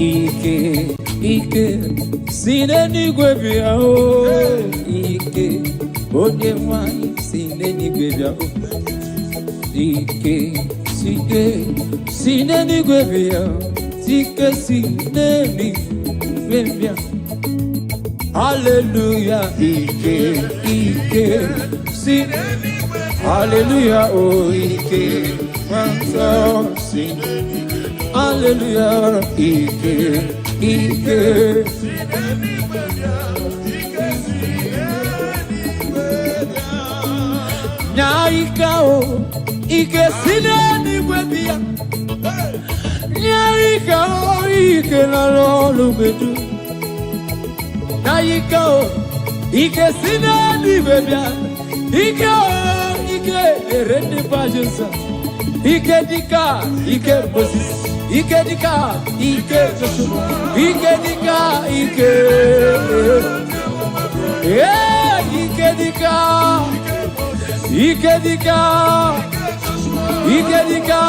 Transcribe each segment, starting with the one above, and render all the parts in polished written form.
Ike, sineni gwebia o. Ike, onye mwai sineni gwebia o. Ike, sineni gwebia. Ike, sineni gwebia. Hallelujah, Ike, sineni gwebia. Hallelujah, oh Ike, sineni. Hallelujah, Ike. Nyaika o, Ike sineni gwebia. Nyaika o, Ike na lolu bedu. Nyaika o, Ike sineni gwebia. Ike o, Ike erende pajensa. Ike dika, Ike Moses. Ike dika, Ike Joshua. Ike dika, Ike. Yeah, Ike dika. Ike dika. Ike dika.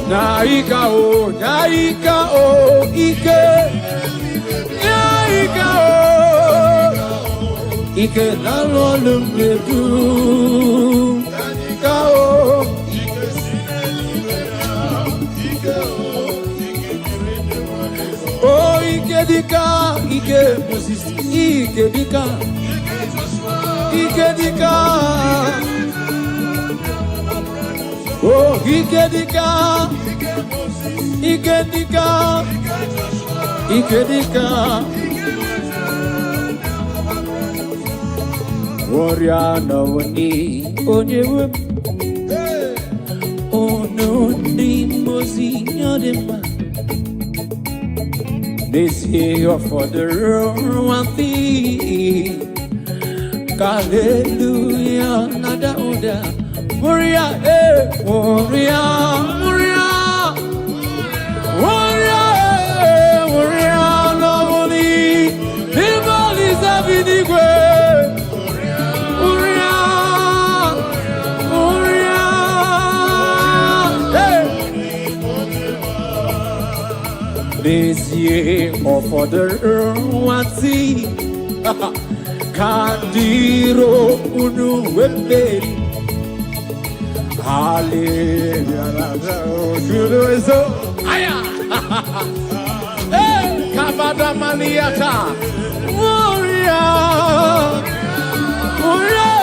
Naika o, Ike. Naika o. Ike na lolu medu. Naika o. Oh, Ike dika, Ike Moses, Ike dika, Ike dika. Oh, Ike dika, Ike dika, Ike dika. Warrior no ni onye ono ni mozi nyodema. This year for the one thing. Hallelujah, nada oda. Warrior, warrior, warrior, warrior, warrior, nobody. People is having the way. Warrior, warrior, hey. This year for the one thing. Kandiro unu wemberi. Hallelujah. Aya. Hey, kabada maniata. Warrior. Warrior.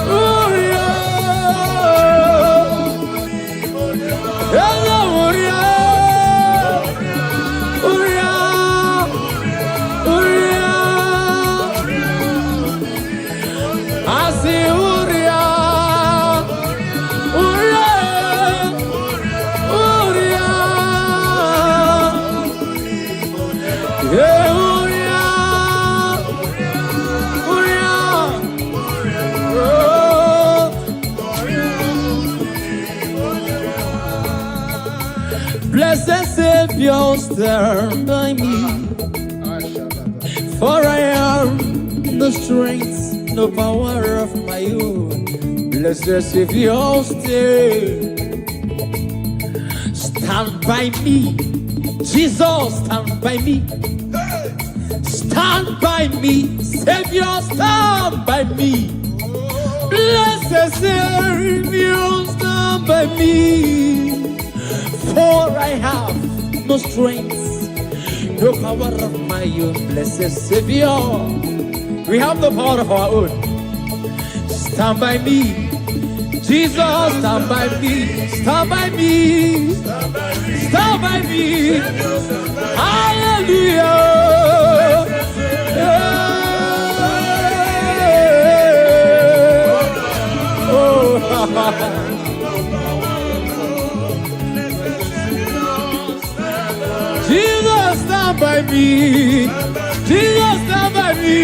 Warrior. Hello, warrior. Blessed Savior, stand by me, for I am no strength, no power of my own. Blessed Savior, stand by me. Jesus, stand by me. Stand by me. Savior, stand by me. Blessed Savior, stand by me. For I have no strength, no power of my own. Blessed Savior, we have the power of our own. Stand by me. Jesus, stand by me. Stand by me. Stand by me. Hallelujah. Oh, Jesus, stand by me. Jesus, stand by me.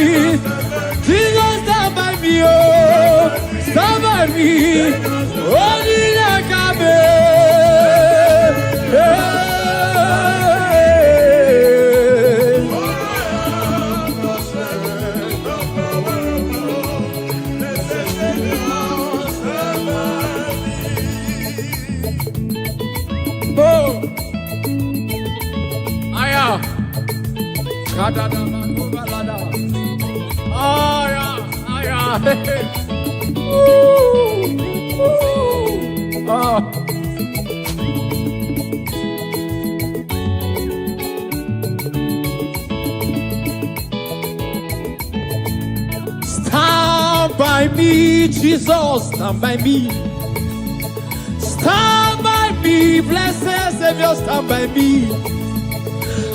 Jesus, stand by me. Oh, stand by me. Oh, Oh, yeah. Ooh. Oh. Stand by me, Jesus, stand by me. Stand by me, blessed Savior, stand by me.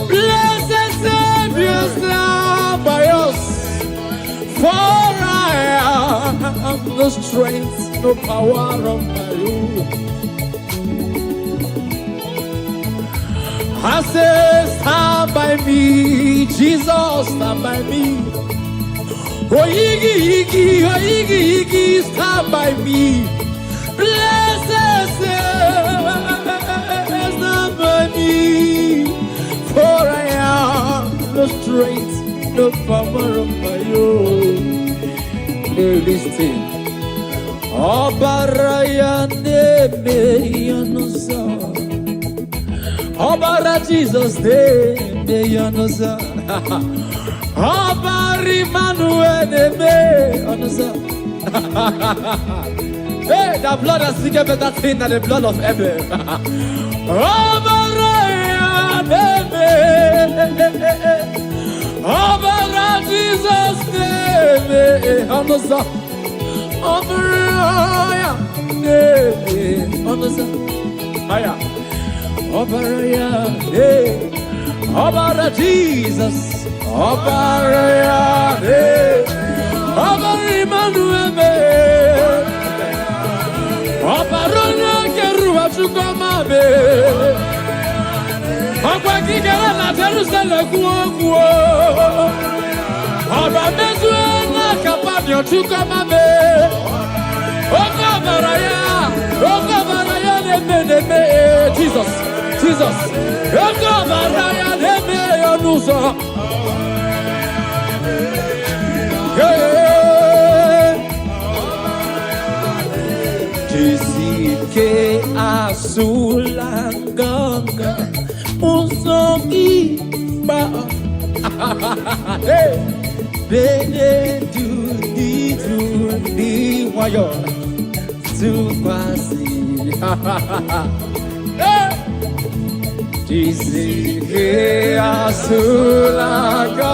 Blessed Savior, stand by us. For I have no strength, no power of my own. I say, stand by me, Jesus, stand by me. Oh, Iggy, stand by me. Blessed Savior, stand by me. For I have no strength, no power of my own. Hey, listen. Obarayane meyanosa. Obara Jesus de meyanosa. Obari Manuel meyanosa. Hey, the blood has seen better thing than the blood of Abel. Obarayane meyanosa. Obara Jesus name, Onosa. Obara name, Onosa. Aya. Obara name, Obara Jesus. Obara name, Obara Emmanuel name. Obara Keruwa Chukama name. Ọgbà kíkẹ́rẹ́ la Jerusalem kú okú o. Ọba mezu na kapa mi otu kama me. Oka baraya neme Jesus. Oka baraya neme yonuso. Jisike asulanganga. Usoki ba hey bene do di wayo to kwasi hey jisike asulaga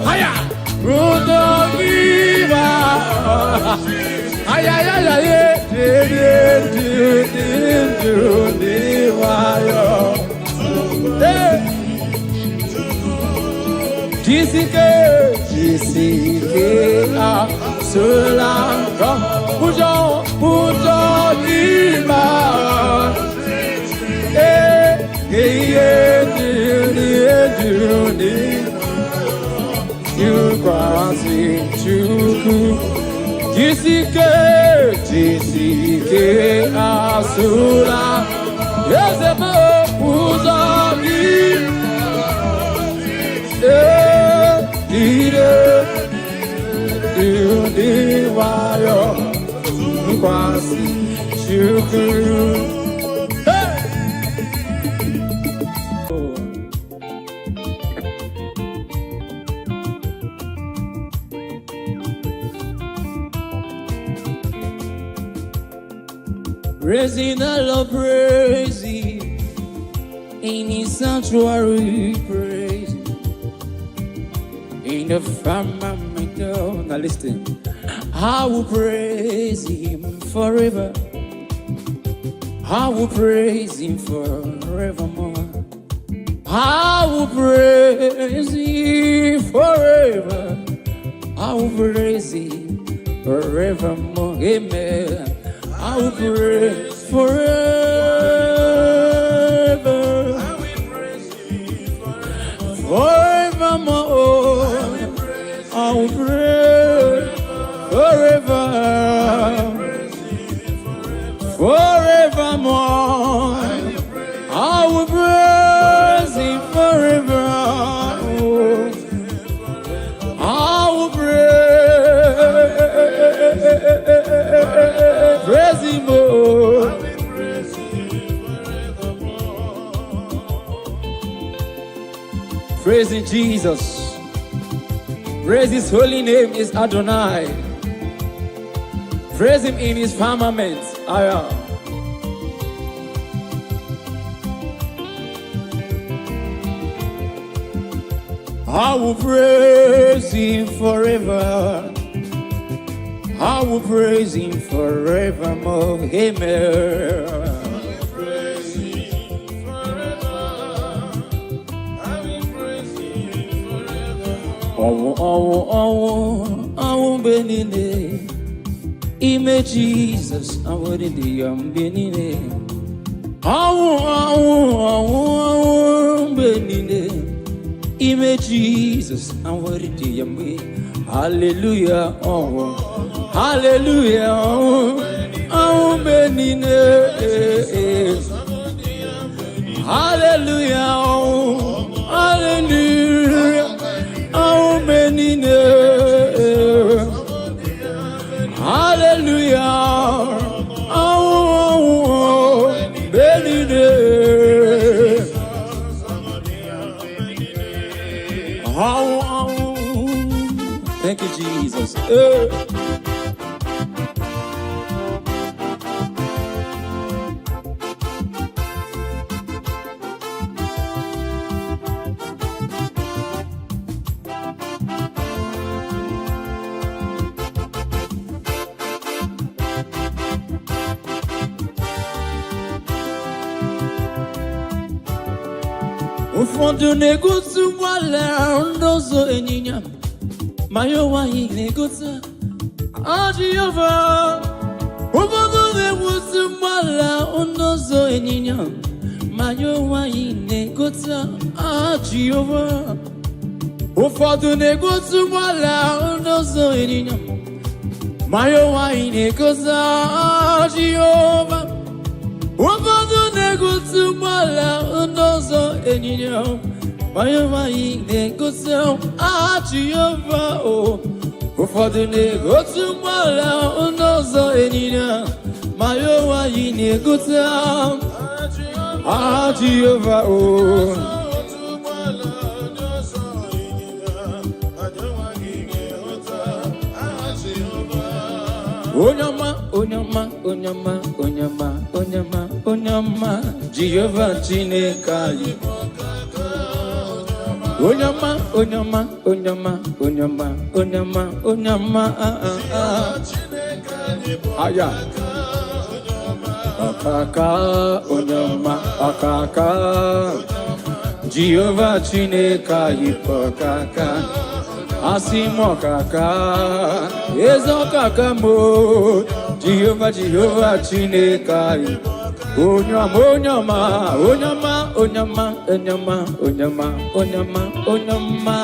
haya usoki ba haya do di wayo. Jisike asulanga pujo lima you kwasi chuku Jisike asula yezemo pujo Praising the Lord, praising in His sanctuary, praise in the firmament. Now listen, I will praise Him forever. I will praise Him forevermore. I will praise Him forever. I will praise Him forevermore. Amen. I will praise forever. I will praise Him forevermore. I will praise forever. Forevermore. I will praise Him forever. I will praise Him more. Praising Jesus. Praise his holy name is Adonai. Praise him in his firmament. Ayah. I will praise him forever. I will praise him forevermore. Amen. I will praise him forever. I will praise him forever. Oh, benine. Ime Jesus, I will in the benine. Oh, benine. Ime Jesus, I will in the hallelujah, oh, hallelujah, oh, benine, hallelujah, oh, hallelujah, oh, benine, hallelujah, oh, benine, oh. Thank you, Jesus. Ụfọdụ na-egosi nwale ndozo enyinya Mayo wahi negota Jehovah. Ụfọdụ na-egosi nwale ndozo enyinya Mayo wahi negota Jehovah. Ụfọdụ na-egosi nwale ndozo enyinya Mayo wahi negota Jehovah. Ụfọdụ na-egosi nwale ndozo enyinya Mayo na-egosi Jehovah. Ụfọdụ na-egosi nwale n'ụzọ enyinya Mayo na-egosi Jehovah. Onyama, onyama, onyama, onyama, onyama, onyama, Jehovah Chineke anyị. Onyama, onyama, onyama, onyama, onyama, onyama, aya. Akaka, onyama, akaka, Jehovah Chineke anyị akaka. Asimo kaka, ezo kaka mo, Jehovah Chineke anyị. Onyama, onyama, onyama, onyama, onyama, onyama, onyama, onyama.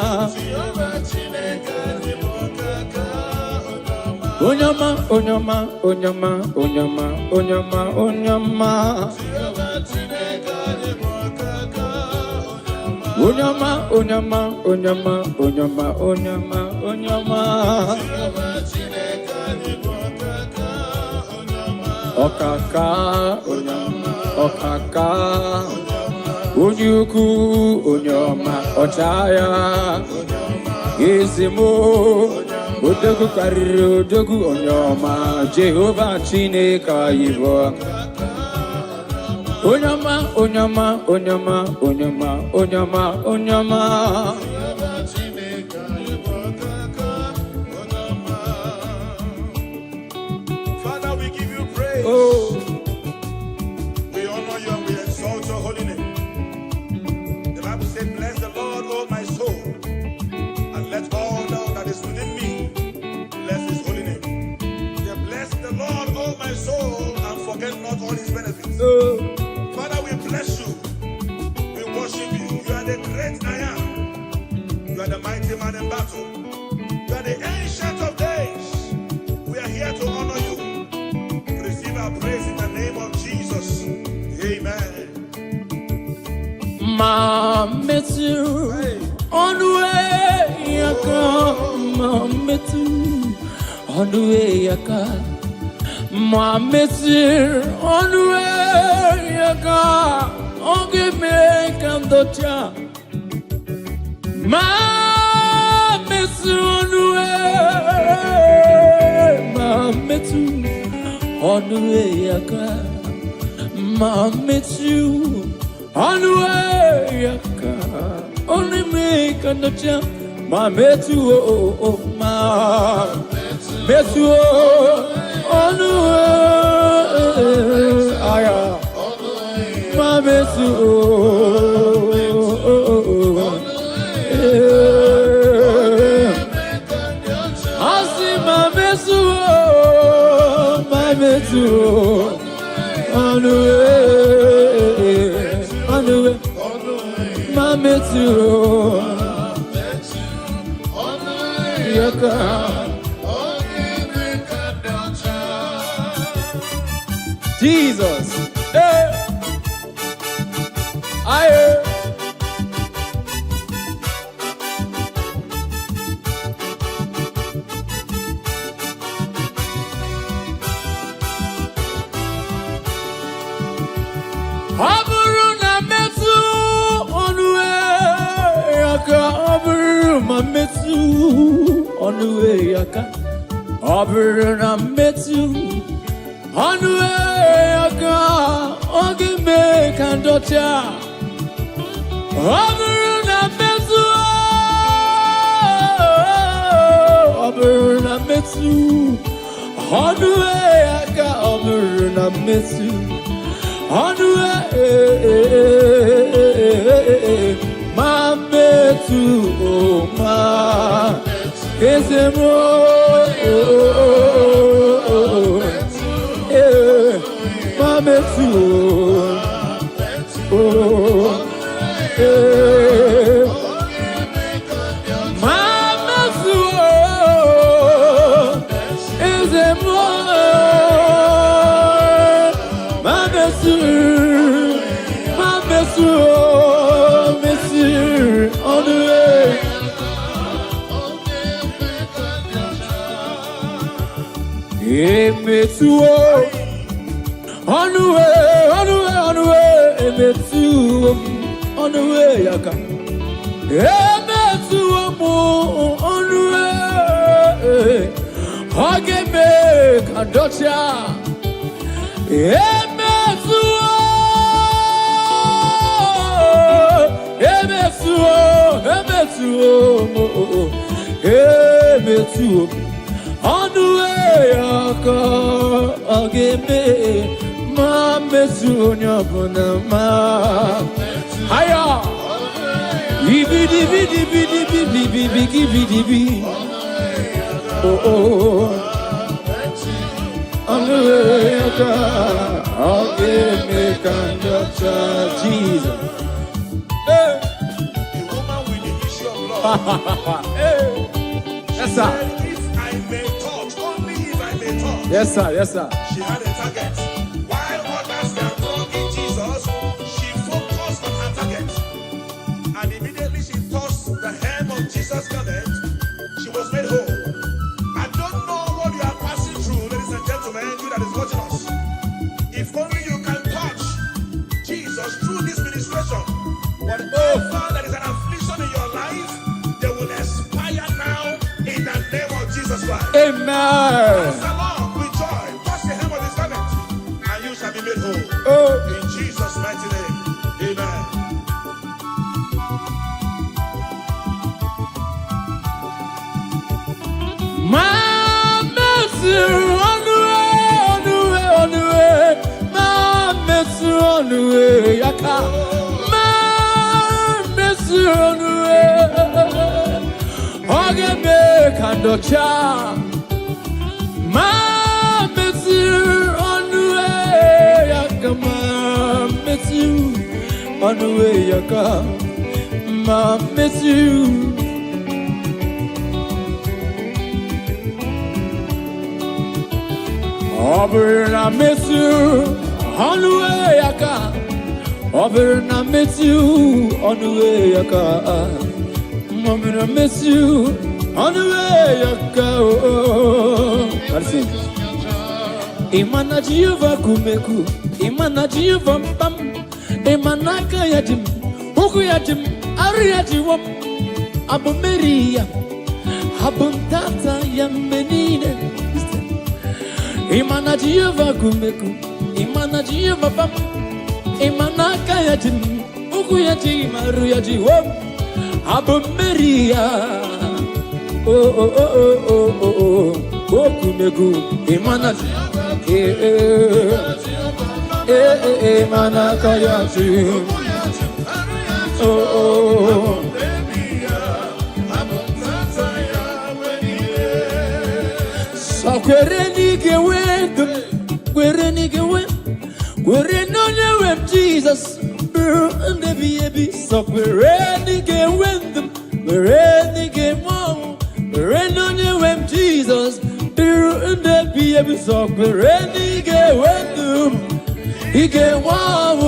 Onyama, onyama, onyama, onyama, onyama, onyama. Onyama, onyama, onyama, onyama, onyama, onyama. Okaka, onyama, okaka, onyuku, onyama, ochaya, izimo, odogu kariri, odogu onyama, Jehovah Chineke ivo. Onyama, onyama, onyama, onyama, onyama, onyama. Oh. We honor you and we exalt your holy name. The Bible says, bless the Lord, O my soul, and let all that is within me bless his holy name. Say, bless the Lord, O my soul, and forget not all his benefits. Father, we bless you. We worship you. You are the great I am. You are the mighty man in battle. You are the ancient of days. We are here to honor you. Our praise in the name of Jesus. Amen. Ma metu on the way yaka. Ma metu on the way yaka. Ma metu on the way yaka. Onge me kandocha. Ma metu on the way I come. I met you on the way I come. Only make a no jump. My met you, oh, my met you on the way. My met you. I see my met you, my met you on the way, my met you. Jesus, hey, I. Aburuna metu onwe yaka aburuna metu onwe yaka aburuna metu onwe yaka ogime kandocha aburuna metu onwe yaka aburuna metu Anue, ma metu, oh ma, ezemo, ma metu, oh, ma metu, ezemo. Monsieur, on the way. Monsieur, on the way, on the way, on the way. Monsieur, on the way, yaka. Monsieur, on the way. Hageme kandocha. Emetu, on the way, ageme, ma metu nyabona ma. Aya, ibidi bidi bidi bidi bidi bidi bidi. Oh, on the way, ageme kandocha Jesus. Hey. Yes, sir. If I may touch, only if I may touch. Yes, sir. Yes, sir. She had a target. While others were talking Jesus, she focused on her target. And immediately she touched the hem of Jesus' garment. She was made whole. I don't know what you are passing through, ladies and gentlemen, you that is watching us. If only you can touch Jesus through this ministration, whatever that is an affliction in your life, they will expire now in the name of Jesus Christ. Amen. Praise the Lord with joy. Touch the hem of his garment, and you shall be made whole. In Jesus' mighty name. Amen. My mercy on the way, on the way, on the way. My mercy on the way, yaka. My mercy on the way. Ogebe kandocha. My mercy on the way, yaka. My mercy on the way, yaka. My mercy. Over na miss you on the way I come. Over na miss you on the way I come. Over na miss you on the way I go. That's it. Imana jiva kumeku, imana jiva pam, imana kaya jim, huku ya jim, aria jiwam, abu Maria, abu tata ya menine. Imana Jehovah kumeku, Imana Jehovah pam, Imana kaya jin, ukuya ji maruya ji wom, Abu Maria. Oh oh oh oh oh oh oh, kumeku, Imana Imana kaya jin, oh oh. So kwereni ke wendum, kwereni ke wem, kwereni onye wem Jesus, and the baby. So kwereni ke wendum, kwereni ke mom, kwereni onye wem Jesus, and the baby. So kwereni ke wendum, ike mom,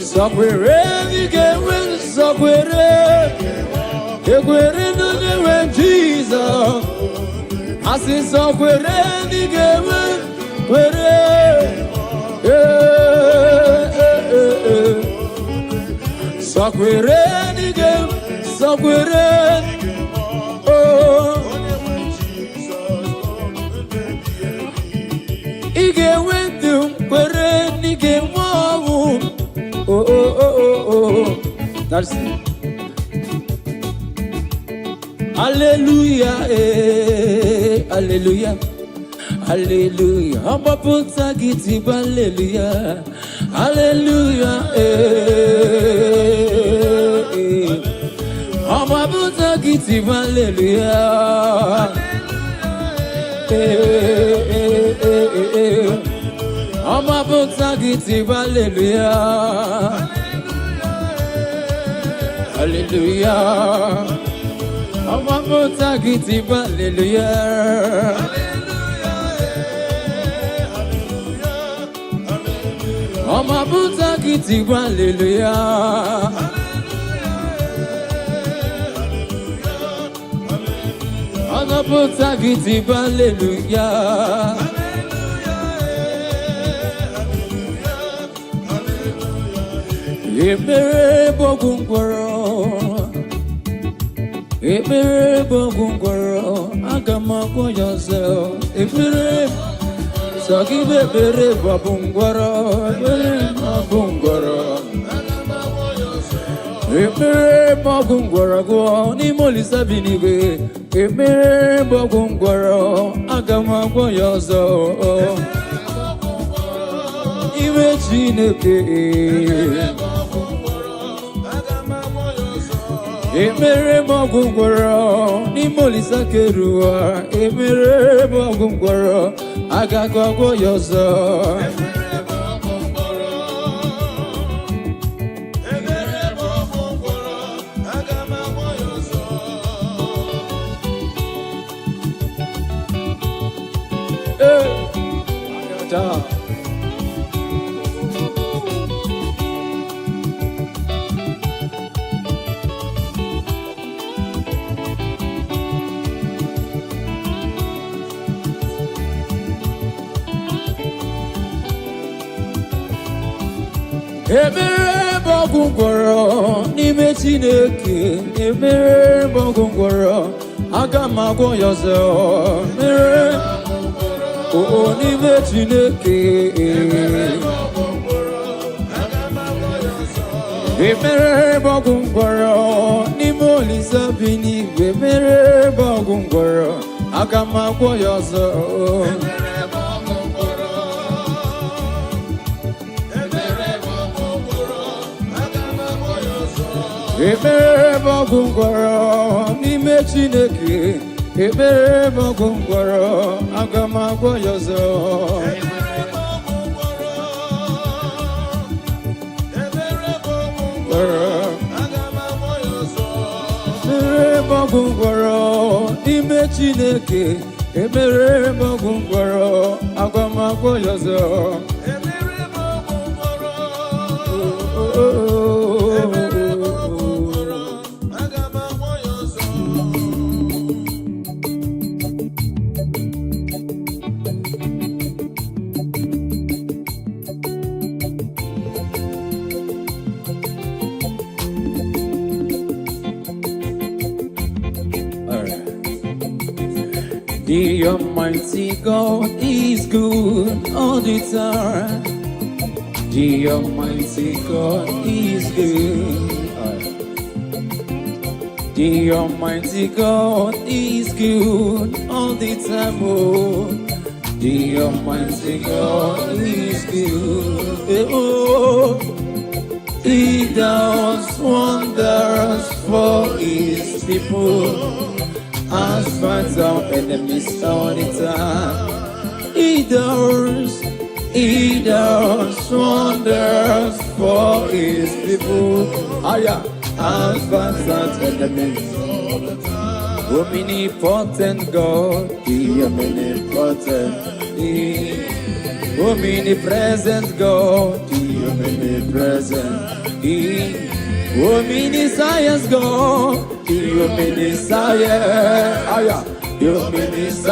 so kwereni ke wendum, so kwereni. Jesus, I see so quereni so quereni so quereni oh ige wendu quereni oh that's it. Hallelujah, hallelujah, hallelujah. Amba puta giti hallelujah, hallelujah, Amba puta giti hallelujah, Amba puta giti hallelujah, hallelujah. Amba puta giti hallelujah, Amba puta giti hallelujah, Amba puta giti hallelujah, Ekpere bogungwaro, ekpere bogungwaro, agama yourself. Ekpere, so give ekpere bogungwaro, ekpere bogungwaro, ekpere bogungwaro go ni molisa binigwe. Ekpere bogungwaro, agama yourself. Iwe Chineke. Ekpere bogungwaro ni molisa kerua, ekpere bogungwaro agagwa yozo. Ekpere bogungwaro n'ime Chineke, ekpere bogungwaro agama yozo. Ekpere oh n'ime Chineke, ekpere bogungwaro n'ime Olisa binigwe. Ekpere bogungwaro agama yozo. Ekpere bogungwaro n'ime Chineke, ekpere bogungwaro agama yozo. Ekpere bogungwaro n'ime Chineke, ekpere bogungwaro agama yozo. The Almighty God is good all the time. The Almighty God is good. The Almighty God is good all the time. Oh, the Almighty God is good. Oh, He does wonders for His people. And fights our enemies all the time. He does wonders for His people. And fights our enemies all the time. Omnipotent God, the omnipotent, the omnipresent God, the omnipresent, the omniscience God, the omniscience, the omniscience,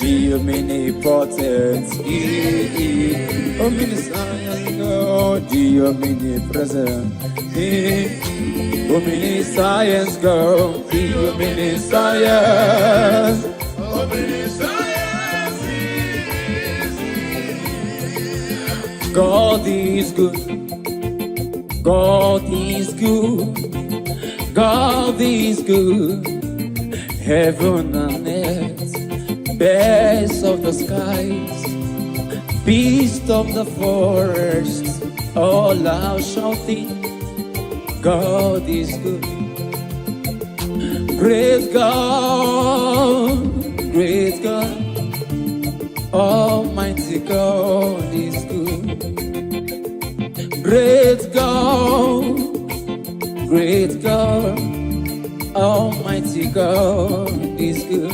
the omnipotent, the omniscience God, the omnipresent, the omniscience God, the omniscience, God is good. God is good. God is good. Heaven and earth, birds of the skies, beasts of the forest, all are shouting, God is good. Great God, great God, Almighty God is good. Great God, Almighty God is good.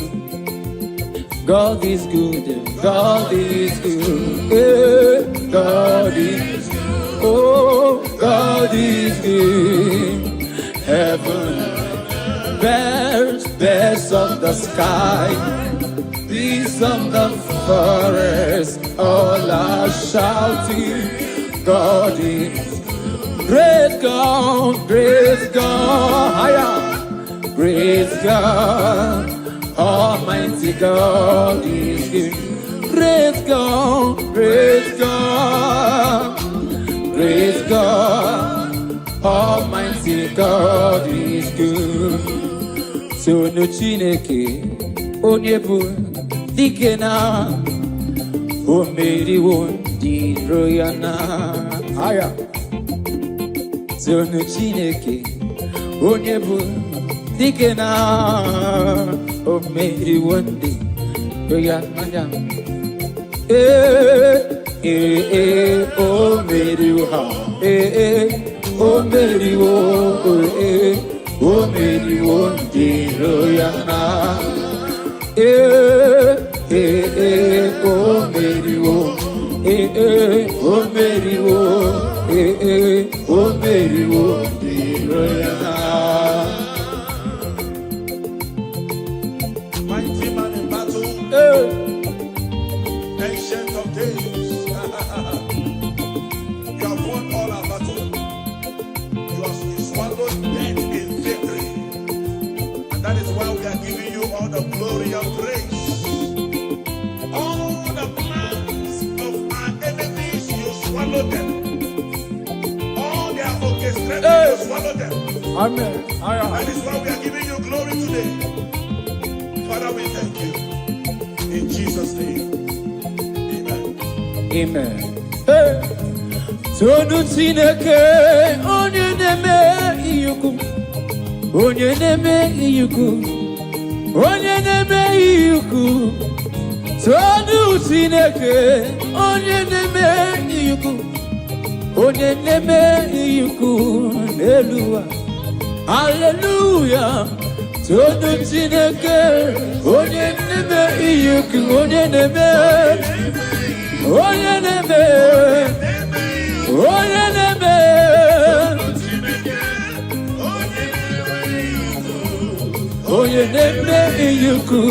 God is good, God is good, God is good, oh, God is good. Heaven, birds of the sky, beasts of the forest, all are shouting, God is great God, higher, great God, Almighty God is good. Great God, Almighty God is good. So no Chineke, onyebu dikena, o meri won di royana. Higher. So no Chineke, onyebu dikena, o meri won di royana. O meri wo, o meri wo, o meri wo di royana. O meri wo, o meri wo, o meri wo di royana. Mighty man in battle, ancient of days. You have won all our battle. You have swallowed death in victory. And that is why we are giving you all the glory and praise. All the plans of our enemies, you swallow them. All their orchestrations, you swallow them. Amen. That is why we are giving you glory today. Father, we thank you. In Jesus' name. Amen. Hey. Tonu Chineke, onye neme iyuku, onye neme iyuku, onye neme iyuku. Tonu Chineke, onye neme iyuku, onye neme iyuku. Hallelujah, hallelujah. Tonu Chineke, onye neme iyuku, onye neme. Onye neme, onye neme, onye neme iyuku.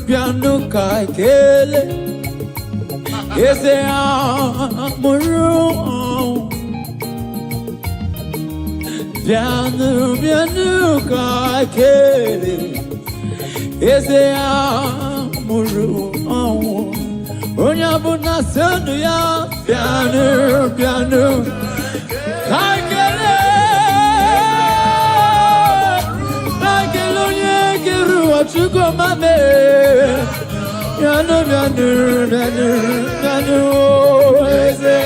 Bianu kai kele, eze amuru. Piano, piano, kakele. Eze amuru awo. Onya buna senu ya. Piano, piano, kakele. Kakele onye keru achuko mame. Piano, piano, piano, piano. Eze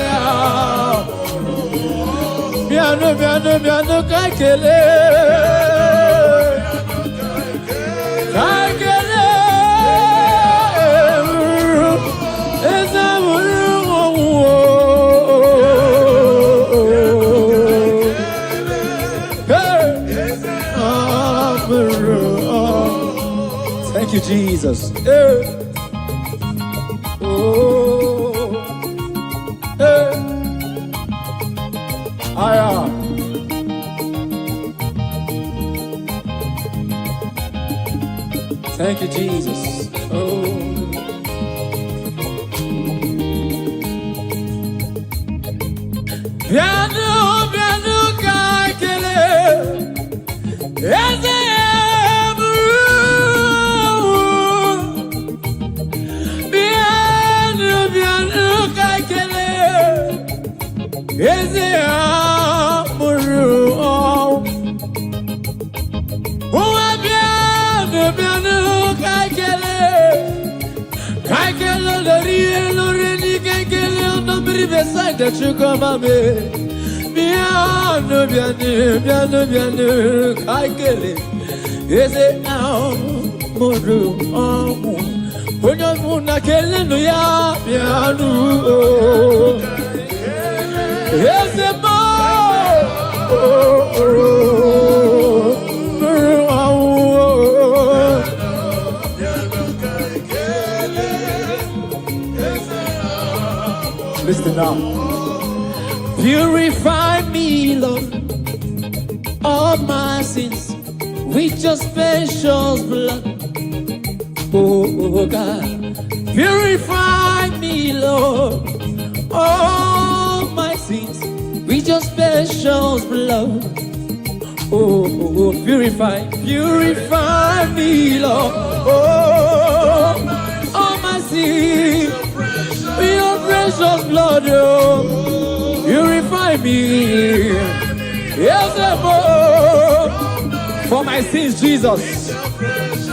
piano, piano, piano, kakele. Kakele. Thank you, Jesus. Thank you, Jesus. Piano, piano, kakele. Eze piano, piano, kakele. Eze amuru. Piano, kakele. Kakele, lori, kakele, no beside the sugar mame. Piano, piano, piano, kakele. Is it now? Moru, when you're gonna kill no ya, piano. Is it listen now. Purify me, Lord, all my sins with your precious blood. Oh God, purify me, Lord, all my sins with your precious blood. Oh, purify me, Lord, all my sins. Your precious blood, purify me. Yes, for my sins, Jesus.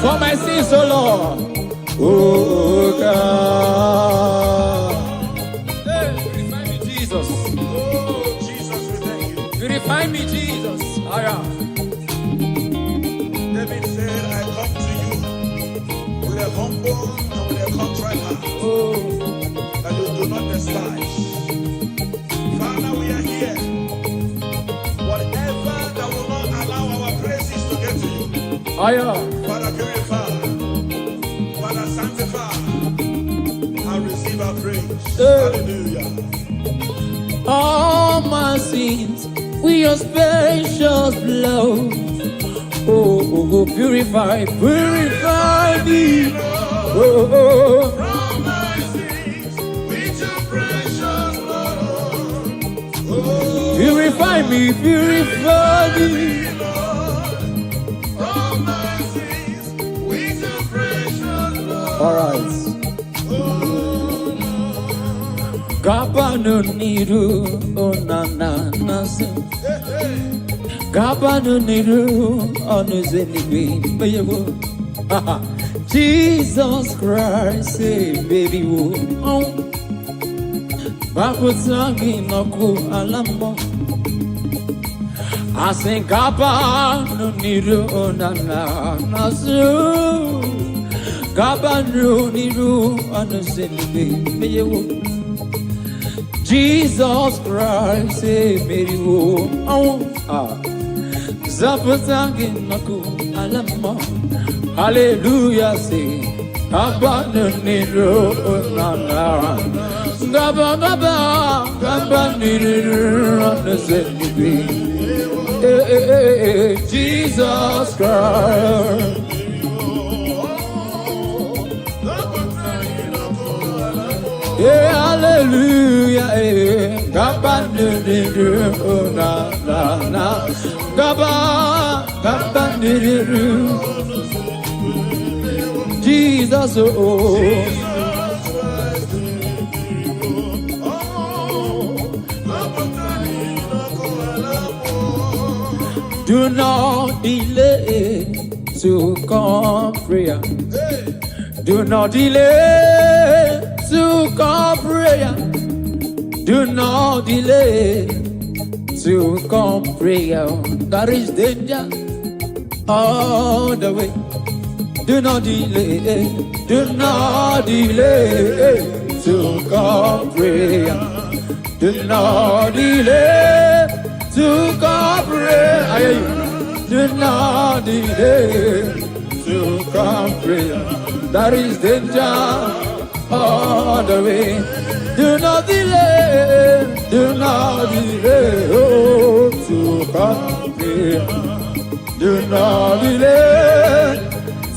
For my sins, oh Lord. Oh God. Hey, purify me, Jesus. Oh, Jesus, we thank you. Purify me, Jesus. David said, I come to you with a humble and with a contrite heart. That you do not despise. Father, we are here. Whatever that will not allow our praises to get to you. Father, purify. Father, sanctify. And receive our praise. Hallelujah. All my sins with your precious blood. Oh, purify me. Purify me, purify me. All right. Gabanu niru onana nase. Gabanu niru onuzelibi bayewo. Jesus Christ, say baby wo. Babutangi naku alambo. I sing Gabanu niru onana nase. Gabanu niru onuzelibi bayewo. Jesus Christ, say baby wo. Zaputangi naku alamo. Hallelujah, say Gabanu niru onana. Gaba niru onuzelibi. Jesus Christ. Yeah, hallelujah. Gabanu niru onana. Gaba, Gaba, Jesus, oh. Do not delay to come prayer. Do not delay to come prayer. Do not delay to come prayer. There is danger all the way. Do not delay. Do not delay to come prayer. Do not delay to come prayer. Do not delay to come prayer. There is danger all the way. Do not delay. Do not delay to come prayer. Do not delay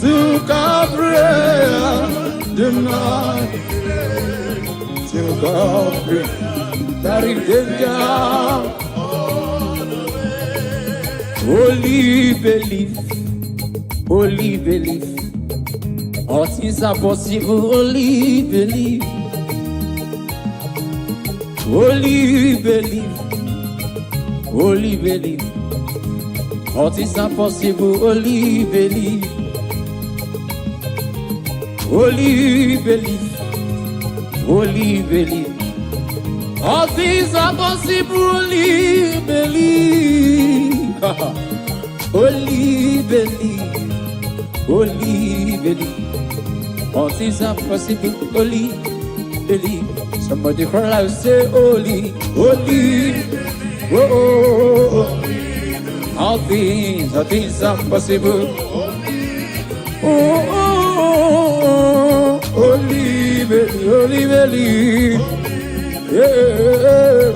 to come prayer. Do not delay to come prayer. There is danger. Only believe, only believe. All things are possible, only believe. Only believe, only believe. All things are possible, only believe. Only believe, only believe. All things are possible, only believe. Only believe, only believe. All things are possible, only believe. Somebody cry out, say, holy, holy, oh, oh, oh. All things are possible. Oh, oh, oh, oh. Only believe, only believe. Yeah.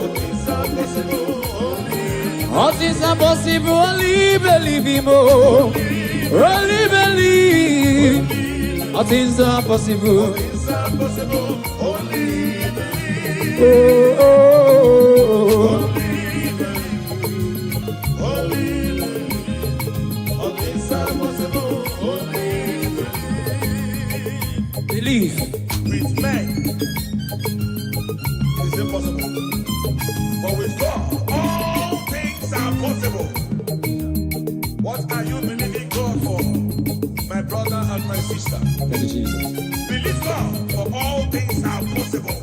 All things are possible, only believe him, oh. Only believe. All things are possible. Oh, oh, oh. Believe. With men, it's impossible. But with God, all things are possible. What are you believing God for, my brother and my sister? Thank you, Jesus. Believe God, for all things are possible.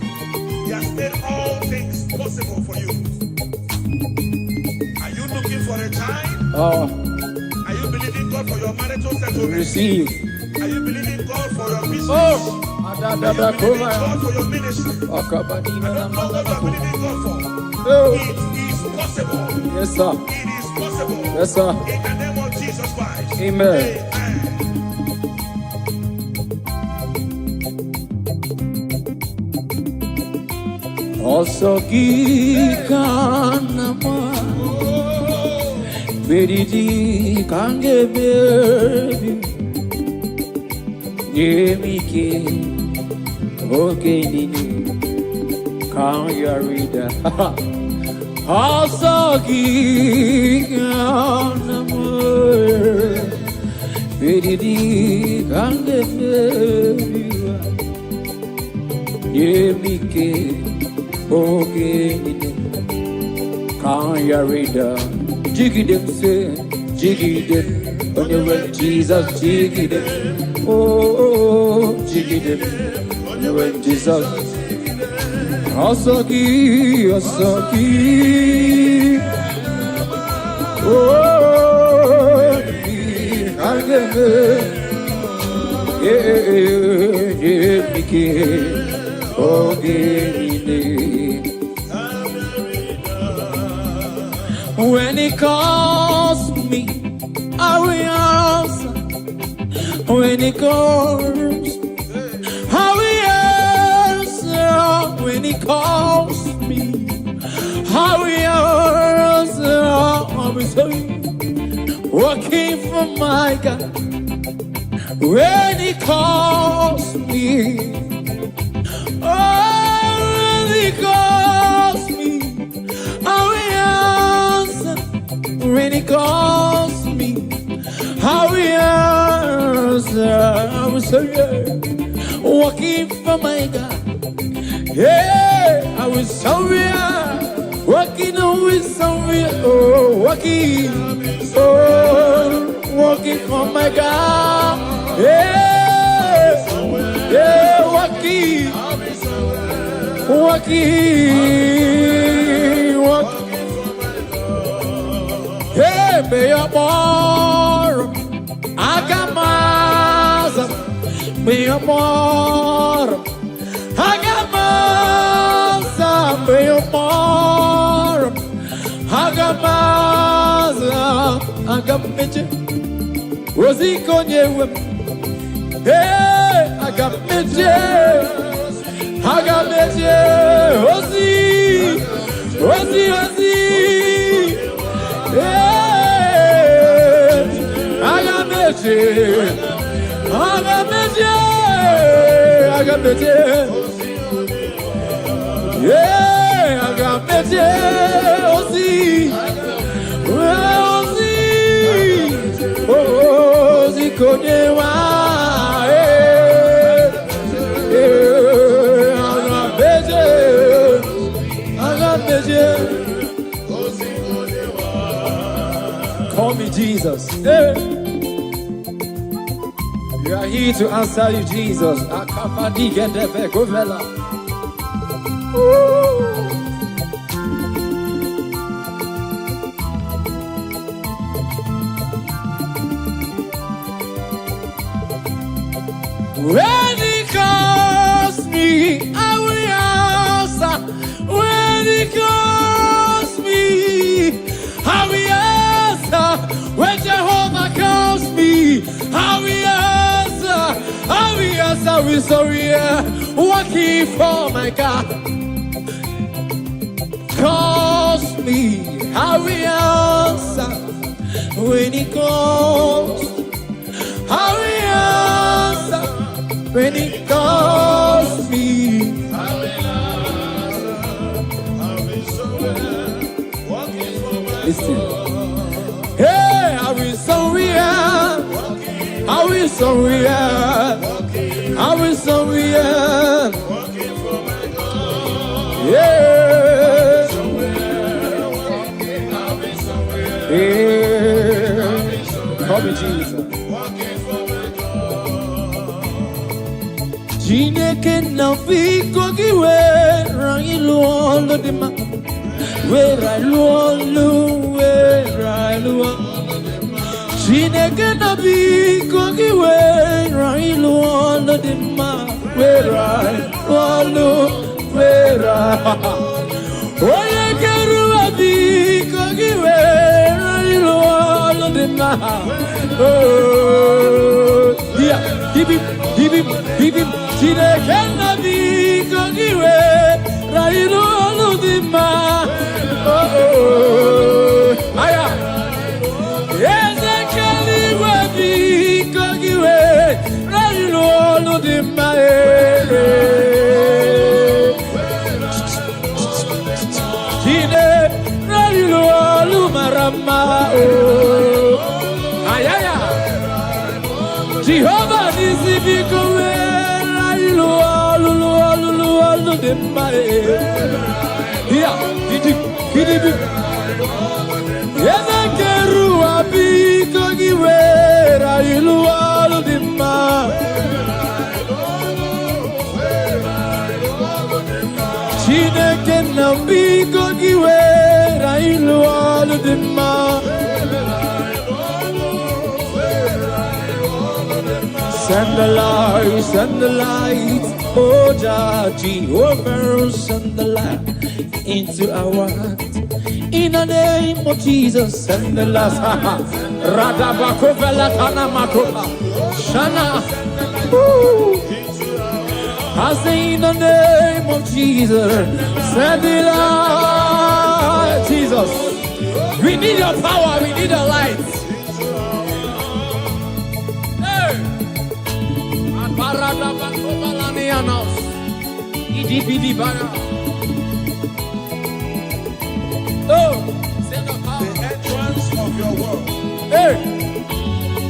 He has made all things possible for you. Are you looking for a child? Oh, Are you believing God for your marital settlement? receive. Are you believing God for your business? Oh, Are you believing God for your ministry? I don't know what you are believing God for. Oh. It is possible. Yes, sir. It is possible. Yes, sir. In the name of Jesus Christ. Amen. Also, Gikanama, Bedidi Kange Baby, Yemike, Okay, Nini, Kan Yarida. Also, Gikanama, Bedidi Kange Baby, Yemike. Okay, can't you read them? Jiggy them say, jiggy them. When you went Jesus, jiggy them. Oh, jiggy them. When you went Jesus. Asaki, Asaki. Oh, I get it. Yeah, okay. When he calls me, I will answer. When he calls, I will answer. When he calls me, I will answer. I will say, working for my God. When he calls me, oh, when he calls me, I will answer. when He calls me. I will answer. I will say, walking for my God. Yeah, I will somewhere, walking always somewhere. Oh, walking, walking for my God. Yeah, yeah, walking, walking, walking. Hey, be your more, Agamas, be your more. Hagamaza, be your more. Hagamaza, Agameche, Rosie Konye, hey, Agameche, Agameche, Rosie, Rosie, Rosie, hey, Agameche, Agameche, Agameche. Yeah, I got me, Ozzy, Ozzy, Ozzy, Konewa, I got me, Ozzy, Konewa. Call me Jesus. Hey. We are here to answer you, Jesus. Akapadi Gendebe Govela. When He calls me, I will answer. When He calls me, I will answer. When Jehovah calls me, I will answer. I will answer with sorry, walking for my God. Calls me, I will answer. When He calls, I will answer. When He calls me, I will answer. I will surrender. Walking for my listen. Hey, I will surrender. I will surrender. I will surrender. Walking for my God. Yeah. Call me Jesus. Jineke na fiko kiwe rangi luolo di ma wera luolo wera luolo Jineke na fiko kiwe rangi luolo di ma wera luolo wera Oye keru abiko kiwe rangi luolo di ma oh yeah Give him Jineke na fiko kiwe rangi luolo di ma oh aya Ezekeli wabiko kiwe rangi luolo di ma Jehovah nisibiko wera ilu alu de mae. Here, kidi. Yena keru abiko giwera ilu alu de mae. Chineke na biko giwera ilu alu de mae. Send the light, oh Jehovah, send the light into our heart. In the name of Jesus, send the light. Radabakovela Tanamakopa, Shana. I say in the name of Jesus, send the light. Jesus, we need your power, we need your light. The entrance of your word. Hey,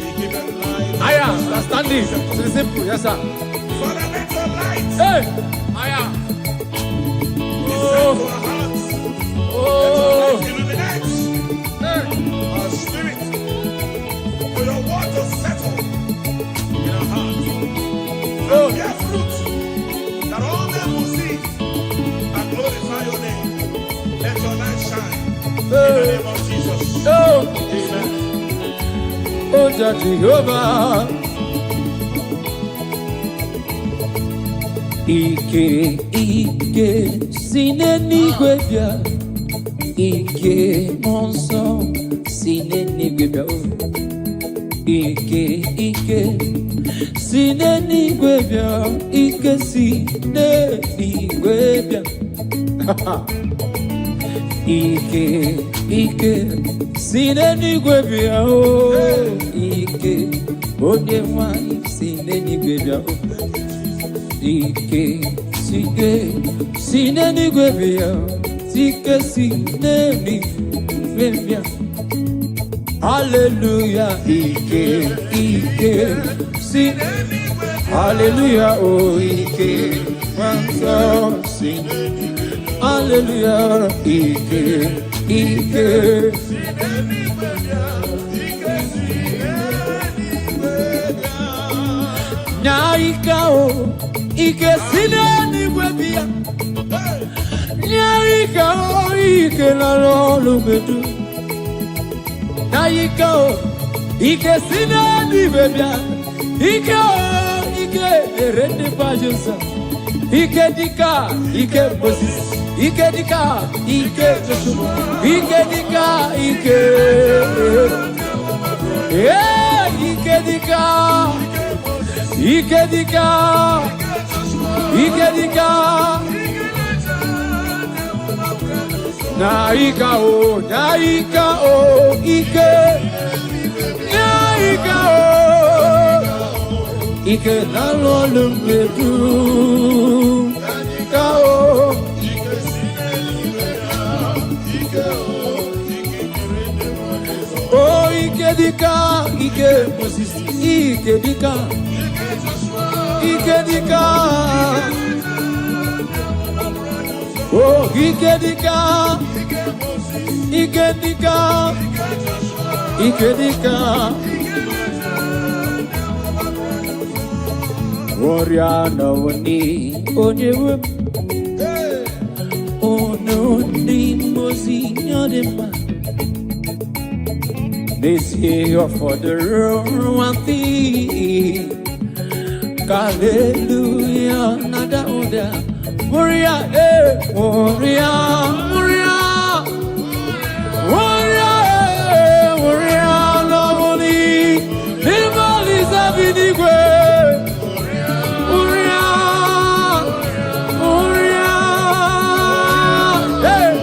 He giveth light. I am standing. It's simple, yes sir. Father, let your light Hey, I am. descend to our hearts. Oh, Let your light illuminate hey, our spirit. For your word to settle in our hearts. oh, Bear fruit that all men will see and glorify your name. Let your light shine. In the hey, name of Jesus. oh, Amen. oh, Jehovah. Ike, sinenigwe bia. Ike, monso, sinenigwe bia. Ike, sinenigwe bia. Ike, sinenigwe bia. Ike, sinenigwe bia. Ike, onye nwanyị sinenigwe bia. Ike, sinenigwe bia. Ike, sinenigwe bia. Hallelujah, Ike, Hallelujah, oh Ike, Hallelujah, Ike, Nyaika, oh Ike, sinenigwe bia. Nyaika, oh Ike, la lolubedu. Nyaika, oh Ike, sinenigwe bia. Ike, oh Ike, erende pajosa. Ike dika, Ike Moses. Ike dika, Ike Joshua. Ike dika, Ike. Yeah, Ike dika. Ike dika. Ike dika. Naika, oh Ike. Naika, oh Ike na lolumbedu. Naika, oh oh Ike dika, Ike Moses. Ike dika, Ike dika. Oh Ike dika, Ike dika, Ike dika. Warrior no ni onyewe. Oh no ni mozi nyodema. This year for the one thing. Hallelujah, nada oda. Warrior, warrior, warrior, warrior, warrior, no money. Nimali sabinigwe. Warrior, warrior, hey.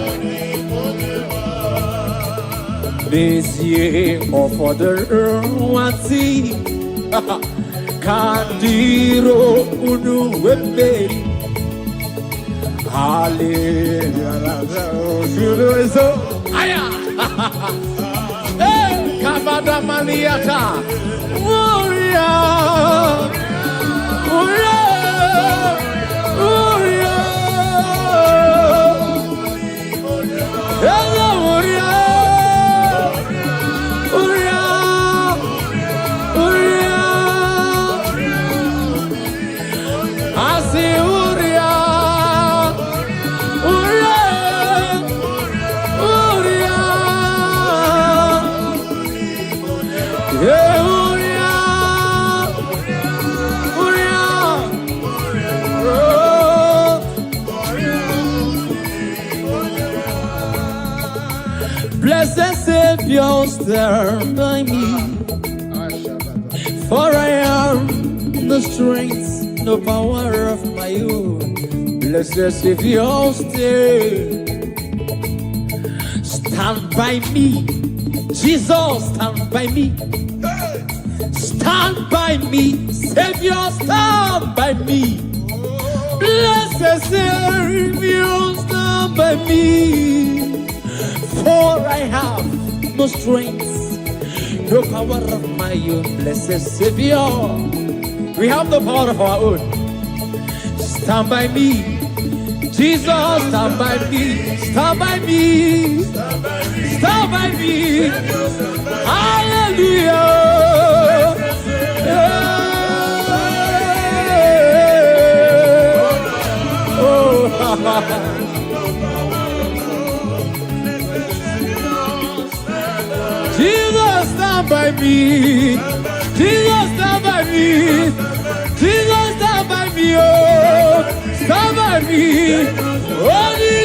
This year for the one thing. Kandiro unu wemberi. Hallelujah. Aya. Hey, Kabada Maniata. Warrior. Warrior. Warrior. Hello, warrior. Blessed Savior, stand by me, for I am the strength, no power of my own. Blessed Savior, stand by me. Jesus, stand by me. Stand by me. Savior, stand by me. Blessed Savior, stand by me. For I have no strength, no power of my own, blessed Savior. We have the power of our own. Stand by me, Jesus, stand by me, stand by me, stand by me. Hallelujah. Jesus, stand by me. Jesus, stand by me. Jesus, stand by me. Oh, stand by me. Only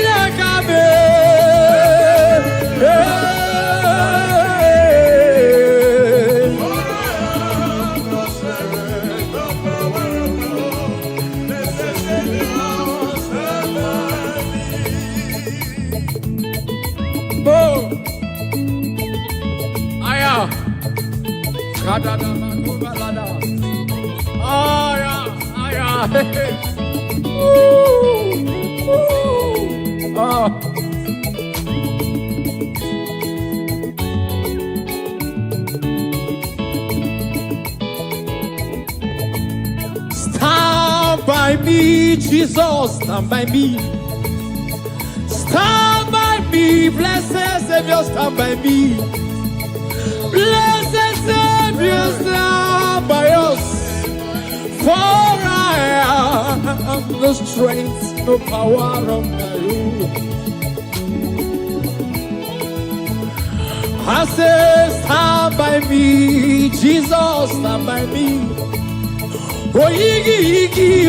Stand by me, Jesus, stand by me. Stand by me, blessed Savior, stand by me. Blessed Savior, stand by us. For I have no strength, no power of my own. I say, stand by me, Jesus, stand by me. Oh, Iggy,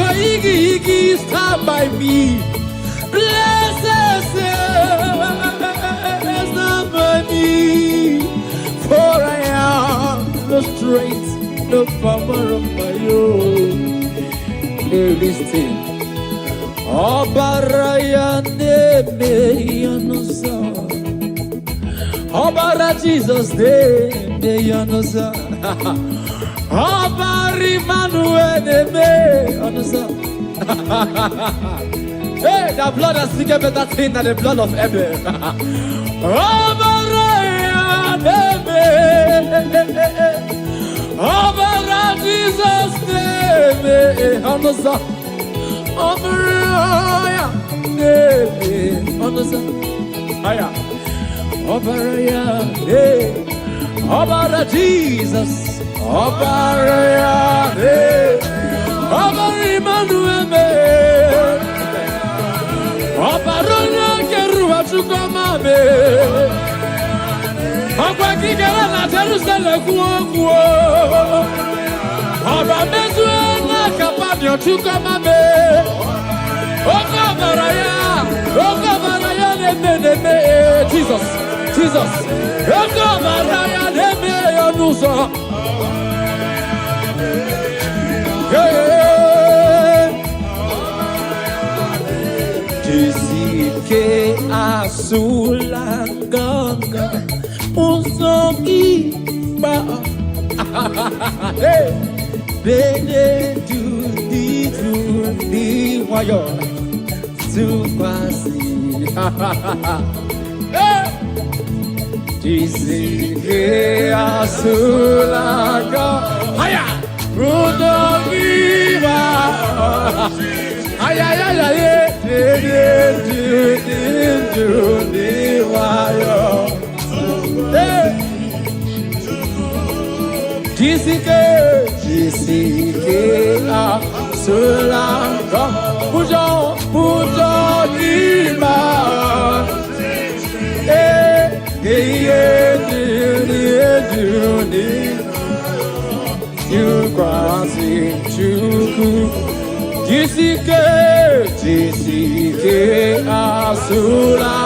stand by me. Blessed Savior, stand by me. For I have no strength, no power of my own. Listen. Obaraya neme yanosa. Obara Jesus neme yanosa. Obari Manuel neme yanosa. Hey, the blood has taken better thing than the blood of Abel. Obaraya neme. Obara Jesus neme yanosa. Obaraya neme yanosa. Aya. Obaraya neme. Obara Jesus. Obaraya neme. Obara Emmanuel neme. Obarona keruwa chukoma me. Ogwa kigera na Jerusalem kuo. Oba mezwe na kapanyo chukoma me. Ogabaraya neme. Jesus. Ogabaraya neme yonuso. Jisike asulanganga usoki ba. Bene do the wayo to quasi. Jisike asulanga haya rudogiba. Aya do the wayo. Jisike asulanga pujo lima. You quasi chuku. Jisike asula.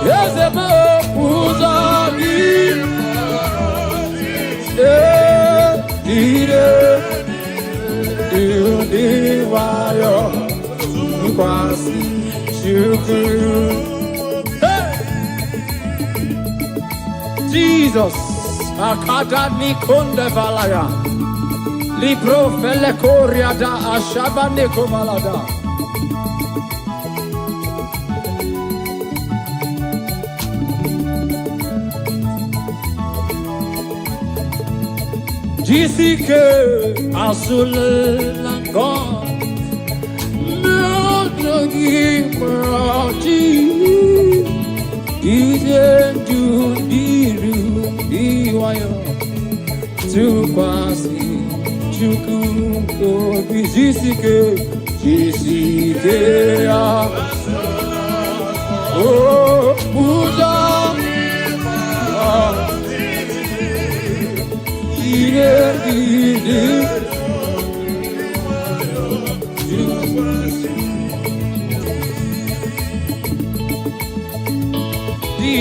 Yes, ebo pujo lima. Jesus, akadani konde valaya, libro fele koria da ashabane kovalada. Jisike Asulangon Melody Maraji Ije Diru Diwayo Tukwasi Chuku Obi Jisike Oh Buddha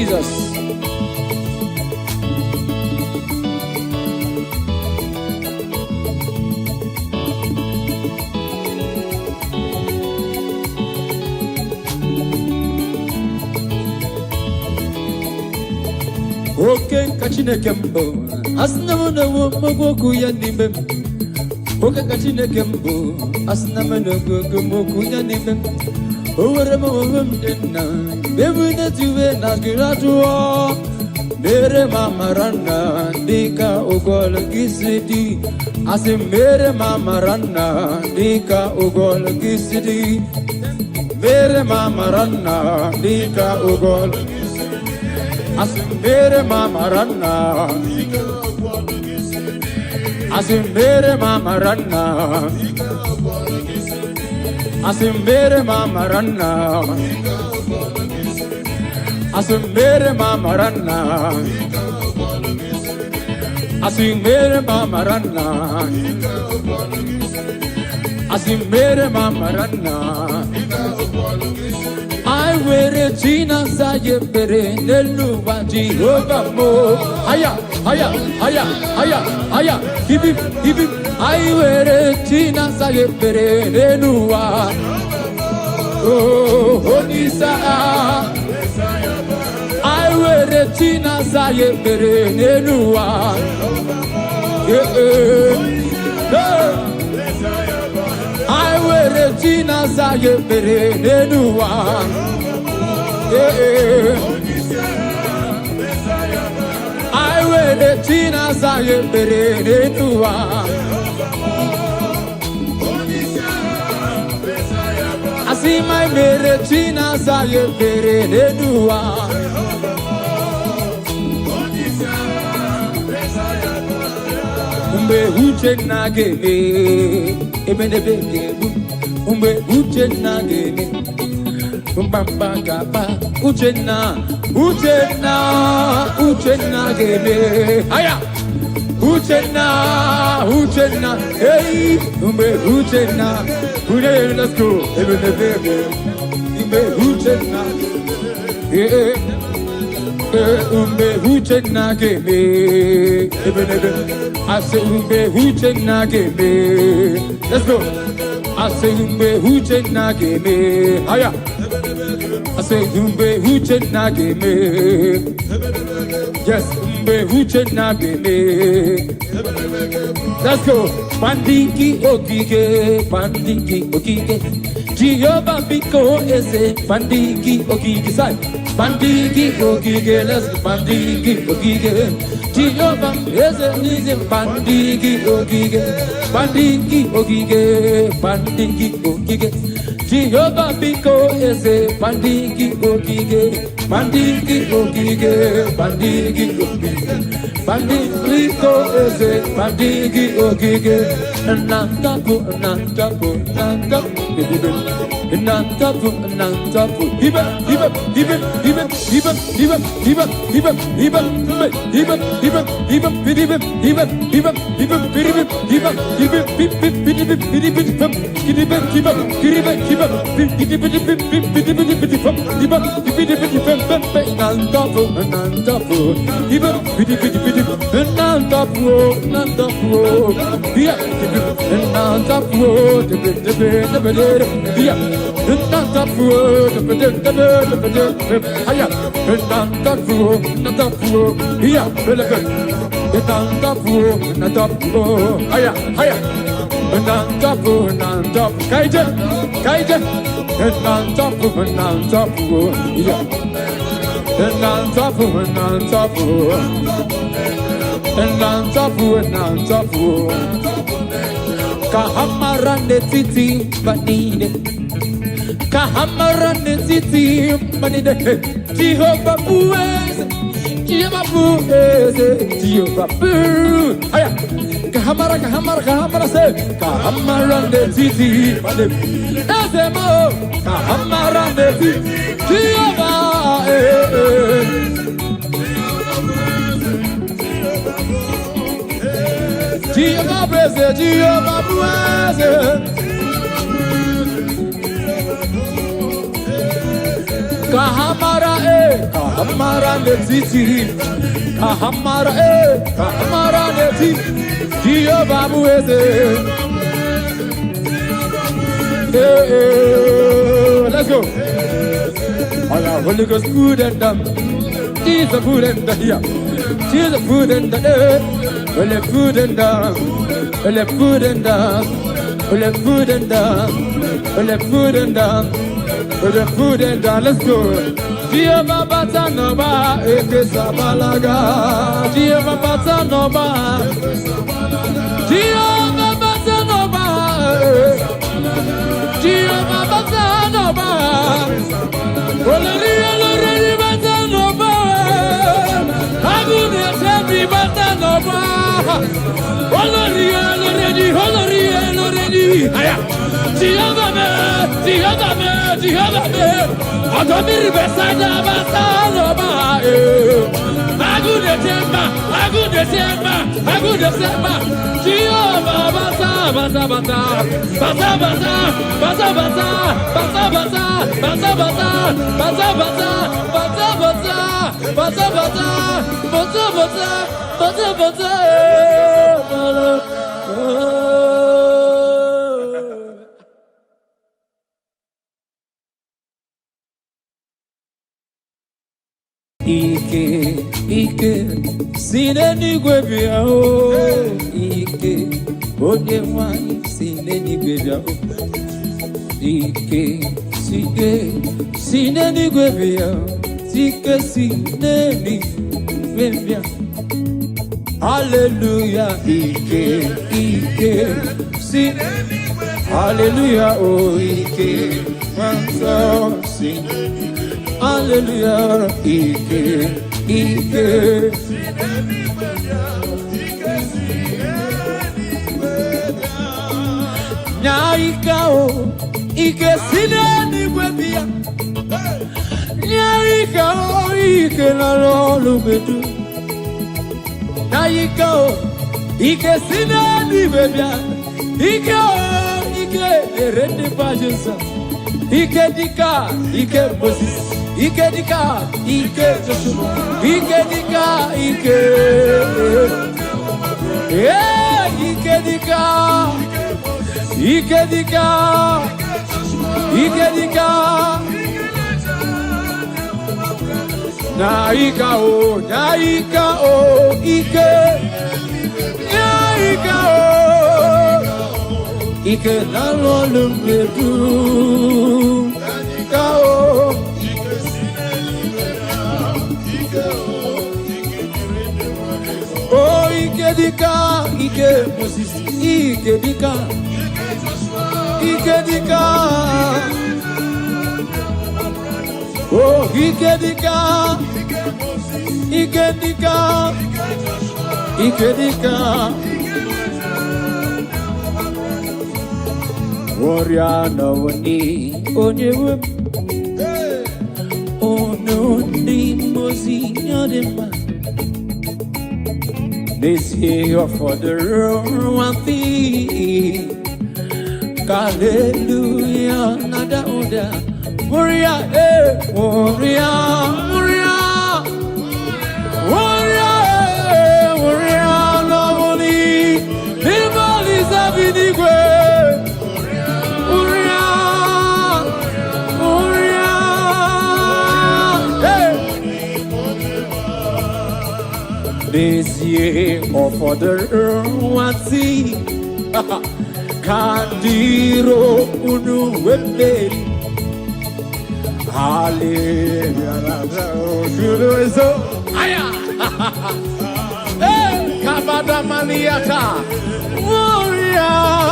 Jesus. Okay, kachine kembo. Asnamana mogoku yanimbe. Okay, kachine kembo. Asnamana mogoku yanimbe. Over Mawamdena. Baby, that you were not graduate. Mere mama ranna. Dika Ogol Gisidi. As a mere mama ranna. Dika Ogol Gisidi. Mere mama ranna. Dika Ogol Asimbere mama ranna, asimbere mama ranna, asimbere mama ranna, asimbere mama ranna, asimbere mama ranna, asimbere mama ranna. I wear a China Sayepere, Neluba Jehovah Mo. Haya, haya, haya, haya, haya. Give him. I wear a China Sayepere, Nelua. Oh, Honisa. I wear a China Sayepere, Nelua. I wear a China Sayepere, Nelua. I wear the China Sayepere Netua. I see my mere China Sayepere Netua. Umbe uche nageme, ebene bege, umbe uche nageme. Bamba gaba Uchenna gebe aya Uchenna hey umbe Uchenna let's go umbe Uchenna umbe Uchenna gebe I say umbe Uchenna gebe let's go I say umbe Uchenna gebe aya I say umbe huche nageme. Yes, umbe huche nageme. Let's go. Pandiki okike. Jehovah biko ese pandiki okike side. Pandiki okike, let's go. Pandiki okike. Jehovah ese pandiki okike. Pandiki okike. Jehovah biko ese pandiki okike. Pandiki okike. Pandiko ese pandiki okike. Nantapu. Nantafu, nantafu. Kahamarande titi banide. Kahamarande titi banide. Jehovah bueze. Jehovah bueze. Jehovah bueze. Aya. Kahamara se. Kahamarande titi banide. Ezemo. Kahamarande titi. Jehovah Jehovah praise, Jehovah praise. Kahamara ne titi. Kahamara ne titi. Jehovah praise. Let's go. All our Holy Ghost good and dumb. Jesus good and dumb. Jesus good and dumb. Well, the food and down, well, the food and down, well, the food and down, well, the food and down, well, the food and down. Let's go. Jehovah Batanova, Ekesabalaga. Jehovah Batanova, Jehovah Batanova, Jehovah Batanova. Well, the Batanova. Agnes every Batanova. Already. Agamir besada Batanova. Agudesema. Jehovah Ike, sineni gwebia o. Ike, onye wani sineni gwebia o. Ike, sineni gwebia o. Ike, sineni gwebia. Hallelujah, Ike, sineni gwebia. Hallelujah, oh Ike, manso sineni. Hallelujah, Ike. Nyaikao, Ike sineni gwebia. Nyaikao, Ike na lolu bedu. Nyaikao, Ike sineni gwebia. Ike erende pajensa. Ike dika, Ike Moses. Ike dika, Ike Joshua. Ike dika, Ike. Ike dika. Ike dika. Naika o, Ike. Naika o. Ike na lolu medu. Naika o. Oh, Ike dika, Ike Moses. Ike dika. Oh, Ike dika. Warrior no ni onyewe. Oh no ni mozi nyodema. This year for the one thing. Hallelujah, nada oda. Warrior, lovely. People is having the This year for the one thing. Kandiro unu weberi. Hallelujah. Aya. Hey. Kadamaniata. Warrior.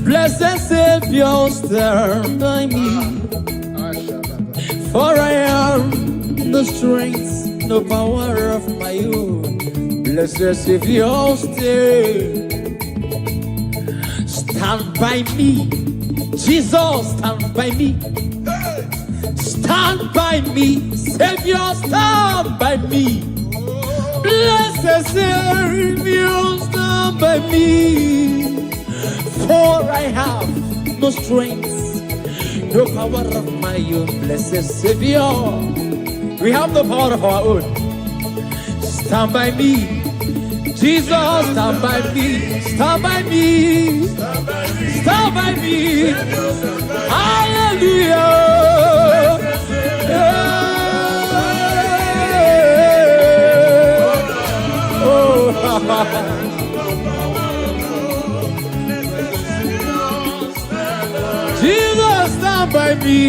Blessed Savior, stand by me, for I am no strength, no power of my own. Blessed Savior, stand by me. Jesus, stand by me. Stand by me. Savior, stand by me. Blessed Savior, stand by me. For I have no strength, no power of my own. Blessed Savior, we have no power of our own. Stand by me. Jesus, stand by me. Stand by me. Stand by me. Hallelujah. Oh, Jesus, stand by me.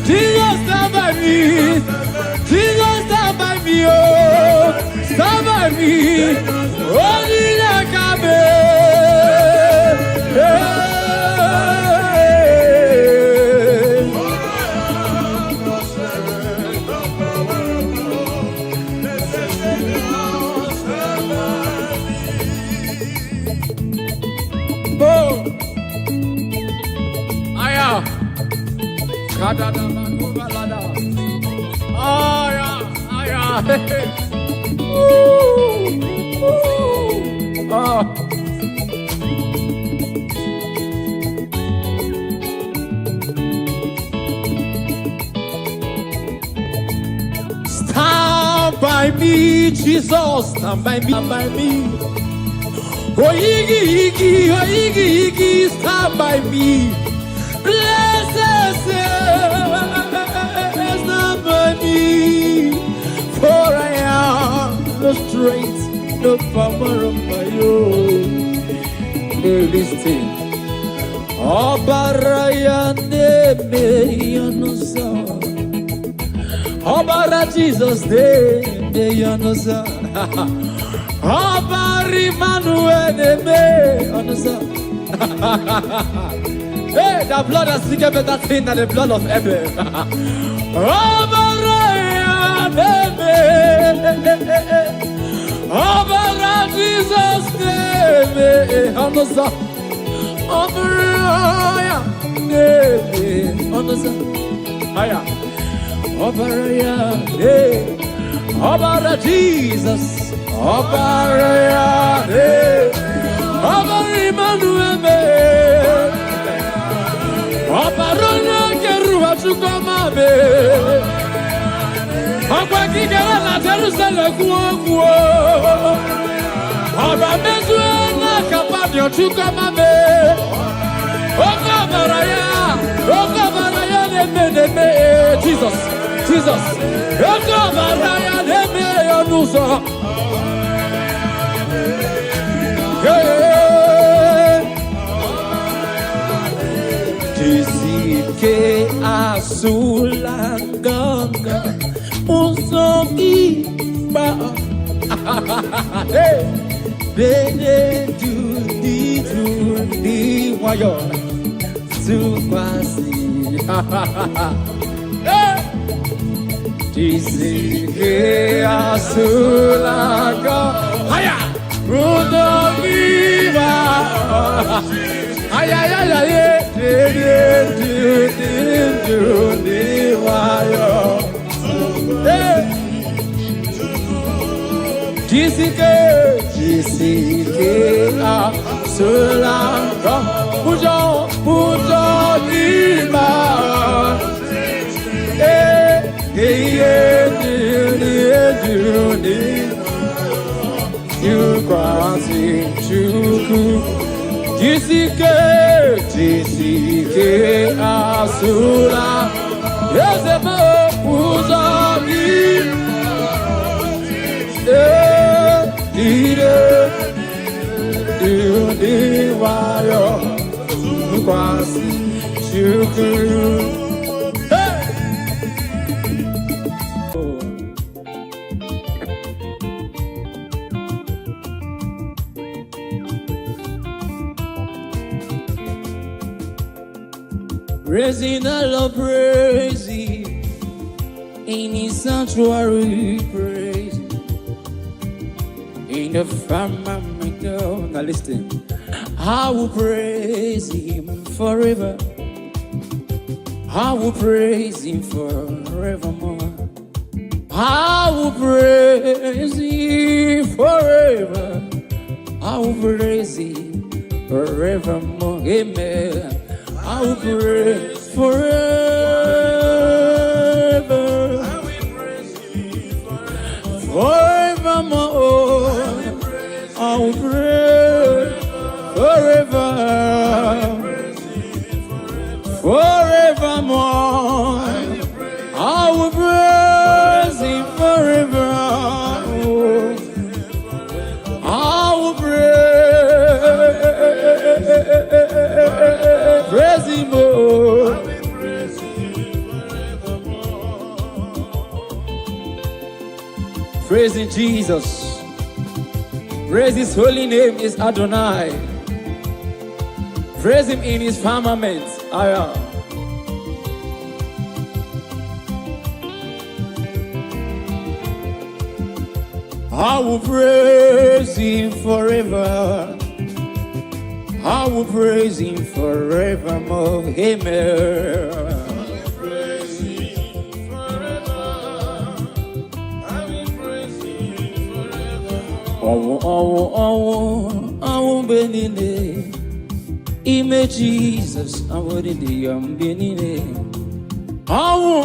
Jesus, stand by me. Jesus, stand by me. Oh, stand by me. Oh, stand by me, Jesus, stand by me, stand by me. Oh, Iggy, Iggy, oh, Iggy, Iggy, stand by me. Blessed stand by me, for I am no strength, no power of my own. Listen, Obaraya neme yonosa, Obara Jesus neme yonosa, Obari Manuel neme yonosa. Hey, the blood has speaking better thing than the blood of Abel. Obara Jesus name, Onosa. Obara name, Onosa. Aya, Obara name, Obara Jesus, Obara name, Obara Emmanuel. Obarona keruwa chukwamabe. Ogwa kigera na Jerusalem kuo. Oba mezue na kapanyo chukwamabe. Ogabaraya neme. Jesus, Jesus. Ogabaraya neme yonuso. Jizike asulanganga usogi ba bene di wayo sukwasi Jizike asulanga haya usogi ba ay ay ay ay Jisike asulanga pujo dima you kwasi chuku Jisike asula Yezebo pujo Praising the Lord, praising in His sanctuary, praising in the firmament. Now listen, I will praise Him forever. I will praise Him forevermore. I will praise Him forever. I will praise Him forevermore. Amen. I will praise forever. I will praise Him forevermore. I will praise forever. Forevermore. I will praise Him forever. I will praise Him more. Praising Jesus. Praise His holy name is Adonai. Praise Him in His firmament. I will praise Him forever. I will praise Him forevermore. Amen. I will praise Him forever. I will praise Him forever. Oh, benine. Ime Jesus, I will in the benine. Oh,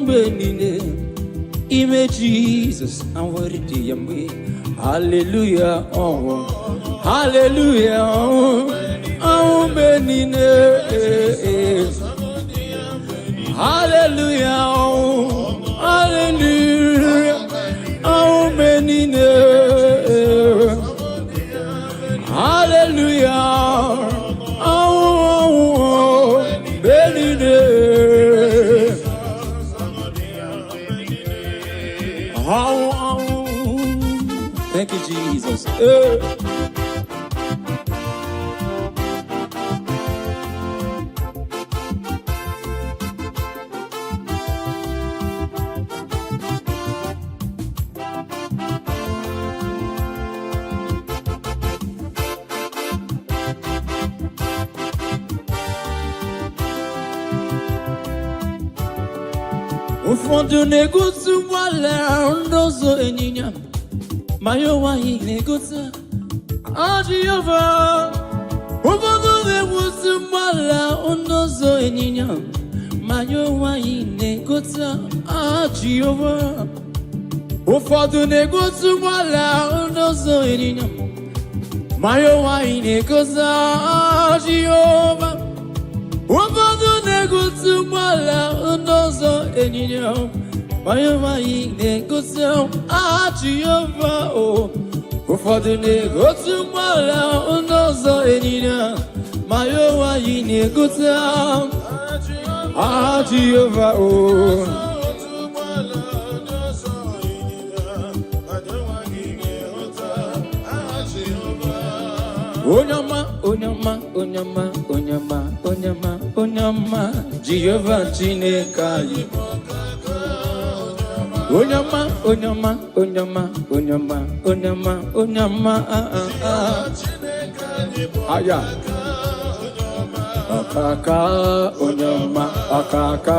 benine. Ime Jesus, I will in the hallelujah. Oh. Hallelujah, oh, benine. Hallelujah, oh, hallelujah, oh, benine. Hallelujah, oh, benine. Oh, thank you, Jesus. Ufondo negutu wala ondozo enyinya mayo wahi negutu Jehovah. Ufondo negutu wala ondozo enyinya mayo wahi negutu Jehovah. Ufondo negutu wala ondozo enyinya mayo wahi negutu Jehovah. Ufondo negutu wala ondozo enyinya mayo wahi negutu Jehovah. Ufondo negutu wala ondozo enyinya mayo wahi negutu Jehovah. Onyama, Jehovah Chineka. Onyama, aya. Akaka, onyama, akaka.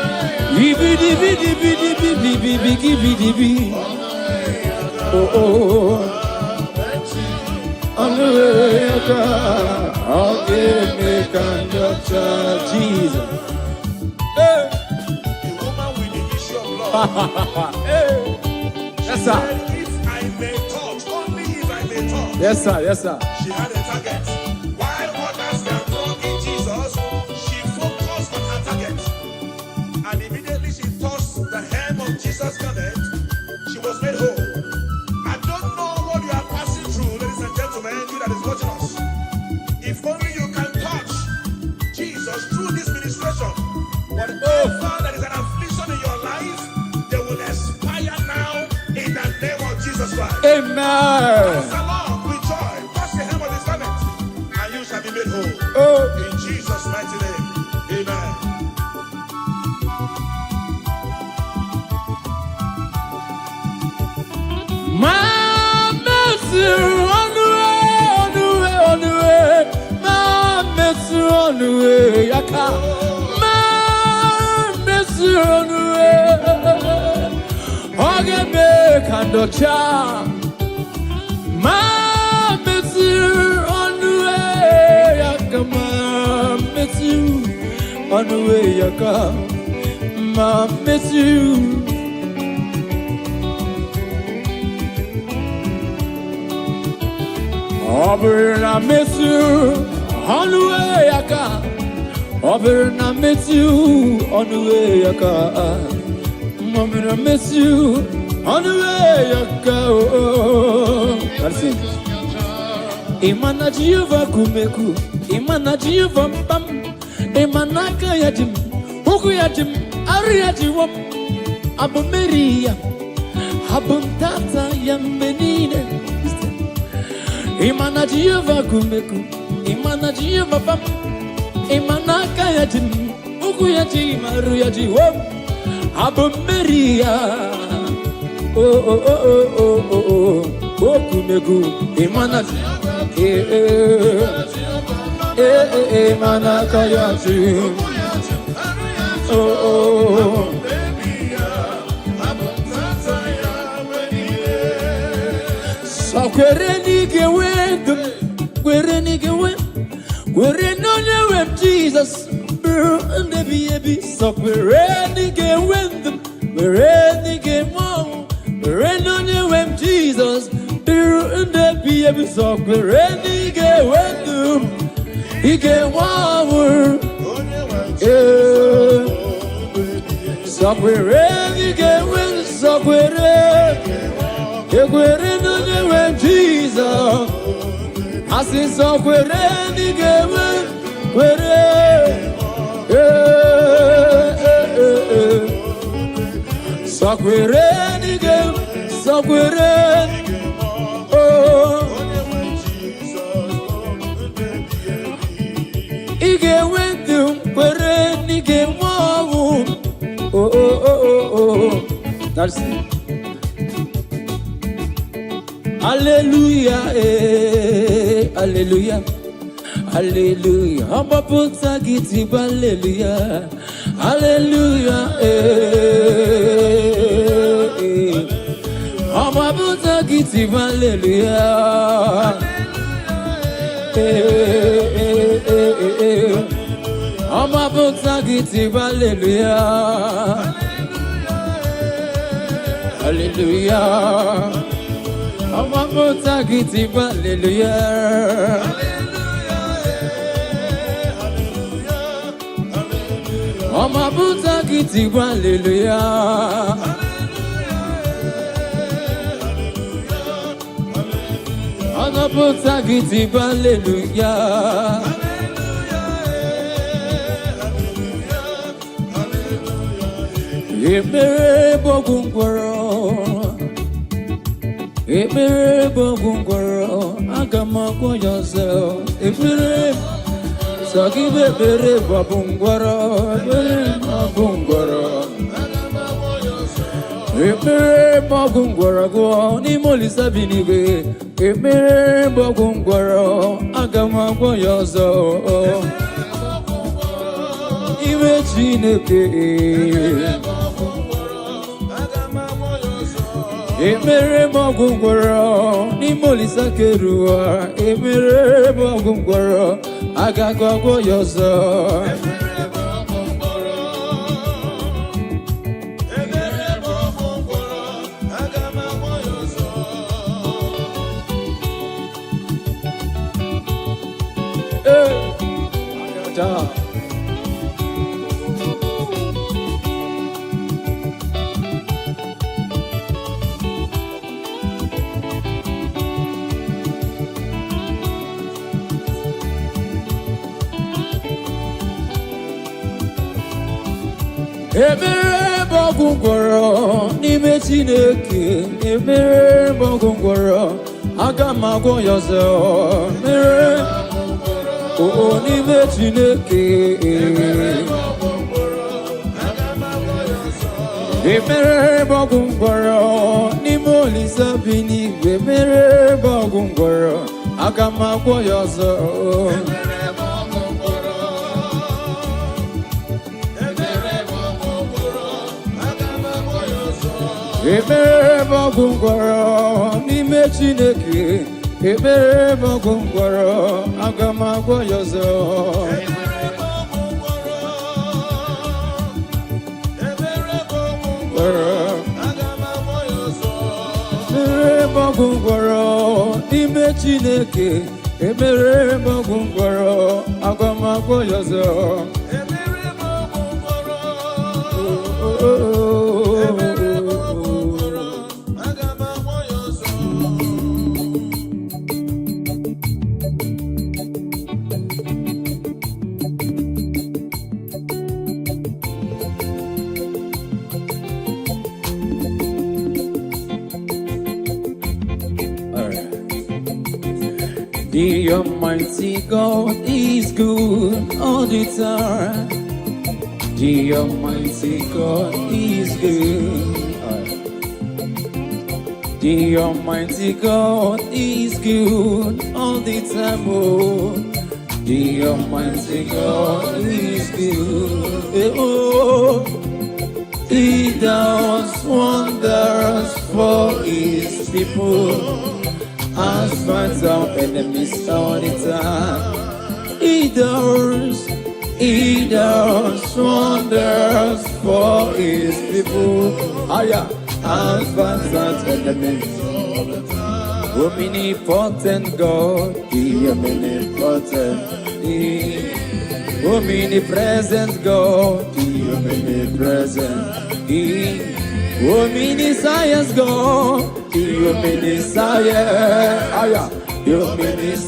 Jesus. The woman with the issue of blood. Yes, sir. If I may touch, only if I may touch. Yes, sir. Yes, sir. She had a target. While others were thronging Jesus, she focused on her target. And immediately she touched the hem of Jesus' garment, she was made whole. I don't know what you are passing through, ladies and gentlemen, you that is watching us. If only you can touch Jesus through this ministration, whatever that is an affliction in your life, they will expire now in the name of Jesus Christ. Amen. Dance along with joy, touch the hem of his garment, and you shall be made whole. In Jesus' mighty name, amen. My mercy on the way, on the way. My mercy on the way, yaka. My mercy on the way. Oge me kandocha. My mercy on the way, yaka. My mercy on the way, yaka. My mercy. I miss you on the way I come. I miss you on the way I come. Mommy, I miss you on the way I go. That's it. Imana Jiva Kumeku, Imana Jiva Pam, Imanaka Yajim, Huku Yajim, Ariajiwam, Abu Maria, Abu Tata Yamenine. Imana Jiva Kumeku, Imana Jiva Pam, Imanaka Yajim, Huku Yajim, Ariajiwam, Abu Maria. Kumeku, Imana Imanaka Yajim. So Quereni with Jesus, and the baby. So Quereni with them, Quereni mom, Quereni with Jesus, and the baby. So Quereni with them, he get one. So Quereni with, so Quereni. When Jesus, I see so Quereni so Quereni so Quereni Ige went to Quereni that's it. Hallelujah, hallelujah, hallelujah. Amba puta giti hallelujah, hallelujah, Amba puta giti hallelujah, Amba puta giti hallelujah, hallelujah. I'm a motagiti, hallelujah. I'm a motagiti, hallelujah. I'm a motagiti, hallelujah. Ekpere bogungwaro. Ekpere bogungwaro, agamako yourself. Ekpere, so give ekpere bogungwaro, ekpere bogungwaro. Ekpere bogungwaro go ni molisa binibe. Ekpere bogungwaro, agamako yourself. Iwe Chineke. Emere mogungoro ni molisa kerua. Emere mogungoro agagogo yozo. Emere bogungoro n'ime Chineke. Emere bogungoro aga m agwọ ya ọzọ. Emere n'ime Chineke. Emere bogungoro n'ime Olisa bi n'igwe. Emere bogungoro aga m agwọ ya ọzọ. Emere bogungoro n'ime Chineke. Emere bogungoro aga m agwọ ya ọzọ. Emere bogungoro n'ime Chineke. Emere bogungoro aga m agwọ ya ọzọ. The Almighty God is good all the time. The Almighty God is good. The Almighty God is good all the time. Oh, the Almighty God is good. Oh, He does wonders for His people. And fights our enemies all the time. He does wonders for His people. And fights our enemies all the time. Omnipotent God, the omnipotent, the omnipresent God, the omnipresent, the omniscience God. The omniscience, the omniscience,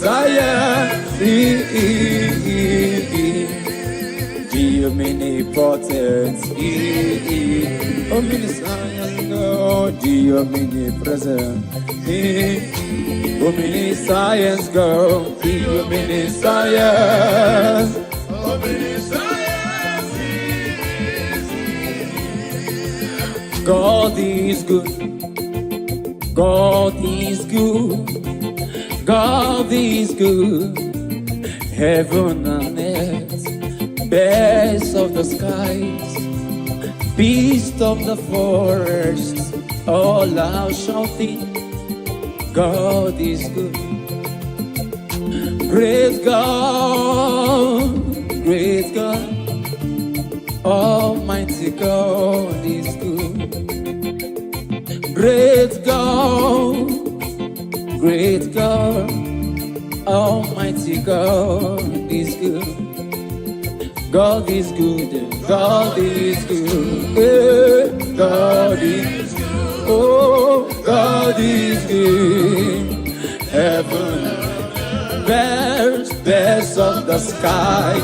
the omnipotent, the omniscience God, the omnipresent, the omniscience God, the omniscience, God is good. God is good, God is good, heaven and earth, birds of the skies, beasts of the forest, all are shouting, God is good. Great God, Almighty God is good. Great God, Almighty God is good. God is good, God is good, God is good, oh, God is good. Heaven, birds of the sky,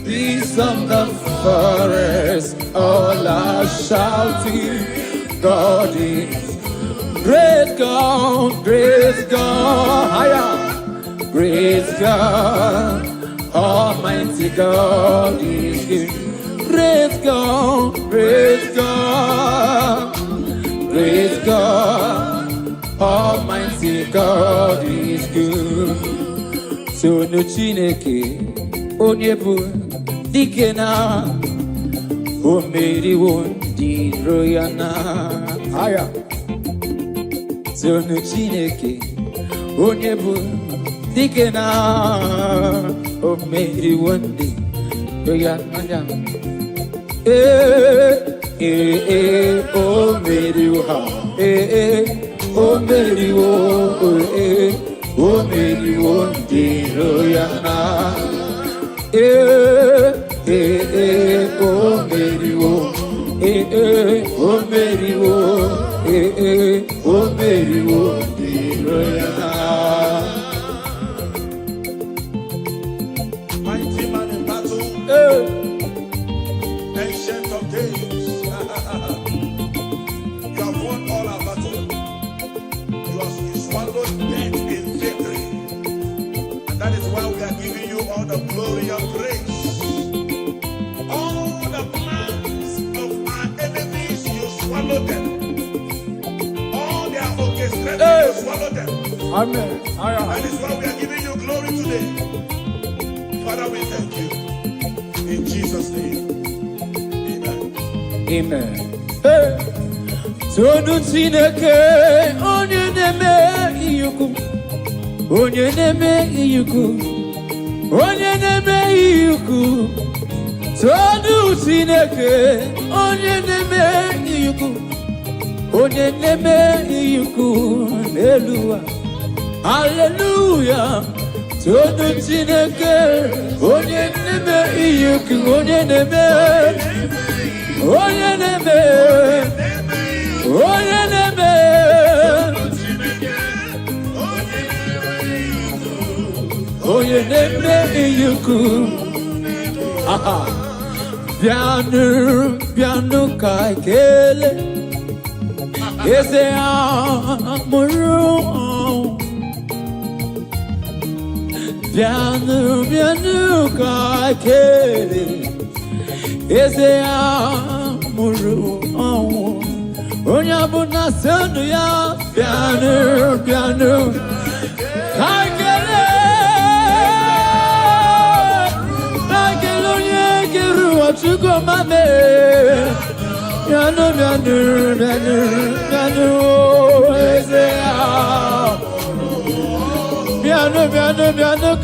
beasts of the forest, all are shouting, God is great God, higher, great God, Almighty God is good. Great God, Almighty God is good. So no Chineke, onyebu dikena, omeri won di royana. Higher. Tonu Chineke onye bụ dike na o meri one day. Oya nanya. O meri ha. O meri o meri one day. Oya na. O meri o meri o meri one day. Oya na. Mighty man in battle, ancient of days. You have won all our battle. You swallowed death in victory. And that is why we are giving you all the glory and praise. All the plans of our enemies, you swallowed them. All their orchestrations, you swallowed them. Amen. That is why we are giving you glory today. Father, we thank you. In Jesus' name. Amen. Tonu Chineke onye na-eme iyuku. Onye na-eme iyuku. Onye na-eme iyuku. Tonu Chineke onye na-eme iyuku. Onye na-eme iyuku n'eluwa. Hallelujah. Tonu Chineke onye na-eme iyuku. Onye na-eme onye na-eme onye na-eme onye na-eme iyuku. Bịanụ ka ekele eze amụrụ. Bịanụ ka ekele eze amụrụ ọnwụ. Onye ọbụla sị ndụ ya bịanụ ka ekele onye kere ụwa Chukwu ọma mee. Bịanụ eze amụrụ. Bịanụ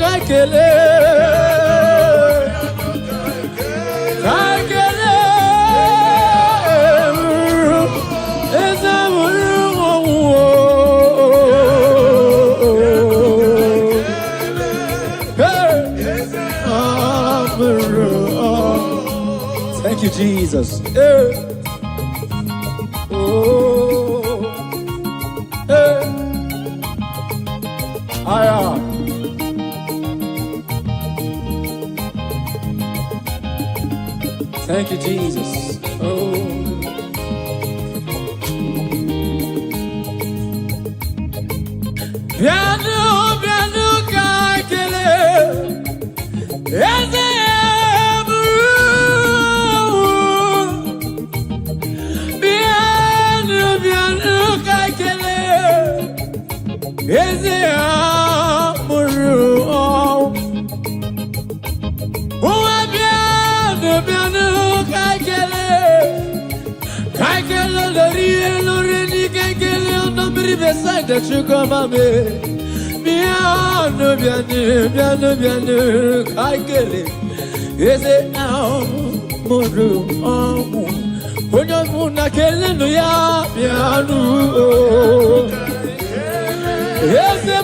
ka ekele eze amụrụ ọnwụ. Thank you, Jesus. Thank you, Jesus. Bịanụ ka ekele eze amụrụ. Bịanụ ka ekele eze amụrụ. Bịanụ ka ekele lori ni ka ekele ọnụ mmiri beside Chukwu ọma mee. Bịanụ ka ekele eze amụrụ ọnwụ. Onye ọbụla kelenụ ya bịanụ eze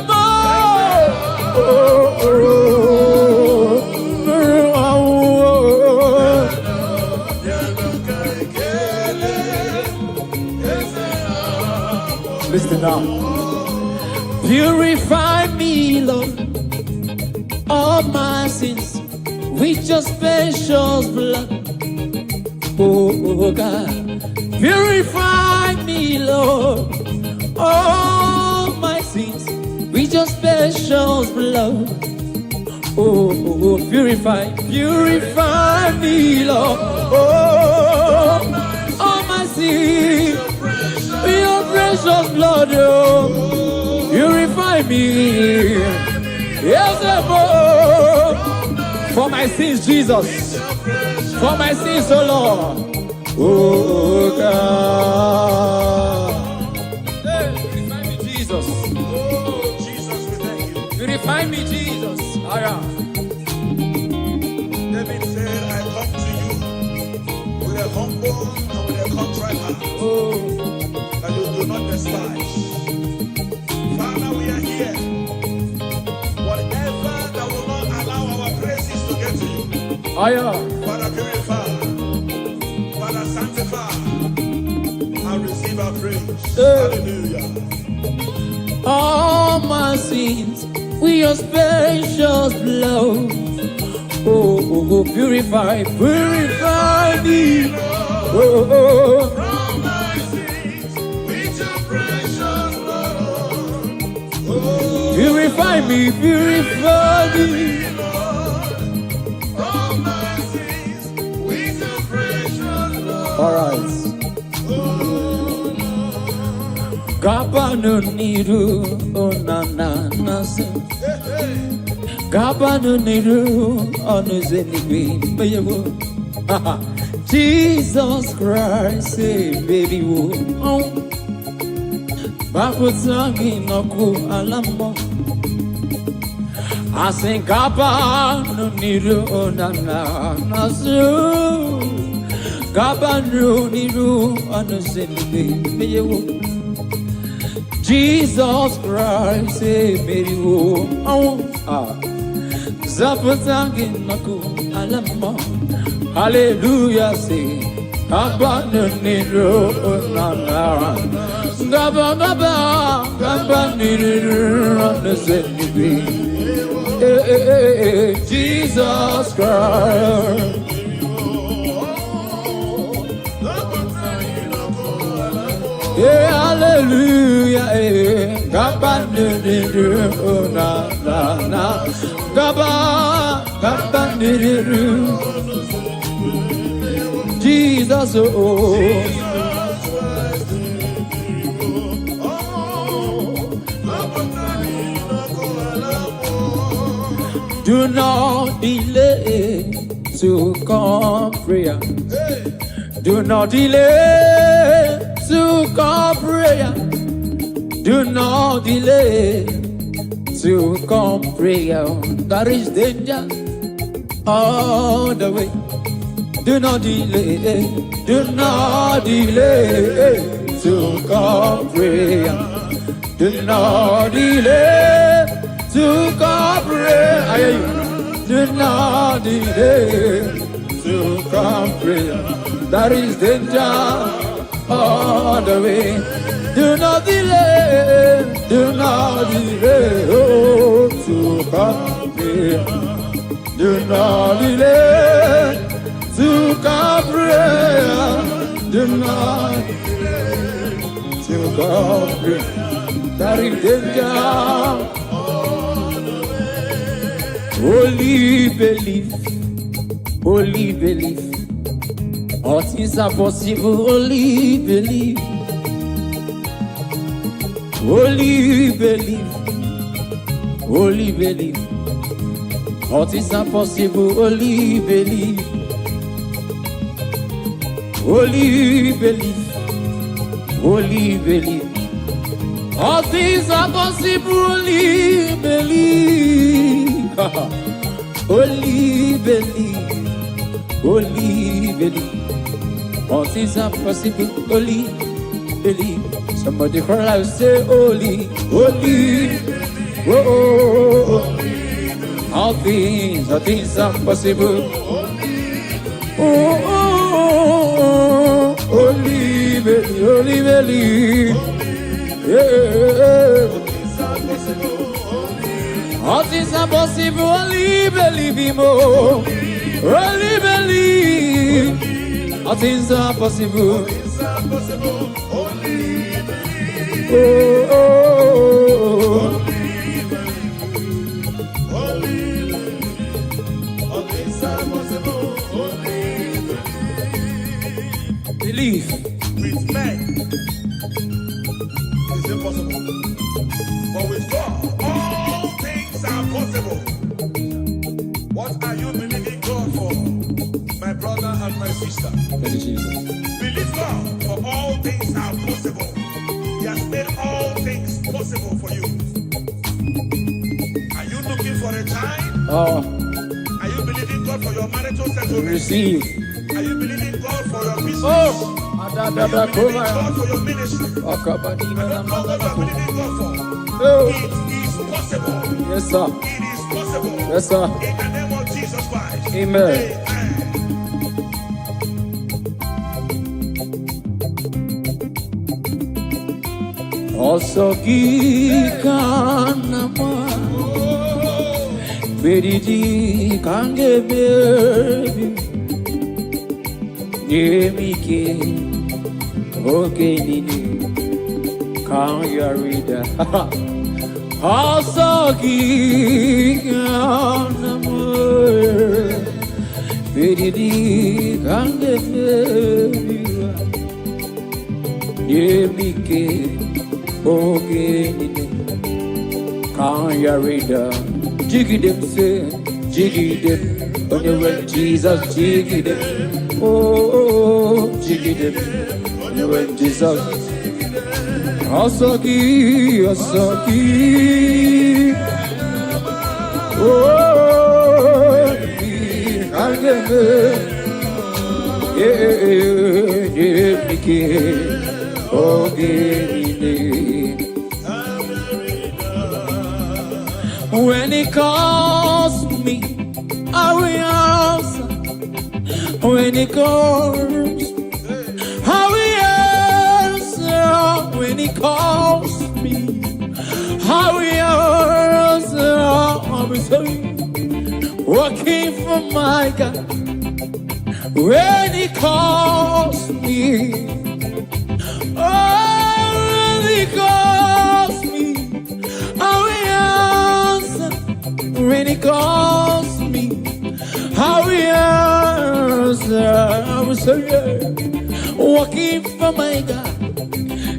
Listen now. Purify me, Lord, all my sins with your precious blood. Oh God, purify me, Lord, all my sins with your precious blood. Oh, purify me, Lord, all my sins. Your precious blood, purify me. Yes, for my sins, Jesus. For my sins, oh Lord. Oh God. Hey, purify me, Jesus. and with a contrite heart, that you do not despise. Father, we are here. Whatever that will not allow our praises to get to you, Father, purify, Father, sanctify, and receive our praise. Hallelujah. All my sins with your precious blood. Oh, purify me. Oh, From my sins with your precious blood. Oh, purify me. from my sins with your precious blood. All right. Gabano niru onana se. Gabano niru onuzenibi meyewo. Jesus Christ, say baby wo. Bakutangi noku alamo. I sing Gabano niru onana se. Gabano niru onuzenibi meyewo. Jesus Christ, say Mary wo. Zapatangi naku alama. Hallelujah, say Gabanero nana. Gabanero Jesus Christ. Yeah, hallelujah, Gabanero nana. Gabanero Jesus, oh. Do not delay to come prayer. Do not delay to come prayer. Do not delay to come prayer. There is danger all the way. Do not delay to come prayer. Do not delay to come prayer. I hear you. Do not delay to come prayer. There is danger all the way. Do not delay oh, to come prayer. Do not delay to come prayer. Do not to come prayer. There is danger. Only believe. All things are possible. Only believe. All things are possible. Only believe. All things are possible. Only believe. Only believe. All things are possible. Only believe. Somebody cry out, say holy. Oh. All things are possible. Only believe. Yeah. All things are possible. Only believe him. Only believe. All things are possible. Oh. Believe. With men, it's impossible. But with God, all things are possible. What are you believing God for, my brother and my sister? Thank you, Jesus. Believe God, for all things are possible. He has made all things possible for you. Are you looking for a child? Oh. Are you believing God for your marital settlement? Receive. Are you believing God for your peace of God for your ministry. Whatever you believe God for, it is possible. Yes, sir. It is possible. Yes, sir. In the name of Jesus Christ. Amen. Also kikanama bedidi kange baby yemike ogenini kan yarida also kikanama bedidi kange baby yemike okay, can't you read jiggy them say, jiggy them, when you went Jesus, jiggy them, oh, jiggy them, when you went Jesus, Asaki, oh, can't get yeah, okay. When he calls me, I will answer. When he calls, I will answer. When he calls me, I will answer. I will say, working for my God. When he calls me, oh, when he calls me, I will answer. When he calls me, I will answer. I will say, yeah, walking for my God.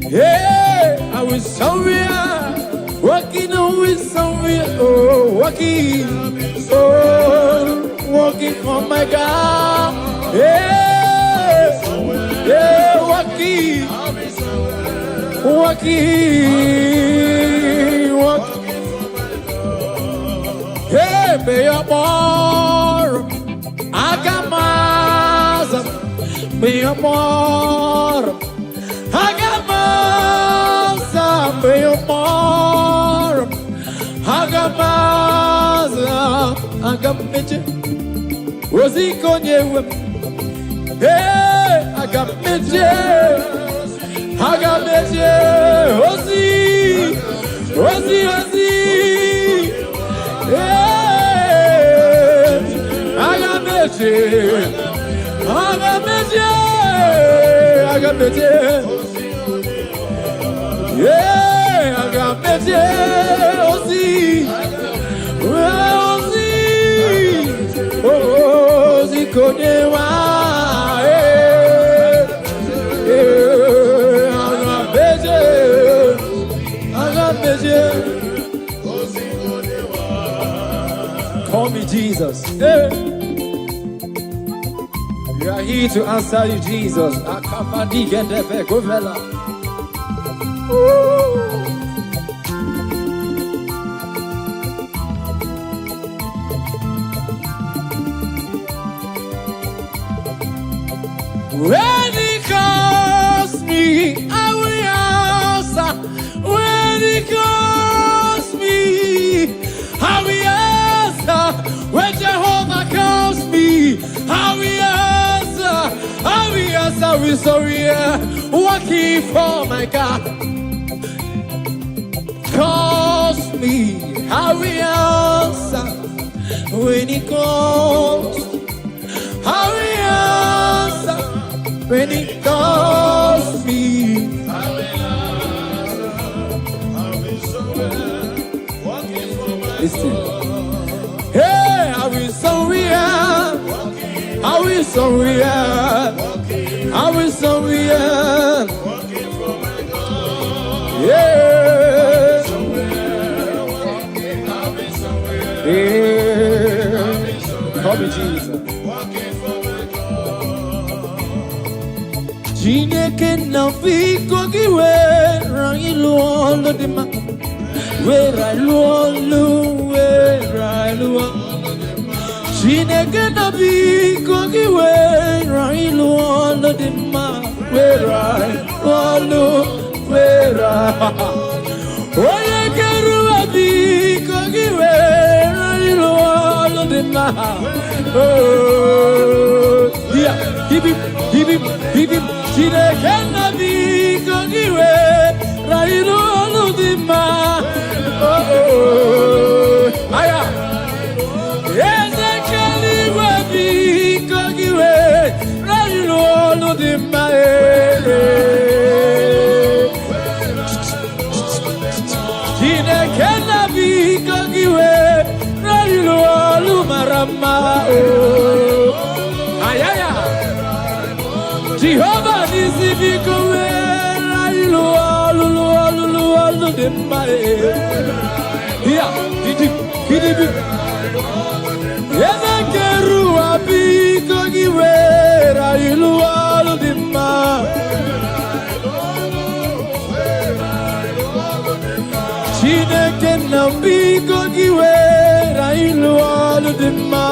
Yeah, I will somewhere, walking with somewhere. Oh, walking, oh, walking for my God. Yeah, yeah, walking, walking. Hey, be a more, Agamaza, be a more, Agamaza, be a more, Agamaza, Agamaza, was he going you? Hey, Agamaza, Agamaza, was he? Yeah, I got call me Jesus. Hey. We are here to answer you, Jesus. When he calls me, I will answer. When he calls me, I will answer. When Jehovah calls me, I will answer. I will answer with sorry, working for my God. Calls me, I will answer. When he calls, I will answer. When he calls me, I will answer. I will surrender. Working for my God. Hey, I will surrender. I will surrender. I will surrender. Working for my God. Yeah. I will surrender. Yeah. Call me Jesus. Chineke na fiko ki wera ilu olo di ma wera ilu olo wera ilu olo di ma Chineke na fiko ki wera ilu olo di ma Oye keruwa biko giwe railu olu di ma. Yeah, hip hip. Chineke na biko giwe railu olu di ma. Aya. Ezekeli we biko giwe railu olu di ma. Chineke biko giwe railu olu marama. Ayaya. Jehovah nisi biko we railu olu di ma. Yeah, hidi. Ezekeruwa biko giwe railu olu di ma. Chineke na biko giwe railu olu di ma.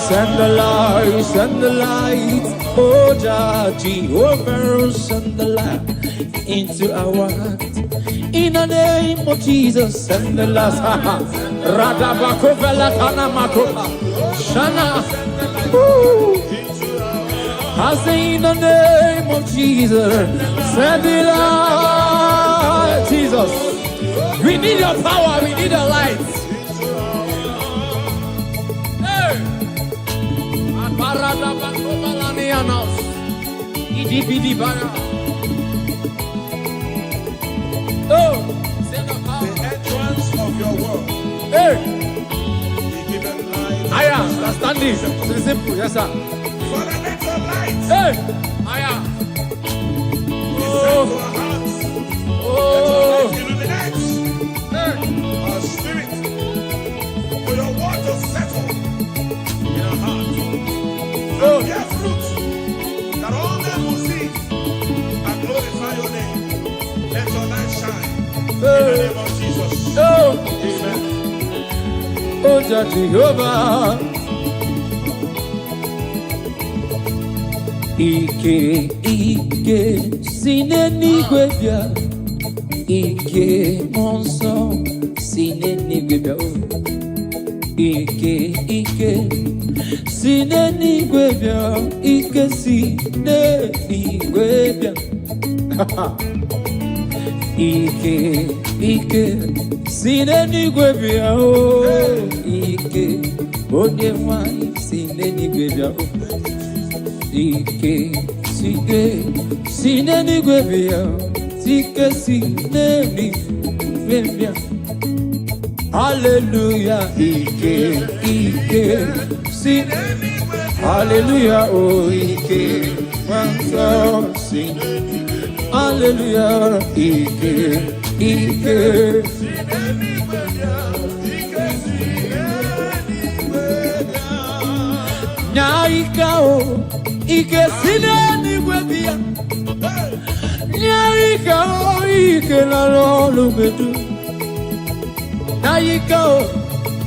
Send the light, oh Jehovah, send the light into our heart. In the name of Jesus, send the light. Radabakovela Tanamakola Shana. I say in the name of Jesus, send the light. Jesus, we need your power, we need your light. Oh, send the power. The entrance of your word. Hey, Be given light. Aya, understand this. It's simple, yes sir. Father, let your light Hey, Aya. descend to our hearts. Let your light illuminate Hey. our spirit. For your word to settle in our hearts. And bear fruit that all men will see and glorify your name. Let your light shine. In the name of Jesus. Oh, Amen. oh, Jehovah. Ike, sinenigwe bia. Ike, monso, sinenigwe bia. Ike, sinenigwe bia. Ike, sinenigwe bia. Ike, sinenigwe bia. Ike, onye nwanyị sinenigwe bia. Ike, sinenigwe bia. Ike, sinenigwe bia. Hallelujah, Ike, hallelujah, oh Ike, hallelujah, Ike. Nyaika o, Ike sinenigwe bia. Nyaika o, Ike na lolu medu. Nyaika o,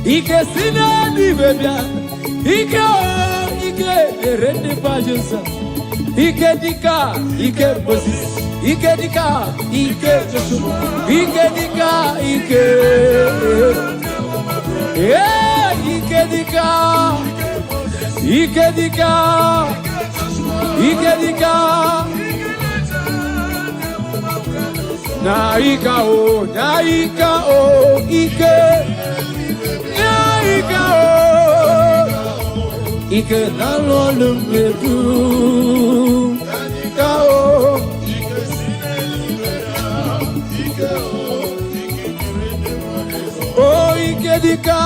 Ike sinenigwe bia. Ike o, Ike erende pajusa. Ike dika, Ike Moses. Ike dika, Ike Joshua. Ike dika, Ike. Yeah, Ike dika. Ike dika. Ike dika. Naika o, Ike. Naika o. Ike na lolu medu. Naika o. Oh, Ike dika,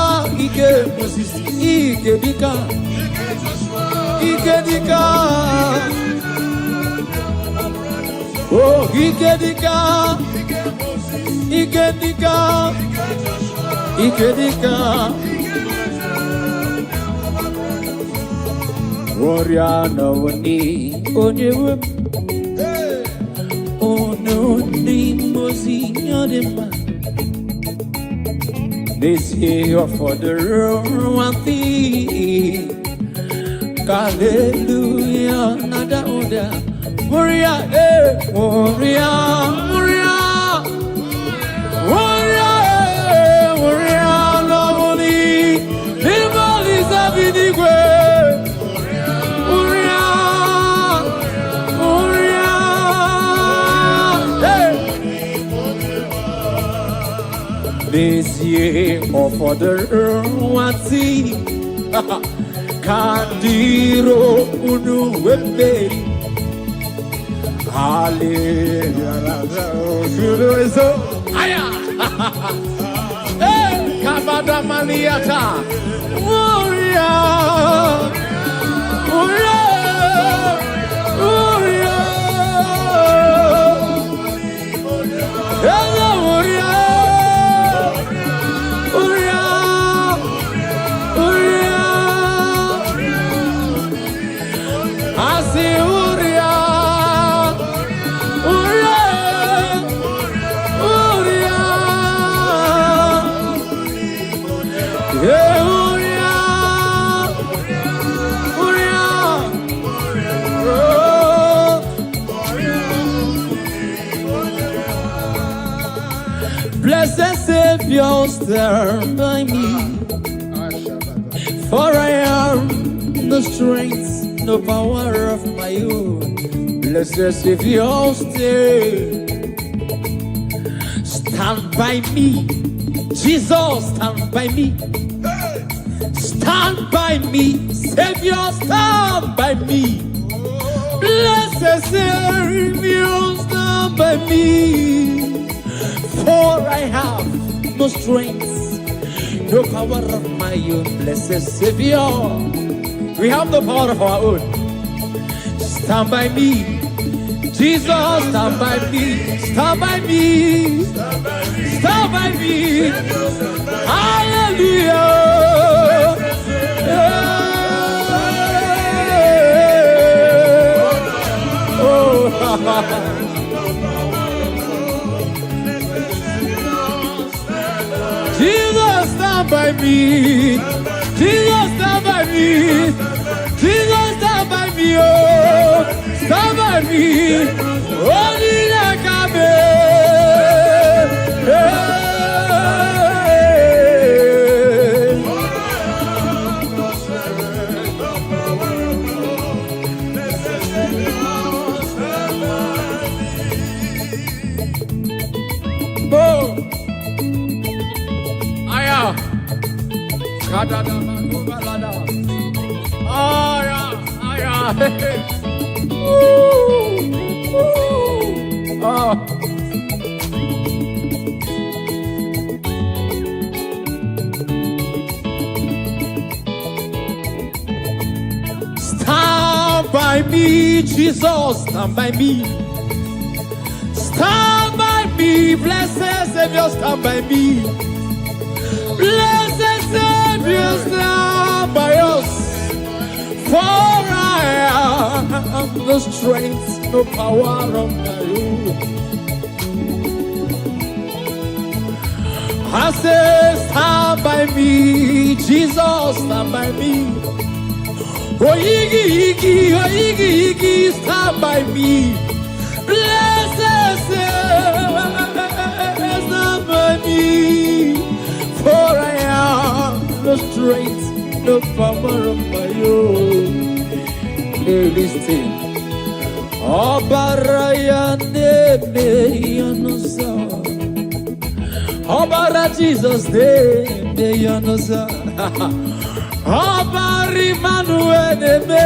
Ike Moses. Ike dika. Ike dika. Oh, Ike dika. Ike dika. Ike dika. Warrior no one onye wem. Oh no, ni mozi nyodema. This year for the one thing. Hallelujah, nada oda. Warrior, warrior, warrior, warrior, warrior, lovely. Living is a big way. Warrior, warrior, this year for the one see. Kandiro unu wemberi Hallelujah Aya Hey Kabada Maniata Warrior Warrior Warrior Hello Warrior Blessed Savior, stand by me, for I am no strength, no power of my own. Blessed Savior, stand by me. Jesus, stand by me. Stand by me. Savior, stand by me. Blessed Savior, stand by me. For I have no strength, no power of my own. Blessed Savior, we have the power of our own. Stand by me, Jesus, stand by me, stand by me, stand by me. Hallelujah. Jesus, stand by me. Jesus, stand by me. Jesus, stand by me. Oh, stand by me. Only EKEPERE. Stand by me, Jesus, stand by me. Stand by me, blessed Savior, stand by me. Blessed Savior, stand by us. For I have no strength, no power of my own. I say, stand by me, Jesus, stand by me. Oh, Iggy, stand by me. Blessed Savior, stand by me. For I have no strength, no power of my own. Hey, listen. Obaraya nebe yanosa. Obara Jesus nebe yanosa. Obari Manuel nebe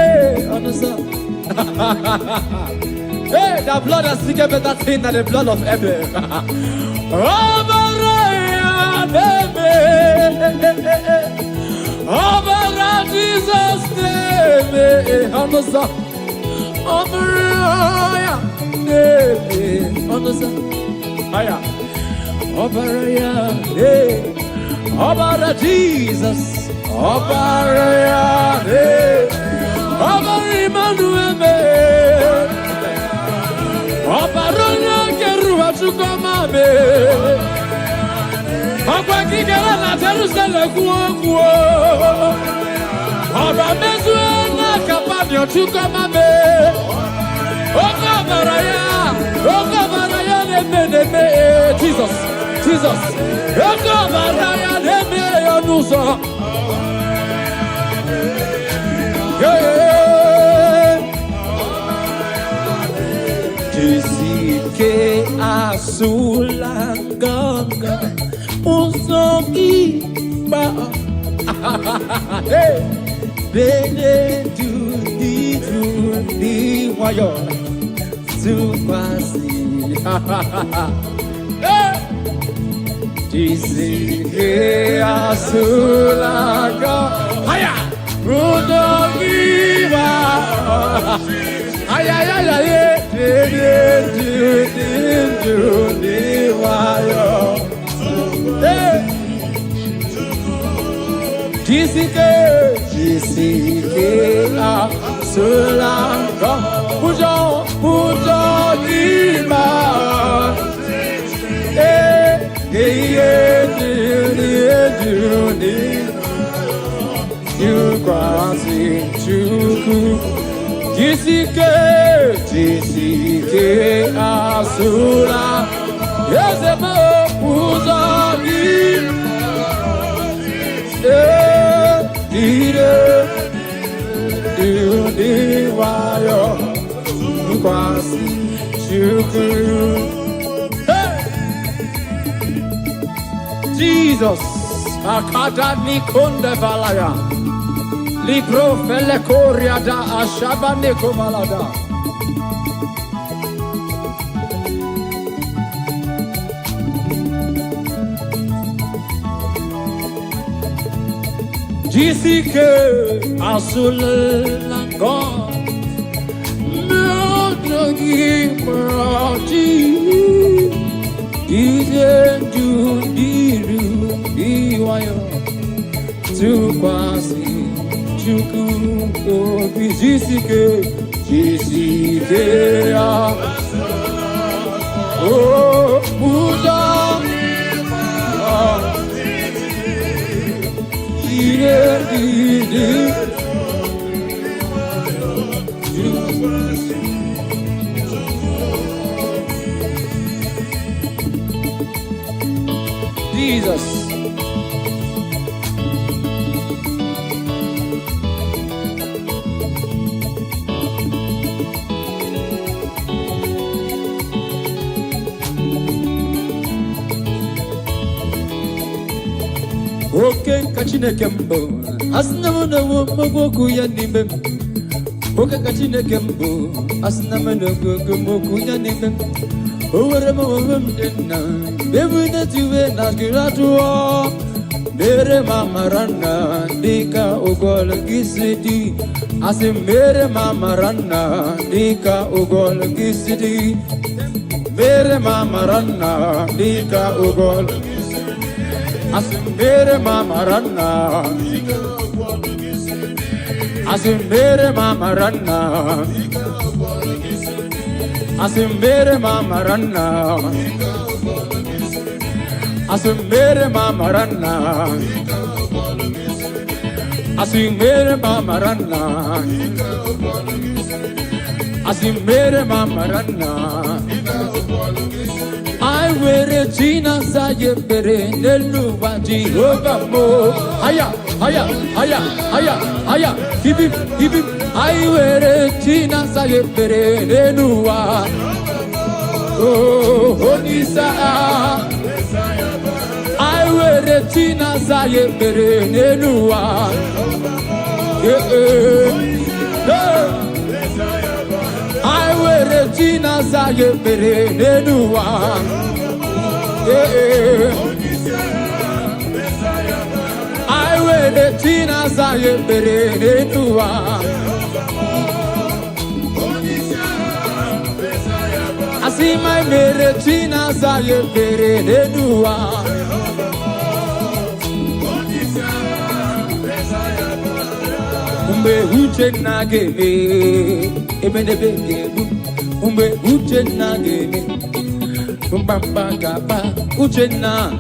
yanosa. Hey, the blood has speaking better thing than the blood of Abel. Obaraya nebe. Obara Jesus nebe yanosa. Obaraya nebe yanosa. Aya. Obaraya nebe. Obara Jesus. Obaraya nebe. Obari Manuel. Obaraya keruwa chukomame. Okwa kigera na Jerusalem kuo. Oba mezu na chukamame. Okabaraya. Okabaraya neme. Jesus. Jesus. Okabaraya neme yonusa. Jisike asulanganga usoki ba. Bene do the wayo to kwasi. Jisike asulanga haya rudogiwa. Aya do the wayo. Jisike la sulanga pujo dima. You quasi chuku. Jisike asula. Yes, pujo Jesus, akadani konde valaya, libro fele koria da ashabane kovalada. Jisike asulango, mnogi mraji, izenju diru diwayo, tukwasi chuku obi. Jisike oh puja. Jesus. Okay, kachine kembo. Asnamana womoku yanimbe. Okay, kachine kembo. Asnamana womoku yanimbe. Overemo wemdena. Bebuna tuwe na giratuo. Mere mama rana dika ugol gisidi. Ase mere mama rana dika ugol gisidi. Mere mama rana dika ugol. Asimbere mama rana, asimbere mama rana, asimbere mama rana, asimbere mama rana, asimbere mama rana, asimbere mama rana. I wear a Gina Sayepere, Neluva Jehovah Mo. Haya, keep it. I wear a Gina Sayepere, Neluva. Oh, Honisa. I wear a Gina Sayepere, Neluva. I wear a Gina Sayepere, Neluva. I wear the Tina Sayepere Netua. I see my mere Tina Sayepere Netua. Umbe uche nageme, ebenebege, umbe uche nageme. Bamba gaba uchenna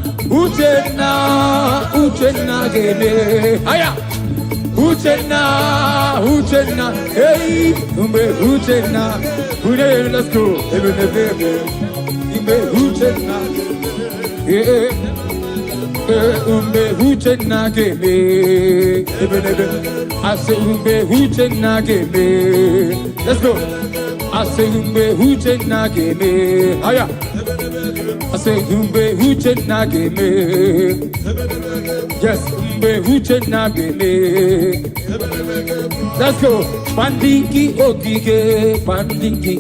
geme aya Uchenna, hey, Uchenna, let's go, Uchenna, Uchenna, give me, I say, Uchenna, give me, let's go, I say, Uchenna, give me, hiya. I say, Uchenna, give me, yes, Uchenna, give me. Let's go. Pandingi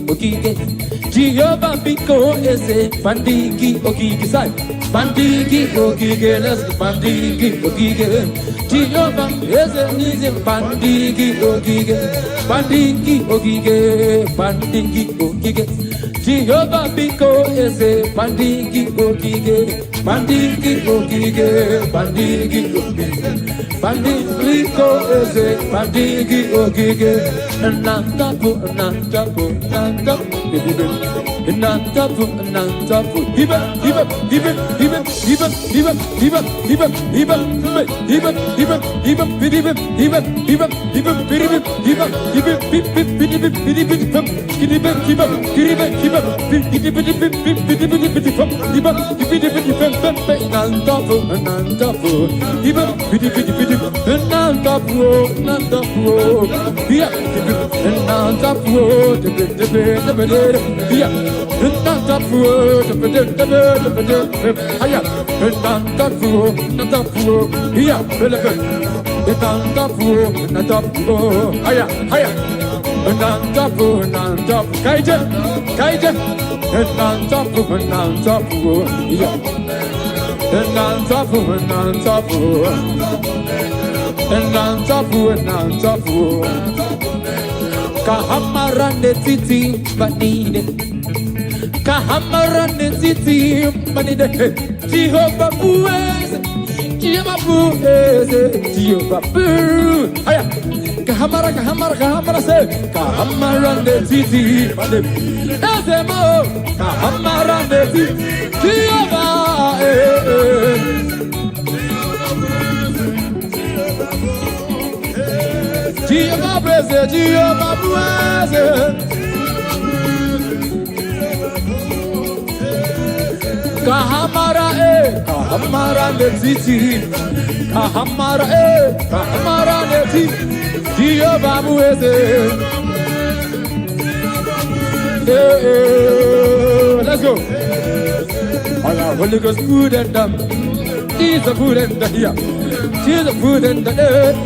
okike. Jehovah Biko ese. Pandingi okike. Say. Pandingi okike. Let's go. Pandingi okike. Jehovah ese. Pandingi okike. Pandingi okike. Pandingi okike. Jehovah Biko ese. Pandingi okike. Pandingi okike. Pandingi okike. Bandiko eze, bandigi ogige, nantapu, hiba, Kahamarande titi banide, Kahamarande titi banide. Jehovah bueze, Jehovah bueze, Jehovah bueze. Aya, Kahamara se, Kahamarande titi banide. Ezemo, Kahamarande titi, Jehovah Jehovah blessed, Jehovah blessed. Kahamara netiti, Kahamara netiti, Jehovah blessed. Let's go. All our Holy Ghost food and them. Jesus food and the here. Jesus food and the earth.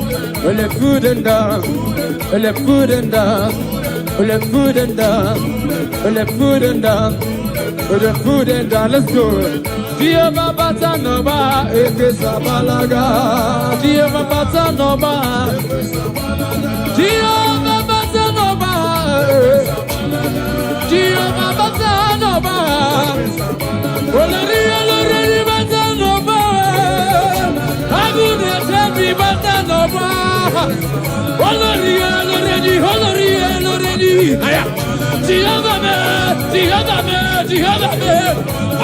Well, the food and down, well, the food and down, well, the food and down, well, the food and down, well, the food and down. Let's go. Jehovah Batanova, Ekesabalaga. Jehovah Batanova, Jehovah Batanova, Jehovah Batanova. Well, the real Batanova. I couldn't tell me Batanova. Already. Aya. Jehovah me.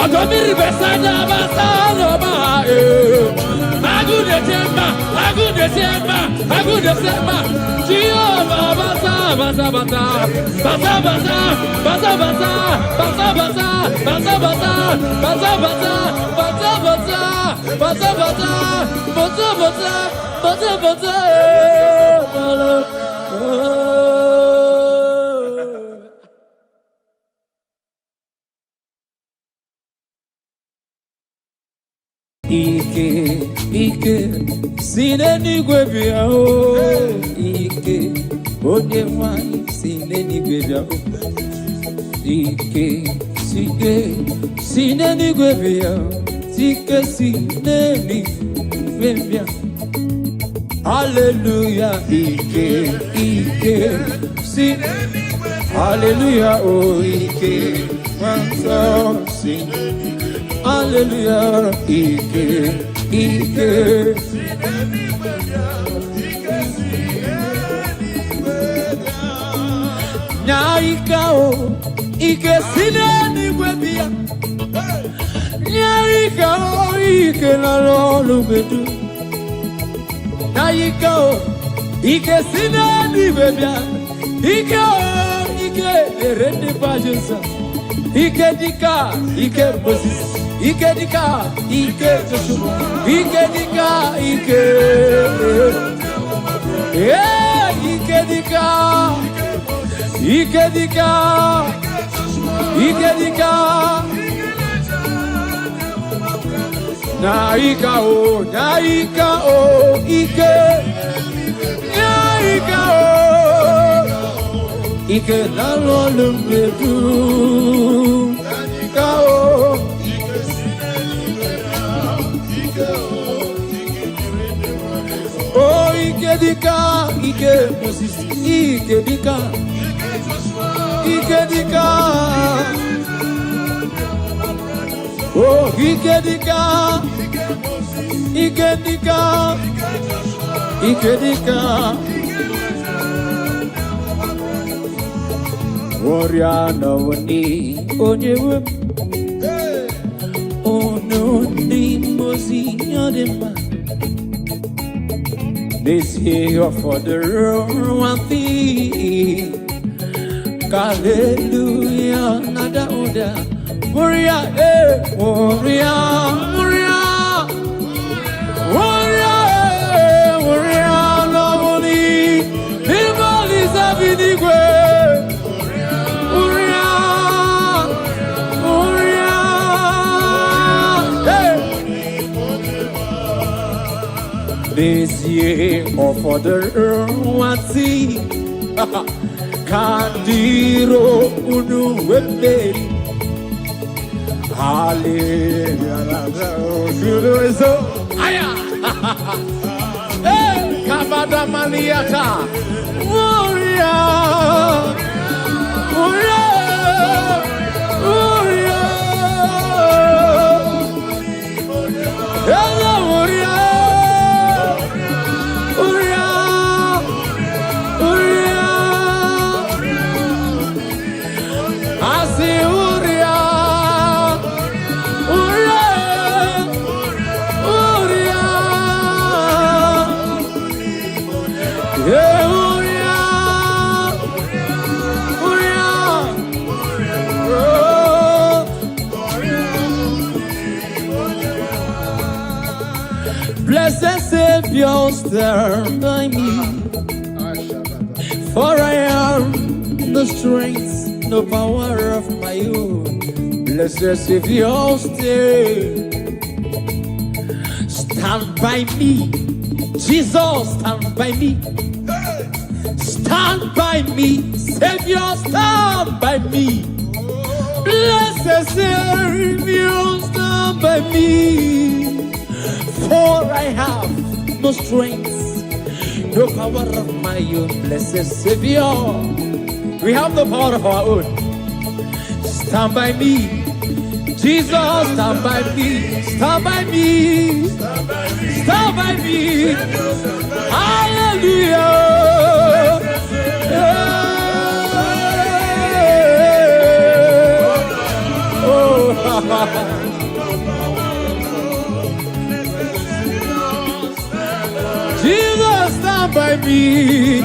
Agomiri besada Batanova. Agudetema. Jehovah Ike, sineni gwebia o. Ike, onye wani sineni gwebia o. Ike, sineni gwebia o. Ike, sineni gwebia. Hallelujah, Ike, sineni gwebia. Hallelujah, oh Ike, wanso sineni. Hallelujah, Ike. Nyaikao, Ike sineni gwebia. Nyaikao, Ike na lolu bedu. Nyaikao, Ike sinani bebia. Ike o, Ike rende pajensa. Ike dika, Ike Moses. Ike dika, Ike Joshua. Ike dika, Ike. Yeah, Ike dika. Ike dika. Ike dika. Naika o, Ike. Naika o. Ike la lo lumbedu. Naika o. Oh, Ike dika, Ike Moses, Ike dika, Ike dika. Oh, Ike dika, Ike dika, Ike dika. Warrior no ni onyewe, oh no ni mozi yodema. This year for the one thing. Hallelujah, nada oda. Warrior, warrior, warrior, warrior, warrior, lovely. People is a big way. Warrior, warrior, hey. This year for the one thing. Kandiro unu weberi. Hallelujah. Aya. Hey, Kabada Maliata. Warrior. Warrior. Warrior. Hello, warrior. Blessed Savior, stand by me, for I am no strength, no power of my own. Blessed Savior, stand by me. Jesus, stand by me. Stand by me. Savior, stand by me. Blessed Savior, stand by me. For I have no strength, no power of my own. Blessed Savior, we have the power of our own. Stand by me. Jesus, stand by me. Stand by me. Stand by me. Hallelujah. Oh, Jesus, stand by me.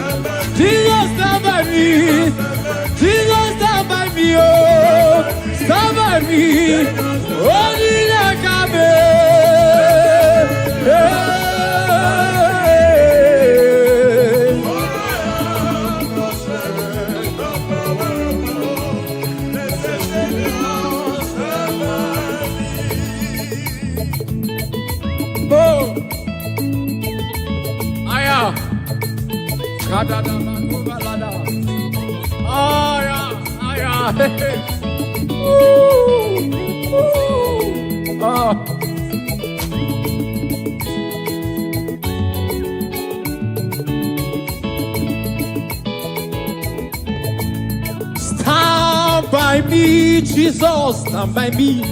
Jesus, stand by me. Jesus, stand by me. Oh, stand by me. Only EKEPERE. Oh, aya, kadada manubalada. Aya, aya. Oh. Stand by me, Jesus, stand by me.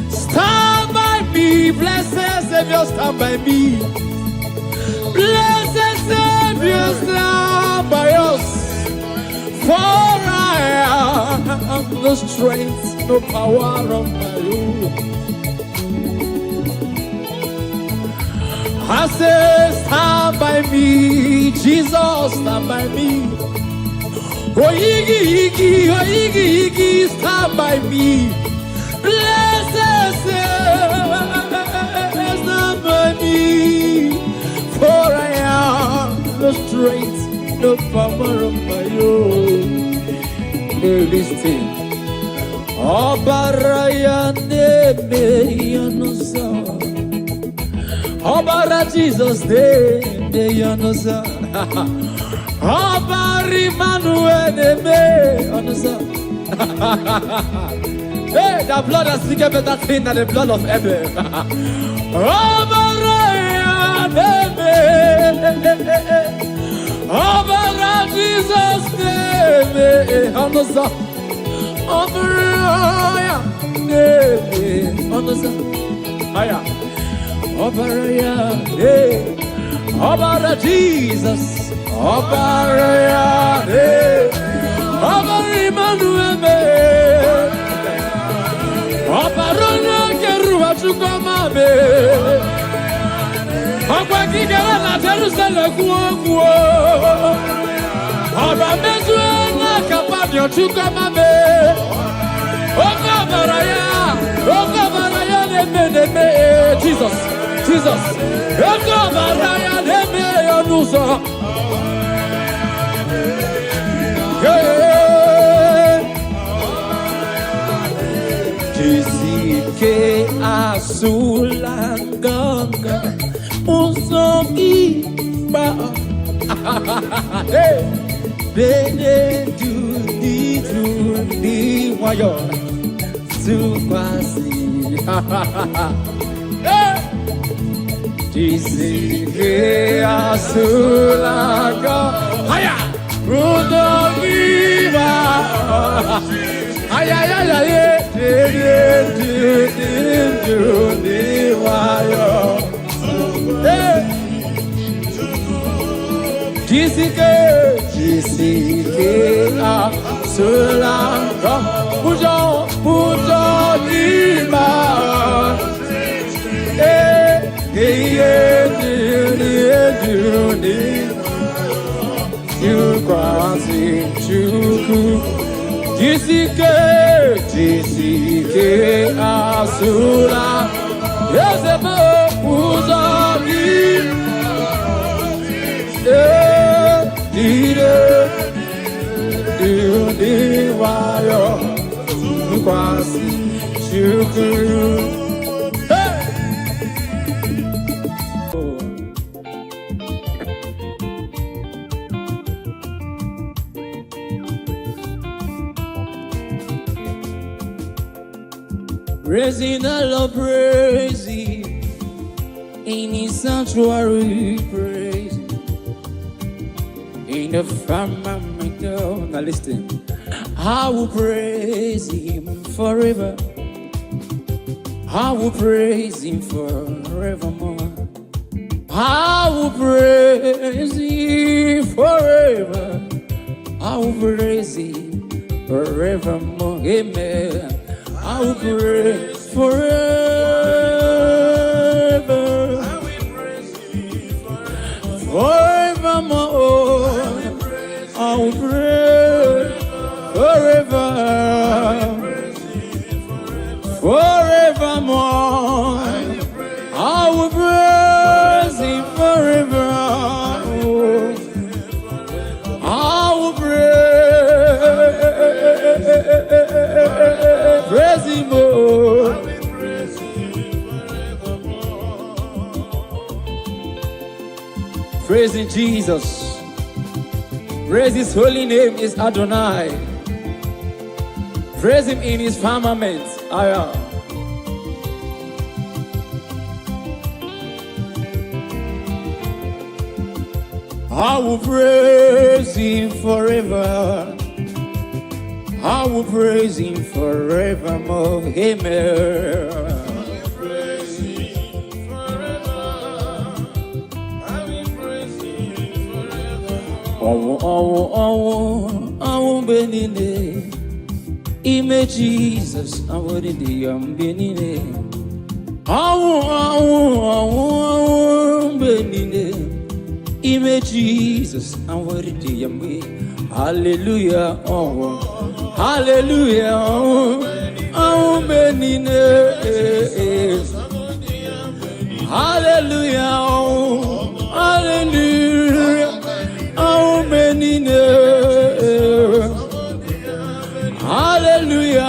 Stand by me, blessed Savior, stand by me. Blessed Savior, stand by us. For I have no strength, no power of my own. I say, stand by me, Jesus, stand by me. Oh, Iggy, Iggy, oh, Iggy, Iggy, stand by me. Blessed stand by me. For I am no strength, no power of my own. Listen. Obaraya neme yanosa. Obara Jesus neme yanosa. Obari Manuel neme yanosa. Hey, the blood has speaking better thing than the blood of Abel. Obaraya neme. Obara Jesus neme yanosa. Obaraya, Obara Jesus, Obaraya, Obara Emmanuel, Obarona Kerua Chukamame, Okwakigara na Jerusalem kuo, Obamezuena Kapadio Chukamame. Jesus, Jesus. Jisike asulanganga usogi ba. Bene do the wayo. Jisike asulaga haya rudogiva haya ya Jisike asulaga pujo dima you quasi chuku Jisike asula Yosebo uzagi wayo quasi chuku. Praising the Lord, praising in His sanctuary, praising in the firmament. Now listen, I will praise Him forever. I will praise Him forevermore. I will praise Him forever. I will praise Him forevermore. Amen. I will praise forever. I will praise Him forevermore. I will praise forever. Forevermore. I will praise Him forever. I will praise Him. Praising Jesus. Praise His holy name is Adonai. Praise Him in His firmament. I will praise Him forever. I will praise Him forevermore. Amen. I will benine. Ime Jesus, I will benine. I will Ime Jesus and what it is. Hallelujah. Oh, hallelujah. Oh, many names. Hallelujah. Oh, hallelujah. Oh, many names. Hallelujah.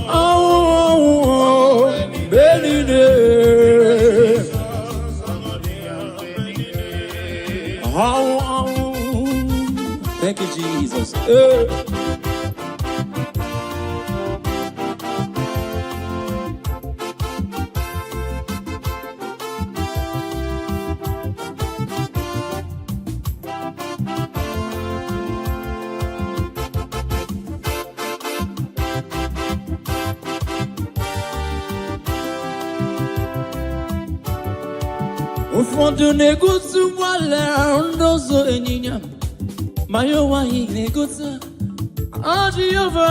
Oh, many names. Oh, thank you, Jesus. Ụfọdụ na-egosi ụgbọala n'ụzọ ịnyịnya ma ya onweghị na-egosi Jehova.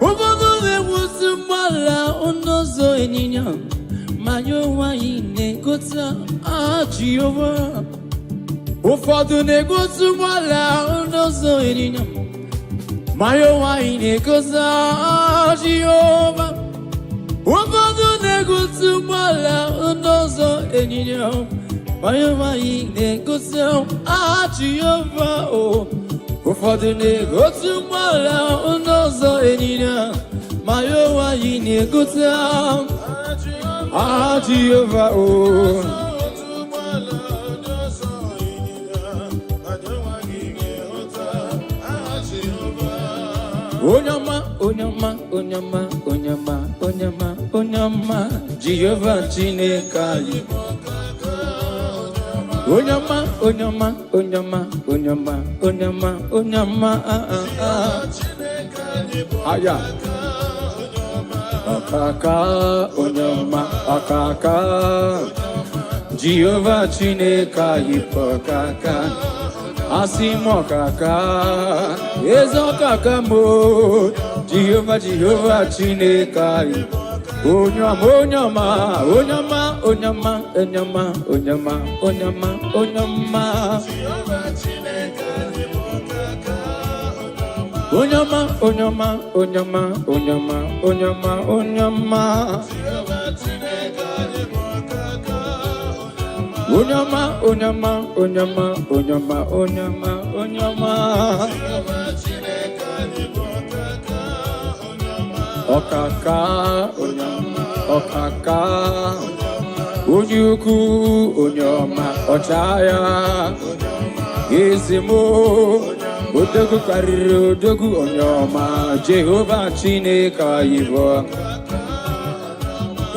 Ụfọdụ na-egosi ụgbọala n'ụzọ ịnyịnya ma ya onweghị na-egosi Jehova. Ụfọdụ na-egosi ụgbọala n'ụzọ ịnyịnya ma ya onweghị na-egosi Jehova. Ụfọdụ na-egosi ụgbọala n'ụzọ ịnyịnya ma ya onweghị na-egosi Jehova. Ụfọdụ na-egosi ụgbọala n'ụzọ ịnyịnya ma ya onweghị na-egosi Jehova. Onyama, onyama, onyama, onyama, onyama, onyama, Jehova Chineke anyị. Onyama, onyama, onyama, onyama, onyama, onyama, aya. Akaka, onyama, akaka, Jehova Chineke anyị pakaka. Asimo kaka, ezo kaka mo, Jehova Jehova Chineke. Onyama, onyama, onyama, onyama, onyama, onyama, onyama, onyama. Onyama, onyama, onyama, onyama, onyama, onyama. Onyama, onyama, onyama, onyama, onyama, onyama. Okaka, onyama, okaka. Onyuku, onyama, ochaya. Izimo, odogu kariri, odogu onyama. Jehova Chineke ibo.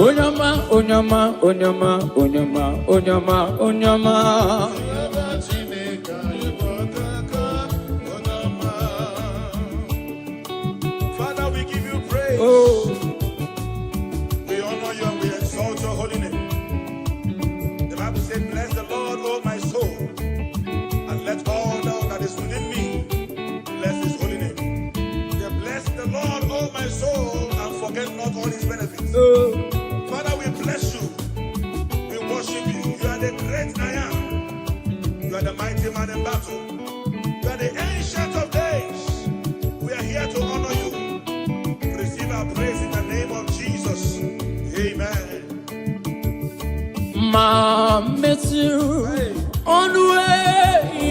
Onyama, onyama, onyama, onyama, onyama, onyama. Father, we give you praise. Oh. We honor you and we exalt your holy name. The Bible said, bless the Lord, O my soul, and let all that is within me bless his holy name. Say, bless the Lord, O my soul, and forget not all his benefits. Father, we bless you. We worship you. You are the great I am. You are the mighty man in battle. You are the ancient of days. We are here to honor you. Receive our praise in the name of Jesus. Amen. Mametu onwe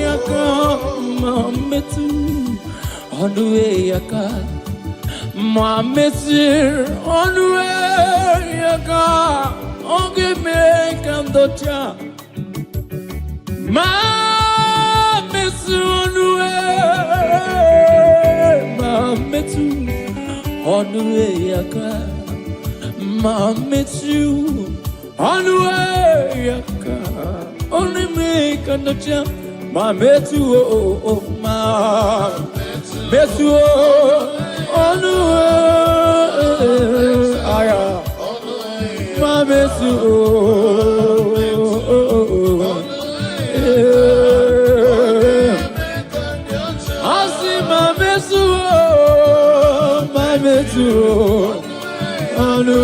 yaka, mametu onwe yaka, mametu onwe yaka, onge me kandocha. Mametu onwe, mametu onwe yaka, mametu onwe yaka, only me kandocha. Mametu oh ma metu onwe aya. Mametu asi mametu mametu onwe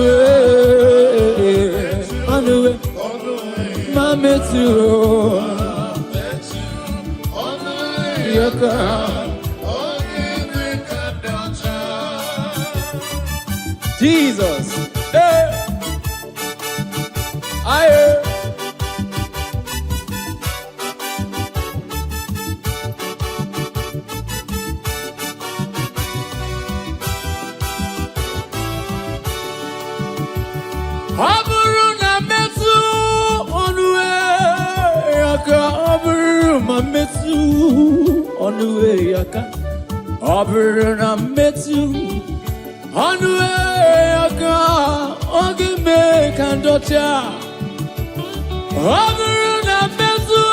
Jesus, hey, I. Aburuna metu onwe yaka aburuma metu onwe yaka aburuna metu onwe yaka ogime kandocha aburuna metu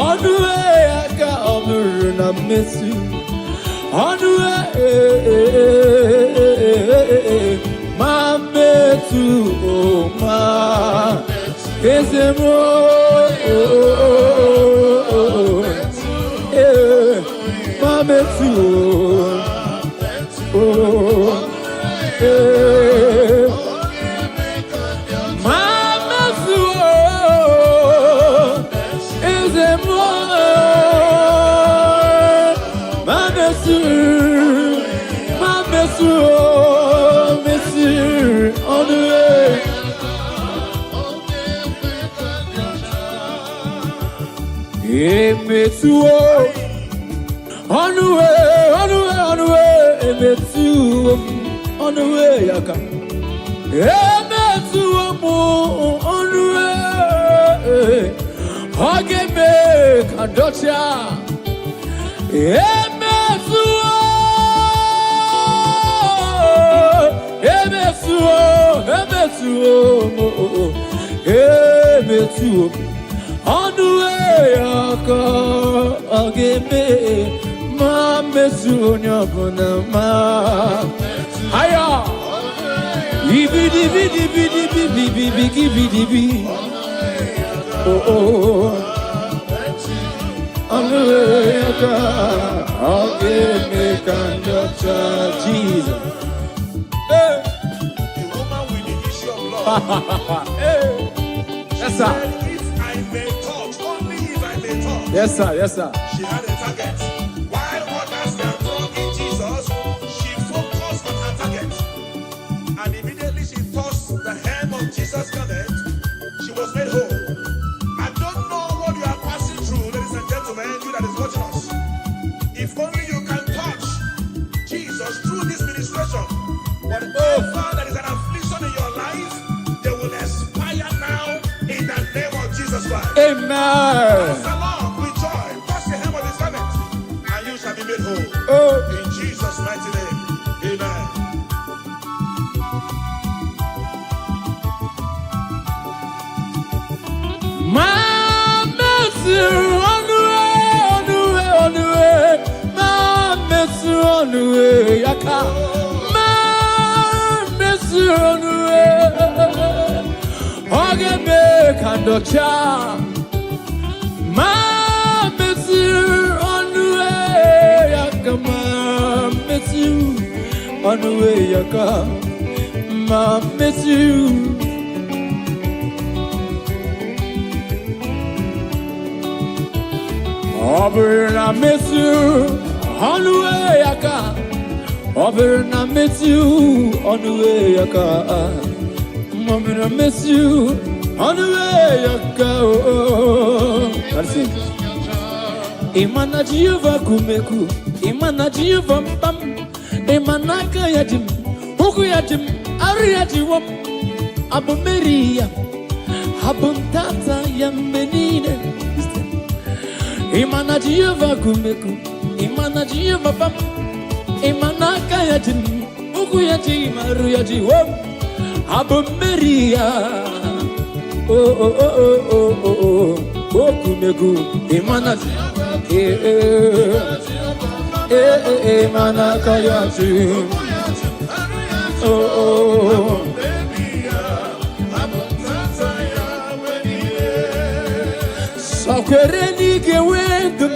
onwe yaka aburuna metu Onwe ma metu ma ezemo ma metu ma metu ezemo Monsieur, on the way. Monsieur, on the way, on the way, on the way. Monsieur, on the way, yaka. Monsieur, on the way. Hage me kandocha. Emetu onu yaka ageme ma metu nyabona ma aya ibidi bidi bidi bidi bidi bidi bidi oh onu yaka ageme kandocha Jesus. Hey. Yes, sir. If I may touch, only if I may touch. Yes, sir. Yes, sir. She had a target. While others were talking Jesus, she focused on her target. And immediately she touched the hem of Jesus' garment. She was made whole. I don't know what you are passing through, ladies and gentlemen, you that is watching us. If only you can touch Jesus through this ministration, whatever that is an affliction in your life, they will expire now in the name of Jesus Christ. Amen. Praise the Lord with joy. Touch the hem of his garment, and you shall be made whole. Oh. In Jesus' mighty name. Amen. My Messi on the way, on the way, on the way. My Messi on the way, yaka. My Messi on the way. Hage me kandocha. My Messi on the way, yaka. My Messi on the way, yaka. My Messi. Oberna miss you on the way yaka. Oberna miss you on the way yaka. Oberna miss you on the way yaka. That's it. Imana jiva kumeku, imana jiva pam, imana kaya jim, huku ya jim, aria jiwam, abu Maria, abu tata ya menine. Imana jiva kumeku, imana jiva pam, imana kaya jim, huku ya jim, aria jiwam, abu Maria. Oh oh oh oh oh oh oh kumeku, imana imana kaya jim. Oh oh. So kwerenike wendo,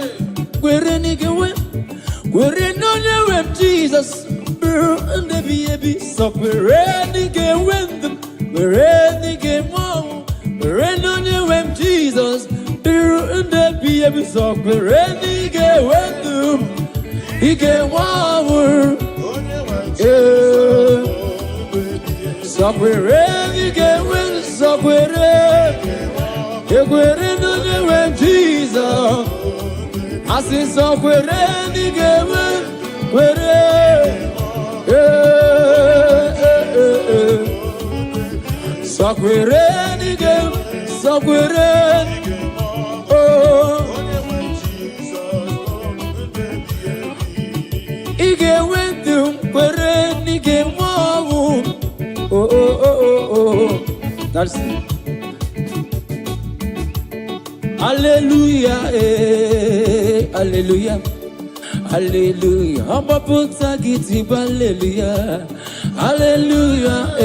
kwerenike wendo, kwerenone wem Jesus, and the baby, so we're ready to win them. We're ready to move. We're ready on you, Jesus. And the baby, so we're ready to win them. He can walk. So we're ready to win. So we're ready. We're ready on you, Jesus. I say, so we're ready to win. We're ready. Sokwere nigem, sokwere, oh. Ige wentum kwere nigem wawu, oh oh oh oh oh. That's it. Hallelujah, hallelujah. Hallelujah, Hamba puta giti hallelujah, hallelujah,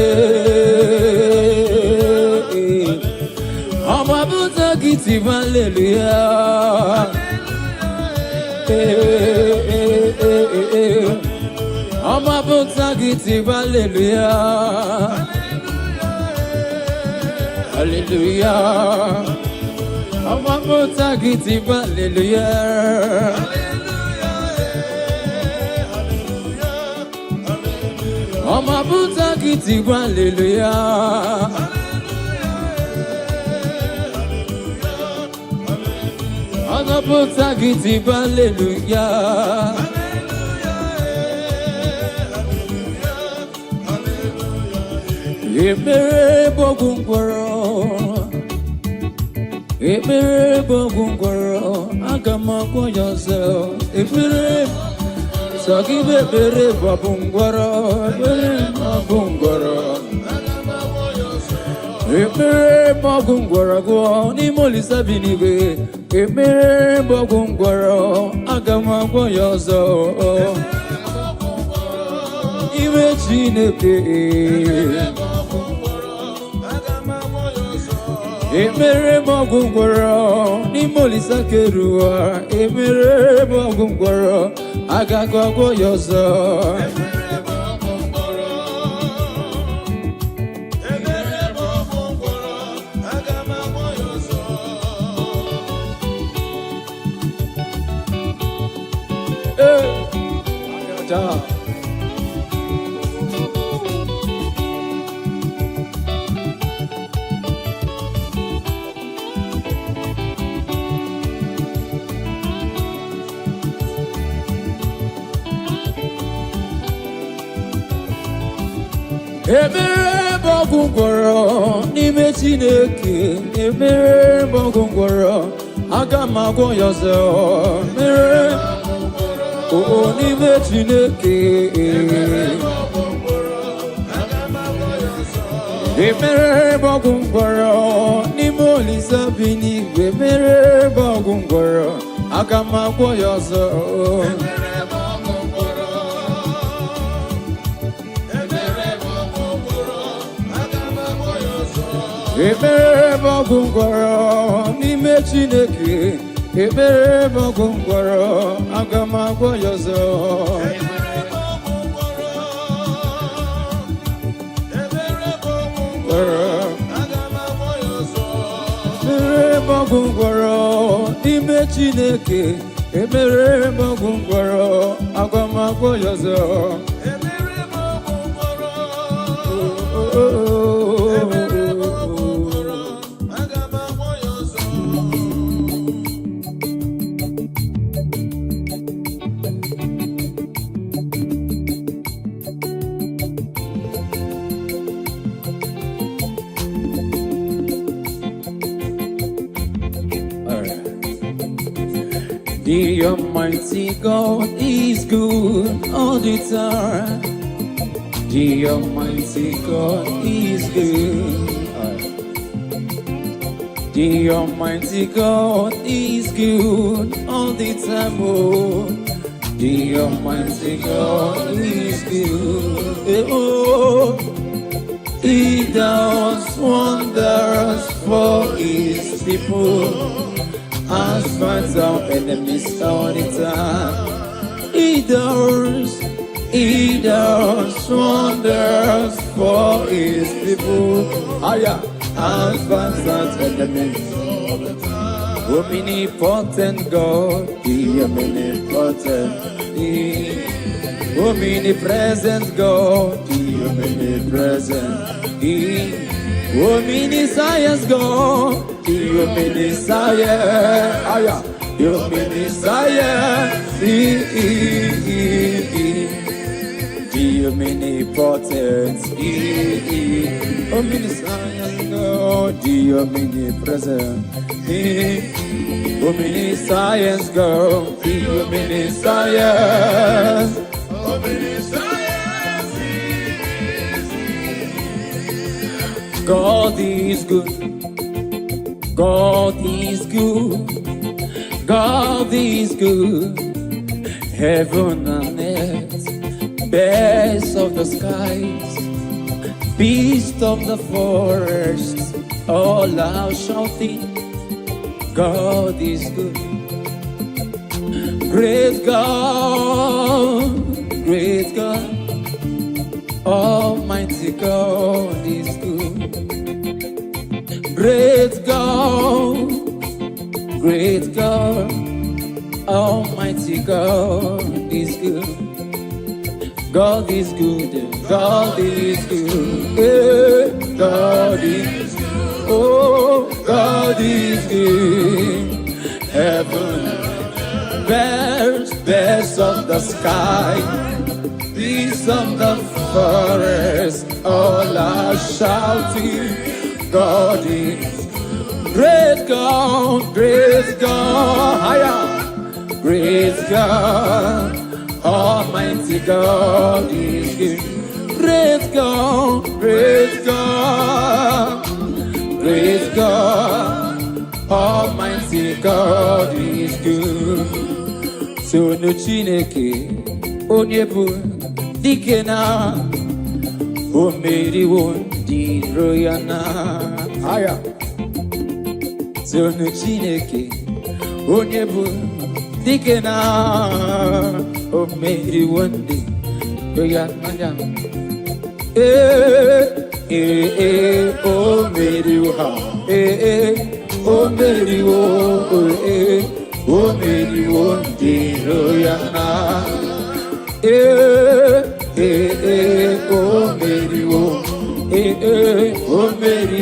Hamba puta giti hallelujah, Hamba puta giti hallelujah, hallelujah, Hamba puta giti hallelujah. Oma buta kiti hallelujah. Oma buta kiti hallelujah. Ekpere bogungwaro. Ekpere bogungwaro. Agama yourself. Ekpere. So give it bere babungwara, bere babungwara. Ekpere babungwara go ni molisa binibe. Ekpere babungwara agama go yozo. Iwe Chineke. Ekpere babungwara ni molisa keruwa. Ekpere babungwara. Agagwa yozo. Ekpere bogungwaro n'ime Chineke, ekpere bogungwaro aga m agwọ ya ọzọ. Ekpere n'ime Chineke, ekpere bogungwaro n'ime Olisa bi n'igwe, ekpere bogungwaro aga m agwọ ya ọzọ. Ekpere bogungwaro n'ime Chineke, ekpere bogungwaro aga m agwọ ya ọzọ. Ekpere bogungwaro n'ime Chineke, ekpere bogungwaro aga m agwọ ya ọzọ. The Almighty God is good all the time. The Almighty God is good. The Almighty God is good all the time. Oh, the Almighty God is good. Oh, He does wonders for His people. As fights our enemies all the time. He He does wonders for his people. Higher, advanced enemies. Omnipotent God, the omnipotent. Omnipresent God, the omnipresent. Omniscience God, the omniscience. Higher, the omniscience. The omnipotent, omniscient God, the omnipresent, omniscience God, the omniscience, God is good, God is good, God is good, heaven and earth. Birds of the skies, beasts of the forest, all are shouting, God is good. Great God, Almighty God is good. Great God, Almighty God is good. God is good, God is good, God is good, oh, God is good. Heaven, birds of the sky, beasts of the forest, all are shouting, God is great God, higher, great God. Almighty God is good. Great God, Almighty God is good. So no Chineke, onyebu dikena, omeri wondi royana. Aya. So no Chineke, onyebu dikena. Oh, Mary, one day, oh, yeah, madam. Oh, Mary, oh, Mary, oh, Mary, one day, oh, yeah, oh, Mary, oh, Mary,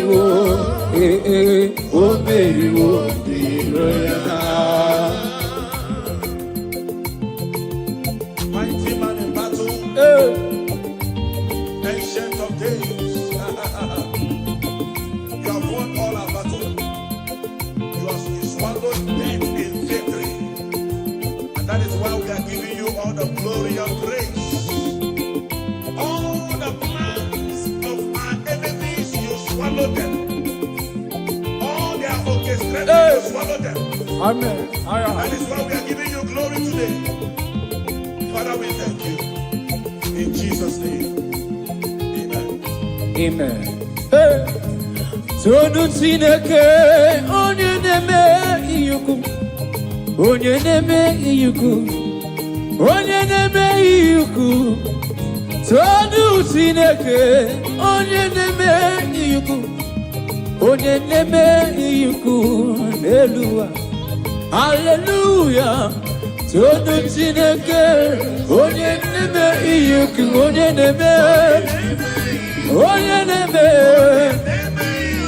oh, Mary, one day, oh, yeah. Ancient of days, you have won all our battle. You swallowed death in victory, and that is why we are giving you all the glory and praise. All the plans of our enemies, you swallowed them. All their orchestrated, you swallowed them. Amen. That is why we are giving you glory today. Father, we thank you. In Jesus' name, amen. Hey, Tonu Chineke, onye neme iyuku, onye neme iyuku, onye neme iyuku. Tonu Chineke, onye neme iyuku, onye neme iyuku. Hallelujah, hallelujah. Tonu Chineke, onye neme iyuku, onye neme. Onye neme,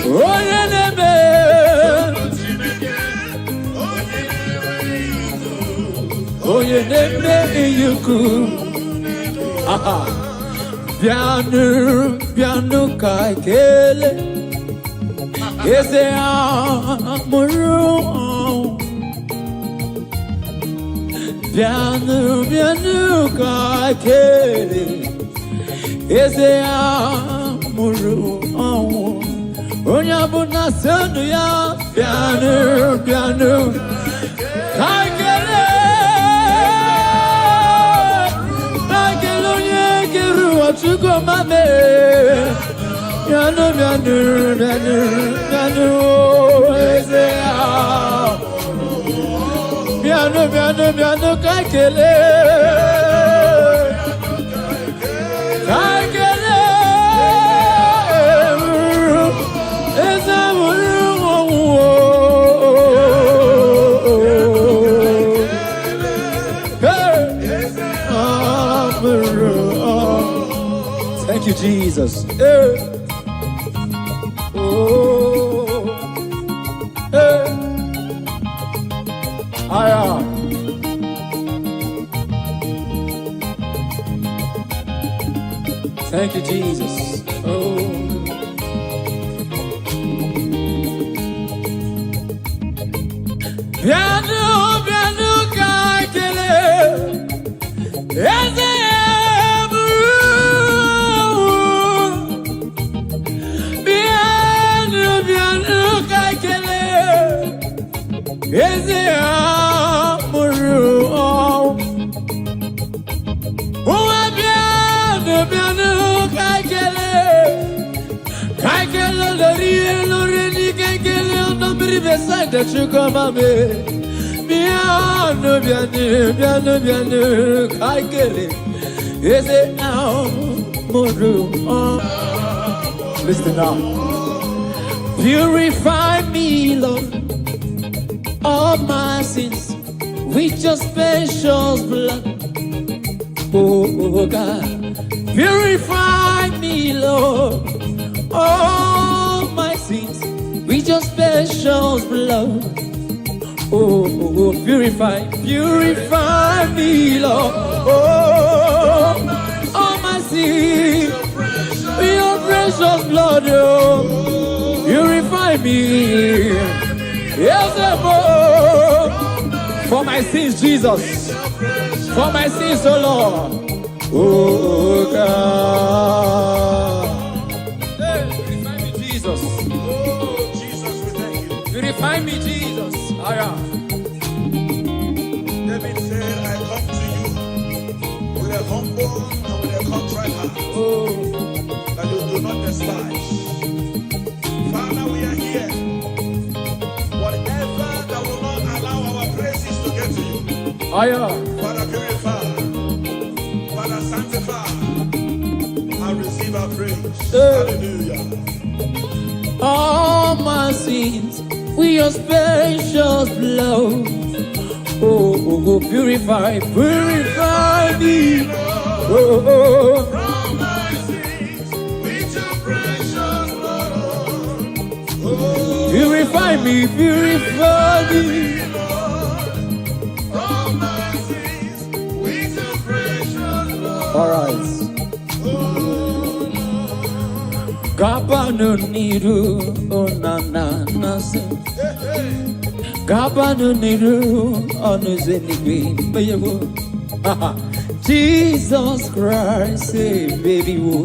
onye neme, onye neme iyuku. Aha, bianu kaikele, eze amuru. Bianu kaikele. Eze amuru onya buna senu ya piano kagele onye keru otugo mame piano eze piano kagele Jesus. Hey. Oh. Hey. Aya. Thank you, Jesus. Oh. Piano, piano, kakele. Eze piano, piano, kakele. Eze amuru. Piano, kakele. Kakele, lori, kakele, no bri beside the sugar mame. Piano, piano, kakele. Is it now? Listen now. Purify me, Lord, of my sins with your precious blood. Oh God, purify me, Lord, all my sins with your precious blood. Oh, purify me, Lord, oh, all my sins with your precious blood. Oh, purify me, yes, oh, for my sins, Jesus. For my sins, oh Lord. Oh God. Hey, purify me, Jesus. Oh, Jesus, we thank you. Purify me, Jesus. Aya. David said, I come to you with a humble and with a contrite heart, Oh. that you do not despise. Father, we are here. Whatever that will not allow our praises to get to you. Aya. Father, purify. Father, sanctify. And receive our praise. Hallelujah. All my sins with your precious blood. Oh, purify me. Oh. From my sins with your precious blood. Oh, Purify me. All right. Gabano niru onana nase. Gabano niru onuzenibi meyewo. Jesus Christ, say baby wo.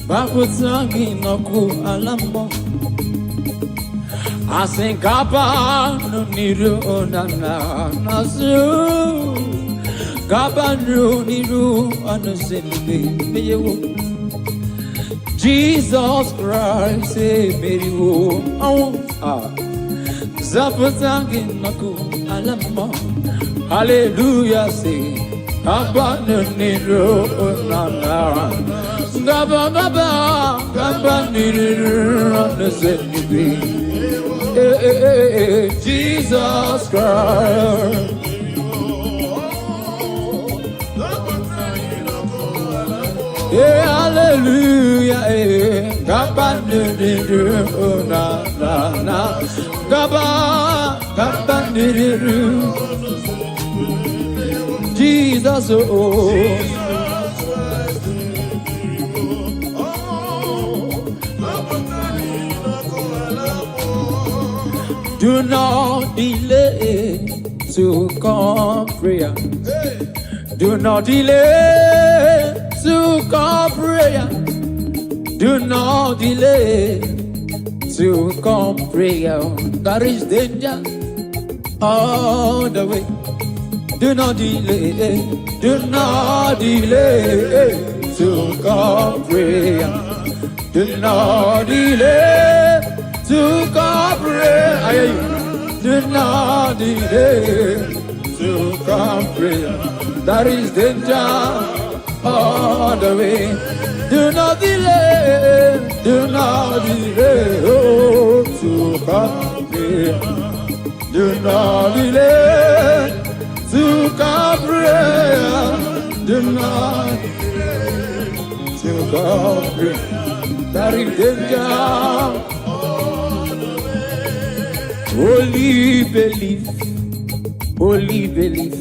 Bakutangi noku alamo. I sing Gabano niru onana nase. Gabanu niru anusenibe meyewo. Jesus Christ, say meriwo. Zaputangi naku alama. Hallelujah, say Gabanu niru onana. Gabanu niru anusenibe. Jesus Christ. Yeah, hallelujah, Gabaniru, na na na, Gabaniru, Jesus, oh. Do not delay to come prayer. Do not delay to come prayer. Do not delay to come prayer. There is danger all the way. Do not delay to come prayer. Do not delay to come prayer. I hear you. Do not delay to come prayer. There is danger all the way. Do not delay oh, to come prayer. Do not delay to come prayer. Do not delay discovery that in danger. Only believe, only believe.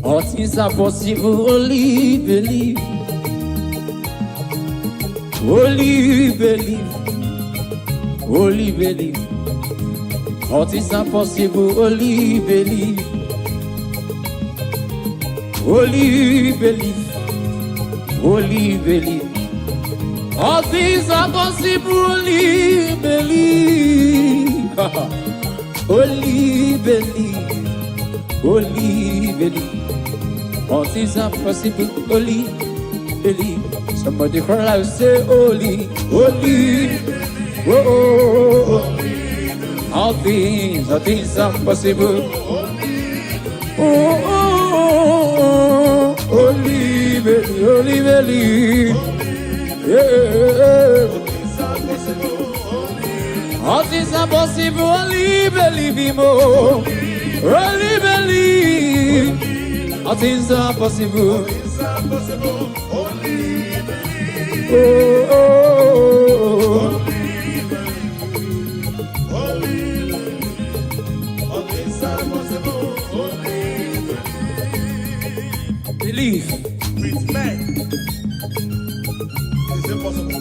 All things are possible, only believe. Only believe, only believe. All things are possible, only believe. Only believe, only believe. All things are possible, only believe. Only believe, only believe. All things are possible, only believe. Somebody cry out, say, holy, holy, oh, oh, oh. All things are possible. Oh, oh, oh, holy, holy, holy. Yeah. All things are possible, only believe him. Oh, only believe. All things are possible. Oh, oh, oh. Believe. With men, it is impossible.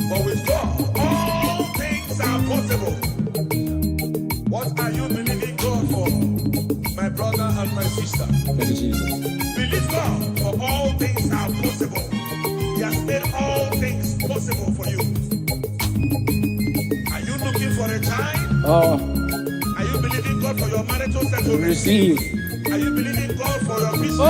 But with God, all things are possible. What are you believing God for, my brother and my sister? Thank you, Jesus. Believe God, for all things are possible. He has made all things possible for you. Are you looking for a child? Oh. Are you believing God for your marital settlement? Receive. Are you believing God for your business? Oh.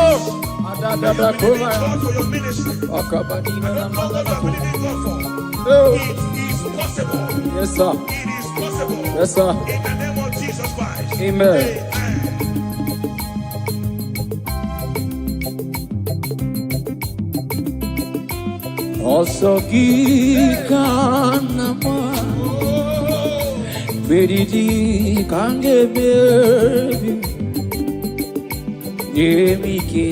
Are you believing God for your ministry? I don't know what you are believing God for. Oh. It is possible. Yes, sir. It is possible. Yes, sir. In the name of Jesus Christ. Amen. Osoki kanama Bedidi kange baby Yemike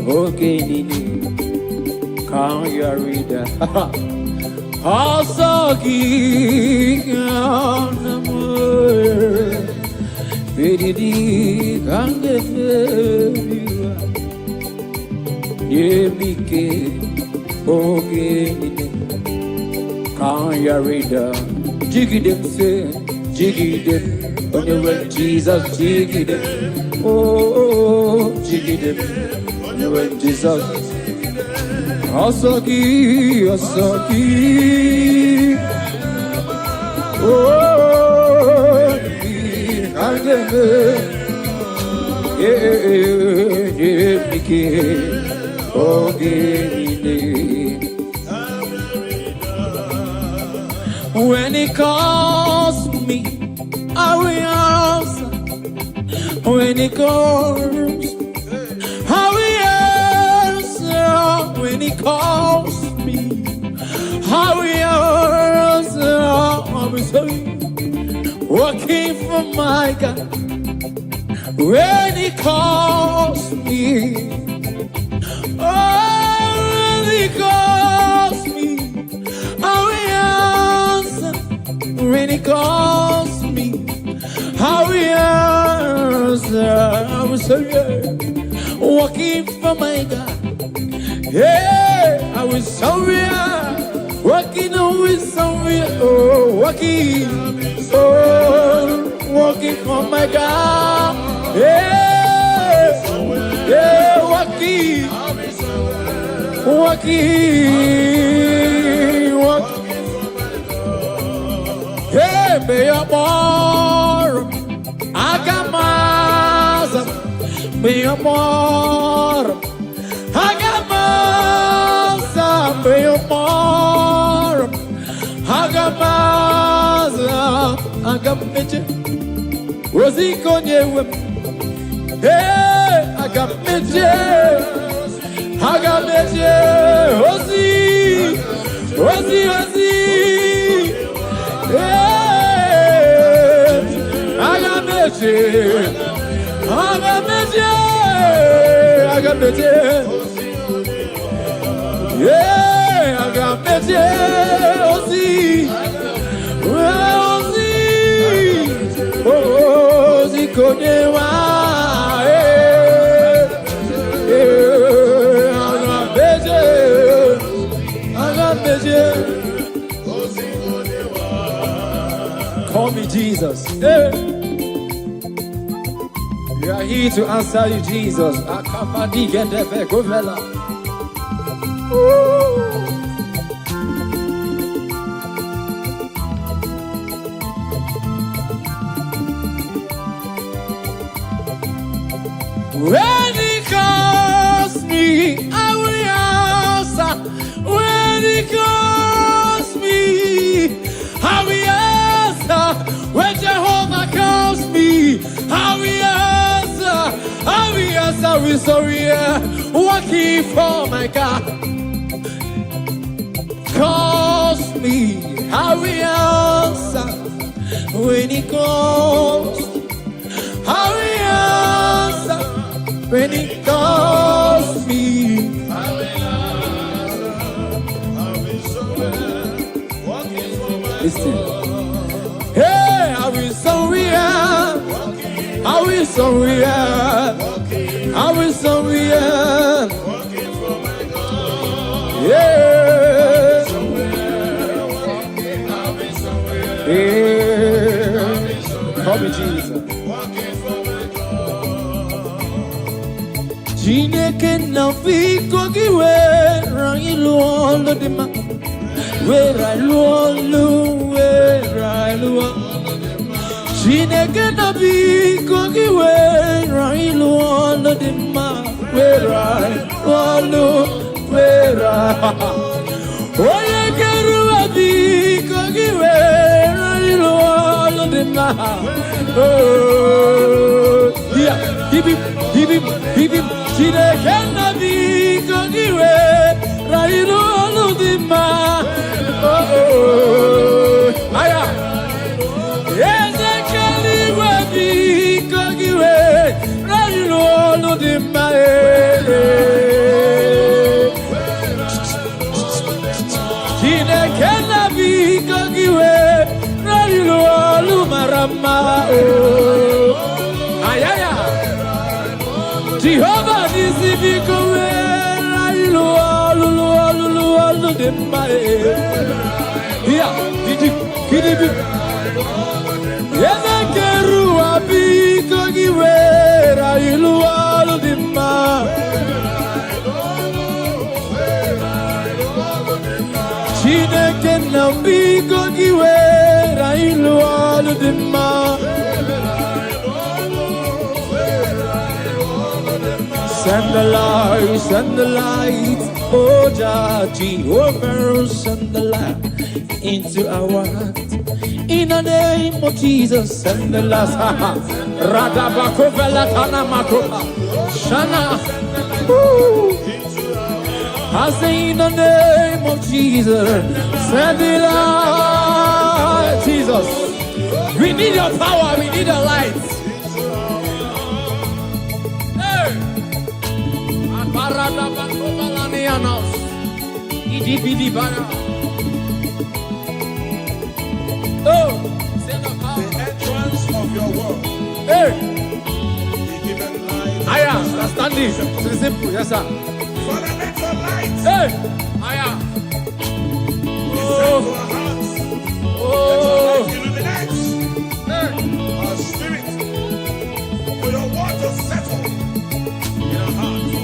Ogenini Kanyarida Osoki kanama Bedidi kange baby Yemike okay, can't you read them? Jiggy them, say, jiggy them. When you went Jesus, jiggy them. Oh, jiggy them. When you went Jesus. Asaki, Asaki. Oh, can't get yeah, okay. When he calls me, I will answer. When he calls, I will answer. When he calls me, I will answer. I will say, working for my God. When he calls me, oh, when he calls me, I will answer. When he calls me, I will answer. I will say, yeah, walking for my God. Yeah, I will somewhere, walking with somewhere. Oh, walking, oh, walking for my God. Yeah, yeah, walking, walking, walking. Hey, be a more, Agamaza, be a more, Agamaza, be a more, Agamaza, Agamaza, was he konye wem? Hey, Agamaza, Agamaza, Ozi, Ozi, Ozi. Yeah, I got message. I got message. I got message. Yeah, I got better. Ozi. Ozi. Ozi kodewa. I got better. I got better. Call me Jesus. Hey. We are here to answer you, Jesus. Acppb, get the back of when he calls me, I will answer. When he calls me, I will answer. When Jehovah calls me, I will answer. I will answer with sorry, working for my God. Calls me, I will answer. When he calls, I will answer. When he calls me, I will answer. I will surrender. Walking for my listen. Hey, I will surrender. I will surrender. I will surrender. Walking for my God. Yeah. Yeah. Call me Jesus. Chineke na fiko kiwe railu olo dema we railu olo we railu Chineke na fiko kiwe railu olo dema we railu olo we railu Oye keru fiko kiwe railu olo dema oh yeah give him Chineke na fiko kiwe railu olo dema oh aya Jehovah nisifiko railu olu dema yeah kidi Yezekeru abiko giwera ilu alu dima Chineke na abiko giwera ilu alu dima Send the light, oh Jehovah, send the light into our heart. In the name of Jesus, send the last Radabakovela Tanamakopa Shana. I say in the name of Jesus, send the light. Jesus, we need your power, we need your light. Hey, Radabakovela Nianos Idibidi Bana. Oh, the entrance of your word. Hey, I am standing. It's simple, yes, sir. Father, let your light. Hey, I am. Oh, oh, illuminate. Hey, our spirit. We don't want to settle in our hearts.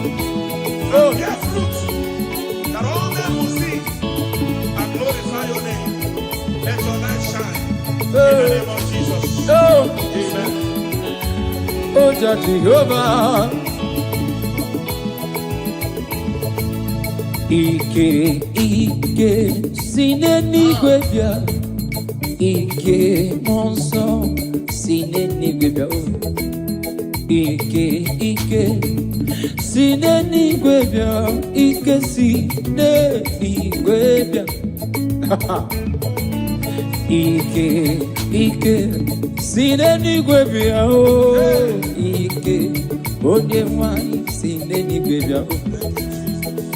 Oh, bear fruit that all men will see and glorify your name. Let your light shine. In the name of Jesus. Oh, amen. Oh, Jehovah. Ike, sineni gwebia. Ike, monso, sineni gwebia. Ike, sineni gwebia. Ike, sineni gwebia. Ike, sineni gwebia. Ike, onye nwanyị sineni gwebia.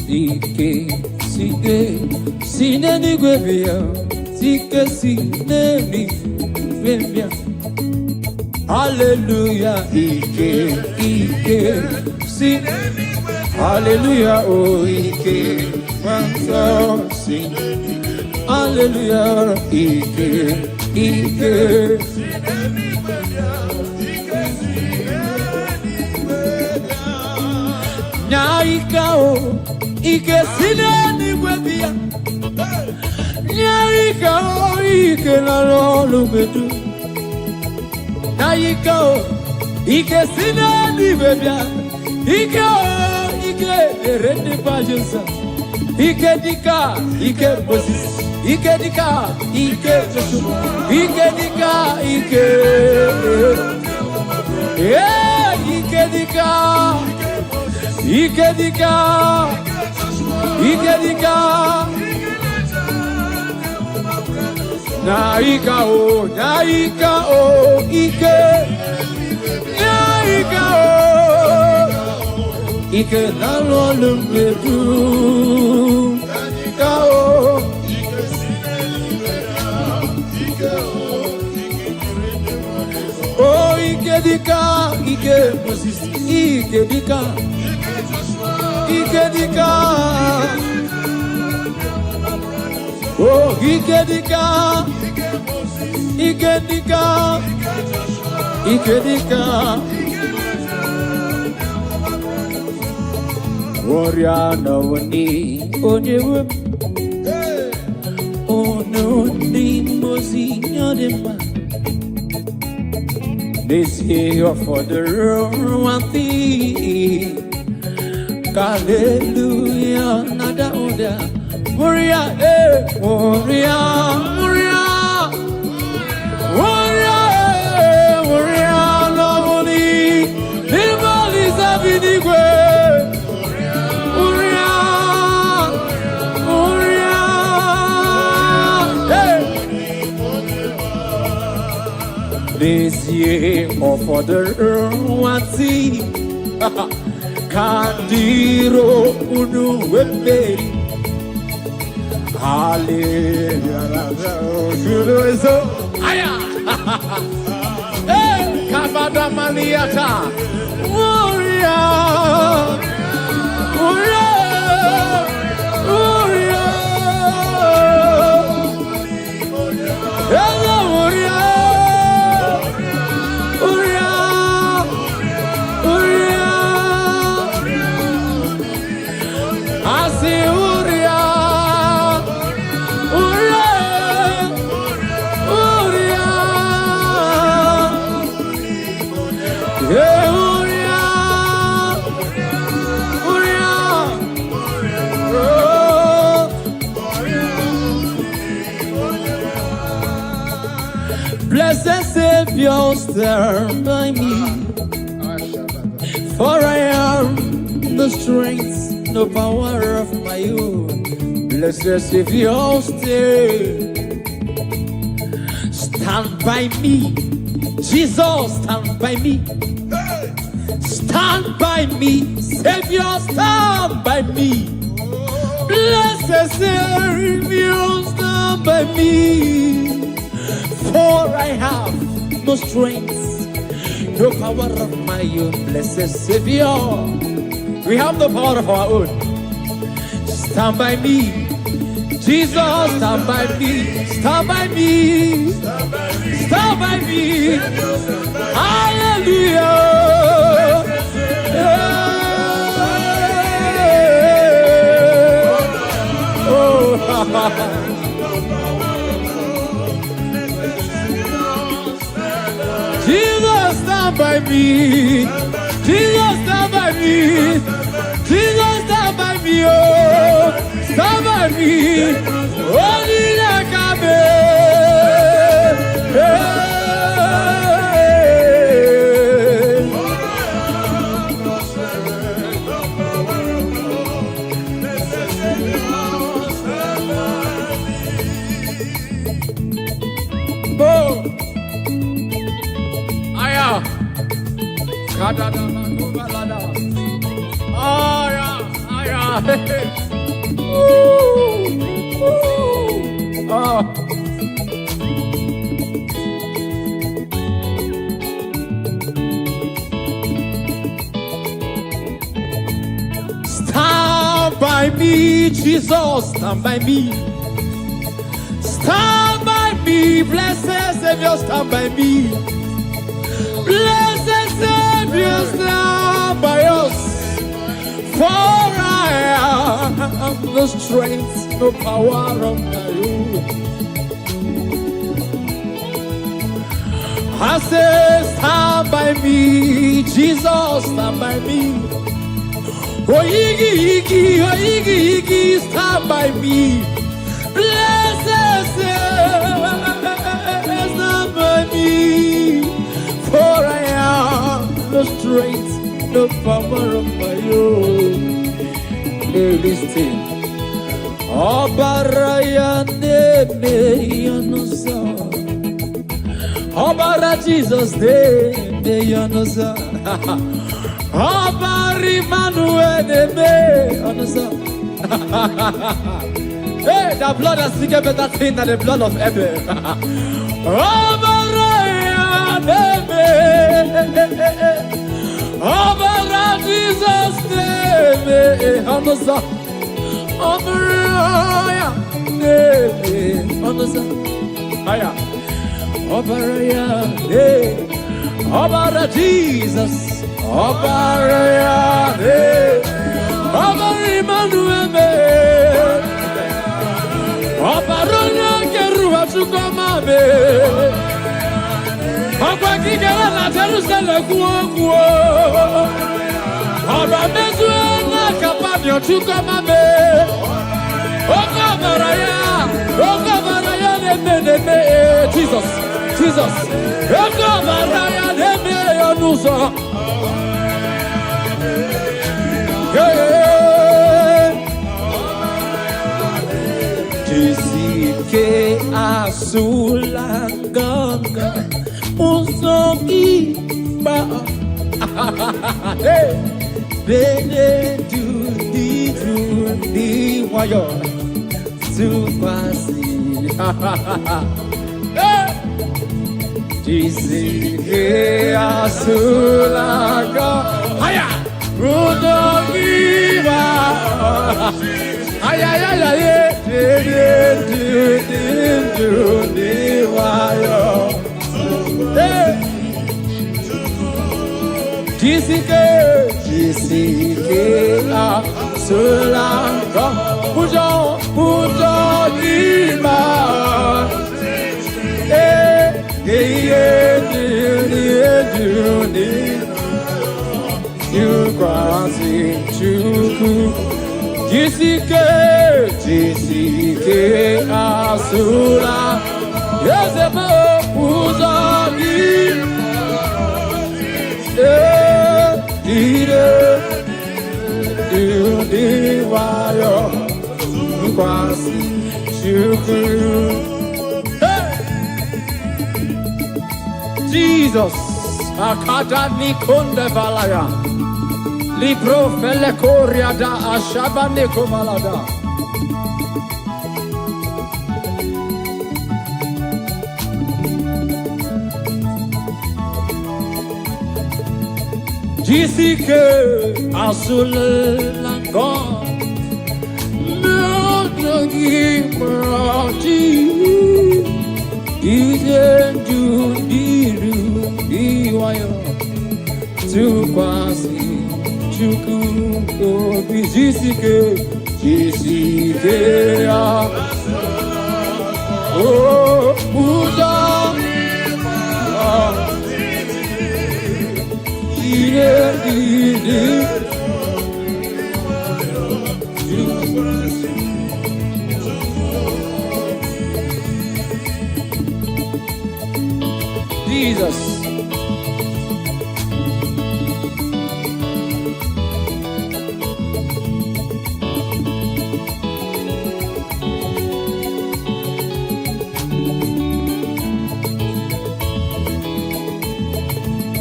Ike, Sike, sineni gwebia, sike sineni gwebia. Hallelujah, Ike, sineni gwebia. Hallelujah, oh Ike, manso sineni. Hallelujah, Ike, sineni gwebia, Ike sineni gwebia. Nyaika oh. Ike sineni gwebia, Nyarika o ike na rolu bedu. Nyarika o ike sineni gwebia, Ike o ike erende pajensa. Ike dika, Ike Moses, Ike dika, Ike Joshua, Ike dika, Ike. Yeah, Ike dika, Ike dika. Igedika Naika o Ike Naika o Ike nalolu medu Naika o Oh Igedika Ike Moses Igedika Igedika Oh Igedika Igedika Igedika Oriana wani onyewe Ononi mozi nyadema This year for the one thing Hallelujah, nada oda. Moria, Moria, Moria, Moria, Moria, lovely. Nibali sabinigwe. Moria, Moria, hey. This year for the one thing. Kandiro unu wemberi Hallelujah Aya Eh Kabada maniata Warrior Warrior Warrior Hello warrior Blessed Savior, stand by me, for I am no strength, no power of my own. Blessed Savior, stand by me. Jesus, stand by me. Stand by me. Savior, stand by me. Blessed Savior, stand by me. For I have no strength, no power of my own. Blessed Savior, we have the power of our own. Stand by me, Jesus, stand by me, stand by me, stand by me. Hallelujah. Oh, Jesus, stand by me. Jesus, stand by me. Jesus, stand by me. Oh, stand by me. Only EKEPERE. Oh. Aya, aya, Stand by me, Jesus, stand by me. Stand by me, blessed Savior, stand by me. Blessed Savior, stand by us. For I have no strength, no power of my own. I say, stand by me, Jesus, stand by me. Oh, Iggy, Iggy, oh, Iggy, Iggy, stand by me. Blessed Savior, stand by me. For I have no strength, no power of my own. Listen. Obaraya neme yanosa. Obara Jesus neme yanosa. Obari Manuel neme yanosa. Hey, the blood has speaking better thing than the blood of Abel. Obaraya neme. Obara Jesus name, Honosa. Obara name, Honosa. Aya. Obara name. Obara Jesus. Obara name. Obara Emmanuel name. Obara Keruwa Chukoma name. Ọba kíkẹ́rẹ́ na Jerusalem kúókúó. Ọba mẹ́sùn ẹ̀ná kàpàdé ọ̀túnkọ́ máa bẹ́. Ọkọ̀ bàrà yá nẹ́mẹ́ Jesus, Jesus. Ọkọ̀ bàrà yá nẹ́mẹ́ ọ̀nù sọ. Jisike asulanganga. Uzogi ba hey bele do di wayo sukwasi hey jisike asulaga haya uzogi ba haya ya di wayo Jisike asulanga pujo dima you kwasi chuku Jisike asula yezebo pujo Jesus, akada nikonde valaya, libro fele koria da ashaba nikovalada. Jisike asulanga, mnogi mraji, izenju diru diwayo, tukwasi chuku obi jisike oh Buddha. Jesus.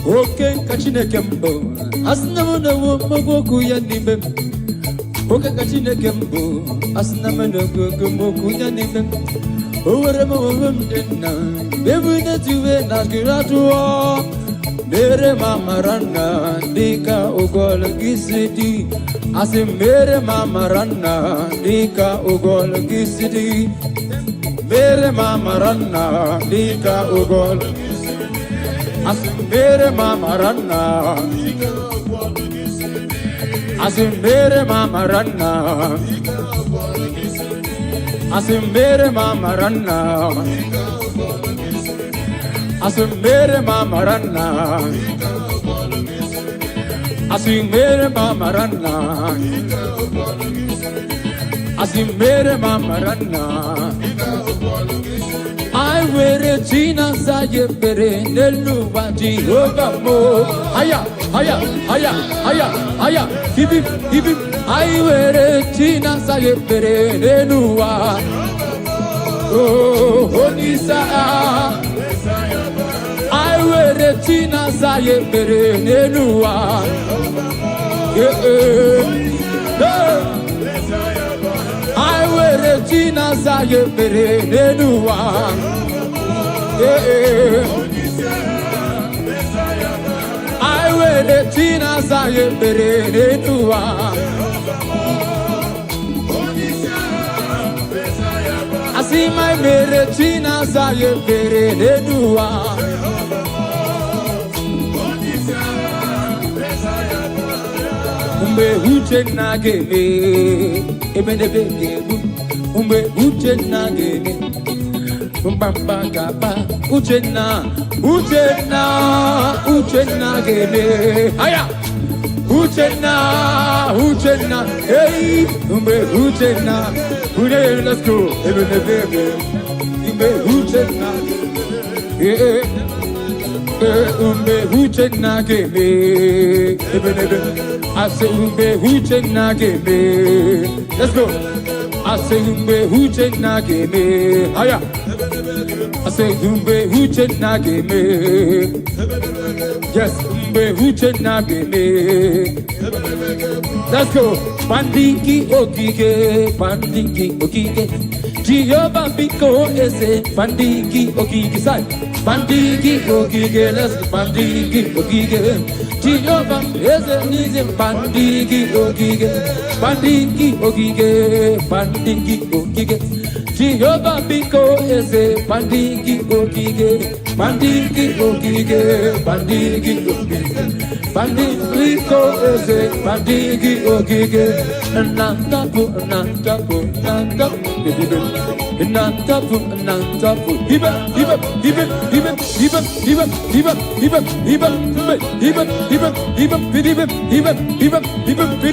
Okay, kachine kembo. Asna muna wo magoku ya nimbe. Oka kachine kembo, asnamano kukumokunya nifem. Overemodena, bevuna tuve naskiratuo. Mere mama ranna, dika ugol gisidi. Ase mere mama ranna, dika ugol gisidi. Mere mama ranna, dika ugol. Ase mere mama ranna, dika ugol gisidi. Ase mere mama ranna, dika ugol gisidi. Ase mere mama ranna, dika ugol gisidi. Ase mere mama ranna, dika ugol gisidi. Ase mere mama ranna, dika ugol gisidi. Ase mere mama ranna, dika ugol gisidi. I wear a China saye pere nelu baji hoga mo. Haya, haya, haya, haya, haya. Hip hip, hip hip. I wear a China saye pere nelu wa. Oh, honisa. I wear a China saye pere nelu wa. Yeah, yeah. I wear a China saye pere nelu wa. I wear the China saye pere netua. I see my mere China saye pere netua. Umbe uche nageme, ebene beke, umbe uche nageme. Bamba gaba uchena uchena uchena gene aya uchena uchena hey umbe uchena ule let's go ebene bebe umbe uchena umbe uchena gene ebene bebe I say umbe uchena gene let's go I say umbe uchena gene aya I say umbe huche nageme. Yes, umbe huche nageme. Let's go. Bandiki okike, bandiki okike. Jehovah biko ese, bandiki okike side. Bandiki okike, let's go. Bandiki okike. Jehovah ese nize bandiki okike. Bandiki okike, bandiki okike. Jehovah biko ese bandiki okige, bandiki okige, bandiki okige, bandiki biko ese bandiki okige. Nantapu, nantapu, nantapu, nantapu, nantapu. Hiba, hiba, hiba, hiba, hiba, hiba, hiba, hiba, hiba, hiba, hiba, hiba, hiba, hiba, hiba, hiba, hiba, hiba, hiba,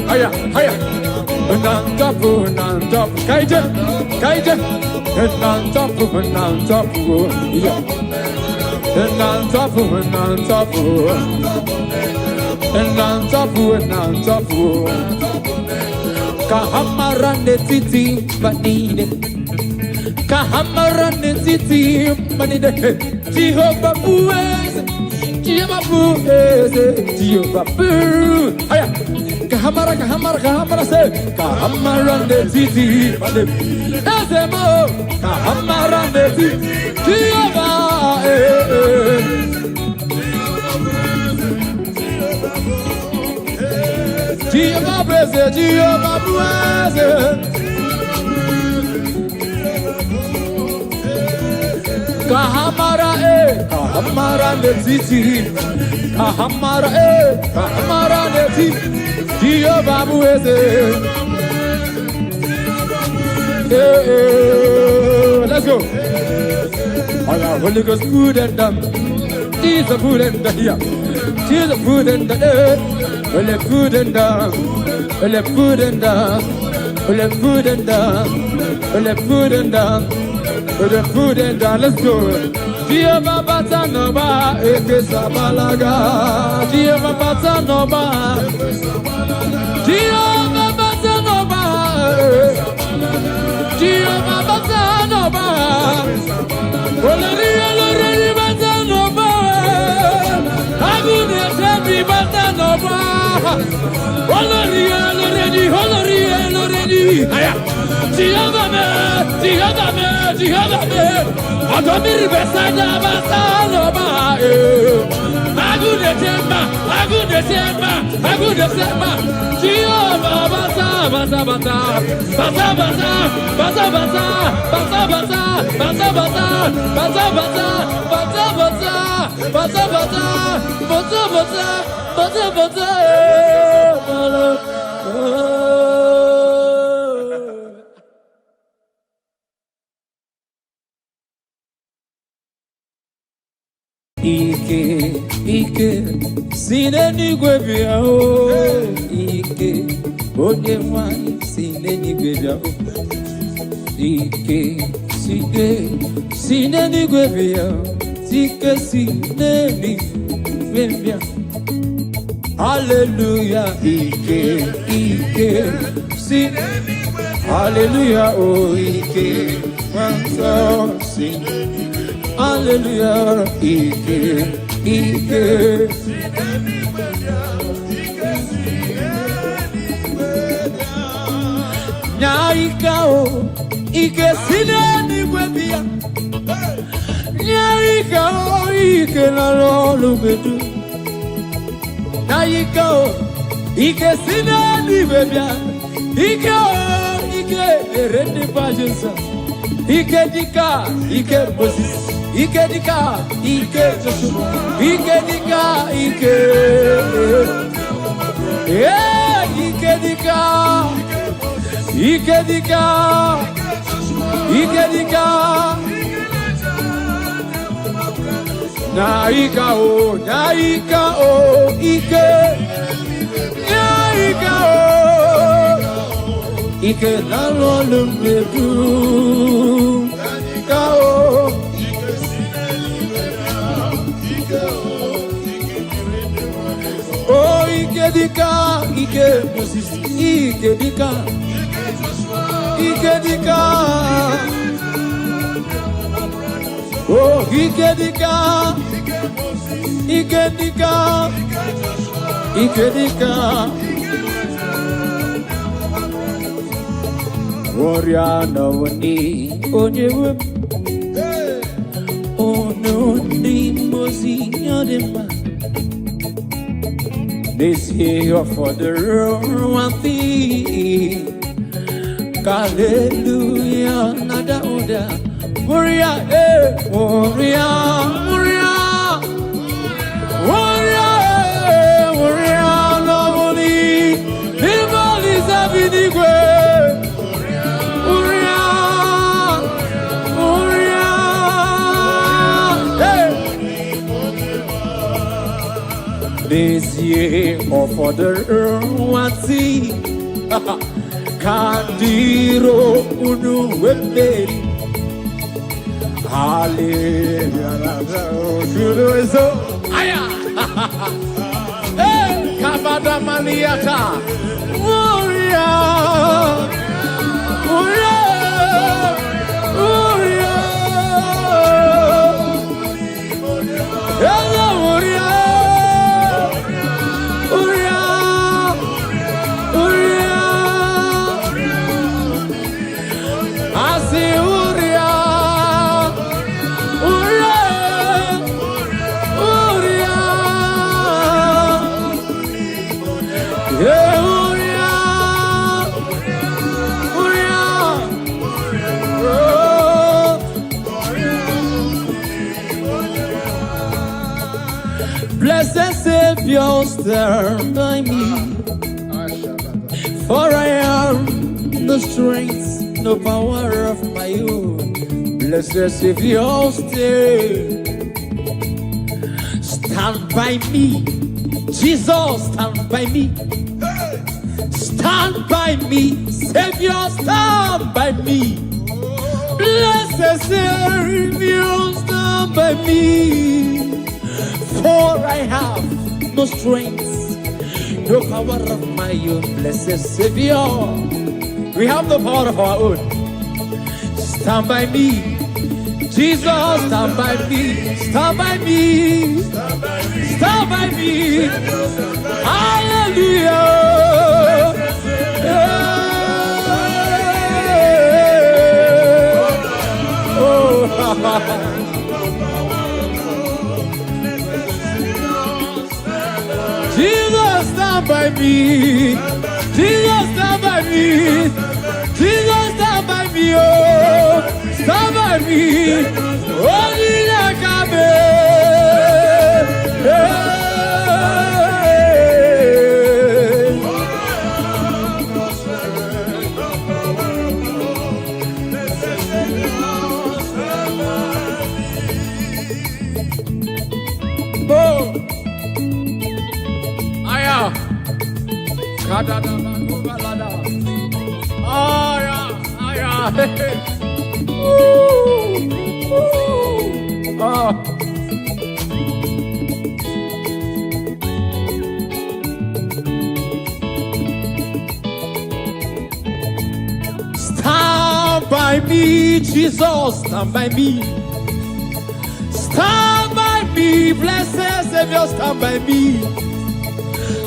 Haya, haya. Nantapu, nantapu, kaije, kaije. Nantapu, nantapu, yeah. Nantapu, nantapu, nantapu, nantapu. Kahamarane titi banide, kahamarane titi banide. Jehovah buese, Jehovah buese, Jehovah buese. Haya. Kahamara, kahamara, kahamara, say kahamara de titi, Ezemo, kahamara de titi, Jehovah, Jehovah blesse, Jehovah blesse, kahamara, kahamara de titi, kahamara, kahamara de titi. Jehovah buese, let's go. All our Holy Ghost food and Jesus food and the here, Jesus food and the Well, it put and down. Well, it put and down. Well, it put and down. Well, it put and down. Well, it put and down. Let's go. Dia babata noba ekesa balaga. Dia babata noba. Dia babata noba. Dia babata noba. Olori bata noba. Agune sebi bata noba. Olori. Aya. Dia babame. Adomiri besada bata noba. Agune temba. Jehovah bata. Ike, sine ni gwebia o. Ike, onye nwanyị sine ni gwebia o. Ike, sine ni gwebia o. Ike, sine ni gwebia. Hallelujah, Ike, sine ni gwebia. Hallelujah, oh Ike, wanso sine ni gwebia. Hallelujah, Ike. Nyaika o, Ike sineni gwebia. Nyaika o, Ike na lolu bedu. Nyaika o, Ike sineni gwebia. Ike o, Ike erende pajensa. Ike dika, Ike Moses. Ike dika, Ike Joshua. Ike dika, Ike. Yeah, Ike dika. Ike dika. Ike dika. Naika o, Ike. Naika o. Ike na lolu medu. Naika o. Oh, Ike dika, Ike Moses, Ike dika, Ike dika. Oh, Ike dika, Ike dika, Ike dika. Warrior no ni onyewe, ono ni mozi nyadema. This year for the one thing. Hallelujah, nada oda. Warrior, warrior, lovely. People is having the way. This year for the one thing. Kandiro unu weberi. Hallelujah. Aya. Hey, Kabada Maniata. Warrior. Hello, warrior. Blessed Savior, stand by me, for I am no strength, no power of my own. Blessed Savior, stand by me, Jesus, stand by me. Stand by me. Savior, stand by me. Blessed Savior, stand by me. For I have no strength, no power of my own. Blessed Savior, we have the power of our own. Stand by me. Jesus, stand by me. Stand by me. Stand by me. Hallelujah. Jesus, stand by me. Jesus, stand by me. Jesus, stand by me. Oh, stand by me. Only EKEPERE. Oh, aya, kada da ba go balada. Aya, aya. Stand by me, Jesus, stand by me. Stand by me, blessed Savior, stand by me.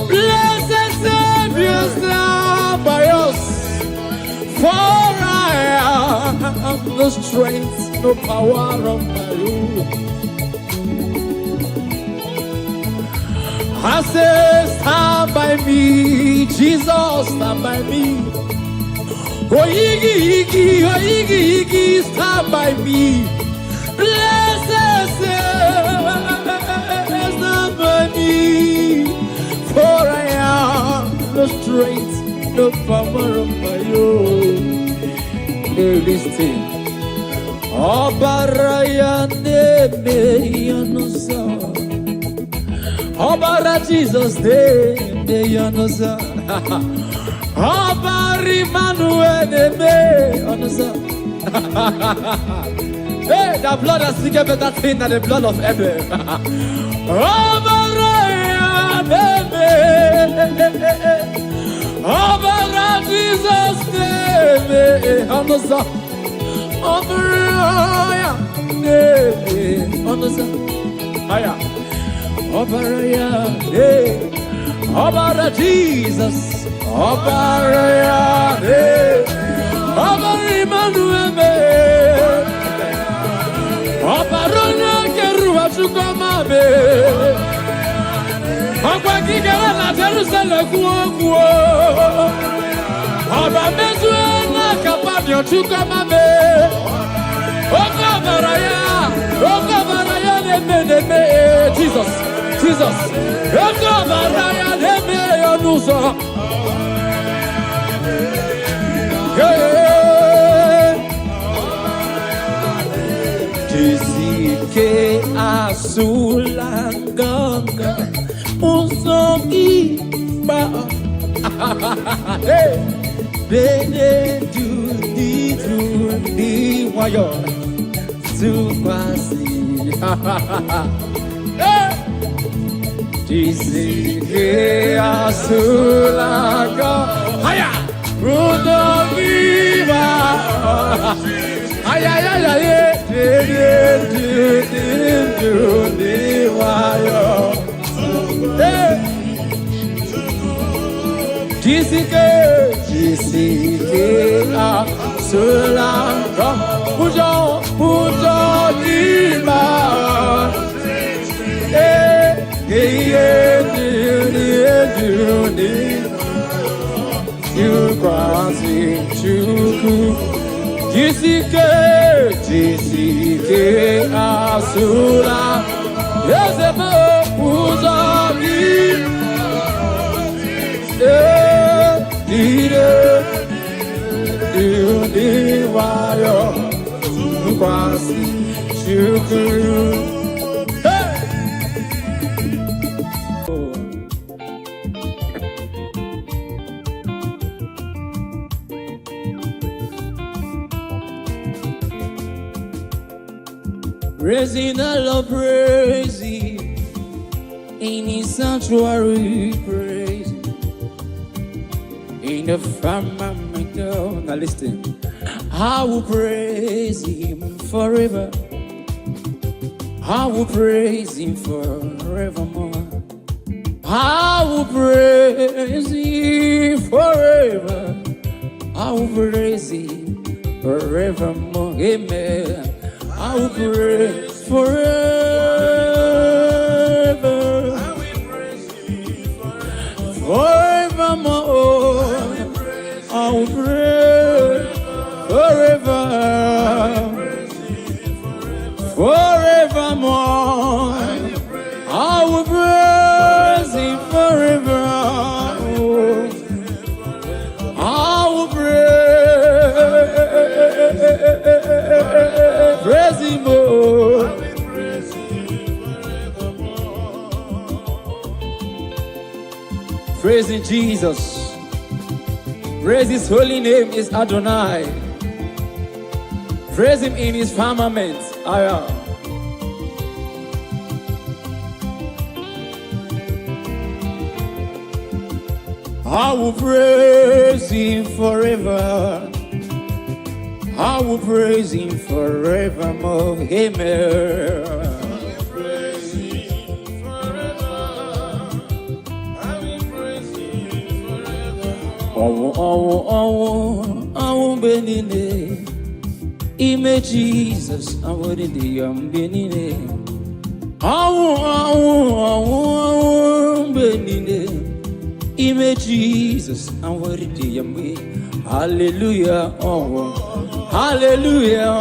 Blessed Savior, stand by us. For I have no strength, no power of my own. I say, stand by me, Jesus, stand by me. Oh, Iggy, Iggy, oh, Iggy, Iggy, stand by me. Blessed Savior, stand by me. For I have no strength, no power of my own. Listen. Obaraya neme yonosa. Obara Jesus neme yonosa. Obari Manuel neme yonosa. Hey, the blood has speaking better thing than the blood of Abel. Obaraya neme. Obara Jesus name, Onosa. Obara name, Onosa. Aya. Obara name. Obara Jesus. Obara name. Obara Emmanuel name. Obara Keruwa Chukoma name. Ọgbà kíkẹ́rẹ́ la Jerusalem kú okú o. Ọba méjì náà kápá ní ọtún kọ́ máa bẹ̀. Ọkọ̀ ọ̀bàrà yá lẹ́mẹ̀ Jesus, Jesus. Ọkọ̀ ọ̀bàrà yá lẹ́mẹ̀ ọdún sọ. Jìsìké àsùlàngàngà. Usogi ba, hey, bene do di wayo, sukwasi, hey, jisike asulaga, haya, Usogi ba, haya ya ye, di wayo. Jisike asulanga pujo dima you crossing chuku Jisike asula yezebo pujo Praising the Lord, praising in His sanctuary, praising in the firmament. Now listen, I will praise Him forever. I will praise Him forevermore. I will praise Him forever. I will praise Him forevermore. Amen. I will praise forever. I will praise Him forevermore. I will praise forever. Forevermore. I will praise Him forever. I will praise Him more. Praising Jesus. Praise His holy name is Adonai. Praise Him in His firmament. I will praise Him forever. I will praise Him forevermore. Amen. I will praise Him forever. I will praise Him forever. Oh, Benine. Ime Jesus, I will do Benine. Oh, Benine. Ime Jesus, I will do Hallelujah, oh, hallelujah,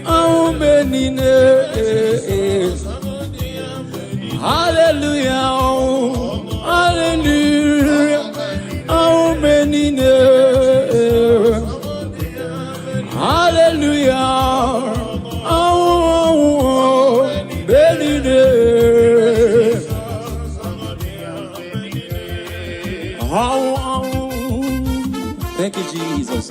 oh, Benine. Hallelujah, oh, hallelujah, oh, Benine. Hallelujah, oh, Benine. Thank you, Jesus.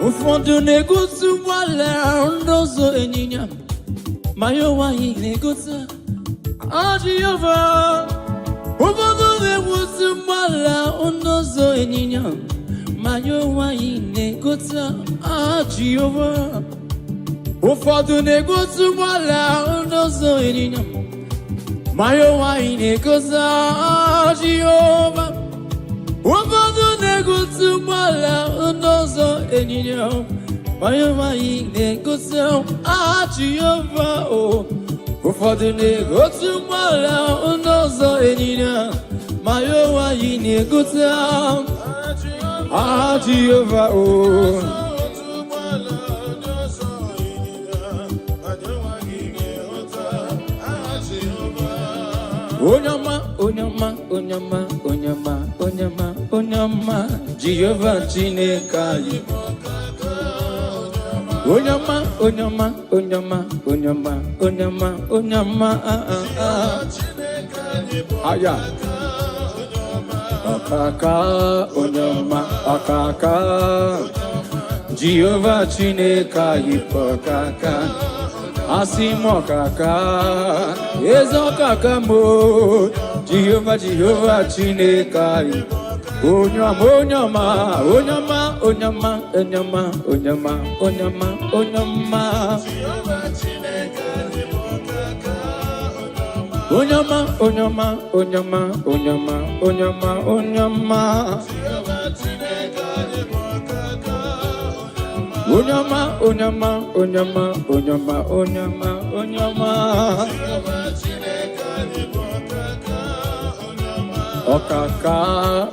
Ụfọdụ na-egosi ụgbọala n'ụzọ ịnyịnya, ma ya onweghị na-egosi Jehova. Ụfọdụ na-egosi ụgbọala n'ụzọ ịnyịnya, ma ya onweghị na-egosi Jehova. Ụfọdụ na-egosi ụgbọala n'ụzọ ịnyịnya, ma ya onweghị na-egosi Jehova. Ụfọdụ na-egosi ụgbọala n'ụzọ ịnyịnya, ma ya onweghị na-egosi Jehova. Ụfọdụ na-egosi ụgbọala n'ụzọ ịnyịnya, ma ya onweghị na-egosi Jehova. Onyama, onyama, onyama, onyama, onyama, onyama, Jehova Chineke anyị. Onyama, onyama, onyama, onyama, onyama, onyama, aya. Akaka, onyama, akaka, Jehova Chineke anyị pakaka. Asimo kaka, ezo kaka mo, Jehova Chineke anyị. Onyama, onyama, onyama, onyama, onyama, onyama, onyama, onyama. Onyama, onyama, onyama, onyama, onyama, onyama. Onyama, onyama, onyama, onyama, onyama, onyama. Okaka,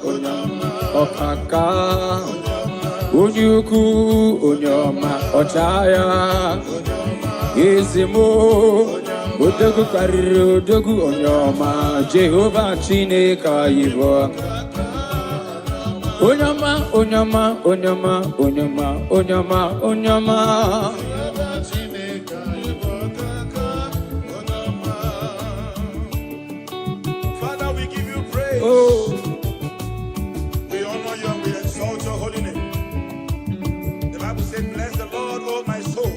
onyama, okaka. Onyuku, onyama, ochaya. Izimo, odogu kariro, odogu onyama. Jehova Chineke anyị. Onyama, onyama, onyama, onyama, onyama, onyama. Father, we give you praise. Oh, We honor you and we exalt your holy name. The Bible said, bless the Lord, O my soul,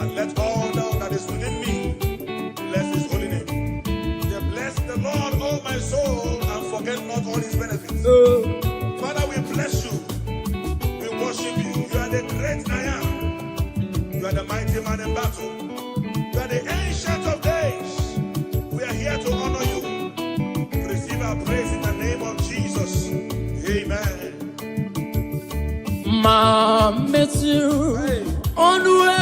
and let all that is within me bless his holy name. Say, bless the Lord, O my soul, and forget not all his benefits. oh. Father, we bless you. We worship you. You are the great I am. You are the mighty man in battle. You are the ancient of days. We are here to honor you. Receive our praise in the name of Jesus. Amen. Mametu onwe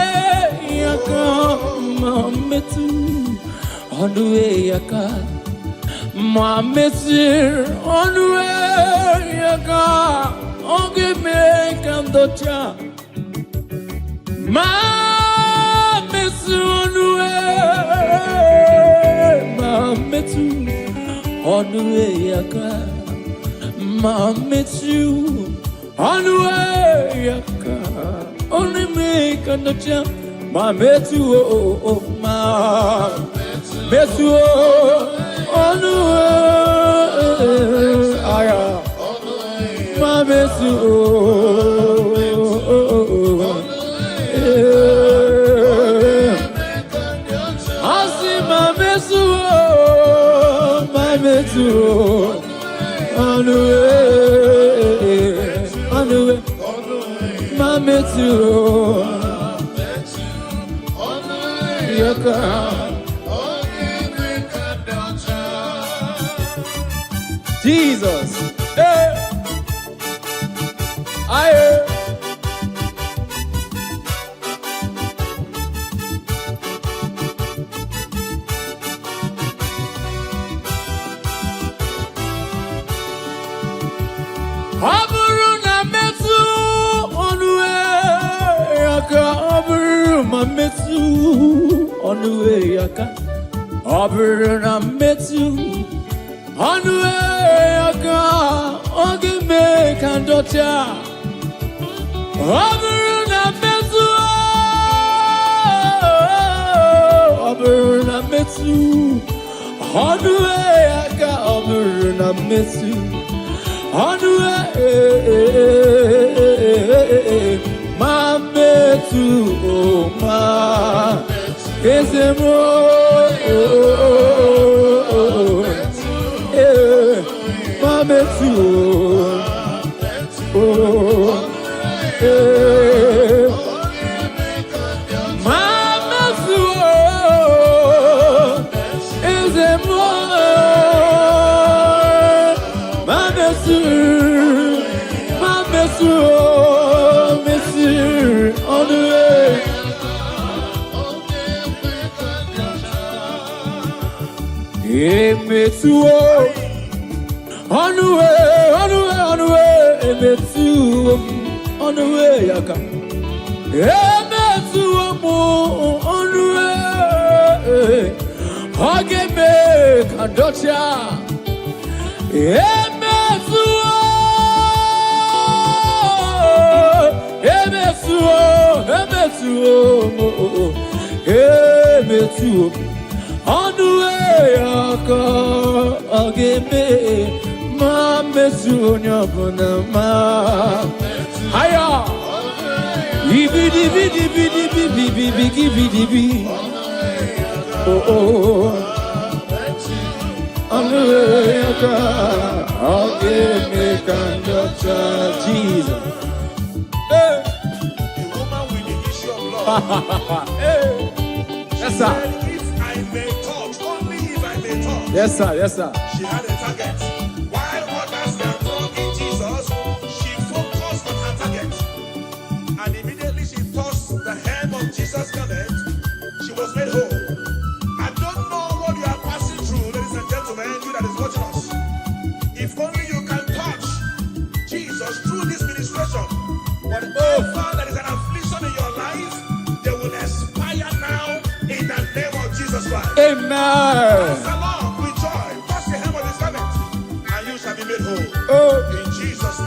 yaka mametu onwe yaka mametu onwe yaka oge me kandocha mametu onwe mametu onwe yaka mametu onwe yaka only me kandocha mametu oh ma metu onwe aya mametu asi mametu mametu onwe mametu yaka Jesus aye aburu na metu onwe yaka aburu ma metu onwe yaka aburu na metu onwe yaka oge me kandocha aburu na metu aburu na metu onwe yaka aburu na metu onwe mametu ma ezemo mametu mametu ezemo mametu mametu metu onwe emetu onwe emetu onwe yaka emetu onwe oge me kandocha emetu onwe yaka oge me mametu nyabuna ma haya ibidi bidi bidi bidi bidi bidi bidi oh onwe yaka oge me kandocha Jesus The woman with the issue of blood. yes sir Said, if I may touch, only if I may touch. yes sir yes sir She had a target. While others were thronging Jesus, she focused on her target. And immediately she touched the hem of Jesus' garment, she was made whole. I don't know what you are passing through, ladies and gentlemen, you that is watching us. If only you can touch Jesus through this ministration, whatever that is an affliction in your life, they will expire now in the name of Jesus Christ. amen Praise the Lord with joy. Touch the hem of his garment, and you shall be made whole. oh In Jesus'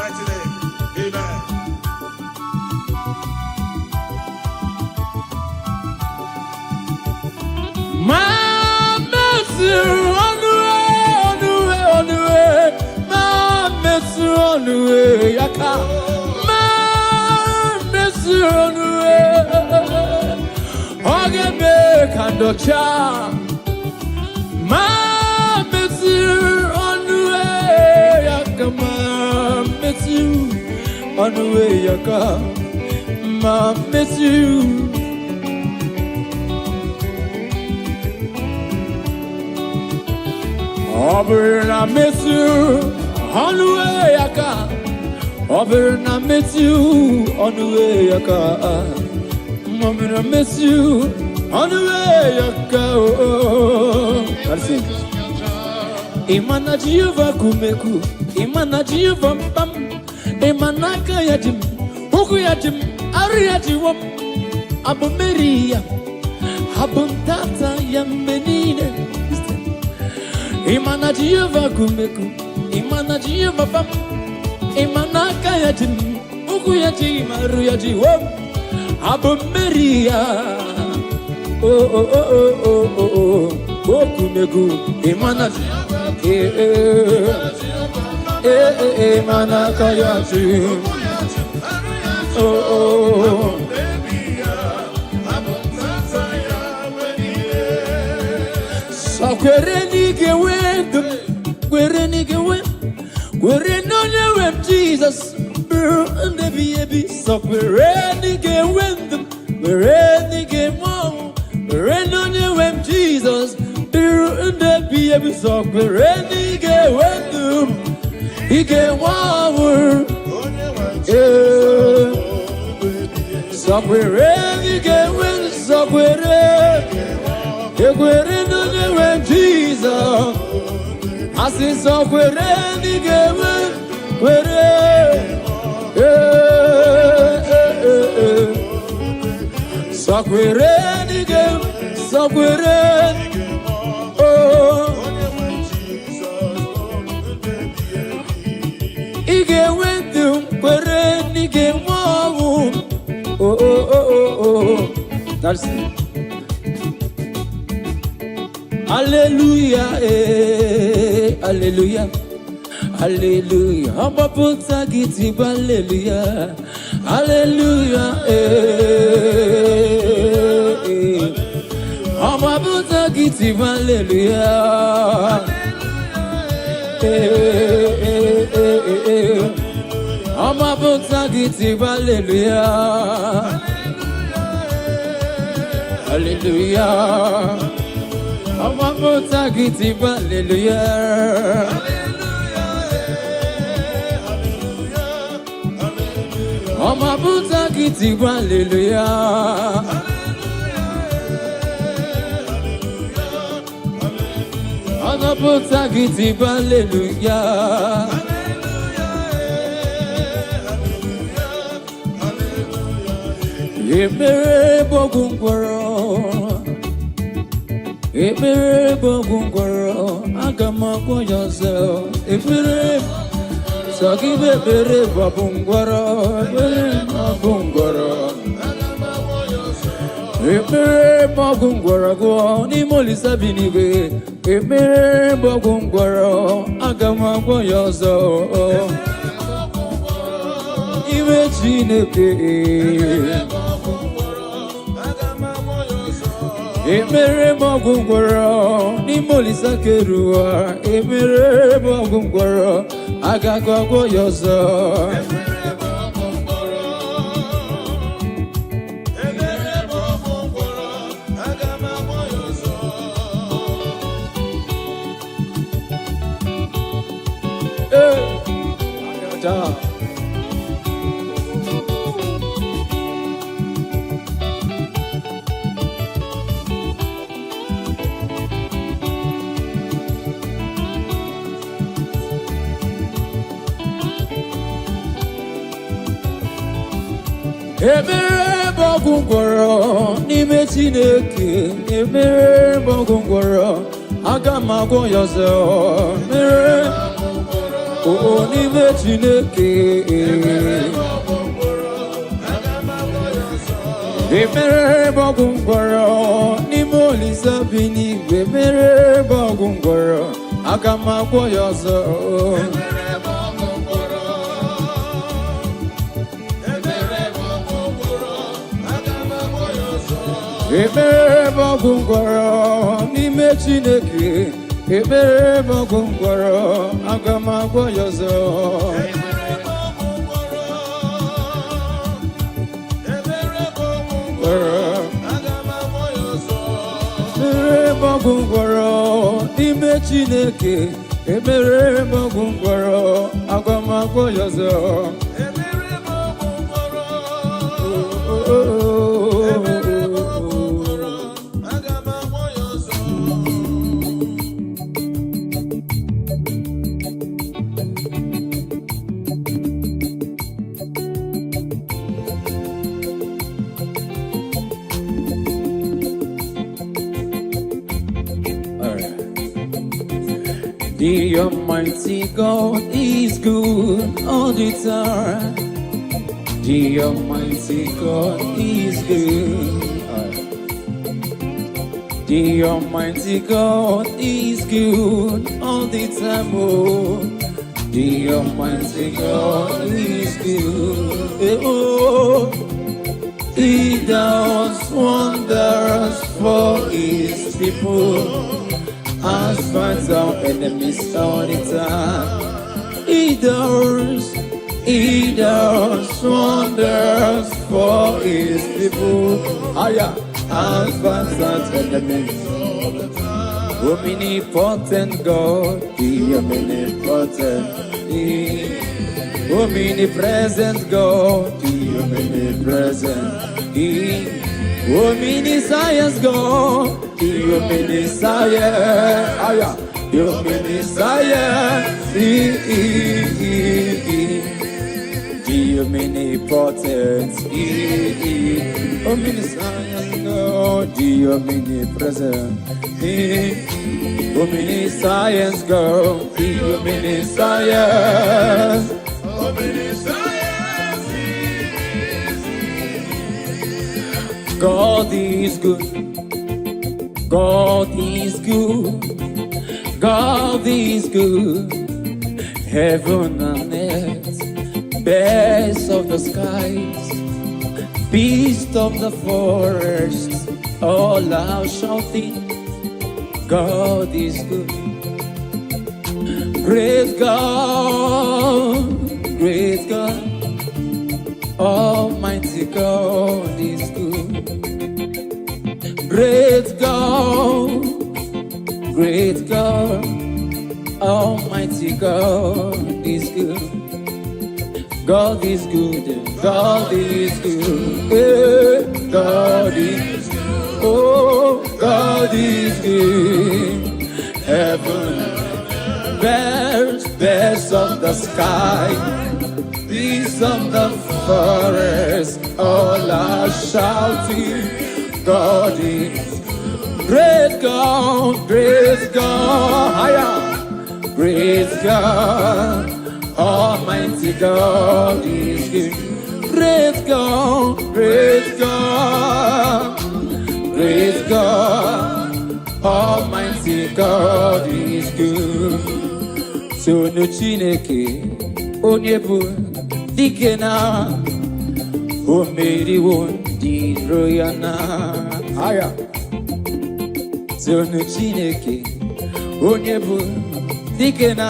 Imana Jehovah kumeku, Imana Jehovah pam, Imana kayajim, Ukuyajim, Ariajiwam, Abu Maria, Abu Tata Yamenine. Imana Jehovah kumeku, Imana Jehovah pam, Imana kayajim, Ukuyajim, Ariajiwam, Abu Maria. Oh, oh, oh, oh, oh, oh, oh, kumeku, Imana Imana kayajim, oh, so kwerenike wendum, kwerenike wendum, kwerenonye wem Jesus, and the baby, so kwerenike wendum, kwerenike mo, kwerenonye wem Jesus. And the baby so ready get wendum, he get one so ready get when so ready when Jesus. I say so ready get when so ready get so ready. That's it. Hallelujah, hallelujah, hallelujah. I'm a puta giti, hallelujah, hallelujah, I'm a puta giti, hallelujah, I'm a puta giti, hallelujah. Hallelujah, I'm a motagiti, hallelujah, I'm a motagiti, hallelujah, I'm a motagiti, hallelujah. Ekpere bogungwaro, agamago yourself. Ekpere, so give ekpere bogungwaro, ekpere bogungwaro go ni molisa biniwe. Ekpere bogungwaro, agamago yourself. Iwe Chineke. Ekpere bogungwaro ni molisa kerua. Ekpere bogungwaro agagwa yozo. Ekpere bogungwaro n'ime Chineke. Ekpere bogungwaro agamago yozo. Ekpere n'ime Chineke. Ekpere bogungoro n'ime Olise bi n'igwe. Ekpere bogungoro aga m agwọ ya ọzọ. Ekpere bogungoro n'ime Chineke. Ekpere bogungoro aga m agwọ ya ọzọ. Ekpere bogungoro n'ime Chineke. Ekpere bogungoro aga m agwọ ya ọzọ. The Almighty God is good all the time. The Almighty God is good. The Almighty God is good all the time. Oh, the Almighty God is good. Oh, He does wonders for His people. As fights our enemies all the time. He does wonders for His people. As fights our enemies all the time. Omnipotent God, the omnipotent, the omnipresent God, the omnipresent, the omniscience God. The omniscience, the omniscience, the omnipotent, the omniscience God, the omnipresent, the omniscience God, the omniscience, God is good. God is good, God is good, heaven and earth, birds of the skies, beasts of the forest, all are shouting, God is good. Great God, Almighty God is good. Great God, Almighty God is good. God is good, God is good, God is good, oh, God is good. Heaven, birds of the sky, beasts of the forest, all are shouting, God is great God, higher, great God, Almighty God is good. Great God, Almighty God is good. So no Chineke, onyebu dikena, o meri won di royana. Higher. So no Chineke, onyebu dikena,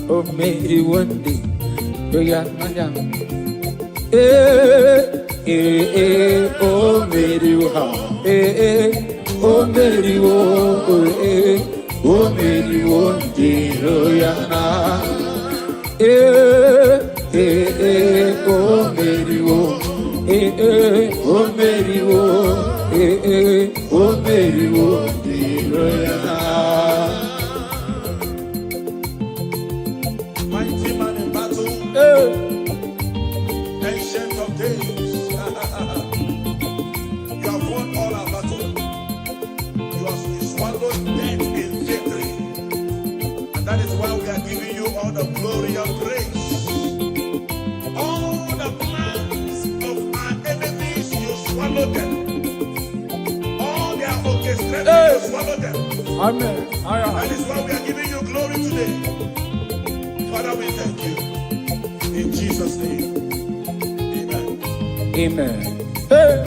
o meri won di royana. O meri won, o meri won, o meri won di royana. O meri won, o meri won, o meri won di royana. Mighty man in battle, ancient of days. You have won all our battle. You swallowed death in victory. And that is why we are giving you all the glory and praise. All the plans of our enemies you Amen. That is why we are giving you glory today. Father, we thank you. In Jesus' name. Amen. Amen. Hey.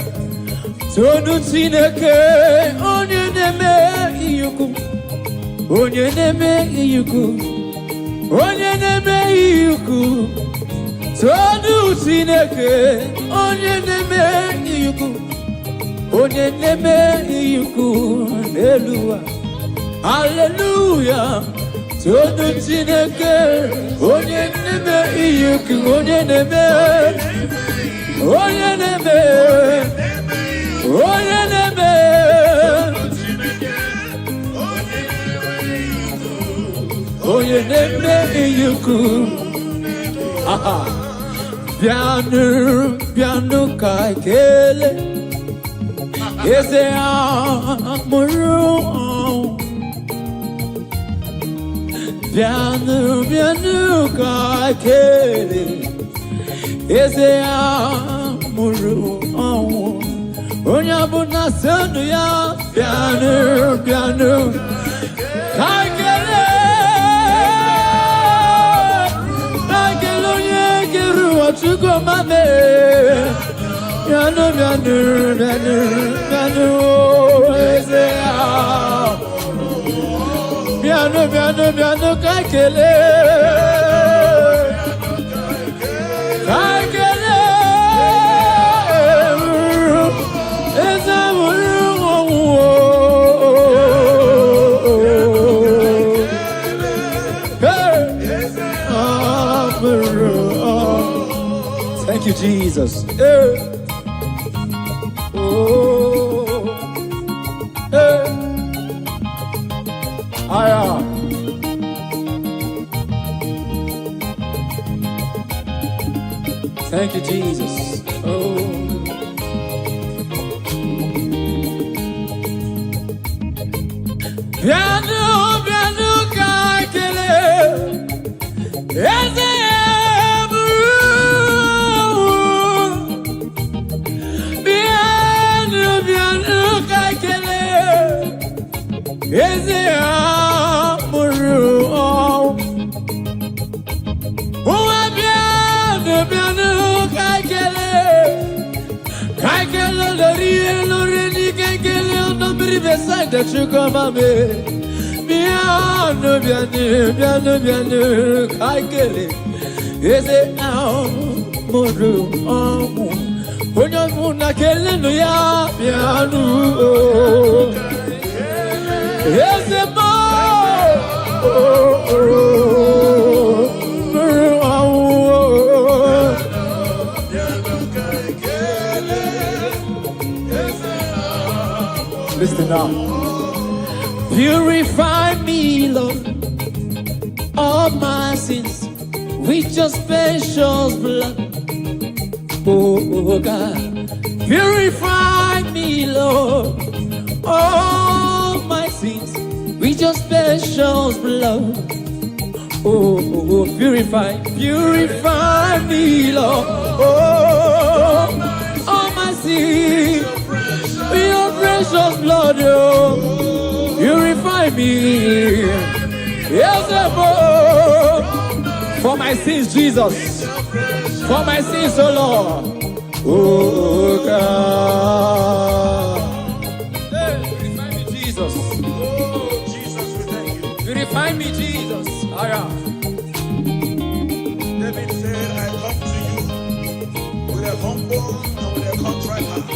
Tonu Chineke, onye neme iyuku, onye neme iyuku, onye neme iyuku. Tonu Chineke, onye neme iyuku, onye neme iyuku, Hallelujah, Hallelujah. Tonu Chineke, onye neme iyuku, onye neme, onye neme. Onye neme, onye neme iyuku. Aha, bianu kaikele, eze amuru. Bianu kaikele, eze amuru. Onya buna senu ya piano Kagele onye geru otugo mame Piano eze piano kagele Thank you, Jesus. Oh, Thank you, Jesus. Oh. Piano, kakele, eze. Eze amuru Uwa bianu Kakele lori ni kakele Ono bribe side chukoma me Bianu kakele Eze amuru Onyo muna kele no ya bianu Yes, listen now. Purify me, Lord, of my sins with your precious blood. Oh God, purify me, Lord, all my sins with your precious blood. Oh, purify me, Lord. Oh, all my sins with your precious blood. Oh, purify me. Yes, oh, for my sins, Jesus. For my sins, oh Lord. Oh God. Jesus. Oh, Jesus, we thank you. Purify me, Jesus. David said, I come to you with a humble and with a contrite heart,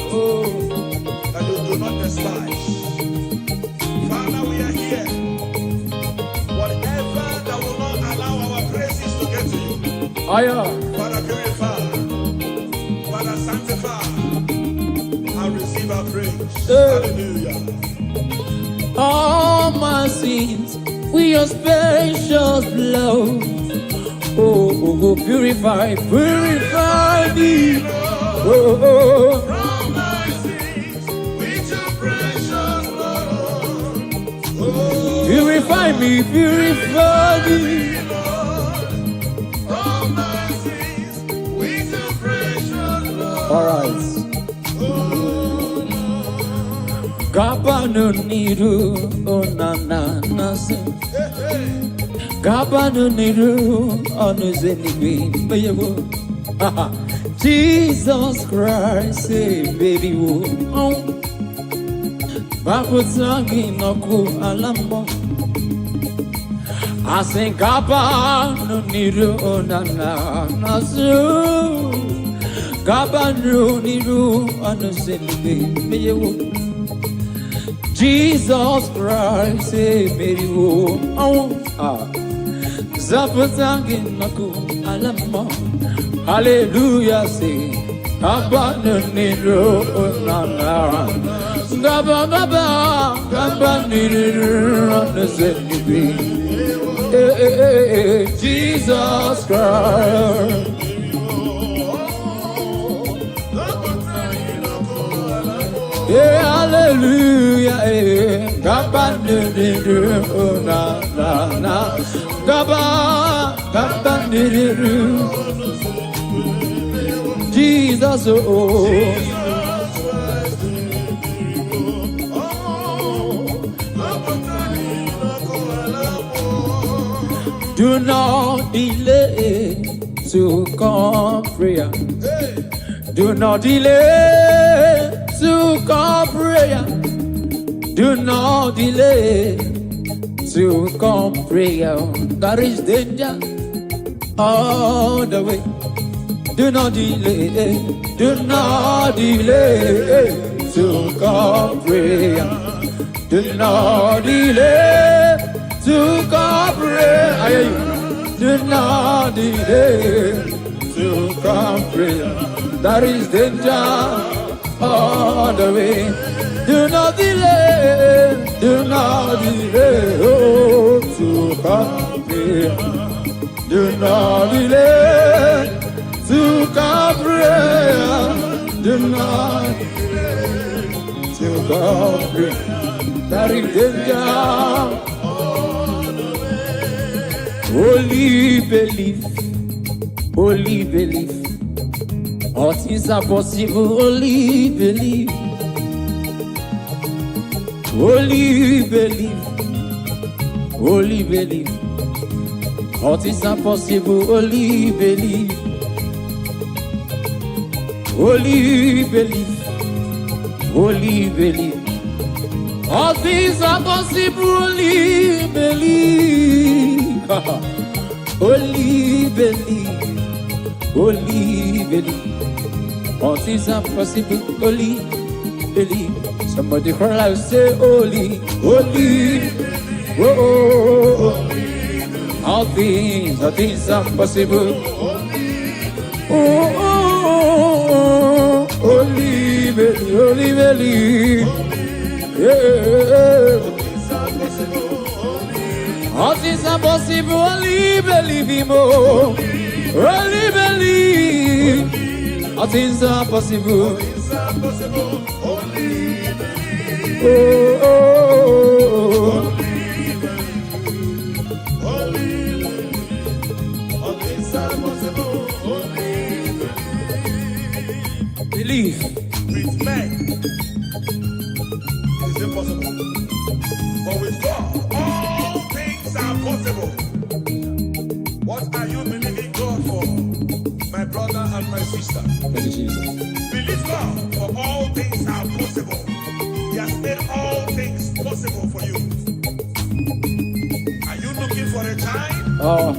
that you do not despise. Father, we are here. Whatever that will not allow our praises to get to you. Father, purify. Father, sanctify. And receive our praise. Hallelujah. All my sins with your precious blood. Oh, purify me. Oh, From my sins with your precious blood. Oh, purify me. From my sins with your precious blood. All right. God Gabano niru onana nasu. Gabano niru onuzenibi bayawo. Jesus Christ, baby wo. Babu tangi noku alambo. I sing Gabano niru onana nasu. Gabano niru onuzenibi bayawo. Jesus Christ, baby wo. Zapatangi noku alambo. Hallelujah, say, Abananiru, Nana, Gaba, Gabaniru, Jesus Christ. Hallelujah, Gabaniru, Nana, Gaba, Gabaniru. Jesus, oh, do not delay to come prayer. Do not delay to come prayer. Do not delay to come prayer. There is danger all the way. Do not delay to come prayer. Do not delay to come prayer. Do not delay to come prayer. There is danger all the way. Do not delay to come prayer. Do not delay to come prayer, do not to come prayer. That is danger. Only believe. All things are possible. Only believe. All things are possible. Only believe. Only believe. All things are possible. Only believe. Only believe. All things are possible. Only believe. Somebody cry out, say holy. Oh. All things are possible. Oh. Only believe. Yeah. All things are possible. Only believe him. Only believe. All things are possible. Oh. Believe. With men, it is impossible. But with God, all things are possible. What are you believing God for, my brother and my sister? Thank you, Jesus. Believe God, for all things are possible. He has made all things possible for you. Are you looking for a child? Oh.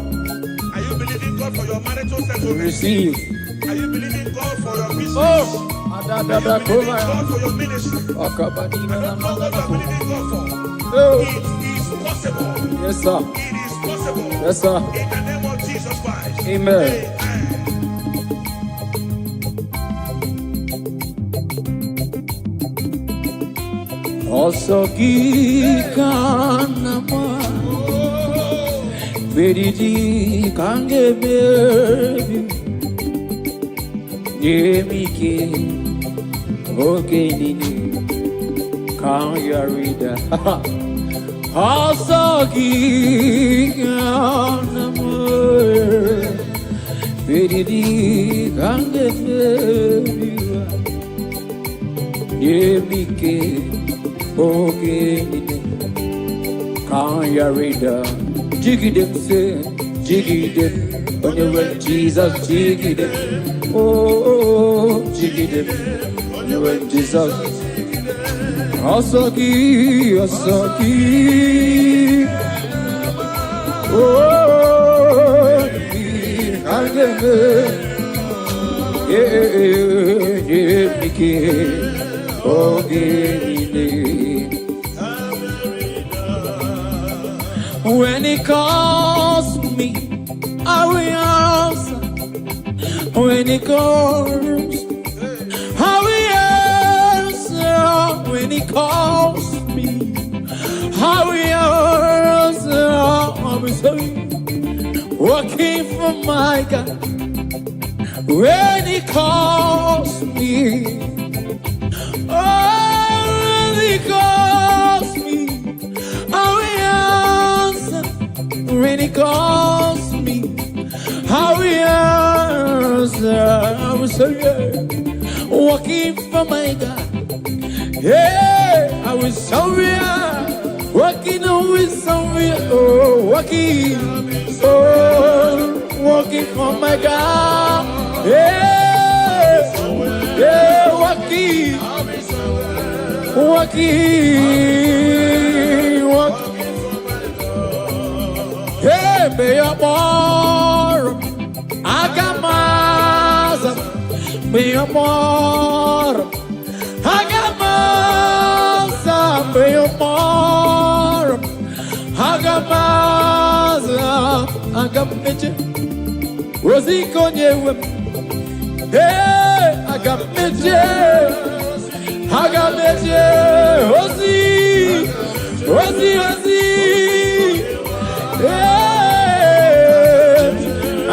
Are you believing God for your marital settlement? Receive. Are you believing God for your business? Oh. Are you believing God for your ministry? I don't know what you are believing God for. Oh. It is possible. Yes, sir. It is possible. Yes, sir. In the name of Jesus Christ. Amen. Also kikanama Veridi kange baby Yemike Okay nini Can you read that? Also kikanama Veridi kange baby Yemike Okay, can you read jiggy them say, jiggy them, when you went Jesus, jiggy them. Oh, jiggy them, when you went Jesus. Asaki, Asaki. Oh, when he calls me, I will answer. When he calls, I will answer. When he calls me, I will answer. I will say, working for my God. When he calls me, oh, when he calls me, I will answer. When he calls me, I will answer. I will say, yeah, walking for my God. Yeah, I will say, walking with somewhere. Oh, walking, oh, walking for my God. Yeah, yeah, walking, walking, walking. Hey, be your more, Agamaza, be your more, Agamaza, be your more, Agamaza, Agamaza, Rosie Konye. Hey, I got Ozi, Ozi. Hey, I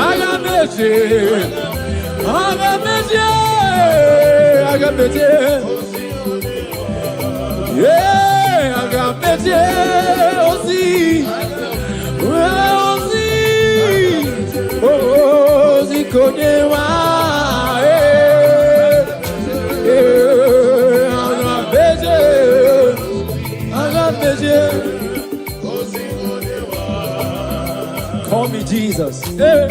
got yeah, I got Ozi, Ozi, Kodewa. Call me Jesus. Hey.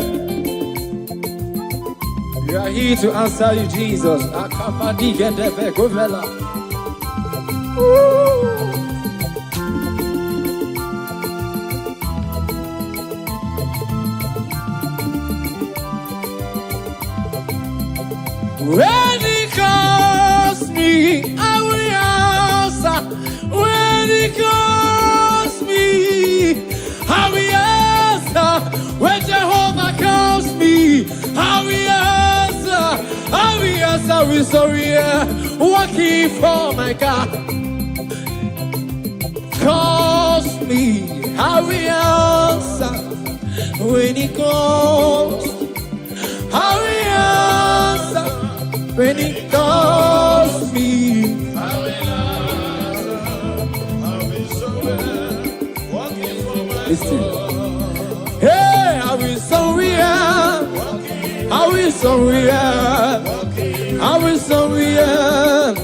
We are here to answer you, Jesus. Akapadi Gedefe Govela. When he calls me, I will answer. When he calls me, I will answer. When Jehovah calls me, I will answer. I will answer with sorry, working for my God. Calls me, I will answer. When he calls, I will answer. When he calls me, I will answer. I will surrender. Listen. Hey, I will surrender. I will surrender. I will surrender.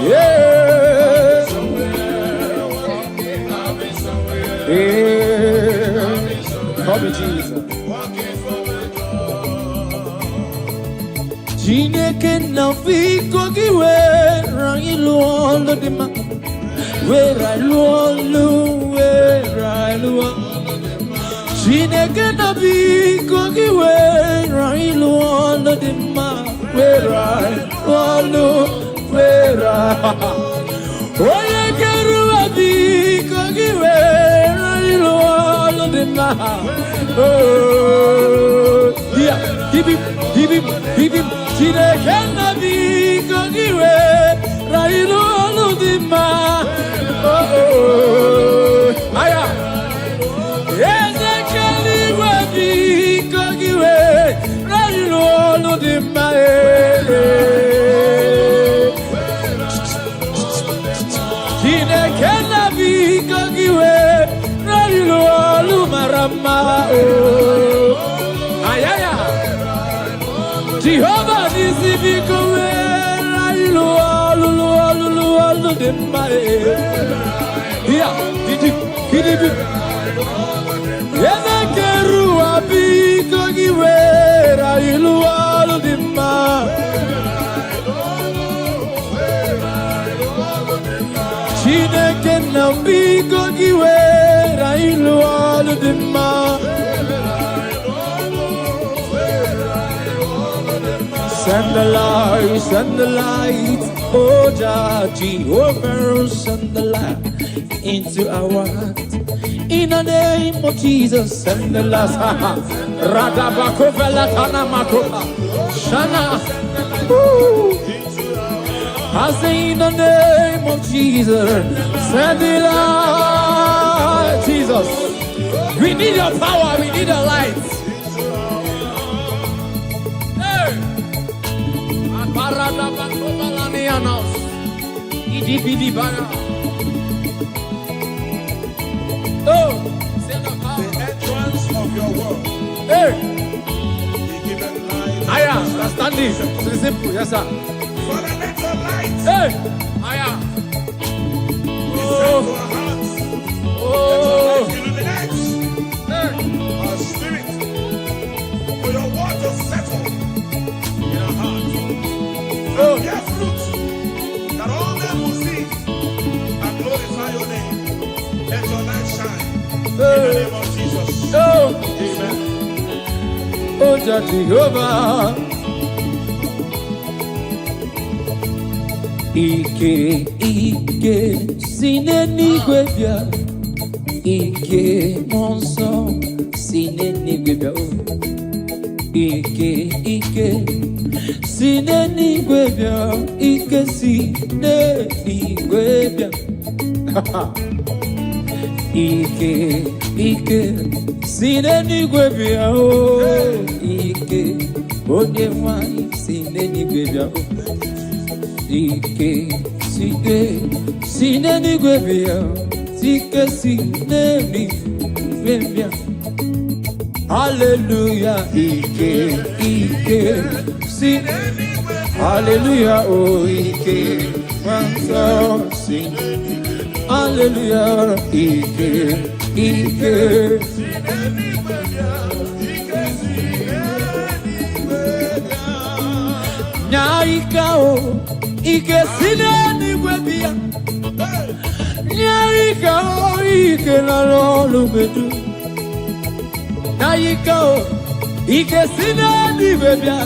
Yeah. Yeah. Call me Jesus. Chineke na fiko kiwe rangi luolo dima wera luolo Chineke na fiko kiwe rangi luolo dima wera luolo Oye keruwa fiko kiwe rangi luolo dima Oh yeah, give him Chineke na fiko kiwe rangi luolo dima Oh aya Ezekeli webi kogiwe rayilo no de mae Chineke na bi kogiwe rayilo lumarama oh ayaya Jehovah nisi bi kowe rayilo lulu all the money. Yeah, did you? Yenekeru abiko giwera ilu all the money. Chineke na biko giwera ilu all the money. Send the light, oh Jehovah, send the light into our heart. In the name of Jesus, send the light. Radabakovela Tanamakola, Shana. I say in the name of Jesus, send the light, Jesus. We need your power, we need your light. Oh, the entrance of your word. Hey, I am standing. It's simple, yes, sir. For the little light. Hey, I am. Oh, illuminates our spirit. For your word to settle in our hearts. Oh, bear fruit that all men will see and glorify your name. Let your light shine in the name of Jesus. Oh, amen. Oh, Jehovah. Ike, sineni gwebia. Ike, monso, sineni gwebia. Ike, sineni gwebia. Ike, sineni gwebia. Ike, sineni gwebia. Ike, onye mwani, sineni gwebia. Ike, sineni gwebia. Ike, sineni gwebia. Hallelujah, Ike, sineni gwebia. Hallelujah, oh Ike, manso, sineni. Hallelujah, Ike, sineni gwebia. Ike, sineni gwebia. Nyaika, oh, Ike, sineni gwebia. Nyaika, oh, Ike, na lolu bedu. Nyaika, oh, Ike, sineni gwebia.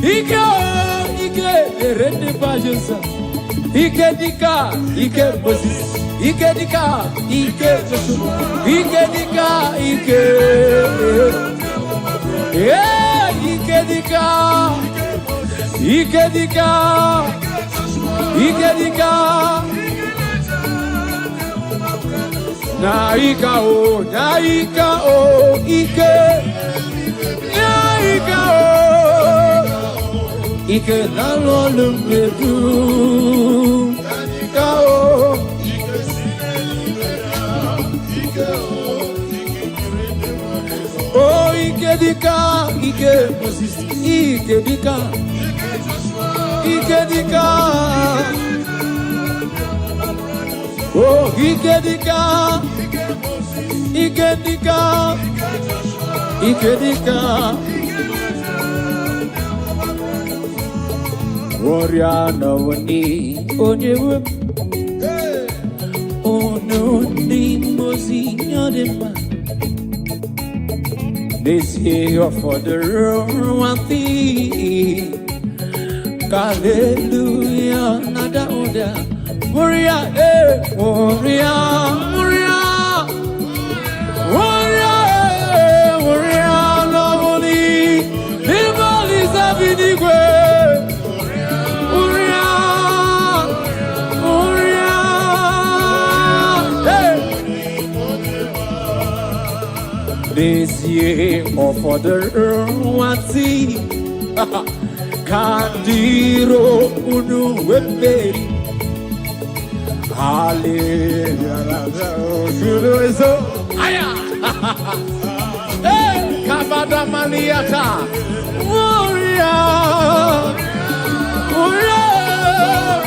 Ike, oh, Ike, erende bajosa. Ike dika, Ike Moses. Ike dika, Ike Joshua. Ike dika, Ike. Yeah, Ike dika. Ike dika. Ike dika. Naika o, Ike. Naika o. Ike na lolu medu. Naika o. Oh, Ike dika, Ike Moses, Ike dika, Ike dika. Oh, Ike dika, Ike dika, Ike dika. Warrior no ni onye wep, ono ni mozi nyadema. This year for the one thing. Hallelujah, nada oda. Warrior, warrior, warrior, warrior, warrior, lovely. People is having the way. Warrior, warrior, hey. This year for the one thing. Kandiro unu weperi. Hallelujah. Aya. Hey, kabada maniata. Warrior. Warrior.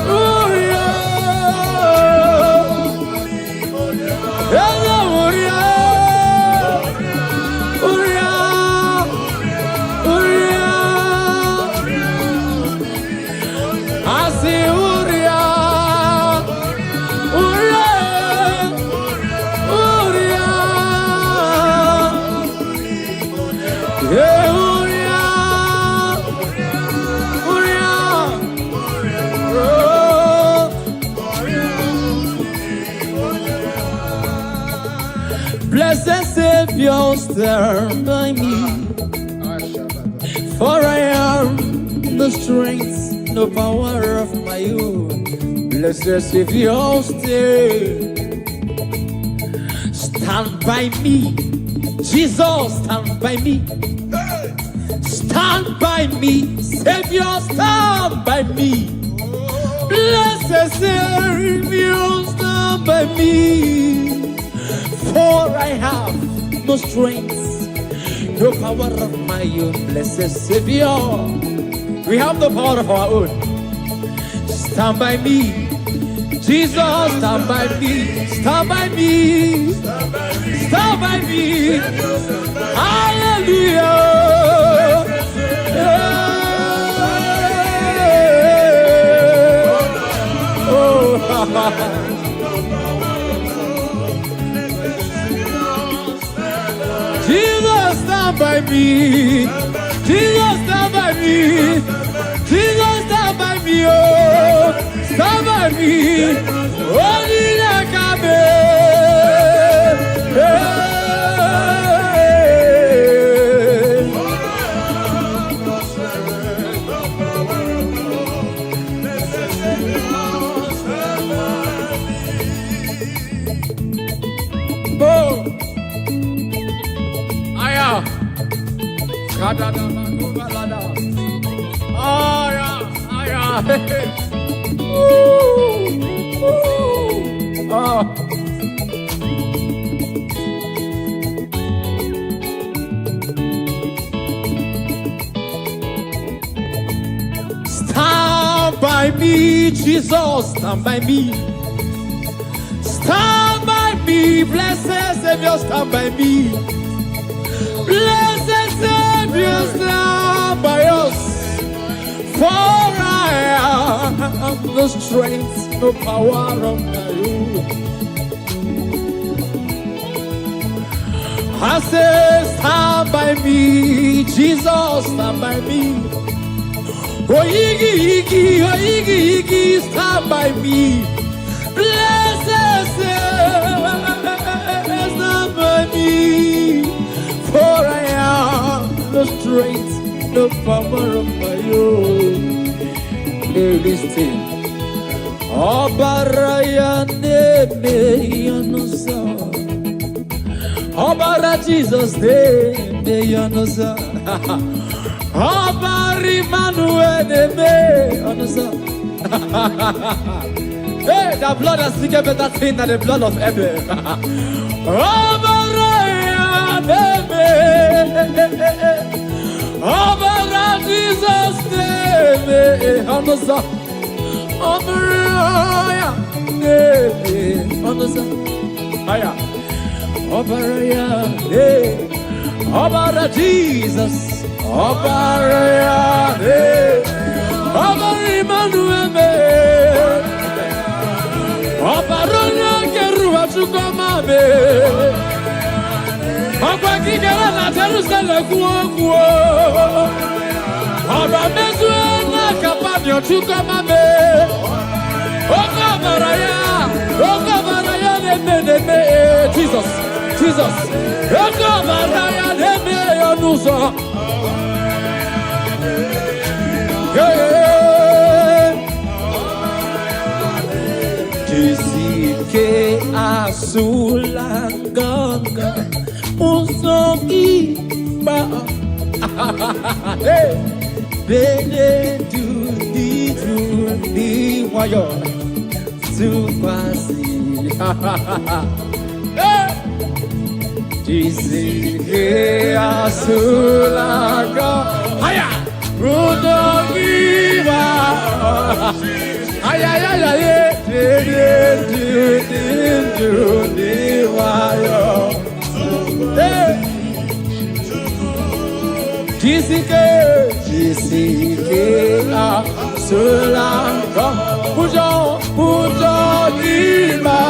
Warrior. Jesus, stand by me. For I am the strength, the power of my own. Blessed Savior, stand by me. Jesus, stand by me. Stand by me. Savior, stand by me. Blessed Savior, stand by me. For I have no strength, no power of my own. Blessed Savior, we have the power of our own. Stand by me. Jesus, stand by me. Stand by me. Stand by me. Hallelujah. Oh, Jesus, stand by me. Jesus, stand by me. Jesus, stand by me. Oh, stand by me. Only EKEPERE. Stand by me, Jesus, stand by me. Stand by me, blessed Savior, stand by me. Blessed Savior, stand by us. For I have no strength, no power of my own. I say, stand by me, Jesus, stand by me. Oh, Iggy, stand by me. Blessed Savior, stand by me. For I have no strength, no power of my own. Hey, listen. Obaraya neme yanosa. Obara Jesus neme yanosa. Obari Manuel neme yanosa. Hey, the blood has speaking better thing than the blood of Abel. Obaraya neme. Obara Jesus neme yanosa. Obaraya neme yanosa. Aya. Obaraya neme. Obara Jesus. Obaraya neme. Obara Emmanuel neme. Obaraya keruwa chukoma me. Oba kikera na Jerusalem kuo. Oba mezu na kapabyo chukoma me. Ogabaraya neme. Jesus. Ogabaraya neme yanusa. Jisike asulanganga usoki ba. Bele du wayo sukwasi. Jisike asulanga haya rudogiwa haya wayo. Jisike asulanga pujo gima.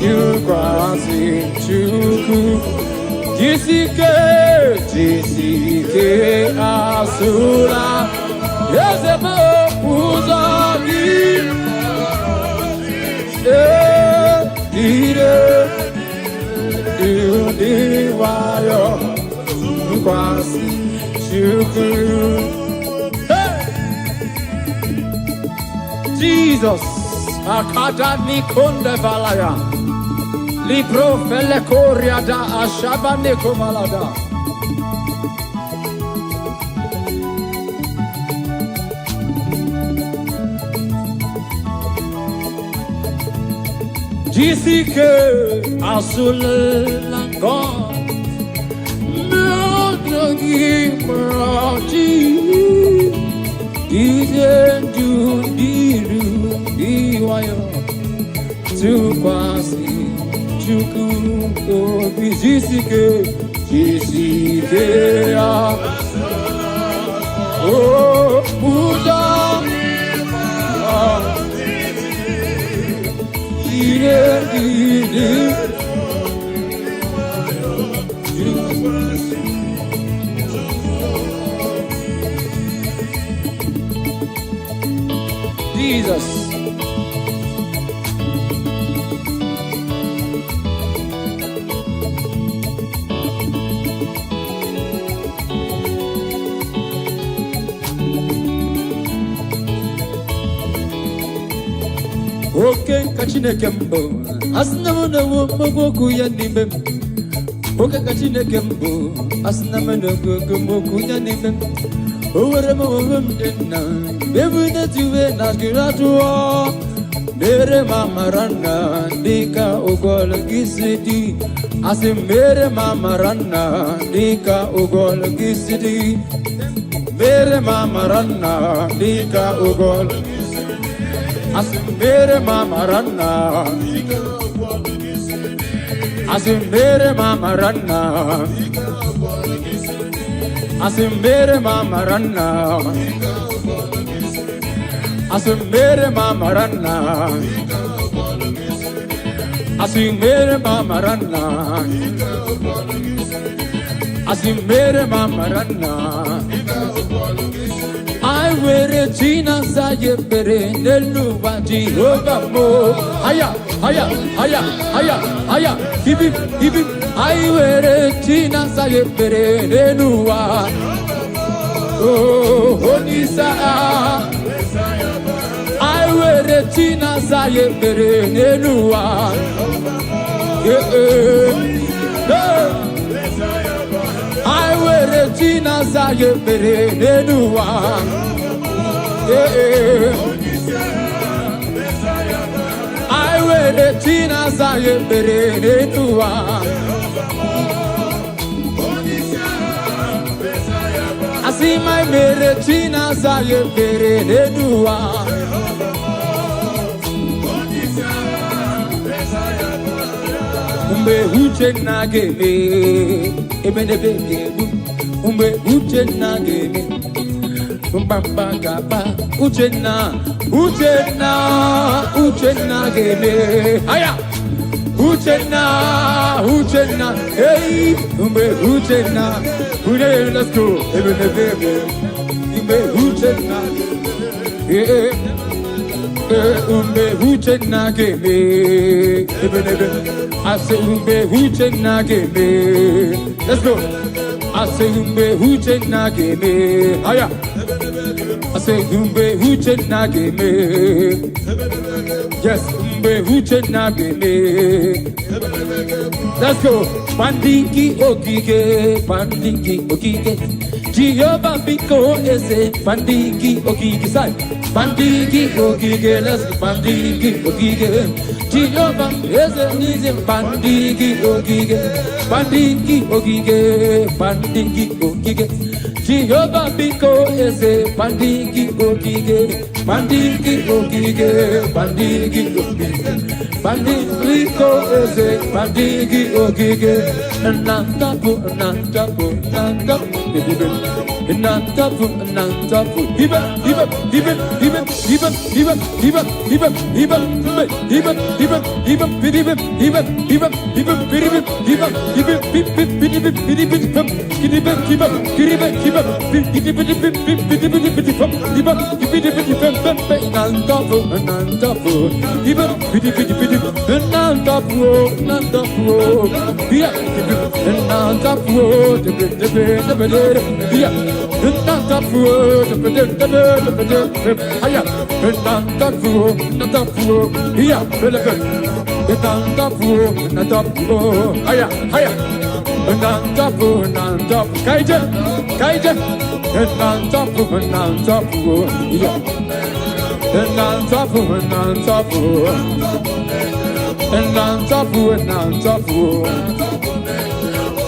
You crossing chuku. Jisike asura. Yes, puzo gima. ire iwayo kwasi shukuru. Jesus, akada nikonde valaya, libro fele koria da ashaba nekomalada. Jisike asulango, mnogi mraji, izendu diru diwayo, tukwasi chukuko jisike oh Buddha. Jesus. Oke kachineke mbo asnamuna womoku ya nimem. Oke kachineke mbo asnamuna womoku ya nimem. Owere mo wemdena bebuna tuwe na giratuwa. Mere mama rana dika ogol gisidi. Asim mere mama rana dika ogol gisidi. Mere mama rana dika ogol Asimbere mama ranna, asimbere mama ranna, asimbere mama ranna, asimbere mama ranna, asimbere mama ranna, asimbere mama ranna. I wear a Gina Sayepere, Neluba Jehovah Mo. Haya, haya, haya, haya, haya. Give him. I wear a Gina Sayepere, Nelua. Oh, Honisa. I wear a Gina Sayepere, Nelua. I wear a Gina Sayepere, Nelua. I wear the Tina Sayepere Nenua. I see my mere Tina Sayepere Nenua. Umbe uche nageme, emene bege, umbe uche nageme. Bamba Uchenna geme. Aya, Uchenna, hey, Uchenna, let's go, Uchenna, Uchenna geme, I say Uchenna geme, let's go, I say Uchenna geme, aya. I say Uchenna geme. Yes, Uchenna geme. Let's go. Bandiki okike. Jehovah biko ese. Bandiki okike. Say, bandiki okike. Let's go. Bandiki okike. Jehovah ese nize. Bandiki okike. Jehovah biko ese. Bandiki okike. Bandiko eze, bandigi ogige, nantapu,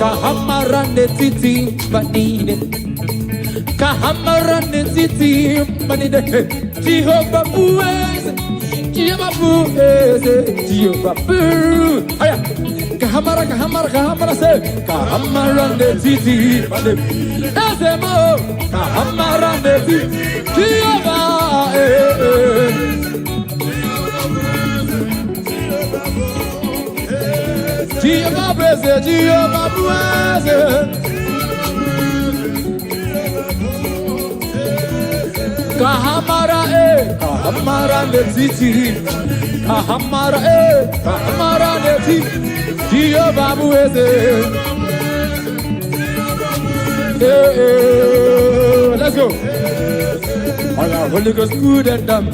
Kahamarane titi banine, Kahamarane titi banine, Jehovah bueze, Jehovah bueze, Jehovah bueze. Aya, Kahamara se, Kahamarane titi banine, Ezemo, Kahamarane titi, Jehovah Jehovah bueze, Jehovah bueze. Kahamara ne titi, Kahamara ne titi, Jehovah bueze. Let's go. All our Holy Ghost good and dumb.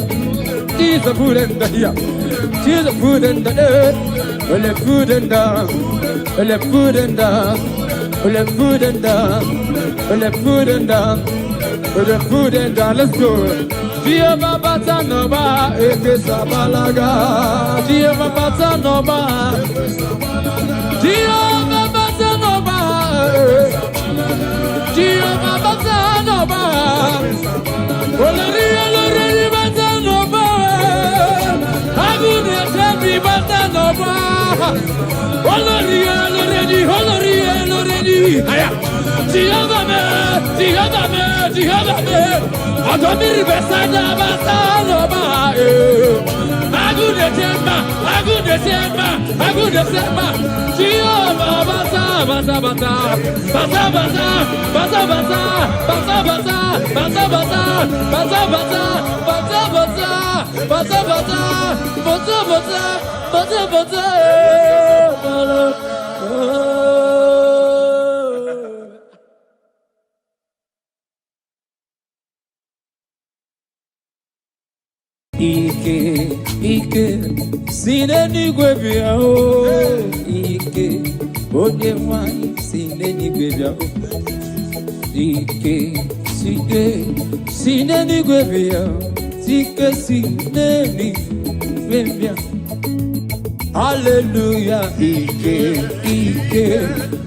Jesus good and the here. Jesus good and the earth. Well, the food and down, well, the food and down, well, the food and down, well, the food and down, well, the food and down. Let's go. Jehovah Batanova, Ekesabalaga. Jehovah Batanova, Jehovah Batanova, Jehovah Batanova. Well, the real Batanova. I couldn't be Batanova. Already. Jehovah me. Adomiri besada Batanova. I couldn't Jehovah Ike, sine ni gwebia o. Ike, ode wai, sine ni gwebia o. Ike, sine ni gwebia o. Ike, sine ni gwebia. Hallelujah, Ike,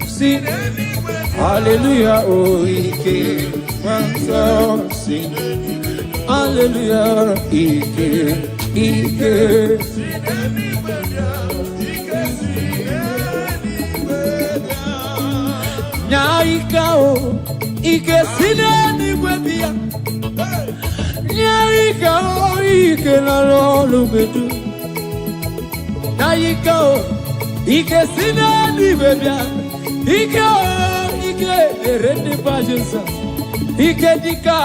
sine ni gwebia. Hallelujah, oh Ike, wanso sine. Hallelujah, Ike. Nyaikao, Ike sineni gwebia. Nyaikao, Ike na lolu bedu. Nyaikao, Ike sineni gwebia. Ike erende bajensa. Ike dika,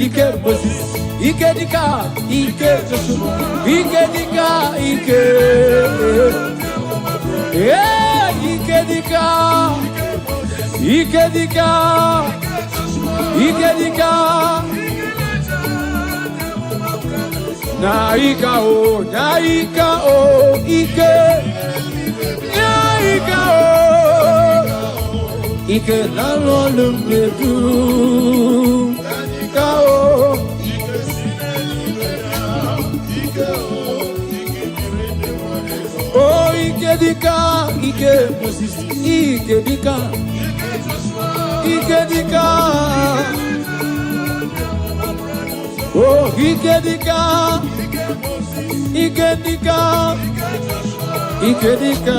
Ike Moses. Ike dika, Ike Joshua. Ike dika, Ike. Yeah, Ike dika. Ike dika. Ike dika. Naika o, Ike. Naika o. Ike na lolu medu. Naika o. Oh, Ike dika, Ike Moses, Ike dika, Ike dika. Oh, Ike dika, Ike dika, Ike dika.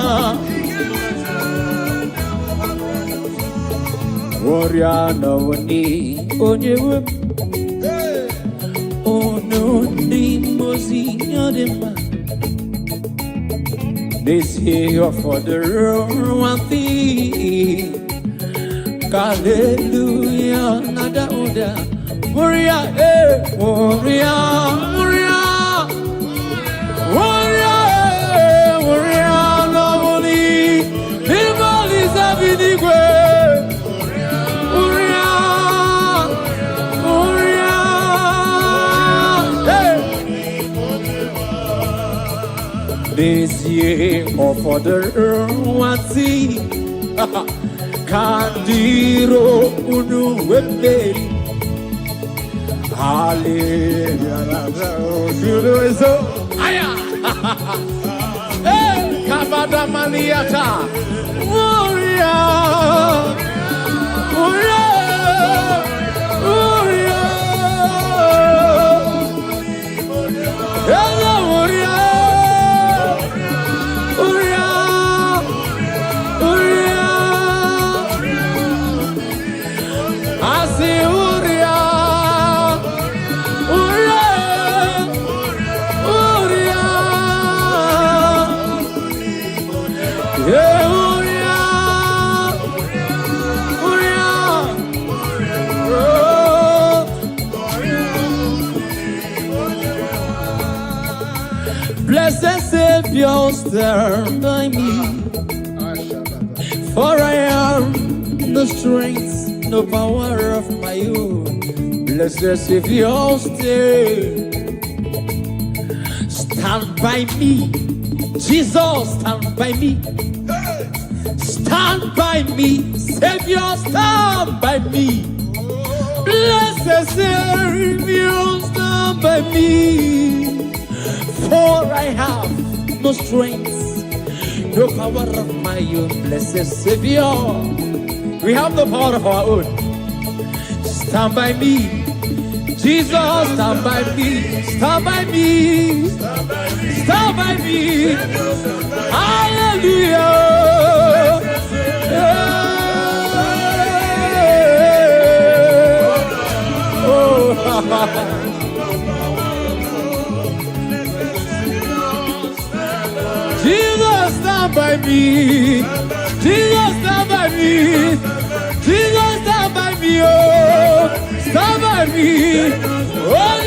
Warrior no ni onyewe, oh no ni mozinya dema. This year for the one thing. Hallelujah, nada oda. Warrior, warrior, warrior, warrior, warrior, lovely. People is having the way. Warrior, warrior, this year for the one see. Kandiro unu webeli. Hallelujah. Aya. Hey, kabada maniata. Warrior. Warrior. Warrior. Hello, warrior. Blessed Savior, stand by me, for I am no strength, no power of my own. Blessed Savior, stand by me. Jesus, stand by me. Stand by me. Savior, stand by me. Blessed Savior, stand by me. For I have no strength, no power of my own. Blessed Savior, we have the power of our own. Stand by me. Jesus, stand by me. Stand by me. Stand by me. Hallelujah. Jesus, stand by me. Jesus, stand by me. Jesus, stand by me. Oh, stand by me. Oh,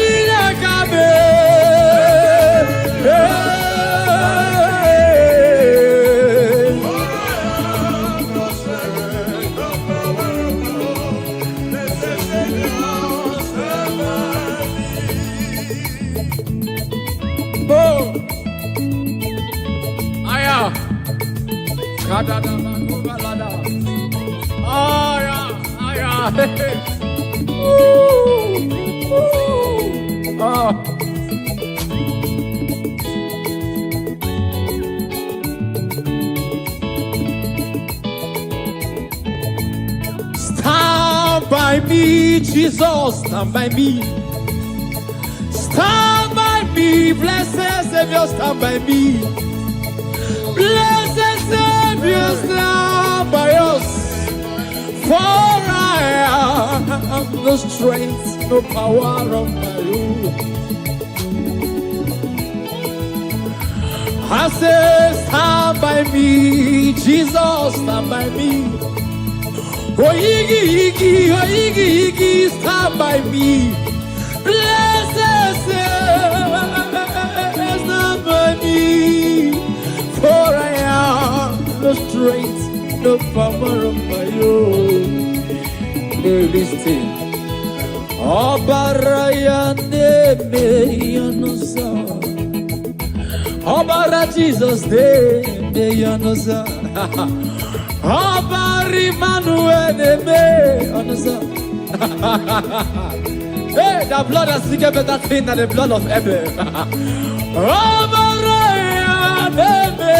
stand by me, Jesus, stand by me. Stand by me, blessed Savior, stand by me. Blessed Savior, stand by us. For I have no strength, no power of my own. I say, stand by me, Jesus, stand by me. Oh, Iggy, stand by me. Blessed Savior, stand by me. For I have no strength, no power of my own. Hey, listen. Obarayane me yanosa. Obara Jesus de me yanosa. Obari Manuel me yanosa. Hey, the blood has speaking better thing than the blood of Abel. Obarayane me.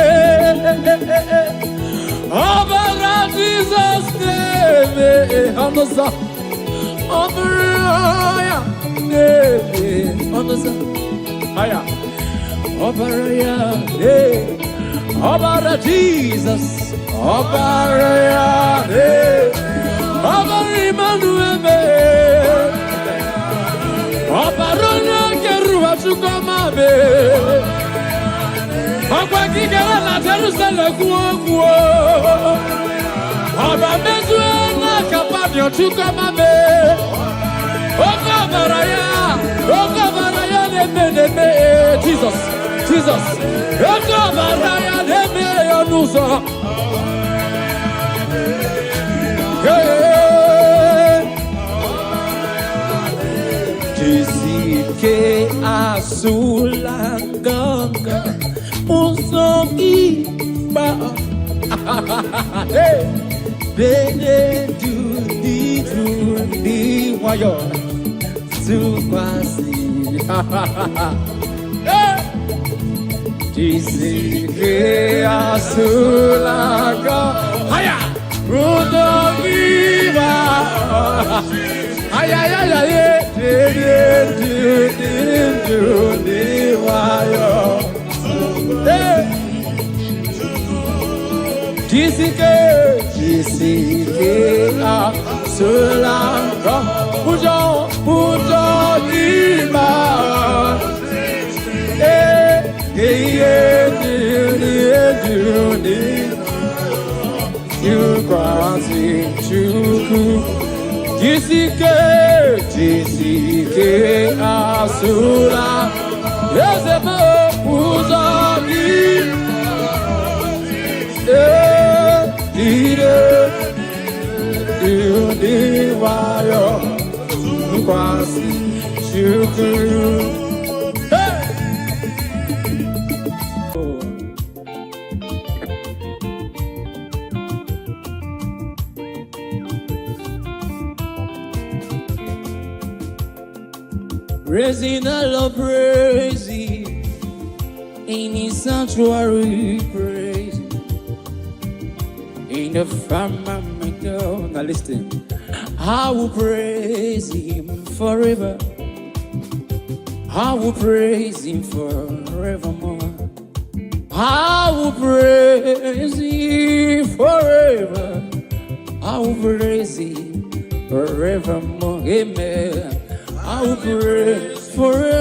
Obara Jesus de me yanosa. Obaraya me yanosa. Aya. Obaraya me. Obara Jesus. Obaraya me. Obari Manuel me. Obarona keruwa chukoma me. Okwa kikera la Jerusalem kuo. Oba mezu na chukamame. Okabaraya neme. Jesus. Okabaraya neme yonusa. Jisike asulanganga usomi ba. Bene di wayo tukwasi. Jisike asulanga haya rudogiba haya di wayo. Jisike asulanga pujo dima. You crossing chuku. Jisike asula. Yezebo pujo di wayo kwasi chuku. Praising the Lord, praising in His sanctuary, praising in the firmament. Now listen, I will praise Him forever. I will praise Him forevermore. I will praise Him forever. I will praise Him forevermore. Amen. I will praise forever.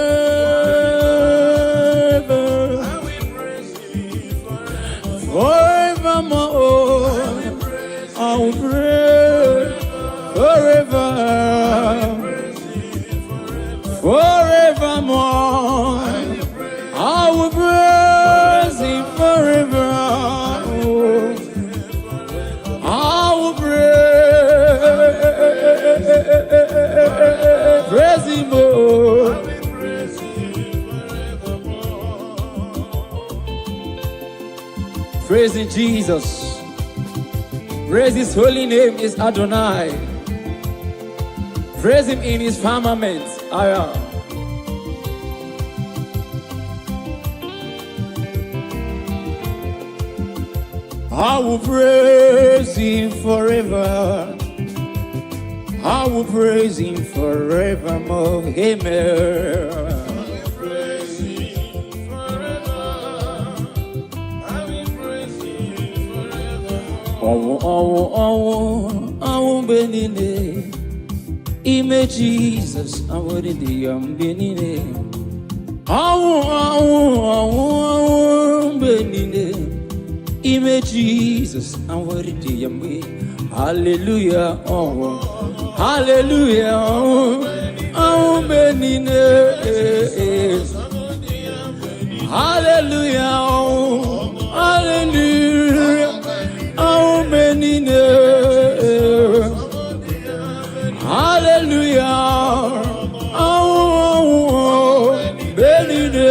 I will praise Him forevermore. I will praise forever. Forevermore. I will praise Him forever. I will praise Him more. Praising Jesus. Praise His holy name is Adonai. Praise Him in His firmament. I will praise Him forever. I will praise Him forevermore. Amen. I will praise Him forever. I will praise Him forever. Oh, benine. Ime Jesus, I will do benine. Oh, benine. Ime Jesus, I will do hallelujah, oh, hallelujah, oh, benine, hallelujah, oh, hallelujah, oh, benine, hallelujah, oh, benine,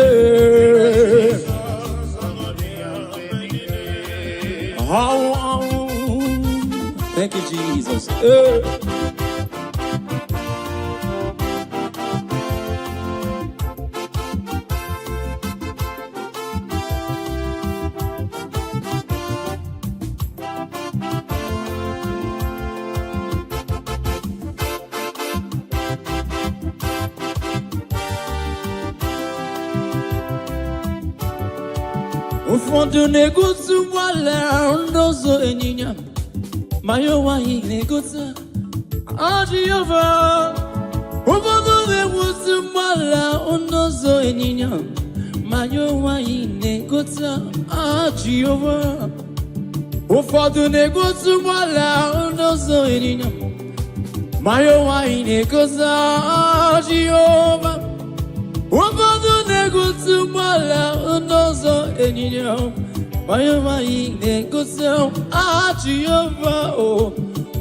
thank you, Jesus. Ufondo negutu wala ndozo enyinya mayo wahi negutu Jehovah. Ufondo negutu wala ndozo enyinya mayo wahi negutu Jehovah. Ufondo negutu wala ndozo enyinya Mayo wine kosa Jehovah. Wobodu negutu mala unozo enyinyo. Mayo wine kosa Jehovah.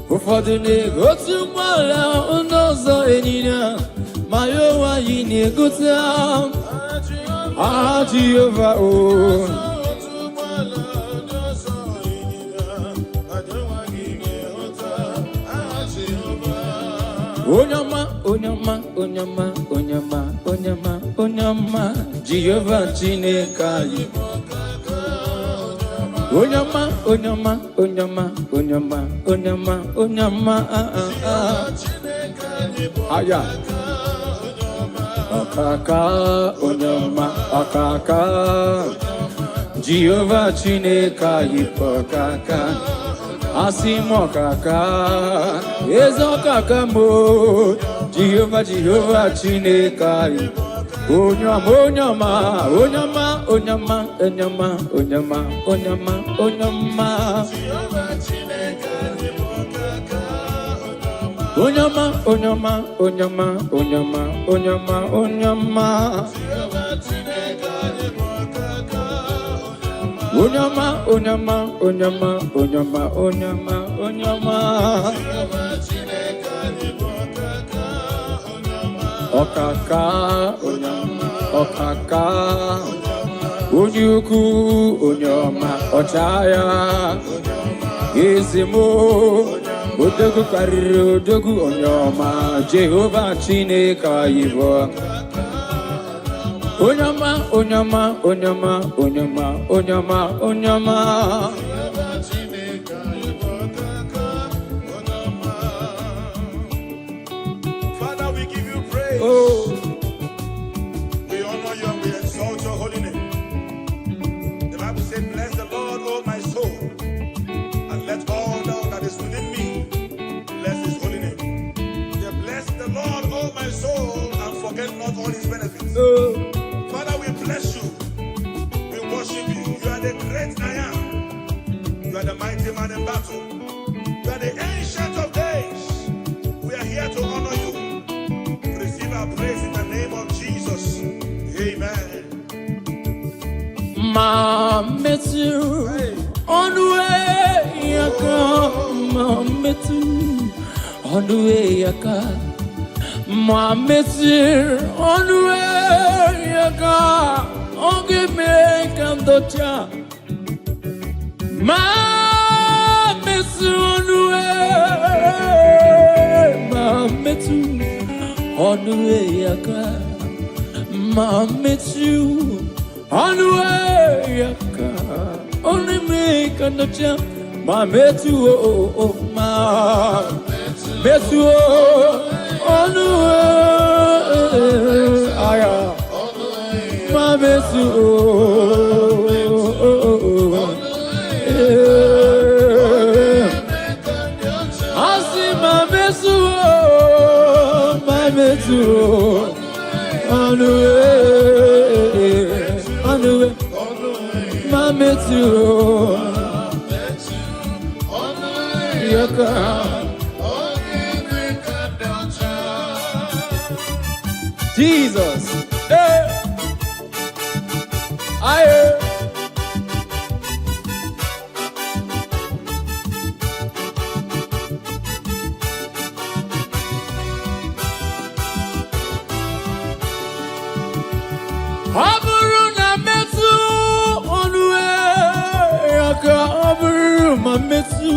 Wobodu negutu mala unozo enyinyo. Mayo wine kosa Jehovah. Onyama, onyama, onyama, onyama, onyama, onyama, Jehovah Chineka. Onyama, onyama, onyama, onyama, onyama, onyama, aya. Akaka, onyama, akaka, Jehovah Chineka yipakaka. Asimo kaka, ezo kaka mo, Jehovah, Jehovah Chineka. Onyama, onyama, onyama, onyama, onyama, onyama, onyama, onyama. Onyama, onyama, onyama, onyama, onyama, onyama. Onyama, onyama, onyama, onyama, onyama, onyama. Okaka, onyama, okaka. Onyuku, onyama, ochaya. Izimo, odogu kariru, odogu onyama. Jehovah Chineka yivo. Onyama, onyama, onyama, onyama, onyama, onyama. Father, we give you praise. Oh, We honor you and we exalt your holy name. The Bible said, bless the Lord, O my soul, and let all that is within me bless his holy name. Say, bless the Lord, O my soul, and forget not all his benefits. oh. Father, we bless you. We worship you. You are the great I am. You are the mighty man in battle. You are the ancient of days. We are here to honor you. Receive our praise in the name of Jesus. Amen. Mametu, on the way you come. Mametu, on the way you come. Mametu, on the way you come. Oh, give me a candocha. Mametu, on the way. Mametu, on the way you come. Mametu, on the way you come. Only make a nocha. Mametu, oh, ma. Mametu, on the way. Aya. Mametu, I see Mametu, Mametu, on the way, Mametu, Yaka. Jesus, hey, aye. Aburu na metu onwe yaka, aburu ma metu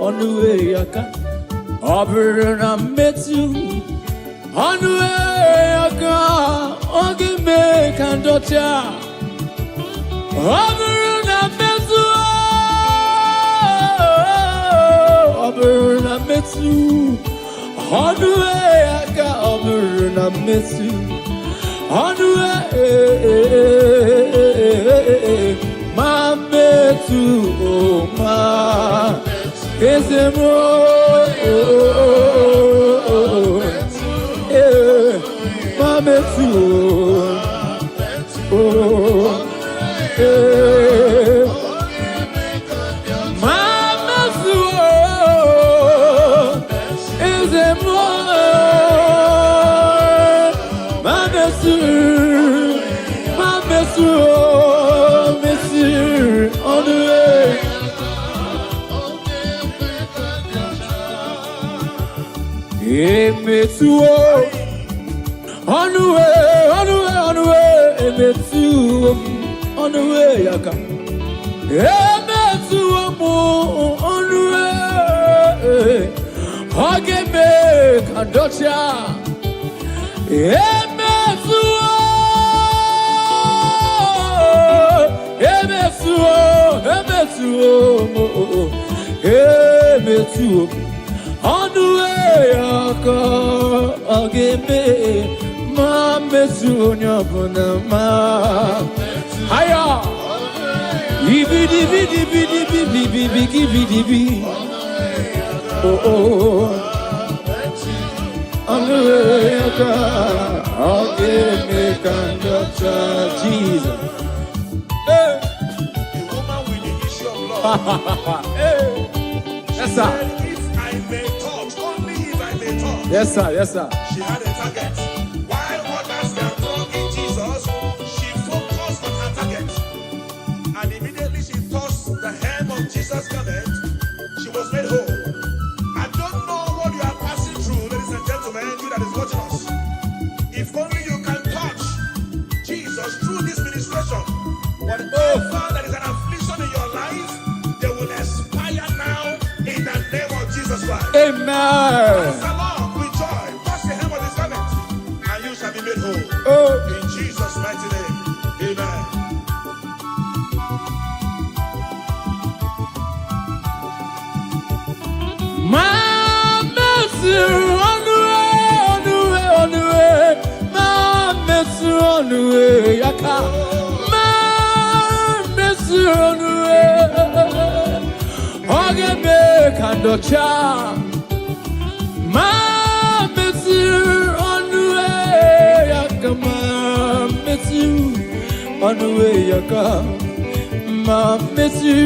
onwe yaka, aburu na metu onwe yaka, ogi me kandocha. Aburu na metu, aburu na metu onwe yaka, aburu na metu. Mametu, oh, ma, Ezemo, Mametu, oh, Mametu, Ezemo. Emetuo. On the way, Emetuo. On the way, Yaka. Emetuo, on the way. Hageme, Kandocha. Emetuo. On the way, Ageme, Mamesu, Nyabunama. Haya, Ibidi. Oh, on the way, Ageme, Kandocha, Jesus. Yes, sir. If I may touch, only if I may touch. Yes, sir. She had a target. While others were talking Jesus, she focused on her target. And immediately she touched the hem of Jesus' garment. She was made whole. I don't know what you are passing through, ladies and gentlemen, you that is watching us. If only you can touch Jesus through this ministration, whatever that is an affliction in your life, they will expire now in the name of Jesus Christ. Amen. Praise the Lord with joy. Touch the hem of his garment, and you shall be made whole. In Jesus' mighty name. Amen. On the way, Yaka. On the way, Hageme, Kandocha. On the way, Yaka. On the way, Yaka. I miss you.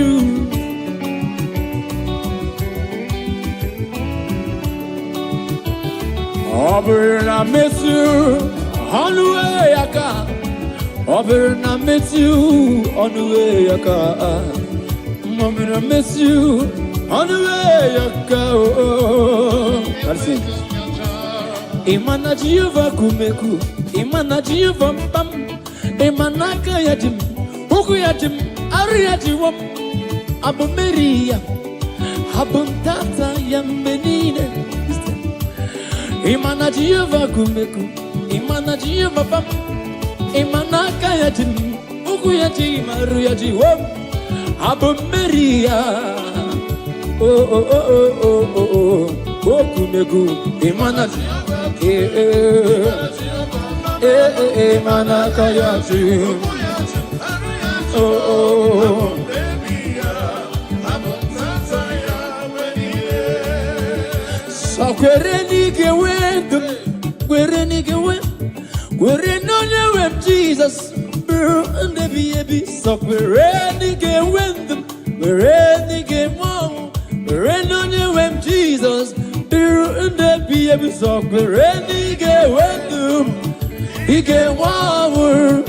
On the way, Yaka. Over and I miss you. On the way, Yaka. Over and I miss you. On the way, Yaka. That's it. Imana Jiva Kumeku. Imana Jiva Pam. Imanaka Yadim. Huku Yadim. Ariajiwam. Abumeria. Habumtata Yambenine. Imana Jiva Kumeku. Imana Jiva Pam. Imanaka Yadim. Huku Yadim. Ariajiwam. Abumeria. Oh, Kumegu. Imana Imanaka Yadim. Oh. So where Jesus, and the baby, so where Jesus, and the baby, so where he get one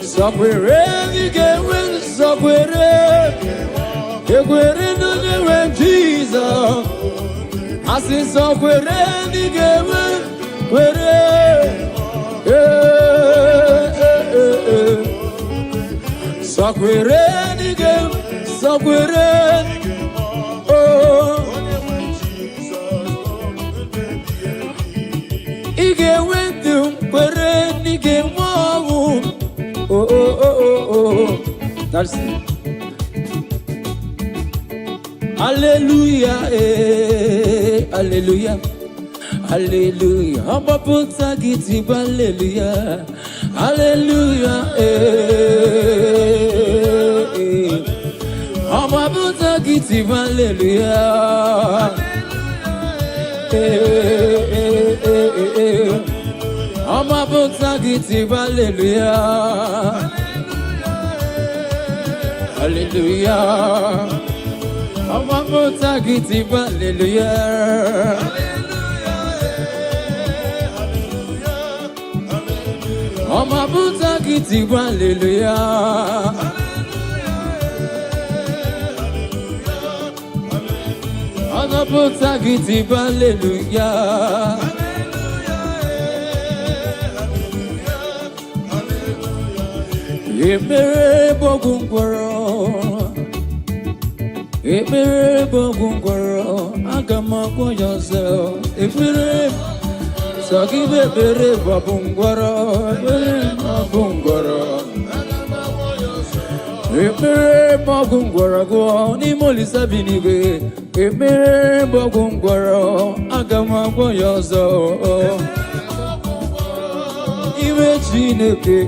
so where he get when so where Jesus, I see so where he get That's it. Hallelujah, hallelujah, hallelujah. I'm a puta giti, hallelujah, hallelujah, I'm a puta giti, hallelujah, I'm a puta giti, hallelujah. Hallelujah. I'm a motagiti, hallelujah. I'm a motagiti, hallelujah. I'm a Putagiti hallelujah. Ekpere bogungwaro, ekpere bogungwaro, agamagwo yourself. Ekpere, sagibe ekpere bogungwaro, ekpere bogungwaro. Ekpere bogungwaro, ni molisa binigwe. Ekpere bogungwaro, agamagwo yourself. Iwe Chineke.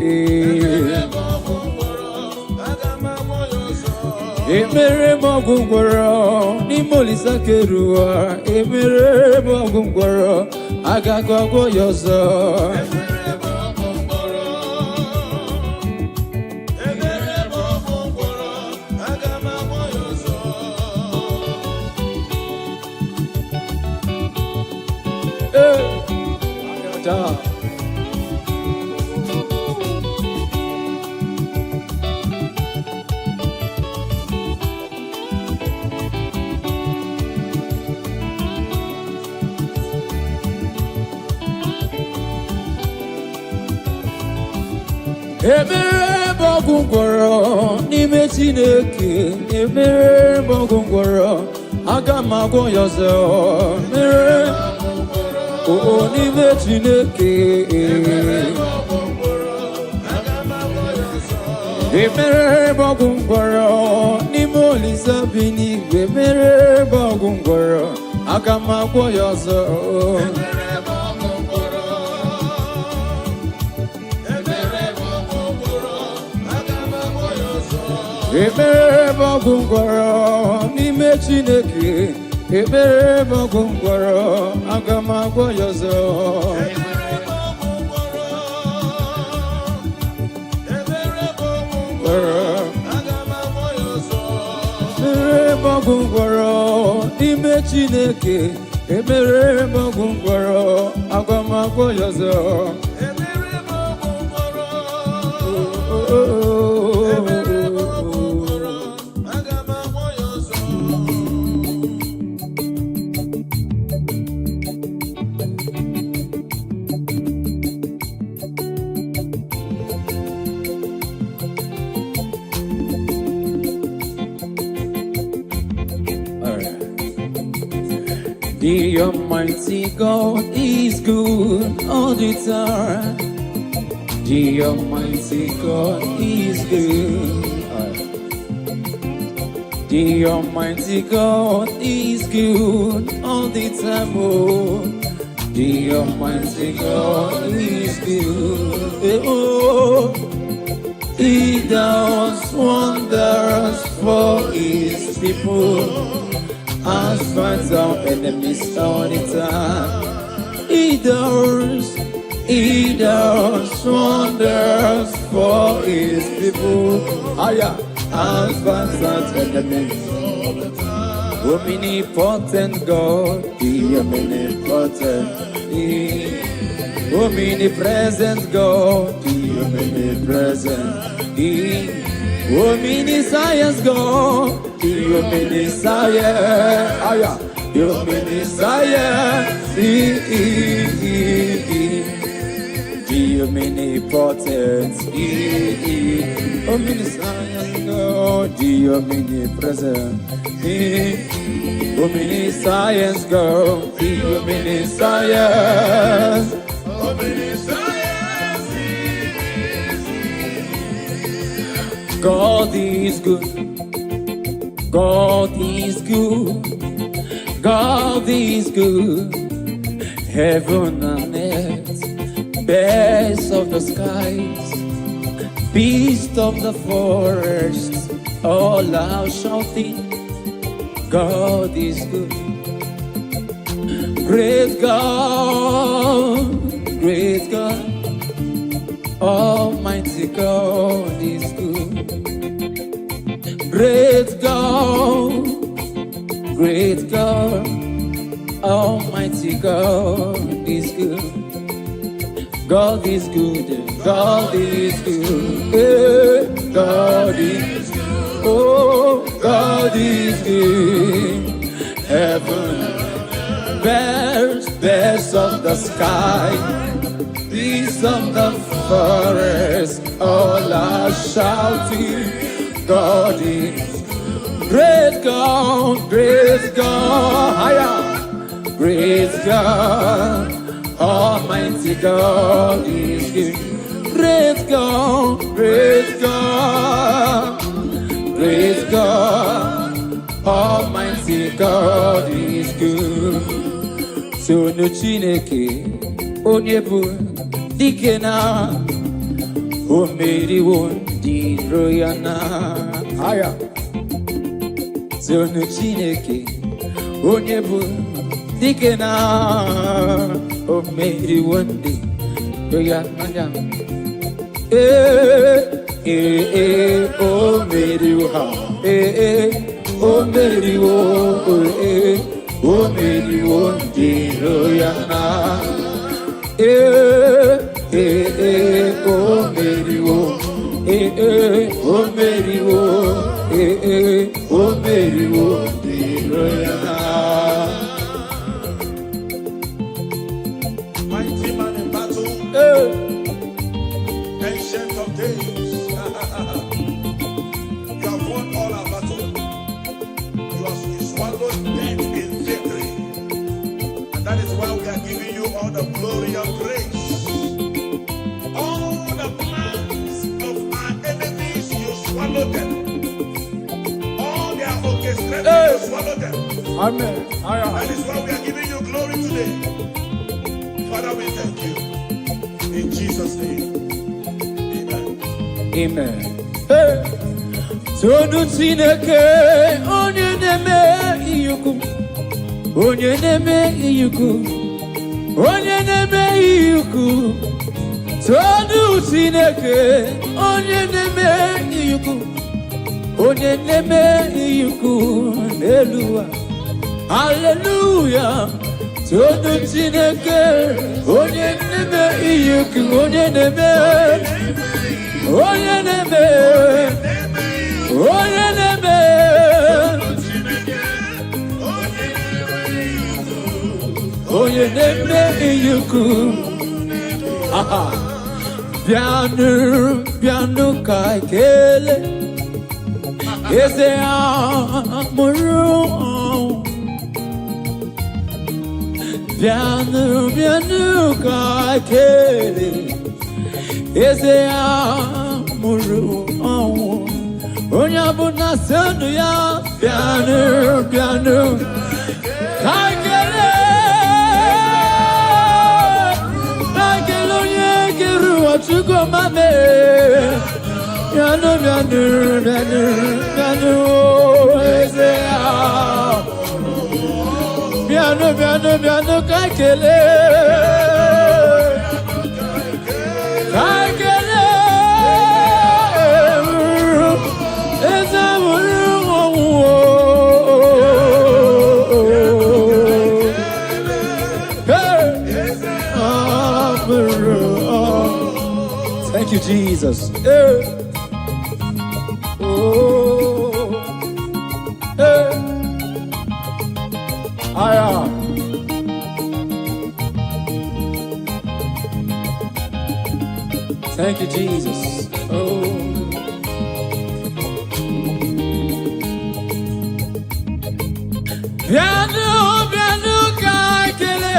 Ekpere bogungwaro, ni molisa kerua. Ekpere bogungwaro, agagagwo yourself. Ekpere bogungwaro, n'ime Chineke. Ekpere bogungwaro, agamagwo yourself. Ekpere oh, n'ime Chineke. Ekpere bogungwaro, n'ime Olisa binigwe. Ekpere bogungwaro, agamagwo yourself. Ekpere bogungwaro, n'ime Chineke. Ekpere bogungwaro, agamagwo yourself. Ekpere bogungwaro, n'ime Chineke. Ekpere bogungwaro, agamagwo yourself. The Almighty God is good all the time. The Almighty God is good. The Almighty God is good all the time. Oh, the Almighty God is good. Oh, He does wonders for His people. As fights our enemies all the time. He does wonders for His people. As fights our enemies all the time. Omnipotent God, the omnipotent, the omnipresent God, the omnipresent, the omniscience God. The omniscience, the omniscience, the omnipotent, the omniscience God, the omnipresent, the omniscience God, the omniscience, God is good. God is good, God is good, heaven and earth, birds of the skies, beasts of the forest, all are shouting, God is good. Great God, Almighty God is good. Great God, Almighty God is good. God is good, God is good, God is good, oh, God is good, heaven birds of the sky, beasts of the forest, all are shouting, God is great God, higher, great God, Almighty God is good. Great God, Almighty God is good. So no Chineke, onyebu dikena, o meri won di royana. Aya. So no Chineke, onyebu dikena, o meri won di royana. Oh Mary, oh Mary, oh Mary, oh Diroyana. Oh Mary, oh Mary, oh Mary, oh Diroyana. Mighty man in battle. Ancient of days, you have won all our battle. You have swallowed death in victory. And that is why we are giving you all the glory and praise. All the plans of our enemies, you swallowed them. All their orchestrations, you swallowed them. Amen. That is why we are giving you glory today. Father, we thank you. In Jesus' name. Amen. Hey. So do Chineke, onye neme iyuku, onye neme iyuku, onye neme iyuku. So do Chineke, onye neme iyuku, onye neme iyuku. Hallelujah, hallelujah. So do Chineke, onye neme iyuku, onye neme. Onye neme, onye neme, onye neme iyuku. Aha, bianu kaikele, eze amuru. Bianu kaikele. Eze amuru onya buna senu ya piano kagele onye geru otugo mame piano eze piano kagele Thank you, Jesus. Thank you, Jesus. Piano, kakele,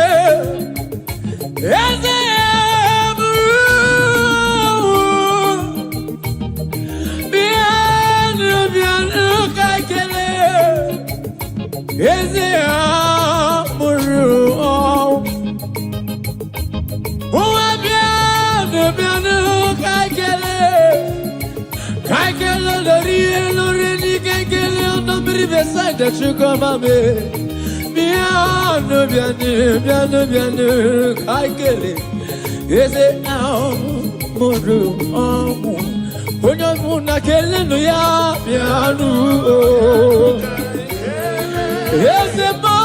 eze piano, kakele, eze amuru. Piano, kakele, lori, kakele, on the riverside that you come on me. Piano, kakele, eze amuru. Onye muna kele no ya piano. Eze mo.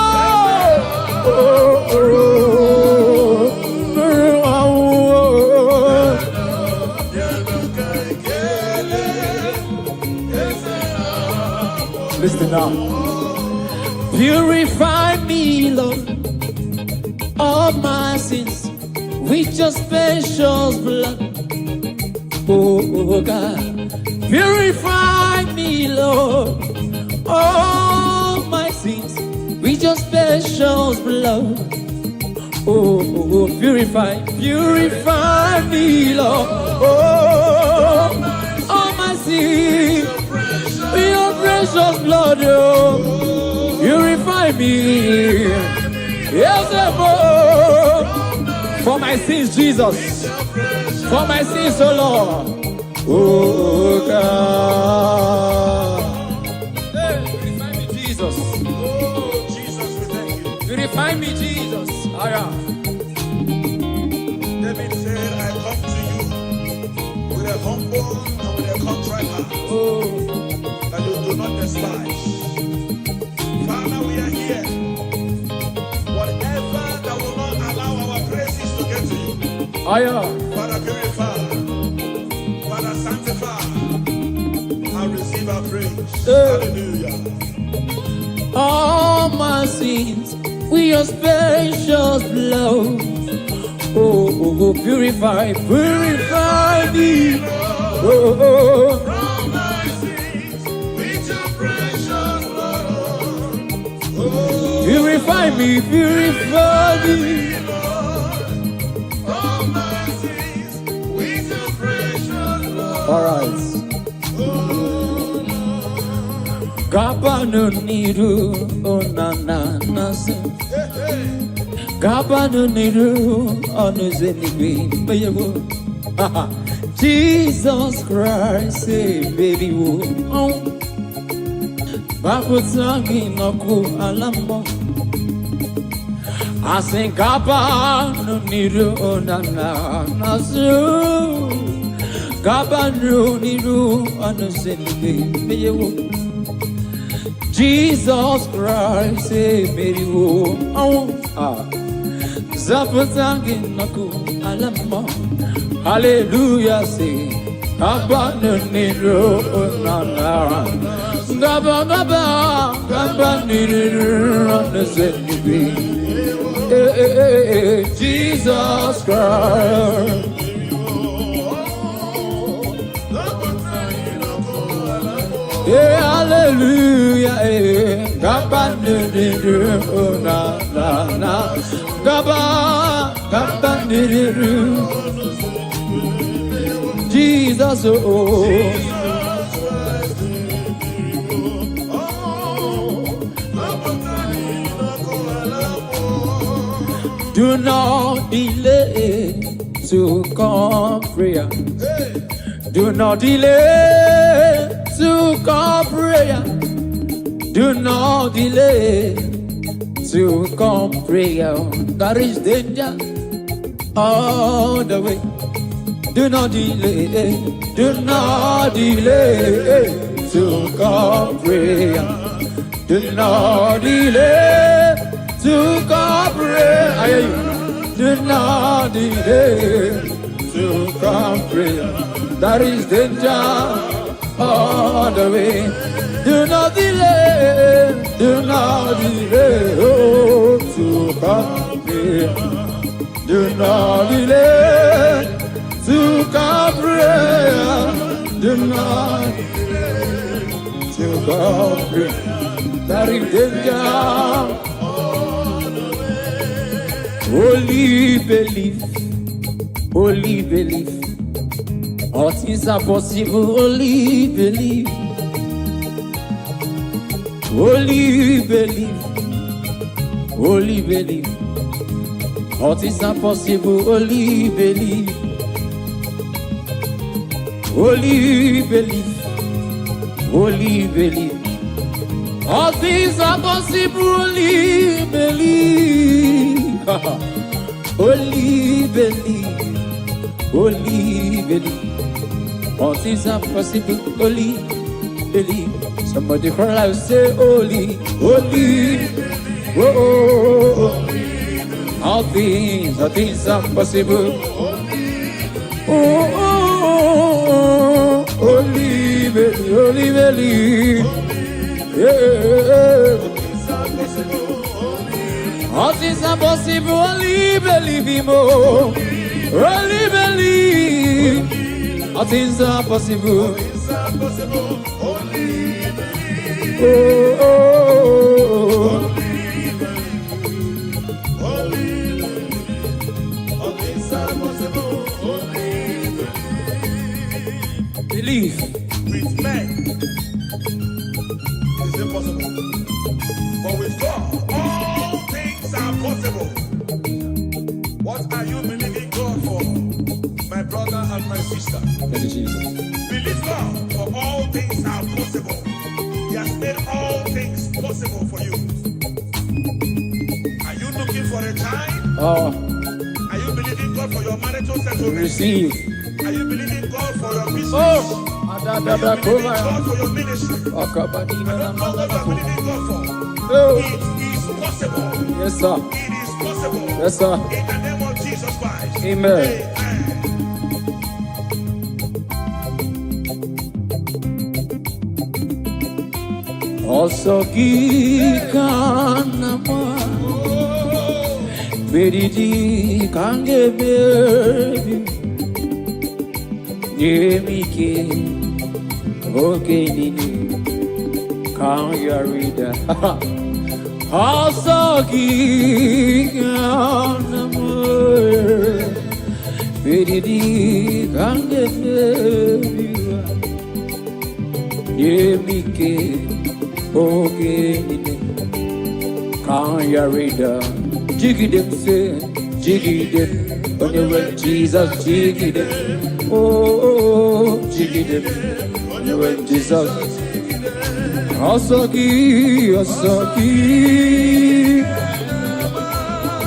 Listen now. Purify me, Lord. all my sins with your precious blood. Oh God, purify me, Lord. All my sins with your precious blood. Oh, purify me, Lord. Oh, all my sins with your precious blood. Oh, purify me. Yes, oh, for my sins, Jesus. For my sins, oh Lord. Oh God. Hey, purify me, Jesus. Oh, Jesus, we thank you. Purify me, Jesus. Oh, yeah. David said, I come to you with a humble and with a contrite heart, Oh, that you do not despise. Father, we are here. Whatever that will not allow our praises to get to you, oh yeah. Father, purify. Father, sanctify. And receive our praise. Hallelujah. All my sins with your precious blood. Oh, purify me. Oh, From my sins with your precious blood. Oh, purify me. from my sins with your precious blood. All right. Gabano niru onana se. Gabano niru onuzenibi bayo. Jesus Christ, say baby wo. Bakutangi naku alamo. I sing Gabano niru onana se. Gabano niru onuzenibi bayo. Jesus Christ, say Mary wo. Zapatangi naku alamo. Hallelujah, say Abanuniru nana. Gabanuniru onuzenibi. Jesus Christ. Yeah, hallelujah, Gabanuniru nana. Gabanuniru. Jesus, oh, do not delay to come prayer. Do not delay to come prayer. Do not delay to come prayer. There is danger all the way. Do not delay to come prayer. Do not delay to come prayer. Do not delay to come prayer. There is danger all the way. Do not delay oh, to come prayer. Do not delay to come prayer. Do not to come prayer. That is danger. Only believe. All things are possible. Only believe. All things are possible. Only believe. Only believe. All things are possible. Only believe. Only believe. All things are possible. Only believe. Somebody cry out, say holy. Oh. All things are possible. Oh, holy believe. Yeah. All things are possible, only believe him, oh. Only believe. All things are possible. Oh, oh, oh. Believe. With men, it's impossible. But with God, all things are possible. What are you believing God for, my brother and my sister? Thank you, Jesus. Believe God, for all things are possible. He has made all things possible for you. Are you looking for a child? Oh. Are you believing God for your marital settlement? Receive. Are you believing God for your business? Oh. Are you believing God for your ministry? I don't know what you are believing God for. Oh. It is possible. Yes, sir. It is possible. Yes, sir. In the name of Jesus Christ. Amen. Also kikanama Beridi kange baby Yemike Okenini Kanyarida Also kikanama Beridi kange baby Yemike Okay, can't you read Jiggy them say, jiggy them, when you went Jesus, jiggy them. Oh, jiggy them, when you went Jesus. Asaki, Asaki.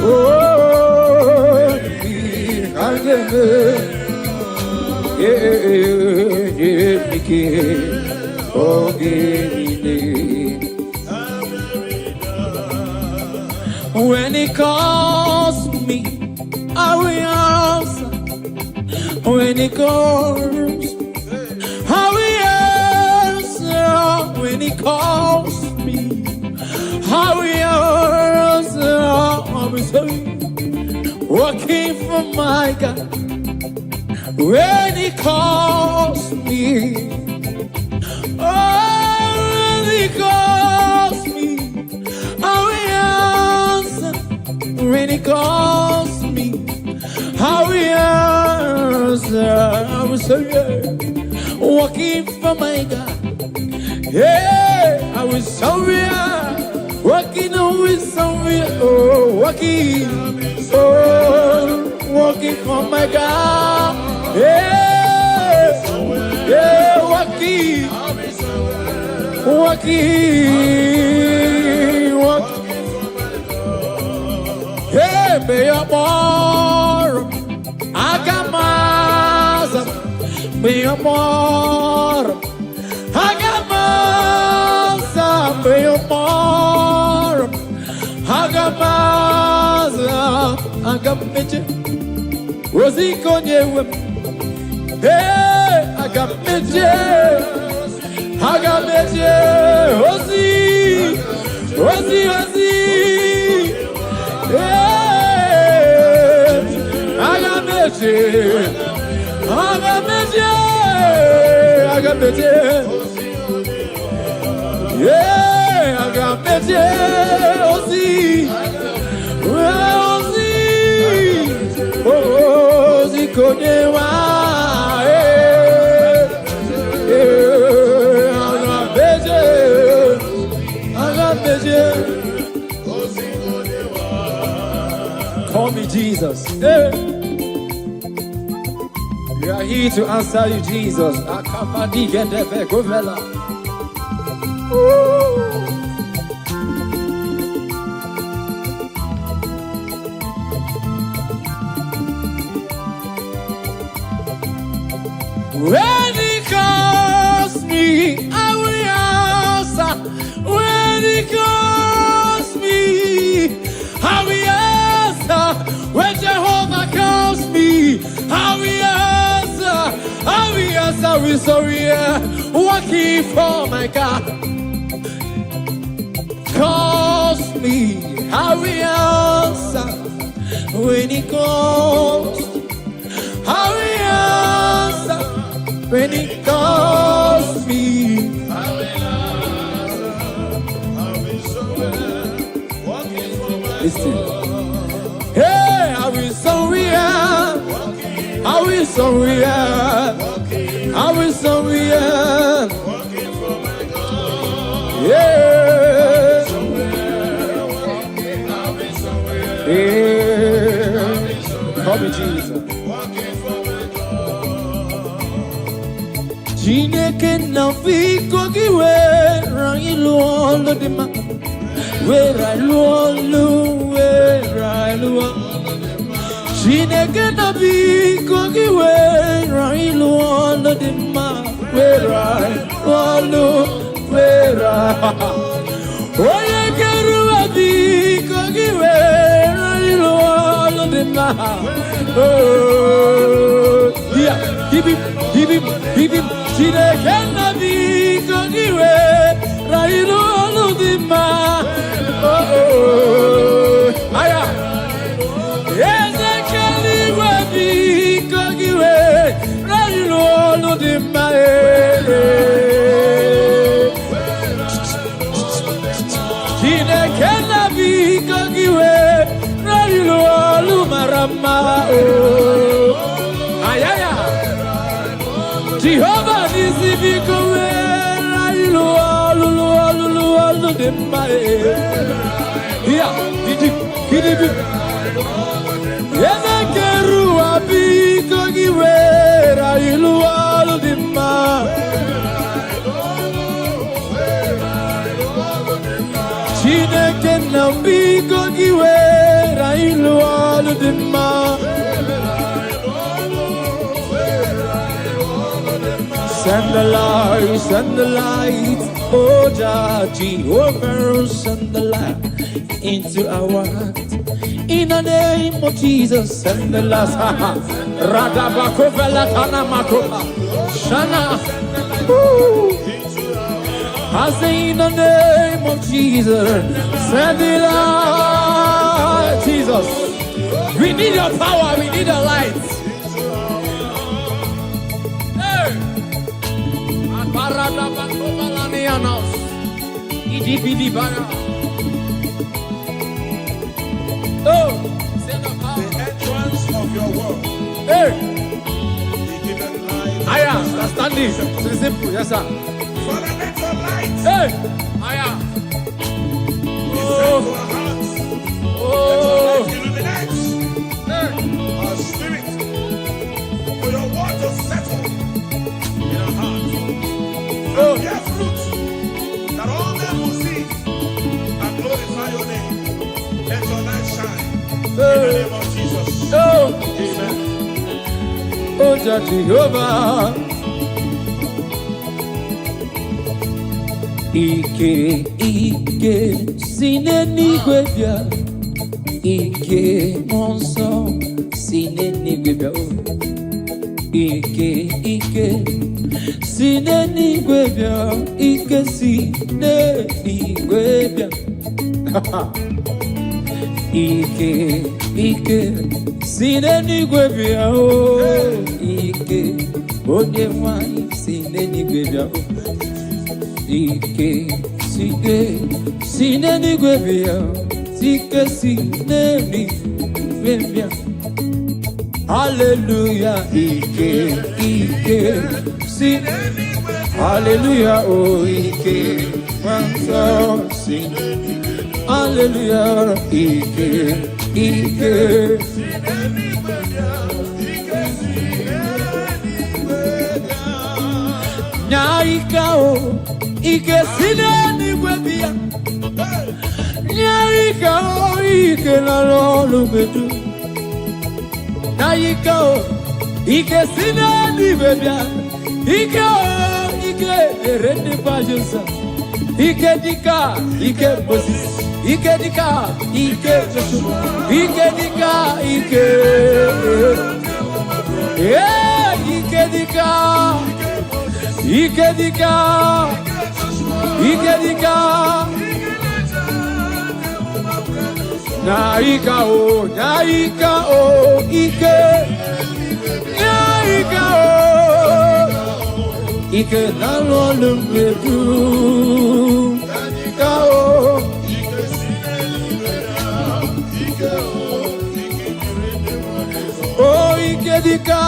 Oh, can't get yeah, okay. When he calls me, I will answer. When he calls, I will answer. When he calls me, I will answer. I will say, working for my God. When he calls me, oh, when he calls me, I will answer. When he calls me, I will answer. I will say, yeah, walking for my God. Yeah, I will say, yeah, walking with somewhere. Oh, walking, oh, walking for my God. Yeah, yeah, walking, walking, walking. Hey, be a more, Agamas, be a more, Agamas, be a more, Agamas, Agamich, Rosie Conye, hey, Agamich, Agamich, Rosie, Rosie, Rosie. Yeah, I got busy. I got busy. I got busy. Yeah, I got busy. Ozzy, Ozzy, Ozzy, Kodewa. Yeah, I got busy. I got busy. Call me Jesus. Hey. We are here to answer you, Jesus. Akapadi Gedebe Govela. When he calls me, I will answer. When he calls me, I will answer. When Jehovah calls me, I will answer. I will answer with sorry, working for my God. Calls me, I how we answer when He calls. How we answer when He calls me. Listen. Hey, how we so we are. How we so we are. How we so we are. Yeah. Yeah. Call me Jesus. Chineke na fiko kiwe rangi luolo de ma. Where I luolo, where I luolo. Chineke na fiko kiwe rangi luolo de ma. Where I luolo, where I. Oye keruwa fiko kiwe rangi luolo de ma. Oh, yeah, give him. Chineke na fiko kiwe rangi luolo de ma. Oh, aya. Ezekeli webi kogiwe rayilo lo de mae. Chineke na fiko kiwe rayilo lo marama. Oh, ayaya. Jehovah nisi fiko we rayilo lo de mae. Here, did you? Yemekeru abiko giwera ilualu dimma. Chineke na mbiko giwera ilualu dimma. Send the light, oh Jehovah, send the light into our heart. In the name of Jesus, send the light. Radabakovela Tanamakopa Shana. I say in the name of Jesus, send the light. Jesus, we need your power, we need your light. Oh, the entrance of your word. Hey, He giveth light. I am standing. It's simple, yes sir. Father, let your light. Hey, I am. Descend to our hearts. Oh, Let your light illuminate our spirit. For your word to settle in our hearts. oh, Bear fruit that all men will see and glorify your name. Let your light shine. In the name of Jesus. oh, Amen. oh, Jehovah. Ike, sineni gwebia. Ike, monso, sineni gwebia. Ike, sineni gwebia. Ike, sineni gwebia. Ike, sineni gwebia. Ike, onye nwanyị sineni gwebia. Ike, sineni gwebia. Ike, sineni gwebia. Hallelujah, Ike, sineni gwebia. Hallelujah, oh Ike, wanso sineni. Hallelujah, Ike. Nyaikao, Ike sineni gwebia. Nyaikao, Ike na lolu bedu. Nyaikao, Ike sineni gwebia. Ike erende pajosa. Ike dika, Ike Moses. Ike dika, Ike Joshua. Ike dika, Ike. Yeah, Ike dika. Ike dika. Ike dika. Naika o, ike. Naika o, ike nalolum bedu. Naika o, oh ike dika,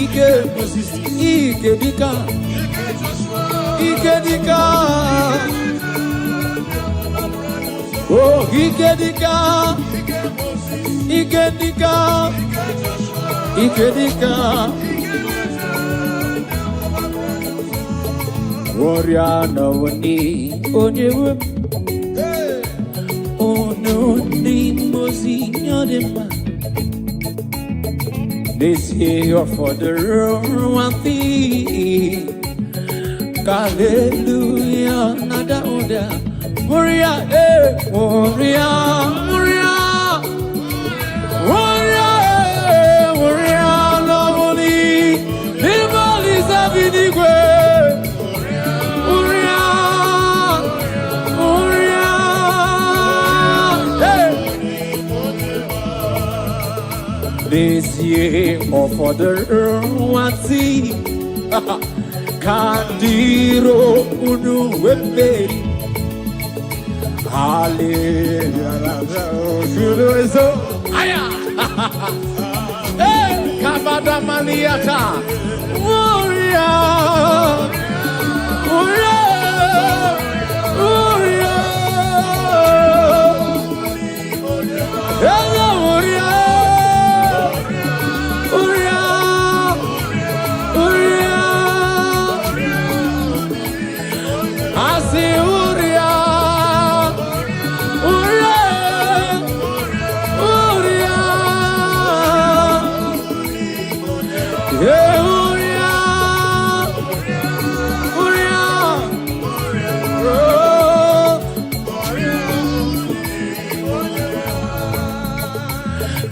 ike Moses, ike dika, ike dika. Oh ike dika. Ikedika, Ikedika, warrior no ni onyewe, ono ni mozi nyodema. This year for the one thing, hallelujah, nada oda, warrior, warrior, warrior. This year for the one see Kandiro unu wembe Hallelujah. Aya. Hey, Kabada Maniata. Warrior. Warrior. Warrior. Hello, warrior.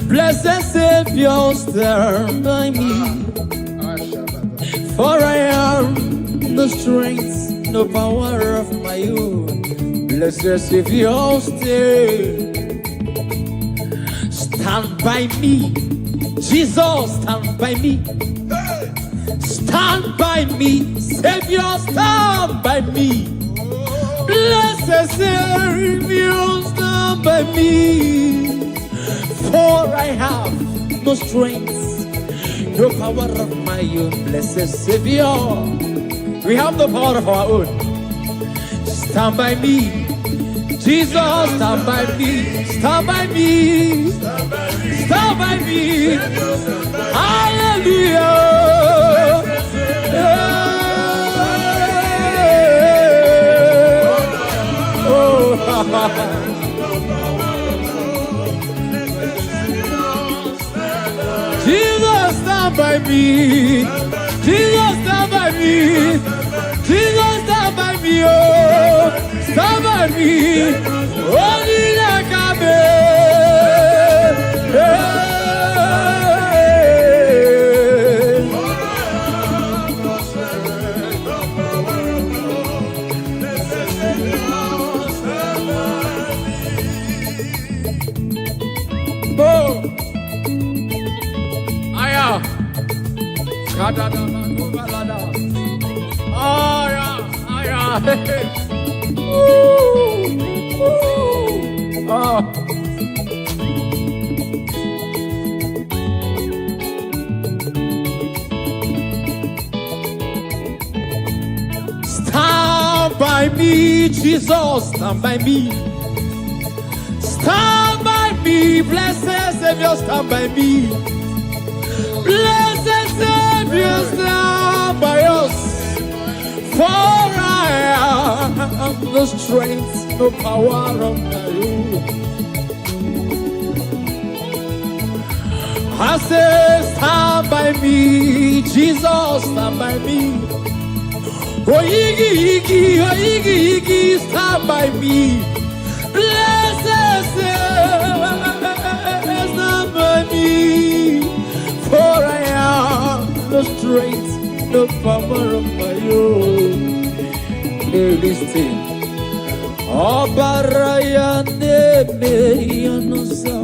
Blessed Savior, stand by me, for I am no strength, no power of my own. Blessed Savior, stand by me. Jesus, stand by me. Stand by me. Savior, stand by me. Blessed Savior, stand by me. For I have no strength, no power of my own. Blessed Savior, we have the power of our own. Stand by me. Jesus, stand by me. Stand by me. Stand by me. Hallelujah. Oh, Jesus, stand by me. Jesus, stand by me. Jesus, stand by me. Oh, stand by me. Only EKEPERE. Oh, aya. Stand by me, Jesus, stand by me. Stand by me, blessed Savior, stand by me. Blessed Savior, stand by us. For I have no strength, no power of my own. I say, stand by me, Jesus, stand by me. Oh, Iggy, stand by me. Blessed Savior, stand by me. For I have no strength, no power of my own. Hey, listen. Obaraya name yonosa.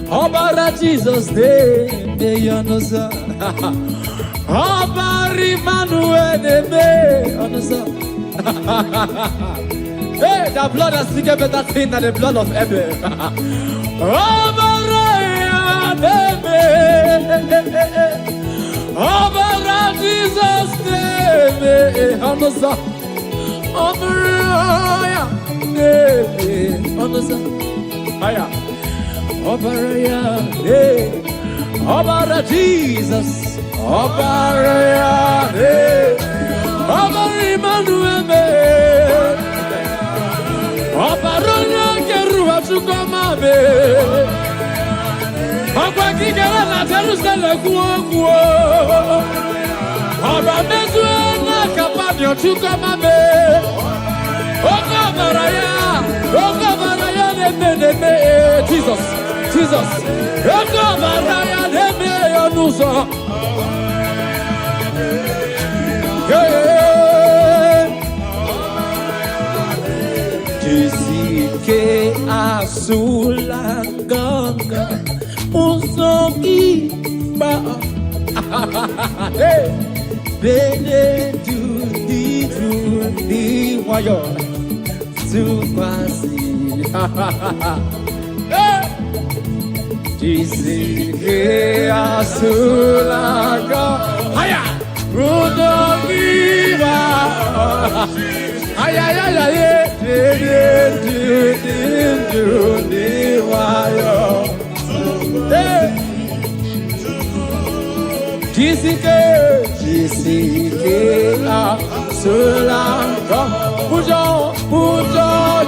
Obara Jesus name yonosa. Obari Manuel name yonosa. Hey, the blood has speaking better thing than the blood of Abel. Obaraya name. Obara Jesus name yonosa. Obaraya name yonosa. Aya. Obaraya name. Obara Jesus. Obaraya name. Obari Manuel name. Obaraya keruwa tukoma me. Ogwa kikera na Jerusalem kuo. Oba mezu na kapanyo tukoma me. Ogabaraya neme Jesus. Ogabaraya neme yonuso. Jisike asulanganga usoki ba. Bene do the wayo to quasi. Jisike asulanga haya rudogiwa haya do wayo. Jisike asulanga pujo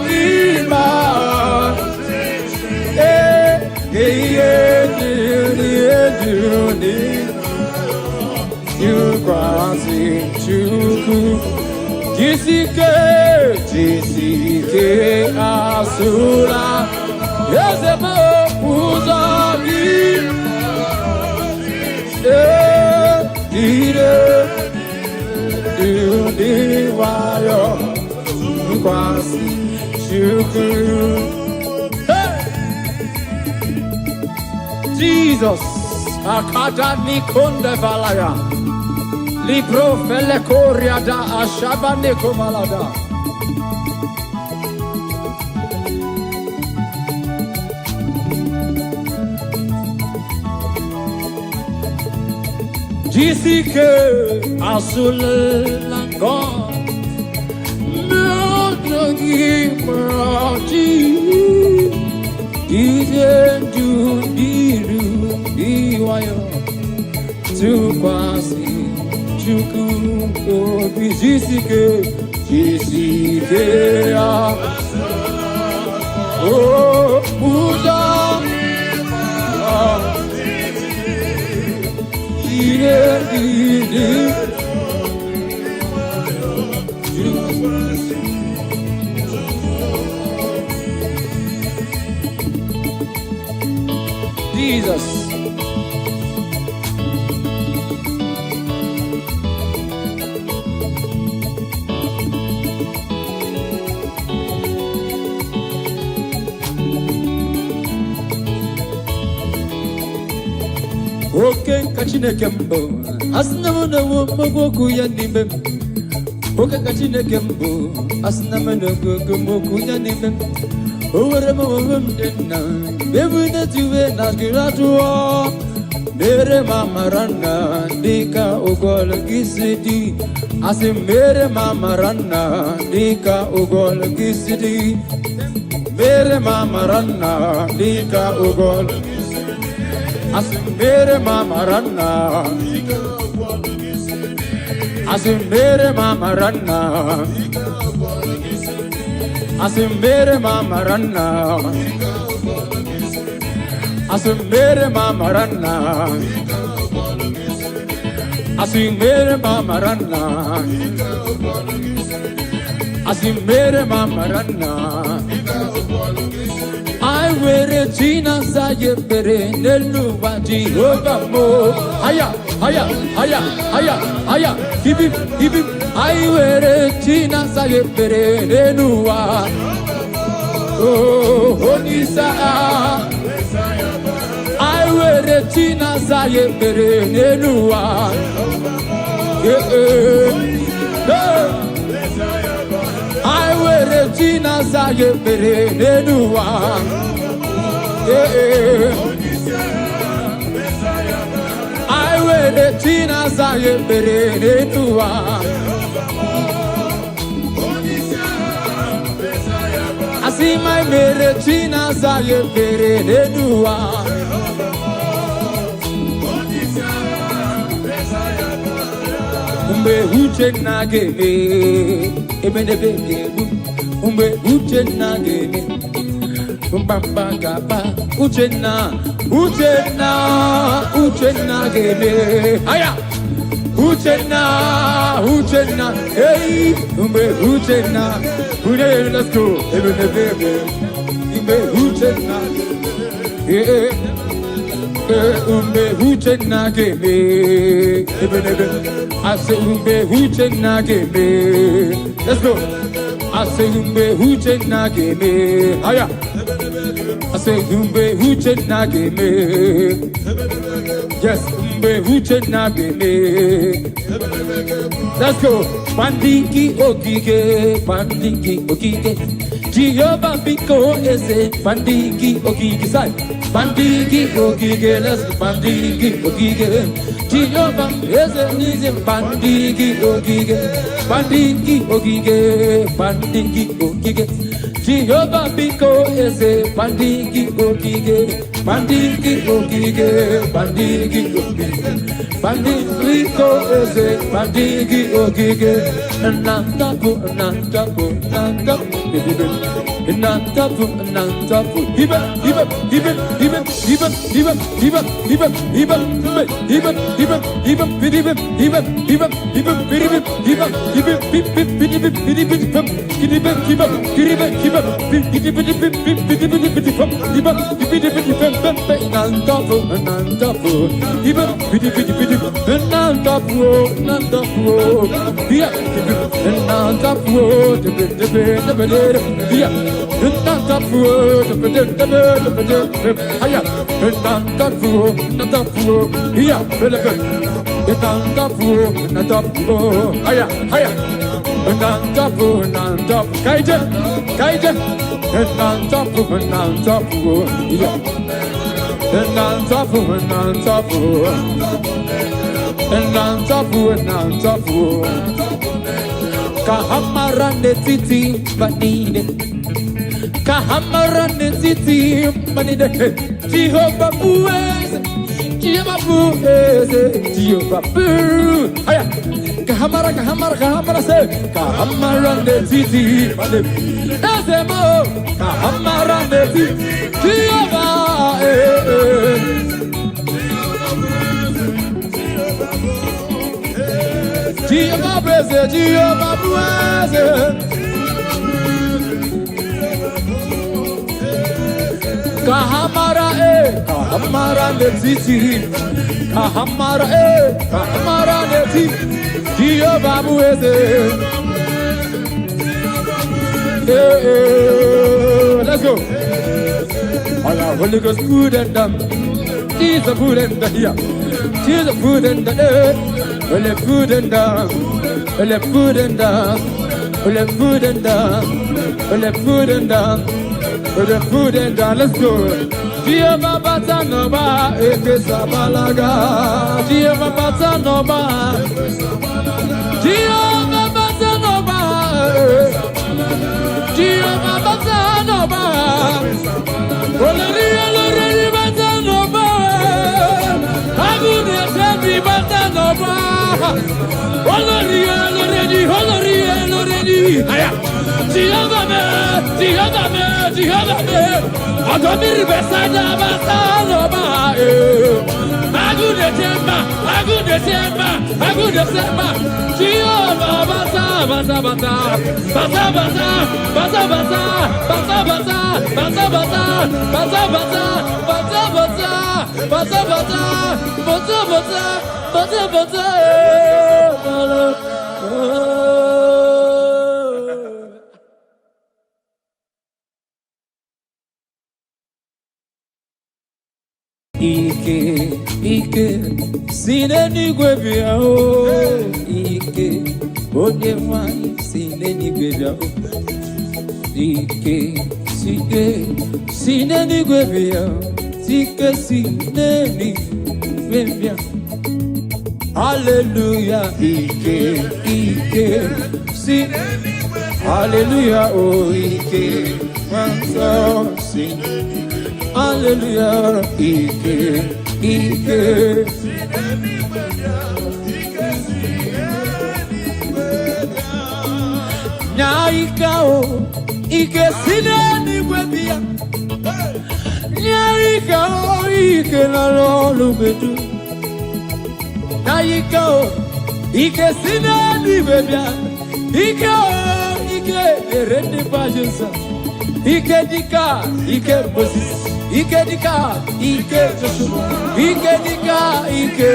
lima. You crossing chuku. Jisike asula. Yes, mo uzagi. Wayo. You crossing chuku. Jesus, akada nikonde valaya, libro fele koria da ashaba nekomalada. Jisike asulango, mnogi mraji, ijendu wayo to quasi chuku obi jisike oh uda Jesus. Okay, kachine kembo. Asnamuna womoku yanimem. Okay, kachine kembo. Asnamuna womoku yanimem. Ore mo denna. Bebuna tuwe na giratuo. Mere mama ranna dika ugol gisidi. Asim mere mama ranna dika ugol gisidi. Mere mama ranna dika ugol. Asimbere mama ranna, asimbere mama ranna, asimbere mama ranna, asimbere mama ranna, asimbere mama ranna, asimbere mama ranna. I wear a Gina Sayepere, Neluba Jehovah mo. Haya, haya, haya, haya, haya, hibib, hibib. I were China Saye Pere Nenua. Oh, Onisa. I were China Saye Pere Nenua. I were China Saye Pere Nenua. I were China Saye Pere Nenua. I see my mere China Saye Pere Nenua. Umbe uche nageme, ebene bebe, umbe uche nageme, umbamba gaba, uche nageme, aya, uche na, hey, umbe uche na, let's go, ebene bebe, umbe uche na, yeah. Umbe uche nageme, I say umbe uche nageme. Let's go. I say umbe uche nageme. Aya. I say umbe uche nageme. Yes, umbe uche nageme. Let's go. Pandiki okike, pandiki okike. Jehovah biko ese, pandiki okike side. Bandigi okige, let's bandigi okige. Jehovah is a nizim bandigi okige. Bandigi okige, bandigi okige. Jehovah biko is a bandigi okige. Bandigi okige, bandigi okige. Bandigi is a bandigi okige. Nantapu, nantapu, nantapu. Nantapu, nantapu. Even. Kahamarande titi banine, Kahamarande titi banine. Jehovah bues, Jehovah bues, Jehovah bues. Aya, Kahamara se, Kahamarande titi banine. Ezemo, Kahamarande titi, Jehovah. Jehovah blessed, Jehovah blessed. Kahamara netiti, Kahamara netiti, Jehovah blessed. Let's go. All our Holy Ghost food and dumb. He's a food and the here. She's a food and the air. Well, the food and down, well, the food and down, well, the food and down, well, the food and down, well, the food and down. Let's go. Jehovah Batanova, Ekesabalaga. Jehovah Batanova, Jehovah Batanova, Jehovah Batanova. Already Batanova. Already Batanova. Already. Aya. Jehovah me. Adomiri besada Batanova. Agudetema. Jehovah basa. Ike, sineni gwebia o. Ike, onye mwai sineni gwebia o. Ike, sineni gwebia o. Ike, sineni gwebia. Hallelujah, Ike, sineni gwebia. Hallelujah, oh Ike, wanso sineni. Hallelujah, Ike. Nyaika o, Ike sineni gwebia. Nyaika o, Ike na lolu bedu. Nyaika o, Ike sineni gwebia. Ike o, Ike erende pajensa. Ike dika, Ike Moses. Ike dika, Ike Joshua. Ike dika, Ike.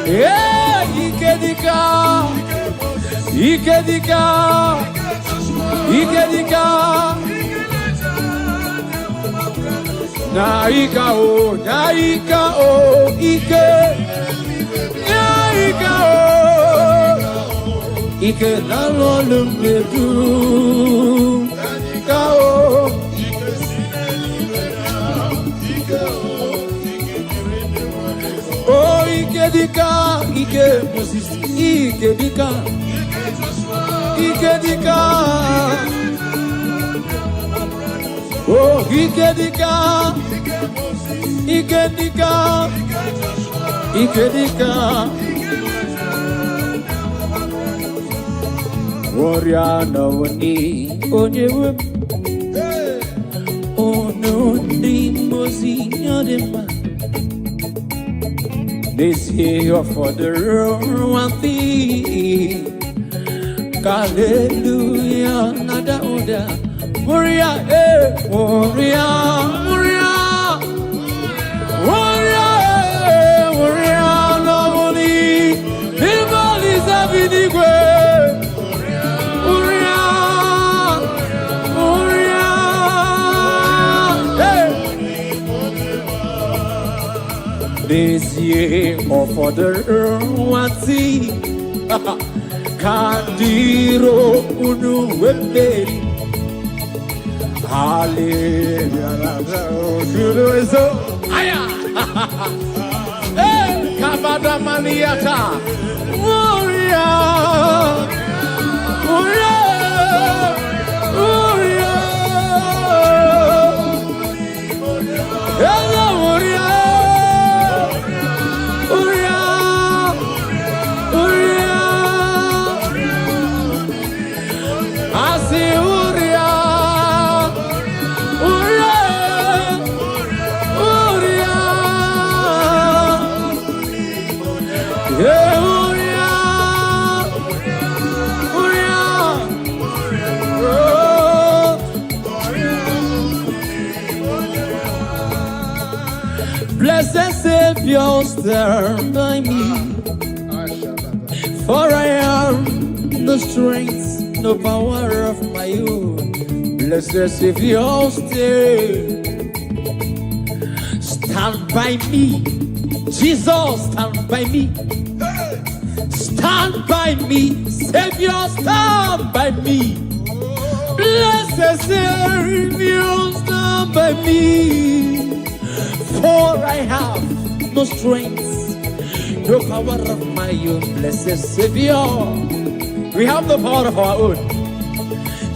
Yeah, Ike dika. Ike dika. Ike dika. Naika o, Ike. Naika o. Ike na lolum bedu. Naika o. Oh, Ike dika, Ike Moses, Ike dika, Ike dika. Oh, Ike dika, Ike dika, Ike dika. Warrior no ni onyewe, ono ni mozinyo dema. This year for the one thing. Hallelujah, nada oda. Warrior, warrior, warrior, warrior, warrior, no money. People is having the way. Warrior, warrior, hey. This year for the one thing. Kandiro unu wembeli. Hallelujah. Aya. Hey, kabada maniata. Warrior. Warrior. Warrior. Hello, warrior. Blessed Savior, stand by me, for I am no strength, no power of my own. Blessed Savior, stand by me. Jesus, stand by me. Stand by me. Savior, stand by me. Blessed Savior, stand by me. For I have no strength, no power of my own. Blessed Savior, we have the power of our own.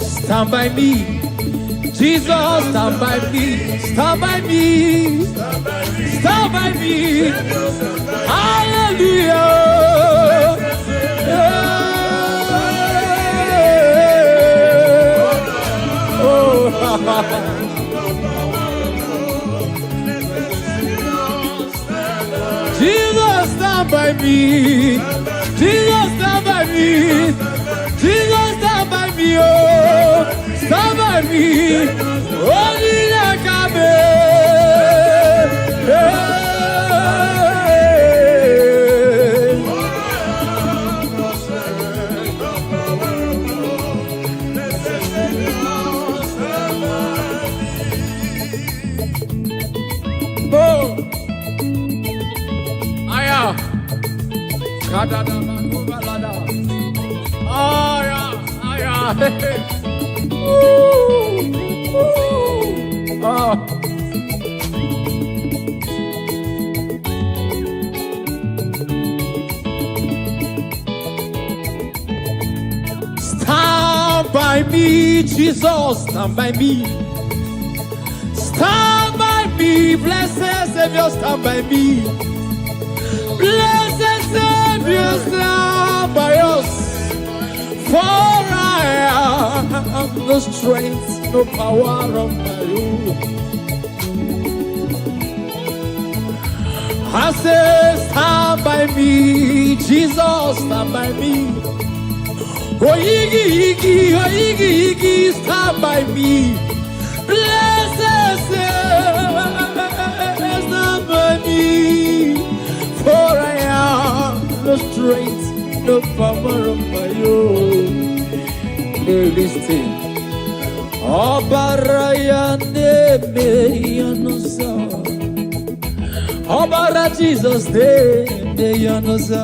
Stand by me. Jesus, stand by me. Stand by me. Stand by me. Hallelujah. Oh, Jesus, stand by me. Jesus, stand by me. Jesus, stand by me. Oh, stand by me. Only EKEPERE. Oh, yeah. Oh, yeah. Ooh. Ooh. Oh. Stand by me, Jesus, stand by me. Stand by me, blessed Savior, stand by me. Blessed Savior, stand by us. For I have no strength, no power of my own. I say, stand by me, Jesus, stand by me. Oh, Iggy, stand by me. Blessed stand by me. For I have no strength, no power of my own. Hey, listen. Obaraya neme yanosa. Obara Jesus de yanosa.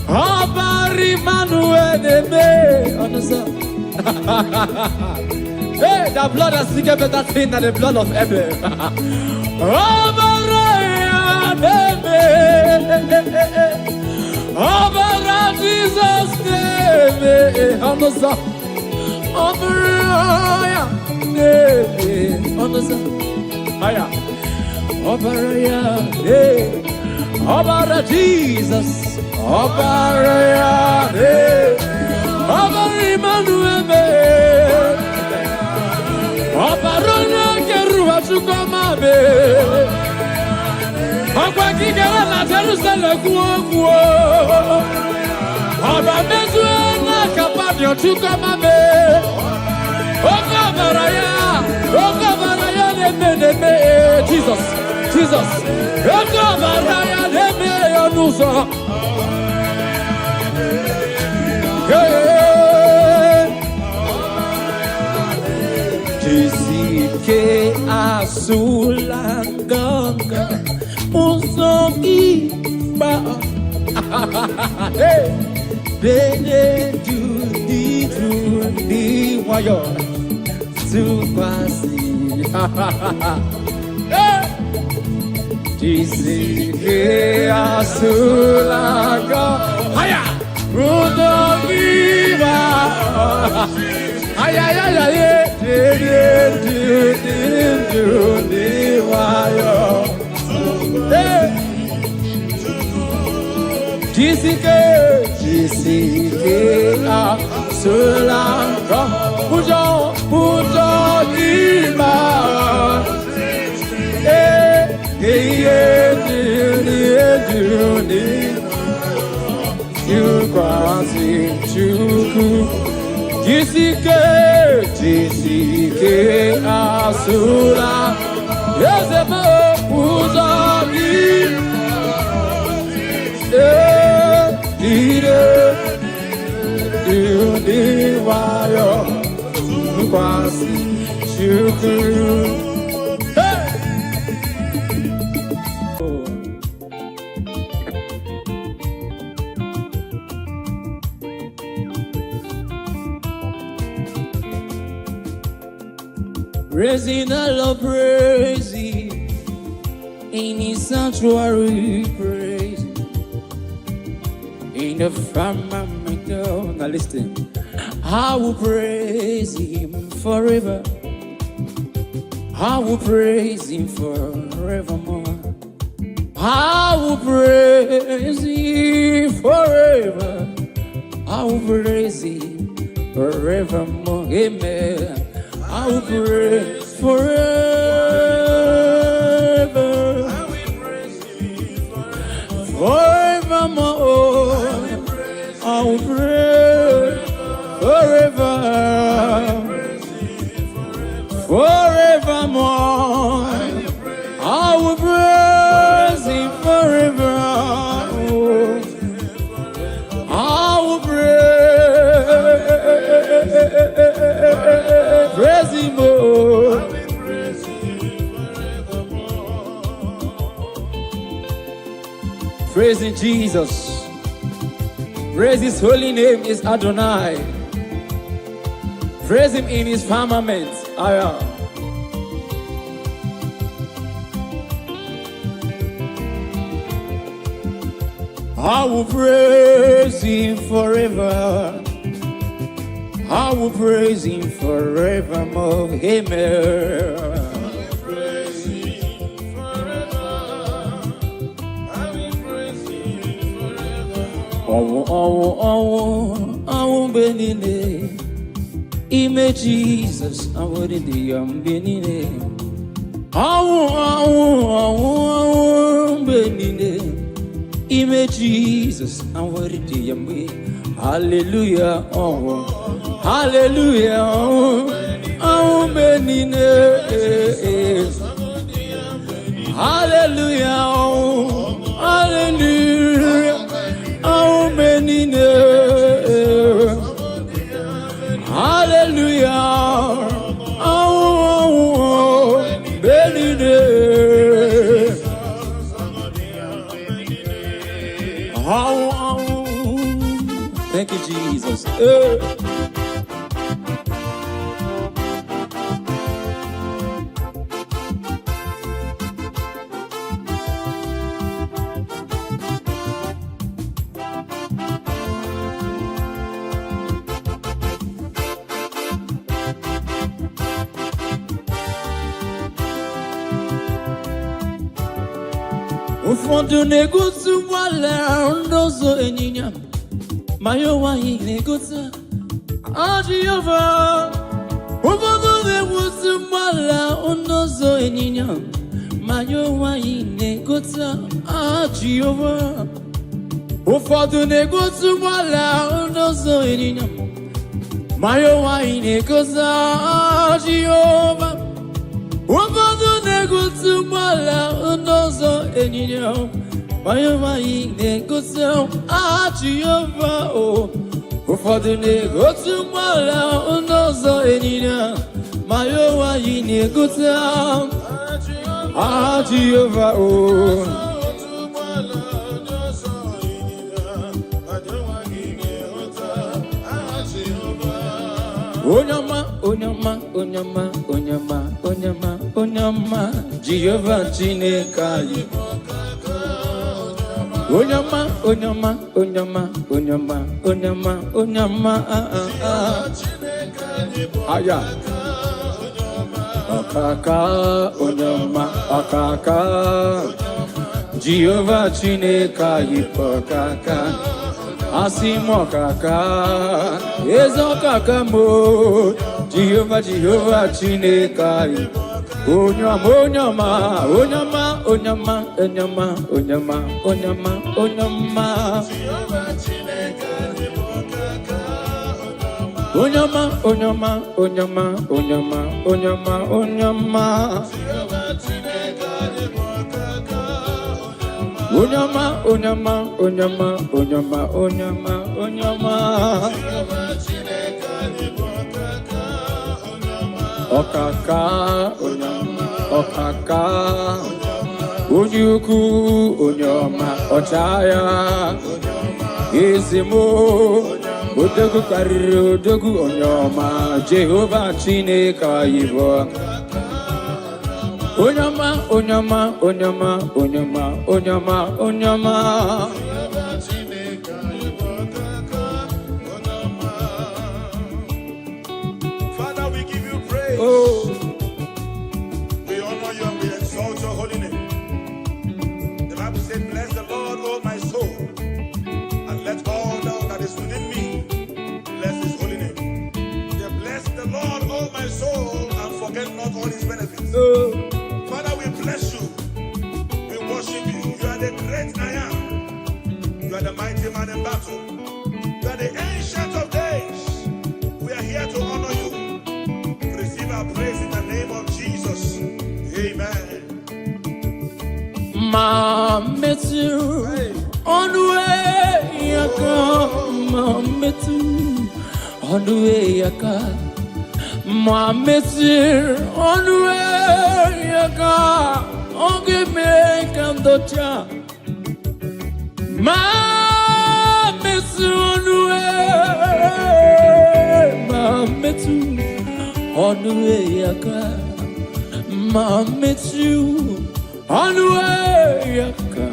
Obari Manuel neme yanosa. Hey, the blood has speaking better thing than the blood of Abel. Obaraya neme. Obara Jesus neme yanosa. Obaraya neme yanosa. Aya. Obaraya neme. Obara Jesus. Obaraya neme. Obari Manuel. Obarona keruwa chukoma be. Okwa kikera na Jerusalem kuo. Oba mezu na kapabio chukoma be. Okabaraya neme. Jesus. Okabaraya neme yonuso. Jisike asulanganga Musoki ba Bene Dudi wayo Supasi Jisike asulanga Haya Musoki ba Ay, Jisike, Solanga, Pujo, Ima, you quasi chuku. Jisike asura Yezemo uzagi Ire wayo Kwasi shukuru. Praising the Lord, praising in His sanctuary, praise in the firmament. Now listen, I will praise Him forever. I will praise Him forevermore. I will praise Him forever. I will praise Him forevermore. Amen. I will praise forever. I will praise Him forevermore. I will praise forever. Forevermore. I will praise Him forever. I will praise Him more. Praising Jesus. Praise his holy name is Adonai. Praise him in his firmament. I will praise him forever. I will praise him forevermore. Amen. Oh, benine. Ime Jesus, I would in the benine. Oh, benine. Ime Jesus, I would in the hallelujah, oh, hallelujah, oh, benine. Hallelujah, oh, hallelujah. Oh, benine, hallelujah. Oh, benine. Oh, thank you, Jesus. Ụfọdụ na-egosi ụgbọala n'ụzọ ịnyịnya ma ya onweghị na-egosi Jehova. Ụfọdụ na-egosi ụgbọala n'ụzọ ịnyịnya ma ya onweghị na-egosi Jehova. Ụfọdụ na-egosi ụgbọala n'ụzọ ịnyịnya ma ya onweghị na-egosi Jehova. Ụfọdụ na-egosi ụgbọala n'ụzọ ịnyịnya ma ya onweghị na-egosi Jehova. Ụfọdụ na-egosi ụgbọala n'ụzọ ịnyịnya ma ya onweghị na-egosi Jehova. Onyama, onyama, onyama, onyama, onyama, onyama, Jehovah Chineke anyị. Onyama, onyama, onyama, onyama, onyama, onyama, aya. Akaka, onyama, akaka, Jehovah Chineke anyị akaka. Asimo kaka, ezo kaka mo, Jehovah, Jehovah Chineke anyị. Onyama, onyama, onyama, onyama, onyama, onyama, onyama, onyama. Onyama, onyama, onyama, onyama, onyama, onyama. Onyama, onyama, onyama, onyama, onyama, onyama. Okaka, onyama, okaka. Onyuku, onyama, ochaya. Izimo, odogu kariri, odogu onyama. Jehovah Chineke anyị. Onyama, onyama, onyama, onyama, onyama, onyama. Father, we give you praise. We honor you and we exalt your holy name. The Bible says, bless the Lord, O my soul, and let all that is within me bless his holy name. Bless the Lord, O my soul, and forget not all his benefits. Father, we bless you. We worship you. You are the great I am. You are the mighty man in battle. You are the ancient of days. We are here to honor you. Receive our praise in the name of Jesus. Amen. Ma metu onwe yaka, ma metu onwe yaka. Ma metu onwe yaka, onge me kandocha. Ma metu on the way, yaka. Ma met you on the way, yaka.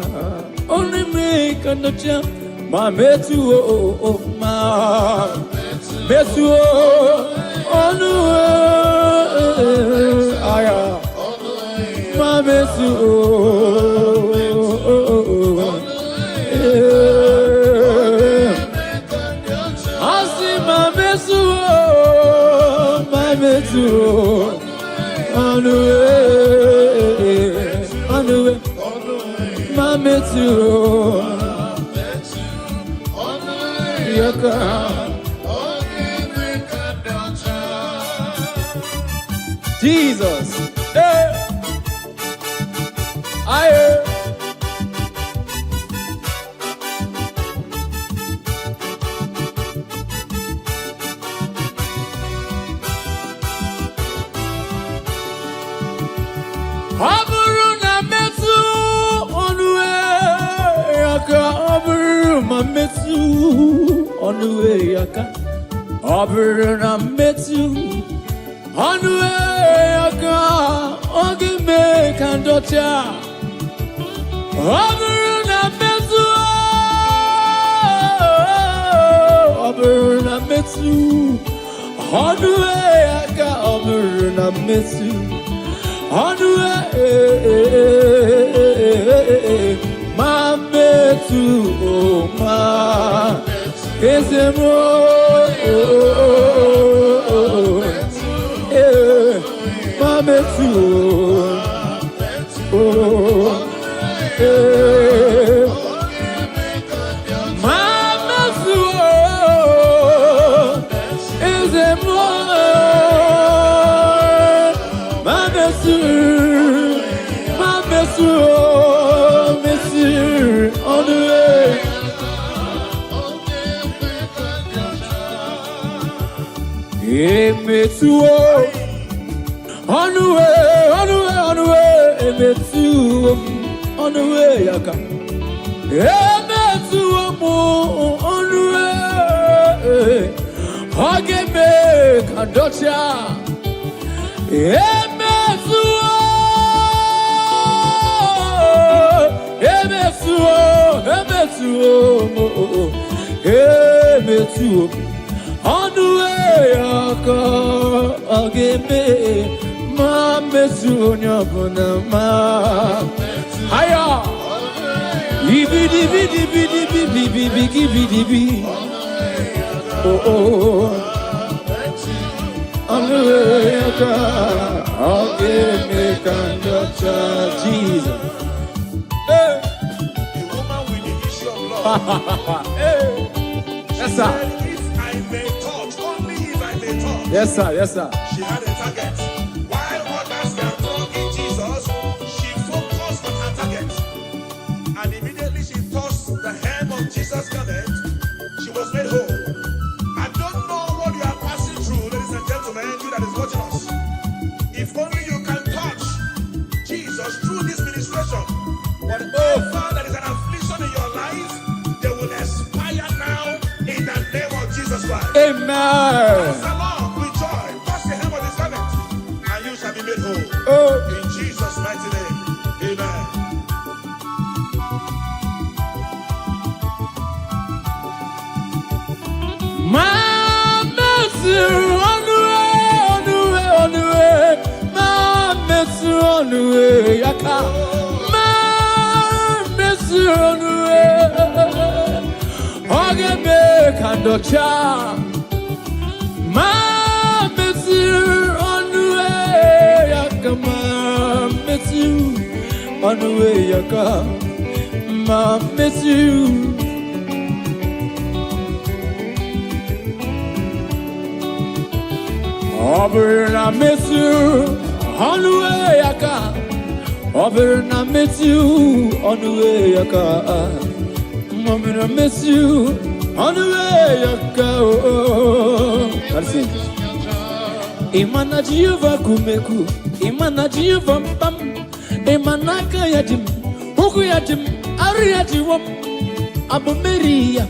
Only make a note, ma met you, oh, ma met you on the way, aya. Ma met you, I see my met you. On the way, my metu, Jesus, I. On the way, yaka. I met you on the way, yaka. Ogi me kandocha. I met you. I met you on the way, yaka. I met you on the way. Ma metu, oh ma, kesemo, ma metu, oh, ma metu, kesemo, ma metu, ma metu. On the way, me too. On the way, on the way, on the way, me too. On the way, yaka. Me too. On the way, hug me, kandocha. Me too. On the way, I give me my mesu nyabunama. Hiya, oh, on the way, I give me conductor, Jesus. Hey. Yes, sir. If I may touch, only if I may touch. Yes, sir. Yes, sir. She had a target. While others were talking Jesus, she focused on her target. And immediately she touched the hem of Jesus' garment. She was made whole. I don't know what you are passing through, ladies and gentlemen, you that is watching us. If only you can touch Jesus through this ministration, whatever that is an affliction in your life, they will expire now in the name of Jesus Christ. Amen. Praise the Lord with joy. Touch the hem of his garment, and you shall be made whole. In Jesus' mighty name. Amen. My mercy on the way, on the way, on the way. My mercy on the way, yaka. My mercy on the way. Hug me, kandocha. My mercy on the way, yaka. My mercy on the way, yaka. My mercy. I miss you on the way, yaka. I miss you on the way, yaka. I miss you on the way, yaka. That's it. Imana jiva kumeku, imana jiva pam, imana kaya jim, huku ya jim, ari ya jiwam, abu Maria.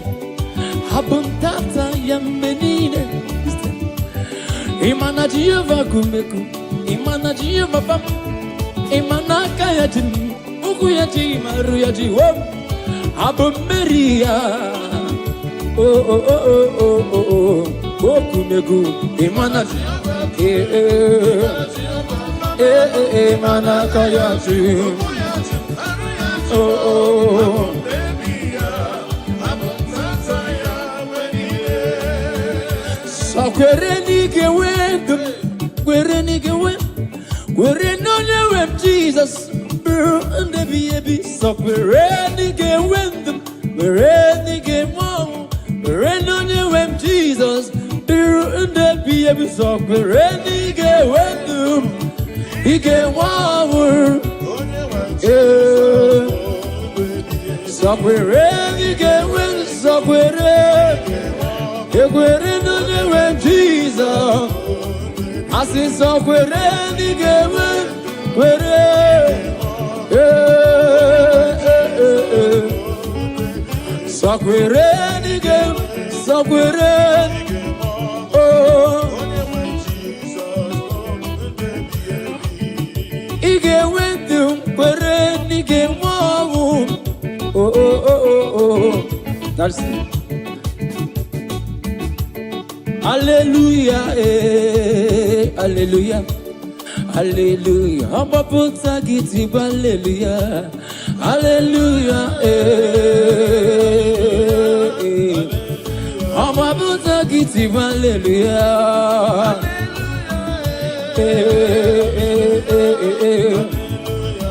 Abuntata yambenine. Imana Jehova kumeku. Imana Jehova pam. Imana kaya jim. Uku ya ji maru ya ji wom. Abumeria. Oh oh oh oh oh oh oh. Kumeku. Imana Imana kaya jim. Oh oh. Kwerenike wendum, kwerenike wem, kwerenonye wem Jesus, and the baby. So kwerenike wendum, kwerenike wem, kwerenonye wem Jesus, and the baby. So kwerenike wendum, ike wem, so kwerenike wem, so kwerenike. When Jesus, I see so ready, so ready, so ready. Oh, he went to ready, oh, that's it. Hallelujah, hallelujah, hallelujah. Amba puta giti, hallelujah, hallelujah, Amba puta giti, hallelujah,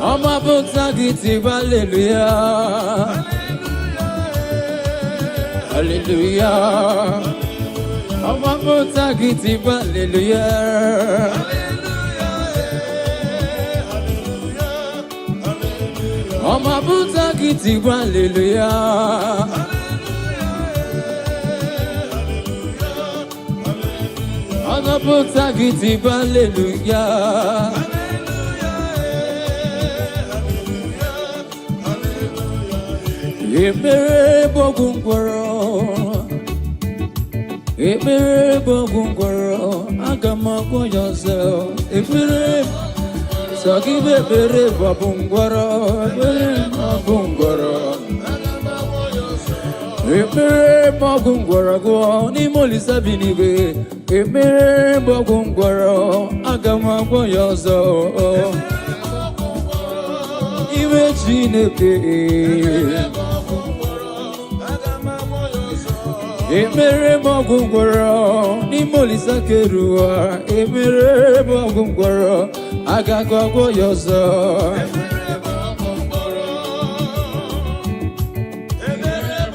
Amba puta giti, hallelujah, hallelujah. Amba puta giti, hallelujah. Amba puta giti, hallelujah. Amba puta giti, hallelujah. Ekpere bogungwaro. Ekpere bogungwaro, agamago yourself. Ekpere, so give ekpere bogungwaro, ekpere bogungwaro. Ekpere bogungwaro go ni molisa binibe. Ekpere bogungwaro, agamago yourself. Iwe Chineke. Ekpere bogungwaro ni molisa kerua. Ekpere bogungwaro agagwago yozo. Ekpere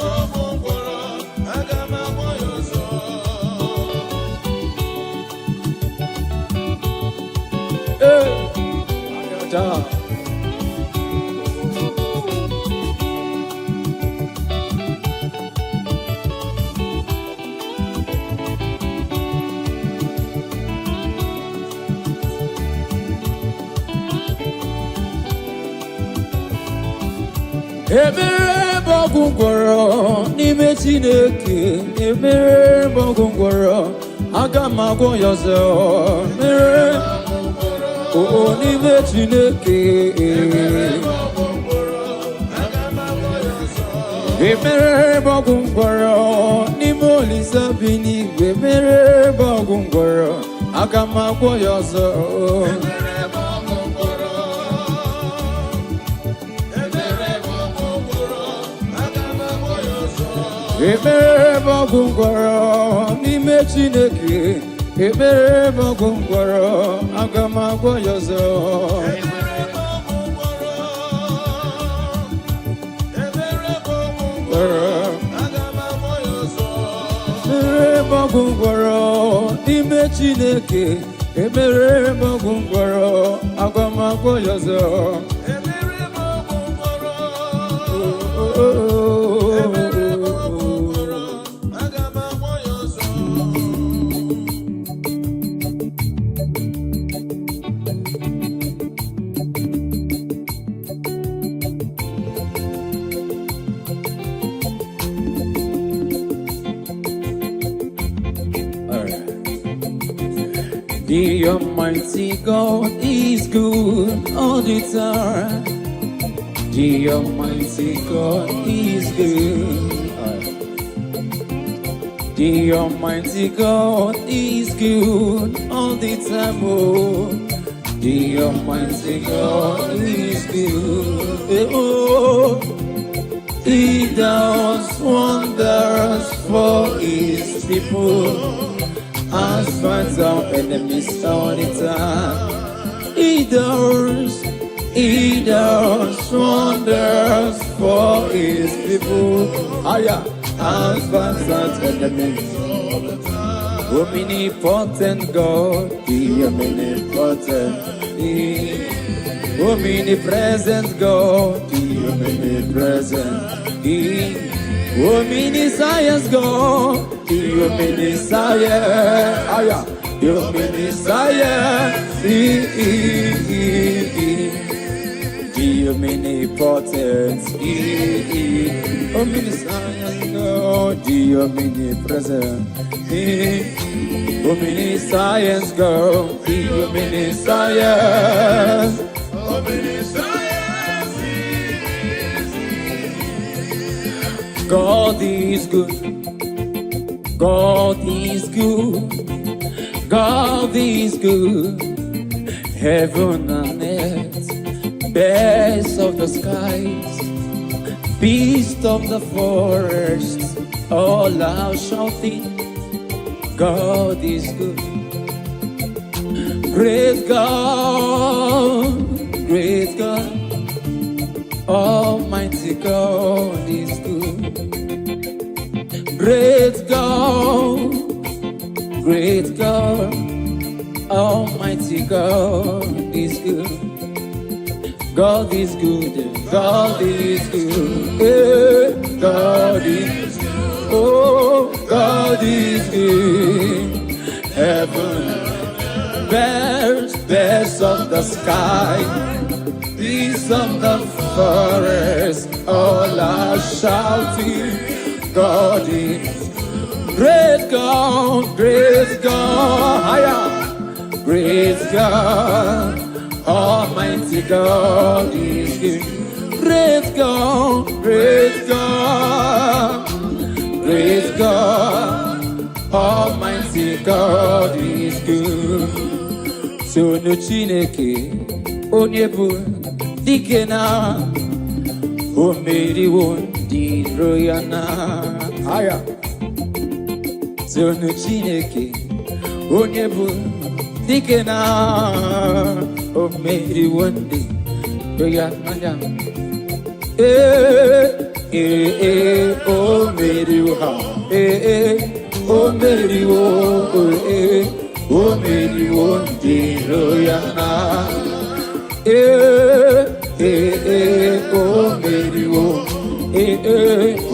bogungwaro agamago yozo. Ayata. Ekpere bogungwaro n'ime Chineke. Ekpere bogungwaro agamago yozo. Ekpere n'ime Chineke. Ekpere bogungwaro n'ime Olisa binigwe. Ekpere bogungwaro agamago yozo. Ekpere bogungwaro n'ime Chineke. Ekpere bogungwaro agamago yozo. Ekpere bogungwaro n'ime Chineke. Ekpere bogungwaro agamago yozo. The Almighty God is good all the time. The Almighty God is good. The Almighty God is good all the time. Oh, the Almighty God is good. Oh, He does wonders for His people. And fights our enemies all the time. He does wonders for His people. And fights our enemies all the time. Omnipotent God, the omnipotent, omnipresent God, the omnipresent, omniscience God, the omniscience, the omniscience, the omnipotent, omniscience God, the omnipresent, omniscience God, the omniscience, God is good. God is good. God is good. Heaven and earth, birds of the skies, beasts of the forest, all are shouting, God is good. Great God, great God, Almighty God is good. Great God, great God, Almighty God is good. God is good, God is good, God is good, oh, God is good. Heaven, birds of the sky, beasts of the forest, all are shouting, God is great God, great God, great God, Almighty God is good. Great God, great God, great God, Almighty God is good. So no Chineke, onyebu dikena, omeri wondi royana. So no Chineke, onyebu dikena, omeri wondi royana. Omeri woha, omeri wo, omeri wondi royana. Omeri wo,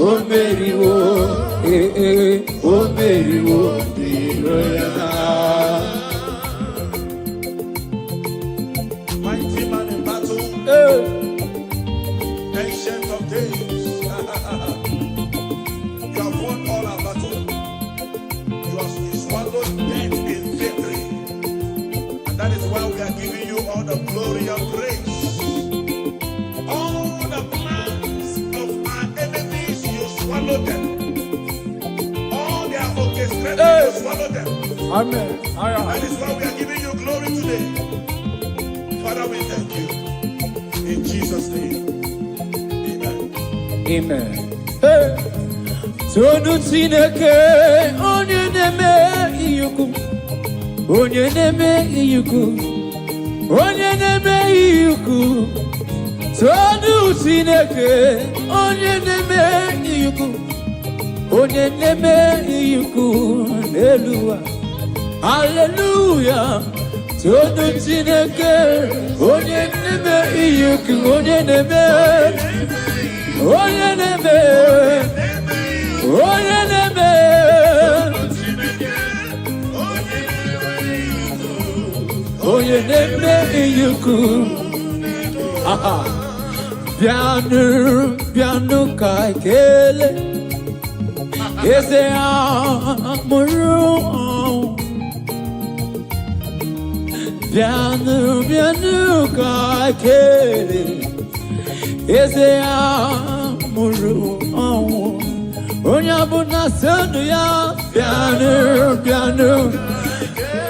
omeri wo, omeri wondi royana. Mighty man in battle, ancient of days. You have won all our battle. You have swallowed death in victory. And that is why we are giving you all the glory and praise. All the plans of our enemies, you swallow them. All their orchestrated, you swallow them. Amen. That is why we are giving you glory today. Father, we thank you. In Jesus' name. Amen. Hey. Tonu Chineke, onye neme iyuku, onye neme iyuku, onye neme iyuku. Tonu Chineke, onye neme iyuku, onye neme iyuku. Hallelujah, hallelujah. Tonu Chineke, onye neme iyuku, onye neme. Onye neme, onye neme, onye neme iyuku. Piano kai kele, eze amuru. piano, piano, kakele. Ese amuru, onyabuna senu ya, piano, piano,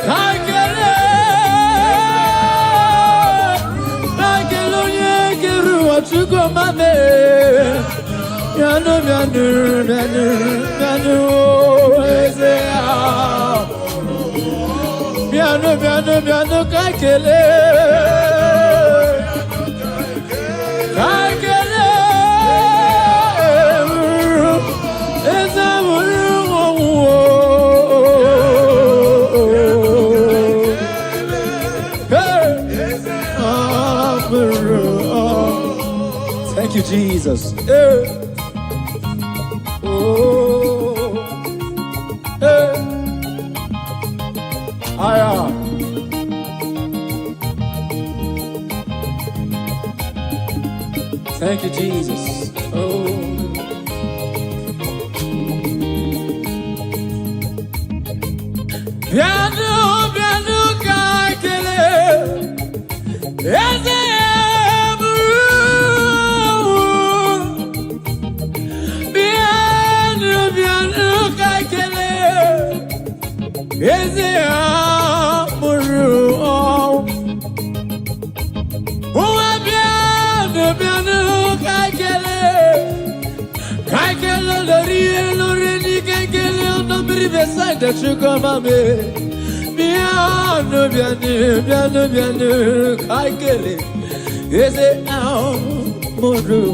kakele. Kakele onye keru ochuko mame. Piano, piano, piano, piano, ese piano, piano, piano, kakele. Kakele. Esa thank you, Jesus. Thank you, Jesus. Oh. Piano, piano, kakele. Eze piano, piano, kakele. Eze amuru. Piano, kakele, lori, kakele, no me beside the sugar mame. Piano, piano, piano, kakele. Is it now, Moru?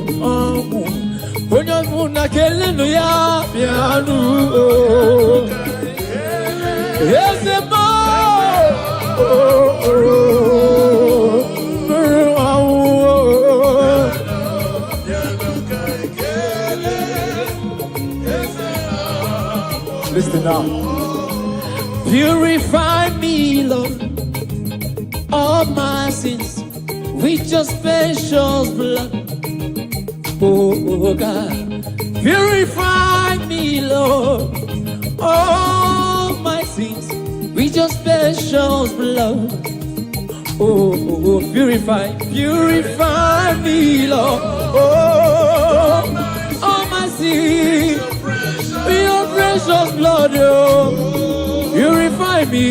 When you're gonna kill no ya, piano. Yes, the listen now. Purify me, Lord, all my sins with your precious blood. Oh God, purify me, Lord, all my sins with your precious blood. Oh, purify me, Lord, oh, all my sins. Your precious blood, oh, purify me.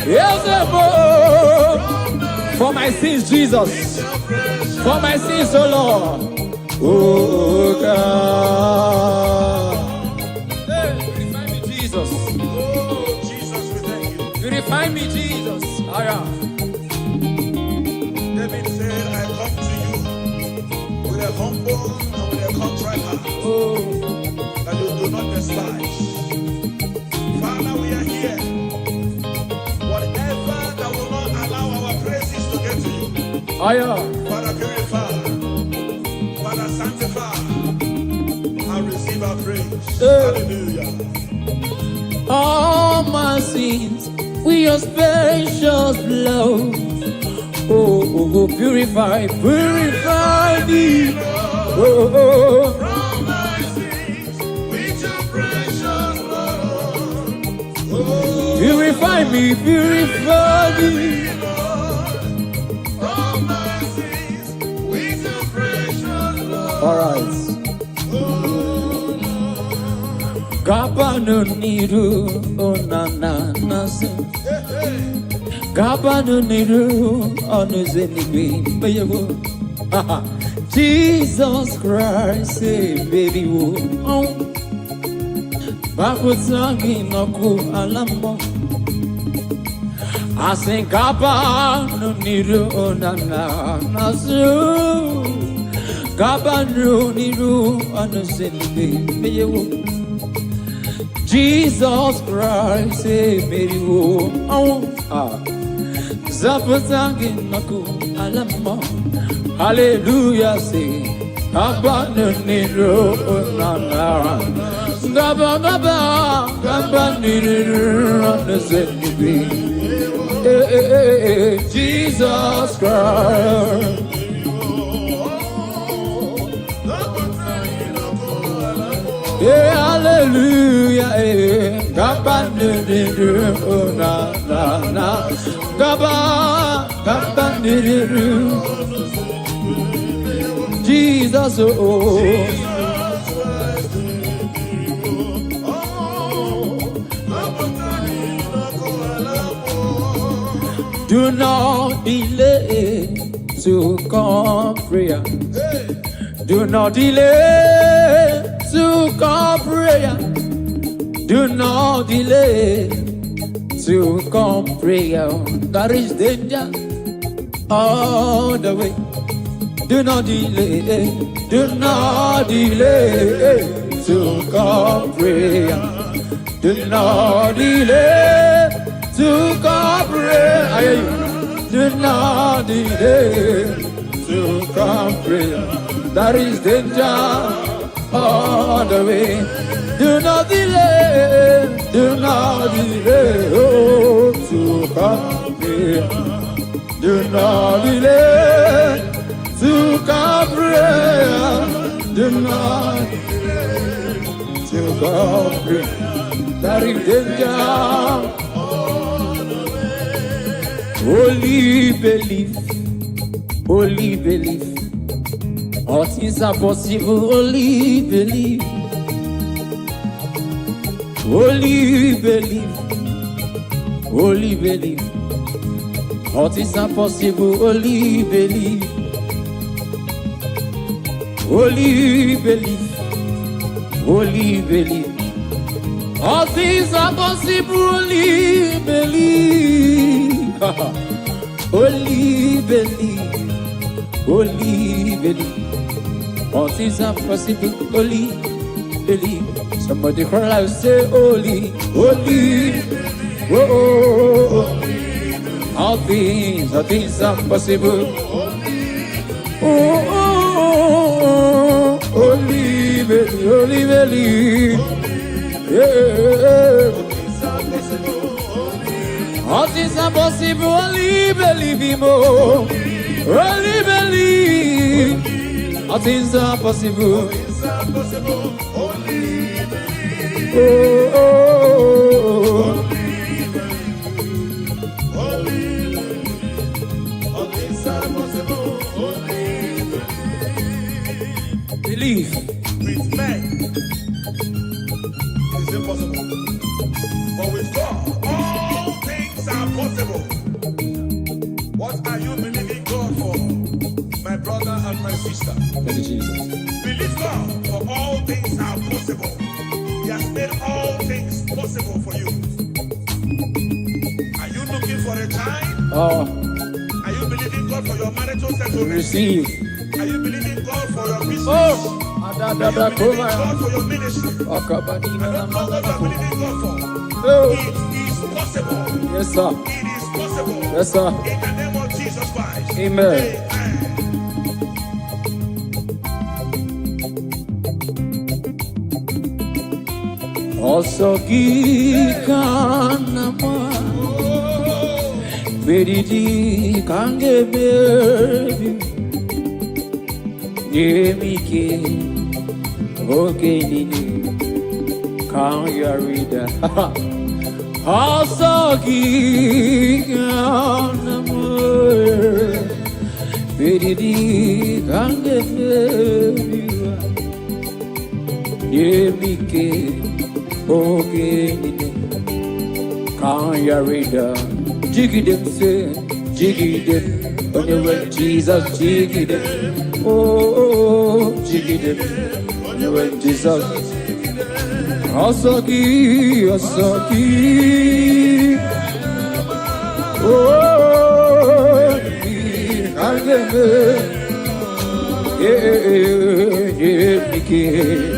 Yes, for my sins, Jesus. For my sins, oh Lord. Oh God. Hey, purify me, Jesus. Oh, Jesus, we thank you. Purify me, Jesus. David said, I come to you with a humble and with a contrite heart. Oh. That you do not despise. Father, we are here. Whatever that will not allow our praises to get to you. Father, purify. Father, sanctify. And receive our praise. Hallelujah. All my sins with your precious blood. Oh, purify me. Oh. Purify me, purify me. All right. Gabano niru onana nase. Gabano niru onuzeni baby. Jesus Christ, say baby wo. Bakutsangi naku alamo. I sing Gabano niru onana nasu. Gabano niru onuzeni baby. Jesus Christ, say Mary wo. Zapatangin naku alamo. Hallelujah, say Gabano niru onana. Gaba niru onuzeni. Jesus Christ. hallelujah, Gaba na na, Gaba Jesus, oh. Do not delay to come prayer. Do not delay to come prayer. Do not delay to come prayer. There is danger all the way. Do not delay to come prayer. Do not delay to come prayer. Do not delay to come prayer. There is danger all the way. Do not delay oh, to come prayer. Do not delay to come prayer. Do not delay to come prayer. There is danger. Only believe. All things are possible. Only believe. All things are possible. Only believe. All things are possible. Only believe. Only believe. All things are possible. Only believe. Somebody cry out, say holy. Oh. All things are possible. Oh. Only believe. Yeah. All things are possible. Only believe him. Only believe. All things are possible. Oh. Believe. With men, it is impossible. But with God, all things are possible. What are you believing God for, my brother and my sister? Thank you, Jesus. Believe God, for all things are possible. He has made all things possible for you. Are you looking for a child? Oh. Are you believing God for your marital settlement? Receive. Are you believing God for your business? Oh. Are you believing God for your ministry? I don't know what you are believing God for. Oh. It is possible. Yes, sir. It is possible. Yes, sir. In the name of Jesus Christ. Amen. Also gikanama Beridi kange baby Yemike Ogenini Kanyarida Also gikanama Beridi kange baby Yemike Okay, can't you read jiggy them say, jiggy them, when you went Jesus, jiggy them. Oh, jiggy them, when you went Jesus. Asaki. Oh, yeah, okay.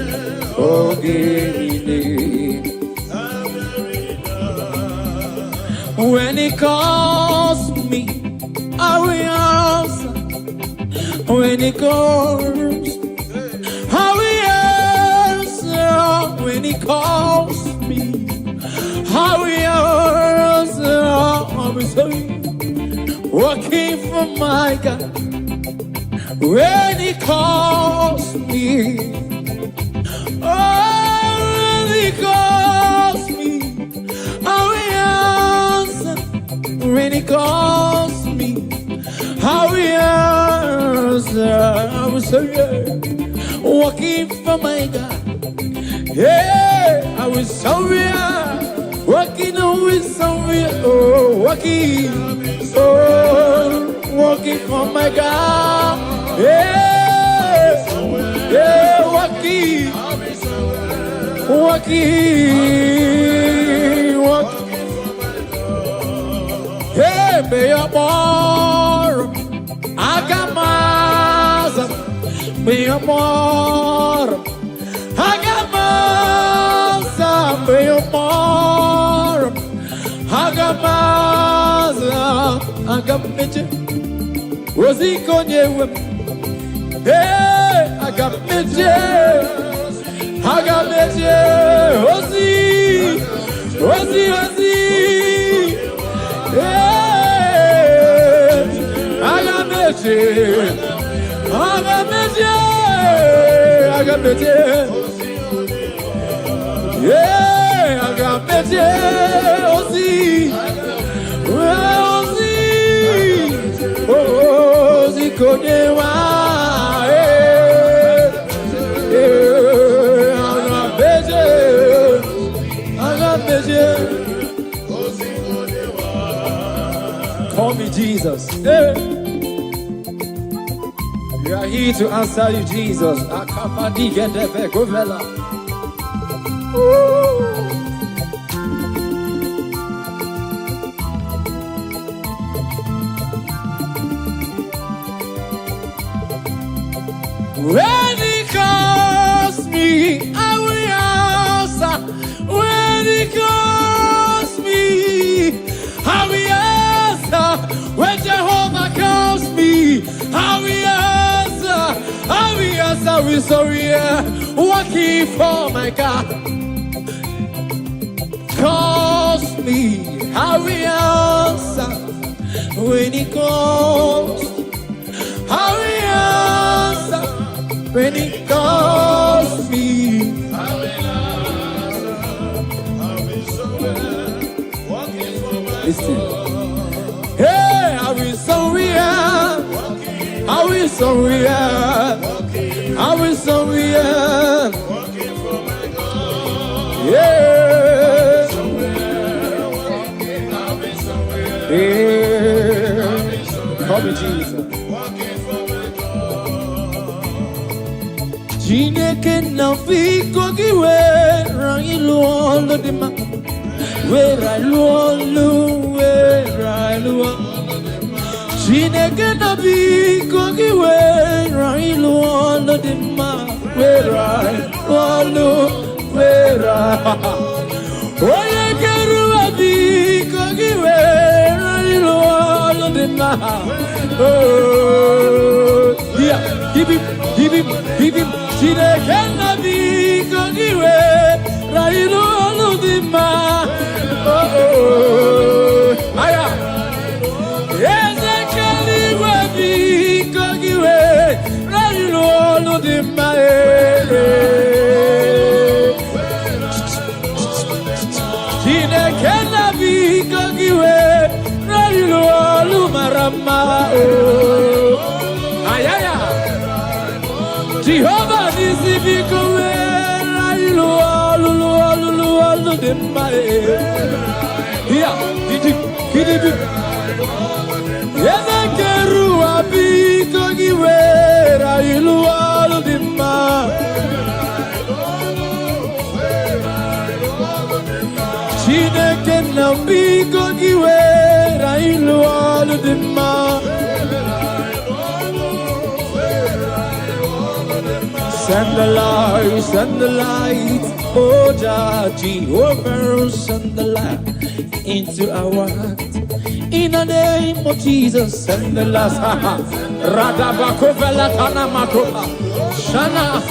When he calls me, I will answer. When he calls, I will answer. When he calls me, I will answer. I will say, working for my God. When he calls me, oh, Walking for my God. Yeah, I was somewhere. Walking always somewhere. Oh, walking. Oh, walking for my God. Yeah, yeah, walking. Walking, walking. Hey, be a more. Agamaza, be a more. Agamaza, be a more. Agamaza, Agamaje. Rosie Konye. Hey, Agamaje. Agamaje. Rosie. Rosie, Rosie. Yeah. Agamaje. Agamaje. Agamaje. Yeah, Agamaje. Rosie. Rosie. Rosie Konyewa. Call me Jesus. Hey. We are here to answer you, Jesus. When he calls me, I will answer. When he calls me, I will answer. When Jehovah calls me, I will answer. I will answer with sorry, walking for my God. Calls me, I will answer. When he calls, I will answer. When he calls me, I will answer. Listen. Hey, I will surrender. I will surrender. I will surrender. Yeah. Yeah. Call me Jesus. Chineke na fiko giwe rangi luolo di ma wera luolo wera luolo Chineke na fiko giwe rangi luolo di ma wera luolo wera Oye keruwa fiko giwe rangi luolo di ma Oh yeah, give him Chineke na biko giwe railu oludima oh aya Ezekeli we biko giwe railu oludima Chineke na biko giwe railu olumarama oh aya Jehovah nisi biko wera ilu alu dembae. Here, kidi. Yena keru abiko giwera ilu alu dembae. Chineke na biko giwera ilu alu dembae. Send the light, oh Jehovah, send the light into our heart. In the name of Jesus, send the light. Radabakovela Tanamakopa, Shana.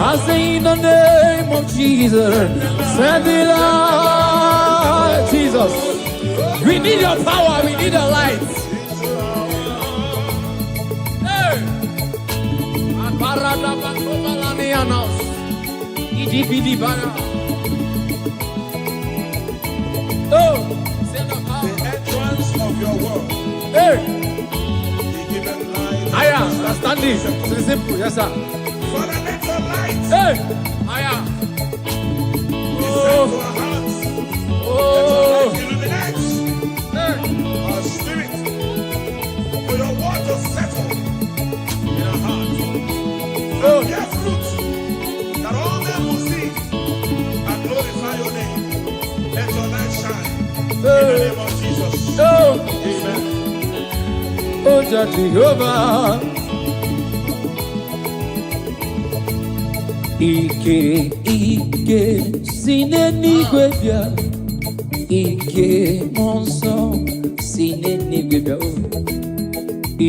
I say in the name of Jesus, send the light. Jesus, we need your power, we need your light. Oh, the entrance of your word. Hey. He giveth light Andy, it's simple, yes sir. Father, let your light Hey, Aya. descend to our hearts. Oh, Illuminate hey. our spirit. For your word to settle in our hearts. Oh. Bear fruit that all men will see and glorify your name. Let your light shine. In the name of Jesus. Oh, Amen. oh, Jehovah. Ike, sinenigwe bia. Ike, monso, sinenigwe bia.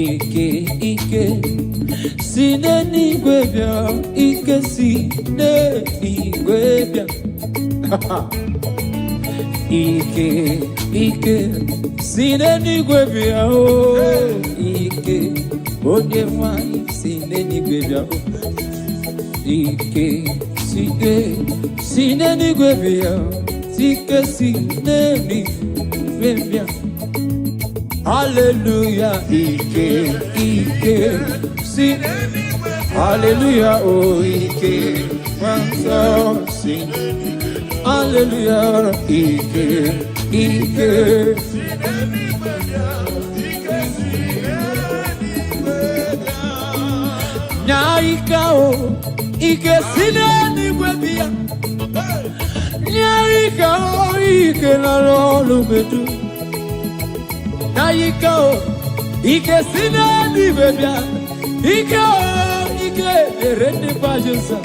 Ike, sinenigwe bia. Ike, sinenigwe bia. Ike, sinenigwe bia. Ike, onye nwanyị sinenigwe bia. Ike, sinenigwe bia. Ike, sinenigwe bia. Hallelujah, Ike, hallelujah, oh Ike, hallelujah, Ike, Nyaika o, Ike sinenigwe bia. Nyaika o, Ike na lolu bedu. Nyaika o, Ike sinenigwe bia. Ike o, Ike erende pajosa.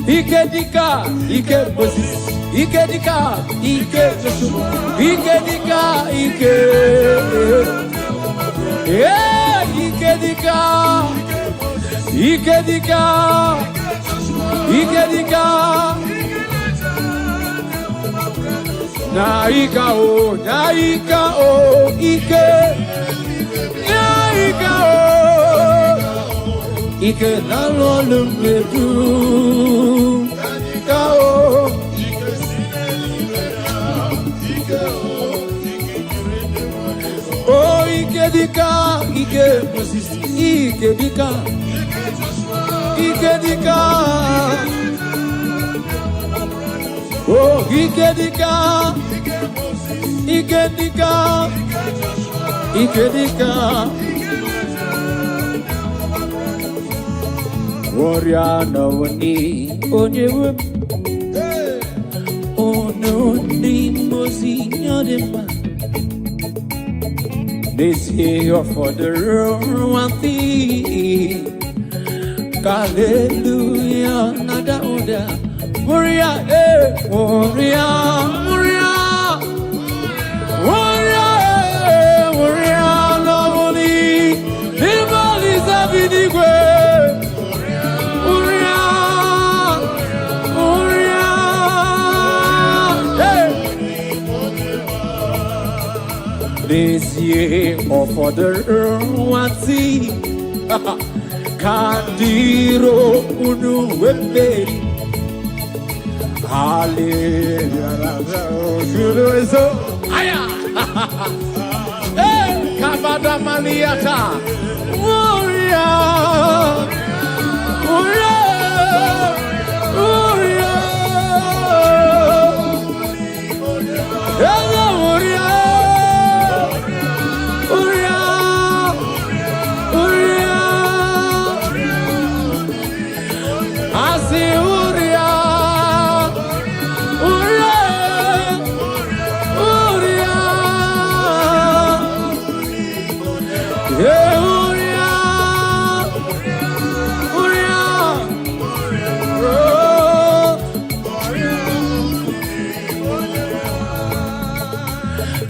Ike dika, Ike Moses. Ike dika, Ike Joshua. Ike dika, Ike. Yeah, Ike dika. Ike dika, Ike dika, Naika o, Ike, Naika o, Ike na lolumbedu, Naika o, oh Ike dika, Ike Moses, Ike dika. Ike dika, oh Ike dika, Ike dika, Ike dika. Warrior no ni onyewe, ono ni mozi nyodema. This year for the one thing. Hallelujah, nada oda. Moria, Moria, Moria, Moria, Moria, lovely. Nibali sabinigwe. Moria, Moria, hey. This year for the one thing. Kandiro unu wemberi. Hallelujah. Aya. Hey, kabada maniata. Warrior. Warrior. Warrior. Hello, warrior.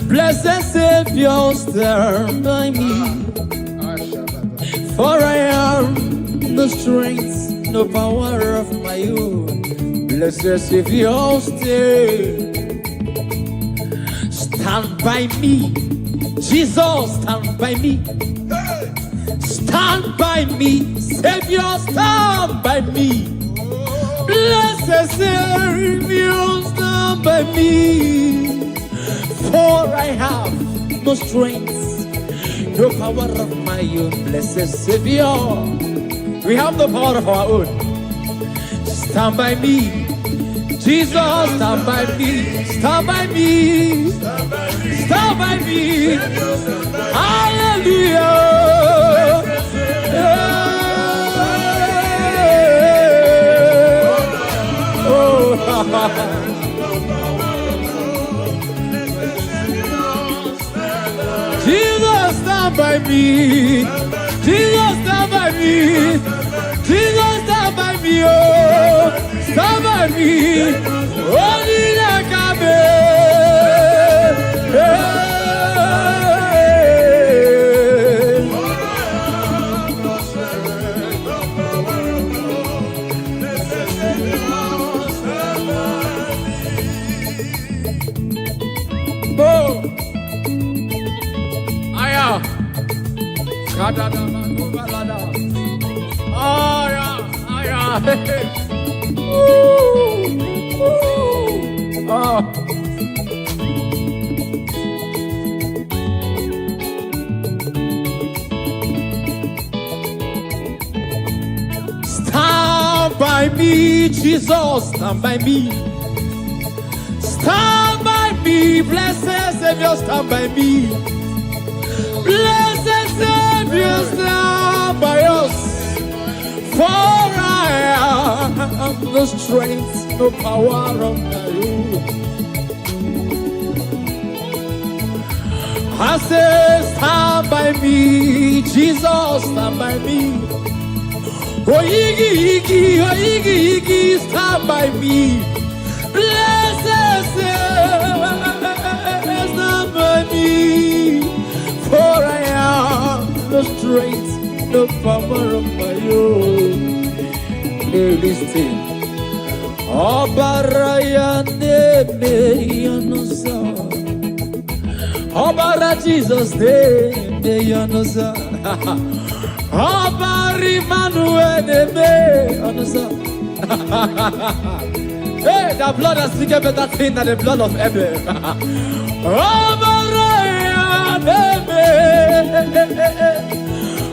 Blessed Savior, stand by me, for I am the strength, no power of my own. Blessed Savior, stand by me. Jesus, stand by me. Stand by me. Savior, stand by me. Blessed Savior, stand by me. For I have no strength, no power of my own. Blessed Savior, We have the power of our own. Stand by me. Jesus, stand by me. Stand by me. Stand by me. Hallelujah. Oh, Jesus, stand by me. Jesus, stand by me. Jesus, stand by me. Oh, stand by me. Only stand by me, Jesus, stand by me. Stand by me, blessed Savior, stand by me. Blessed Savior, stand by us. For I have no strength, no power of my own. I say, stand by me, Jesus, stand by me. Oh, Iggy, stand by me. Blessed Savior, stand by me. For I have no strength, no power of my own. Listen. Obaraya neme yanosa. Obara Jesus neme yanosa. Obari Manuel neme yanosa. Hey, the blood has speaking better thing than the blood of Abel. Obaraya neme.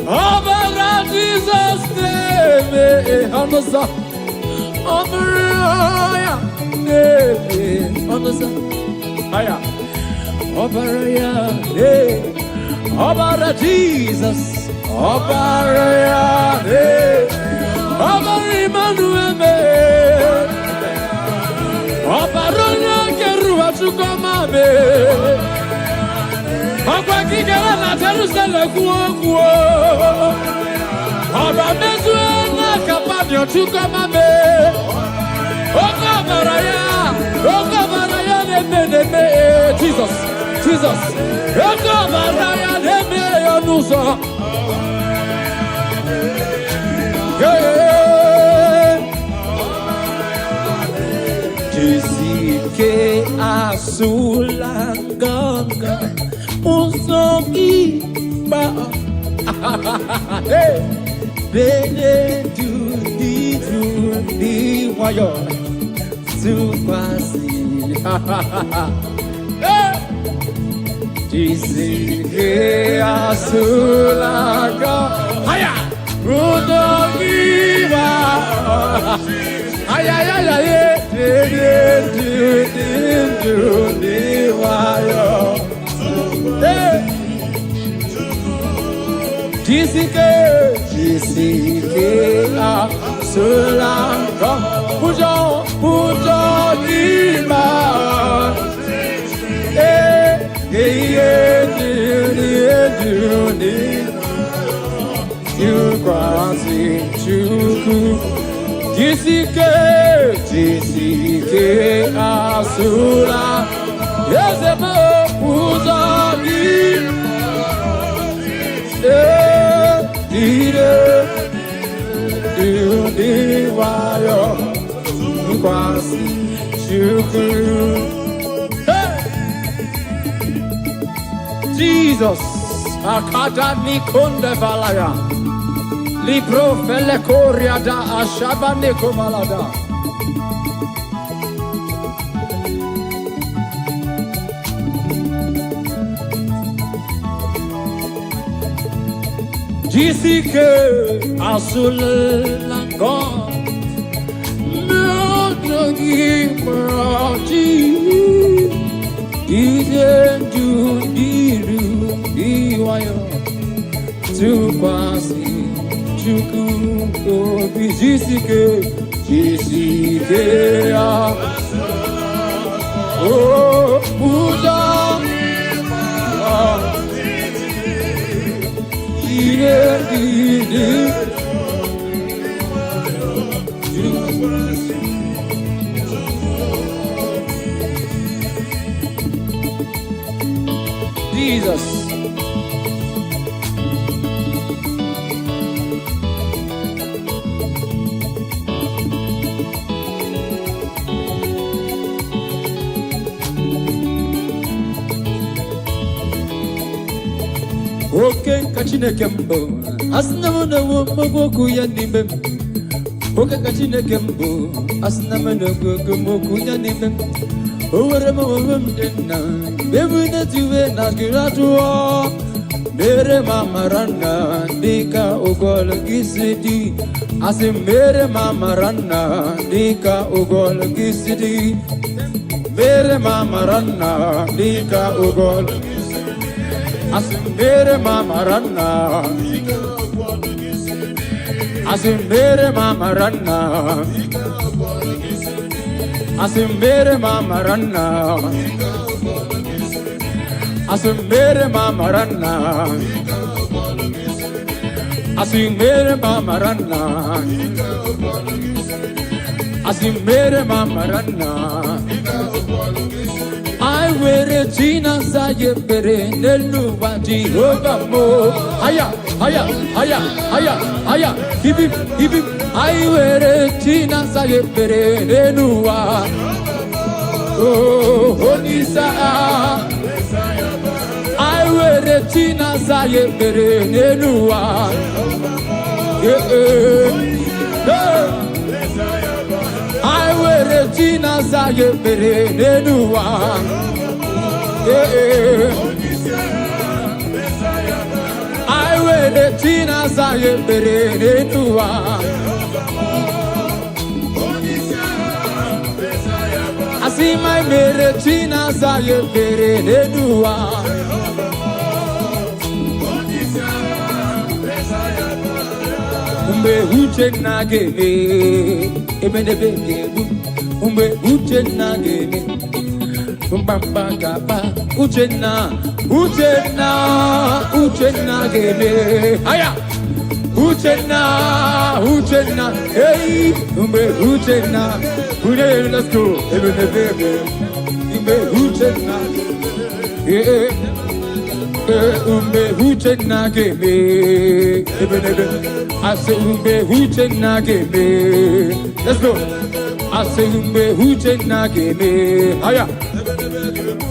Obara Jesus name, Honosa. Obara name, Honosa. Aya. Obara name. Obara Jesus. Obara name. Obara Emmanuel name. Obara Keruwa Chukoma name. Ọgbà kíkẹ́rẹ́ náà Jerusalem kúókúó. Ọba mẹ́sù náà kàpàdé ọ̀túnkọ́ máa bẹ́. Ọkọ̀ bàràyà lẹ́mẹ̀lẹ́mẹ̀ Jesus, Jesus. Ọkọ̀ bàràyà lẹ́mẹ̀ ọ̀nùsọ̀. Jésìké àsùlàngàngà. Usogi ba hey bele do di wayo supasi Jisike asulaga haya Usogi ba haya do di wayo Jisike asulanga pujo lima you kwasi chuku Jisike asula yezebo pujo lima Jesus, akada nikunde valaya, libro fele koria da ashaba nikomalada. Jisike asulango Nogi maraji Izenju diru diwayo Tukwasi chuku obi Jisike Oh Buddha Jesus. Okay, kachine kembo. Asnamuna womoku ya nimbe. Okay, kachine kembo. Asnamuna womoku ya nimbe. Overema womdena. Bebu na tuwe na kiratuwa. Mere mama rana dika ogol gisidi. Ase mere mama rana dika ogol gisidi. Mere mama rana dika ogol gisidi. Asimbere mama ranna Asimbere mama ranna Asimbere mama ranna Asimbere mama ranna Asimbere mama ranna Asimbere mama ranna I wear a China Saye Pere Nelu Bati Hogamo Haya Haya Haya Haya Haya Hip hip I wear a China Saye Pere Nelua Oh Honisa I wear a China Saye Pere Nelua I wear a China Saye Pere Nelua I wear a China Saye Pere Nelua I see my mere China Saye Pere Nelua Umbe uche nageme Ebene bege Umbe uche nageme Mbamba gaba Uchenna geme Aya Uchenna Hey Umbe Uchenna Let's go Ebene bege Umbe Uchenna Umbe Uchenna geme Ebene bege I say umbe Uchenna geme Let's go I say umbe Uchenna geme Aya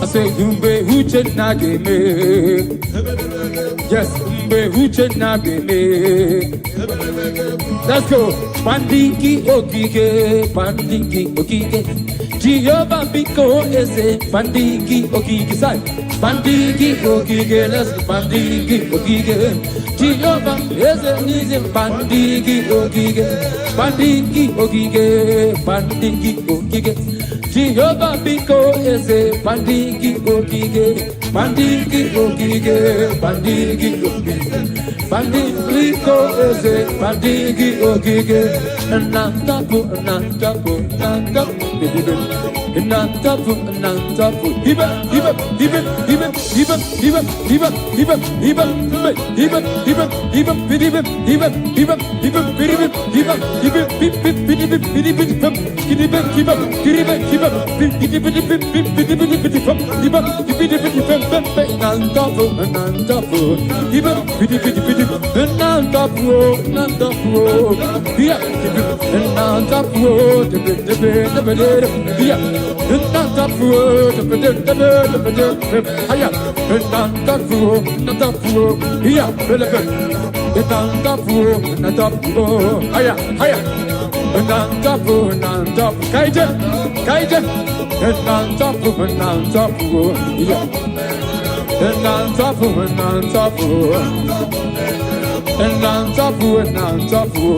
I say umbe Uchenna geme Yes umbe Uchenna geme Let's go Pandiki okike Jehovah biko ese Pandiki okike Say Pandiki okike Let's go Pandiki okike Jehovah ese nize Pandiki okike Jehovah biko ese Pandiki okike Pandiki biko ese Pandiki okike Nantapu Hiba Nantapu.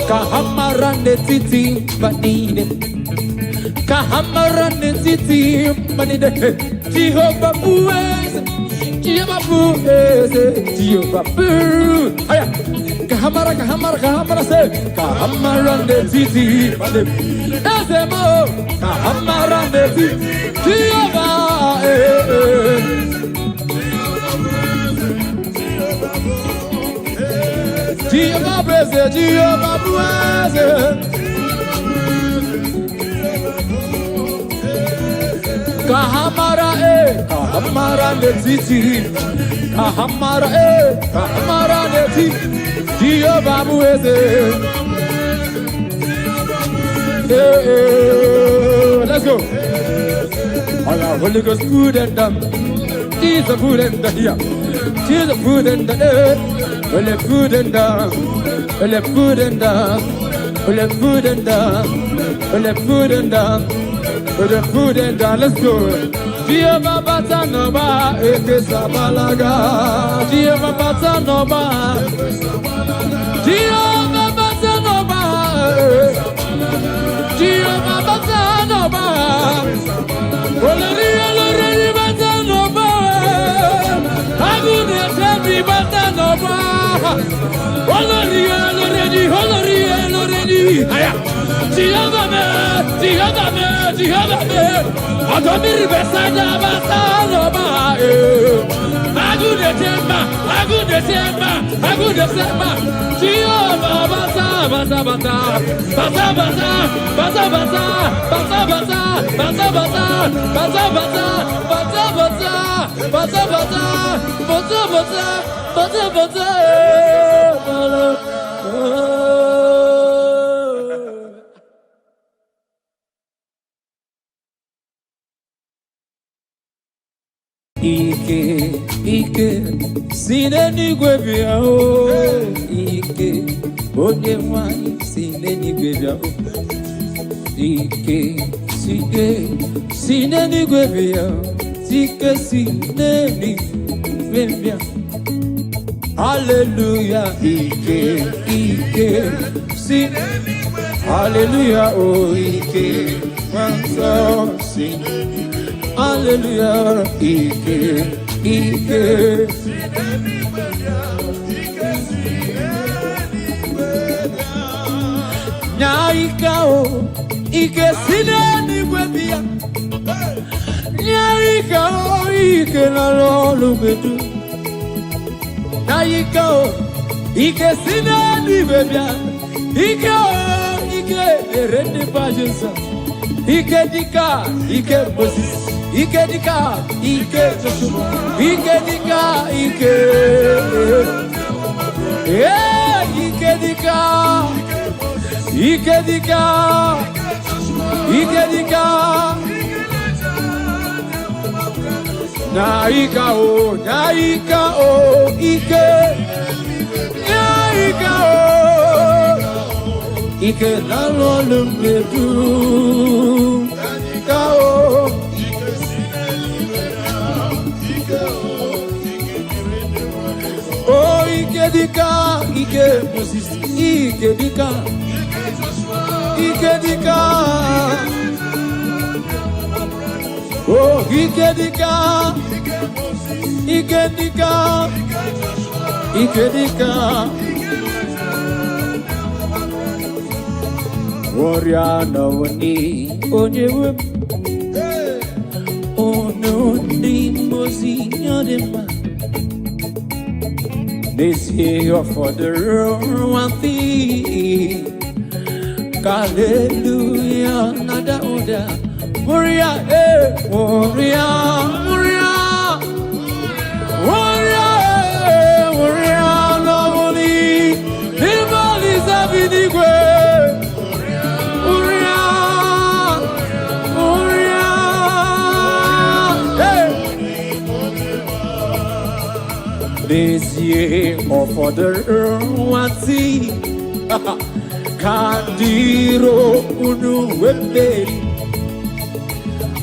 Kahamarande titi manide. Kahamarande titi manide. Jehovah Buez. Jehovah Buez. Jehovah Buez. Aya. Kahamara se. Kahamarande titi manide. Ezemo. Kahamarande titi. Jehovah. Jehovah Buez. Jehovah Buez. Kahamara netiti, Kahamara netiti, Jehovah Buez. Let's go. All our Holy Ghost food and dumb. He's the food and the here. He's the food and the air. Well, the food and dumb. Well, the food and dumb. Well, the food and dumb. Well, the food and dumb. With the food and down, let's go. Jehovah Batanova, Ekesabalaga. Jehovah Batanova. Jehovah Batanova. Jehovah Batanova. Already Batanova. Already Batanova. Already. Jehovah me. Adomiri besada basanoma. Agudetema. Jehovah basa. Ike, sineni gwebia o. Ike, onye mwani sineni gwebia o. Ike, sineni gwebia o. Ike, sineni gwebia. Hallelujah, Ike, sineni gwebia. Hallelujah, oh Ike, wanso sineni. Hallelujah, Ike. Nyaikao, Ike sineni gwebia. Nyaikao, Ike nalolu bedu. Nyaikao, Ike sineni gwebia. Ike erende pajensa. Ike dika, Ike Moses. Ike dika, Ike Joshua. Ike dika, Ike. Ike dika. Ike dika. Ike dika. Naika o, Ike. Naika o. Ike nalolu medu. Naika o. Oh, Ike dika, Ike Moses, Ike dika, Ike dika. Oh, Ike dika, Ike dika, Ike dika. Warrior no ni onyewe, ono ni mozi nyodema. This year for the one thing. Hallelujah, nada oda. Warrior, warrior, lovely. Evil is a binigwe. This year for the one thing. Kandiro unu weberi.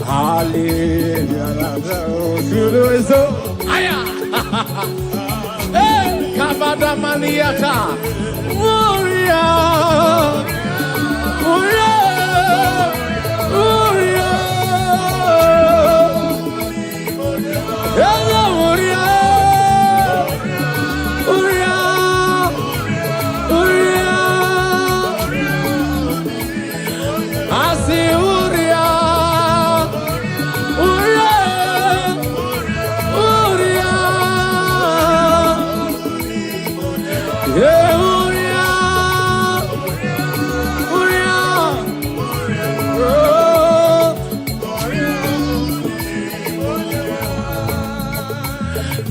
Hallelujah. Aya. Eliata. Warrior.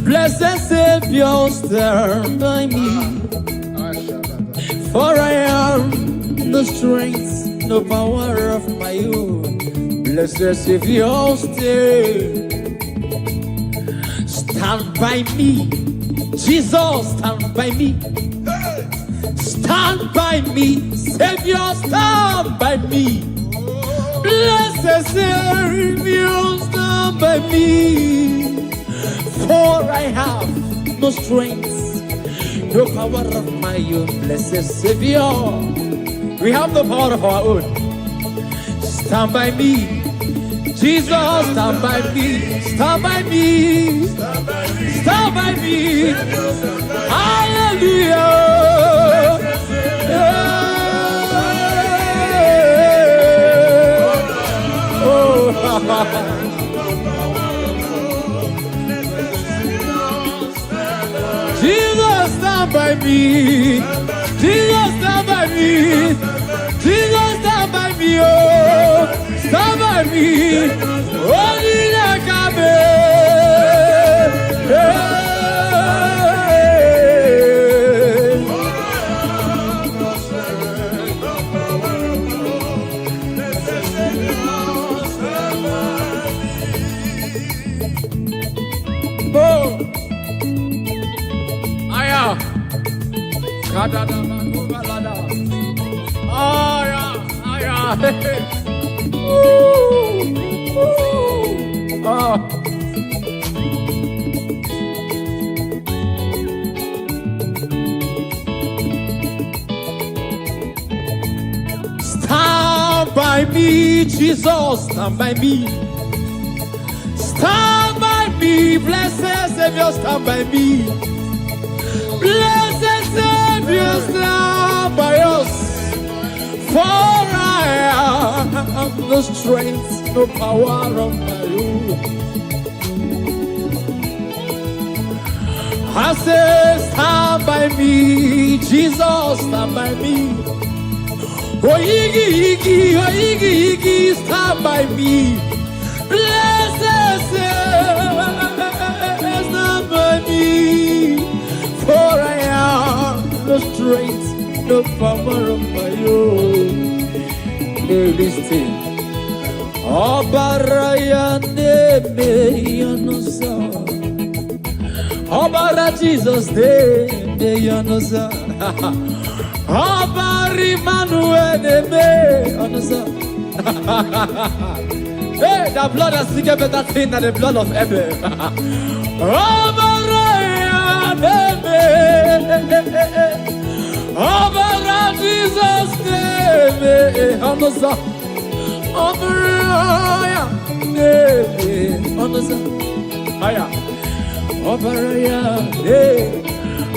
Blessed Savior, stand by me, for I am the strength, no power of my own. Blessed Savior, stand by me. Jesus, stand by me. Stand by me. Savior, stand by me. Blessed Savior, stand by me. For I have no strength, no power of my own. Blessed Savior, we have the power of our own. Stand by me. Jesus, stand by me. Stand by me. Stand by me. Hallelujah. Oh, Jesus, stand by me. Jesus, stand by me. Jesus, stand by me. Oh, stand by me. Only EKEPERE. Stand by me, Jesus, stand by me. Stand by me, blessed Savior, stand by me. Blessed Savior, stand by us. For I have no strength, no power of my own. I say, stand by me, Jesus, stand by me. Oh, Iggy, stand by me. Blessed Savior, stand by me. For I have no strength, no power of my own. Listen. Obaraya neme yanosa. Obara Jesus neme yanosa. Obari Manuel neme yanosa. Hey, the blood has taken better thing than the blood of Abel. Obaraya neme. Obara Jesus neme yanosa. Obaraya neme yanosa. Aya. Obaraya neme.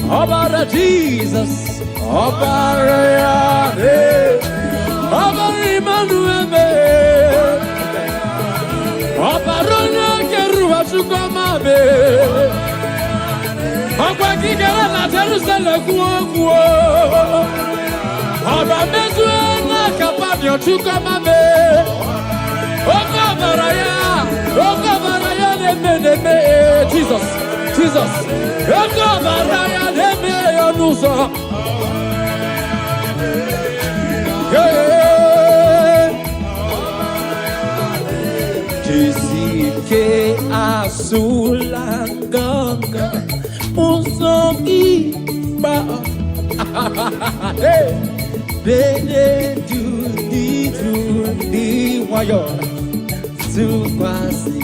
Obara Jesus. Obaraya neme. Obara Emmanuel neme. Obarona keruwa chukoma be. Ogwa kigera na Jerusalem kuo. Oba mezu na kapabyo chukoma be. Ogabaraya neme. Jesus. Ogabaraya neme yonusa. Jisike asulanganga musoki ba. Bene di wayo sukwasi.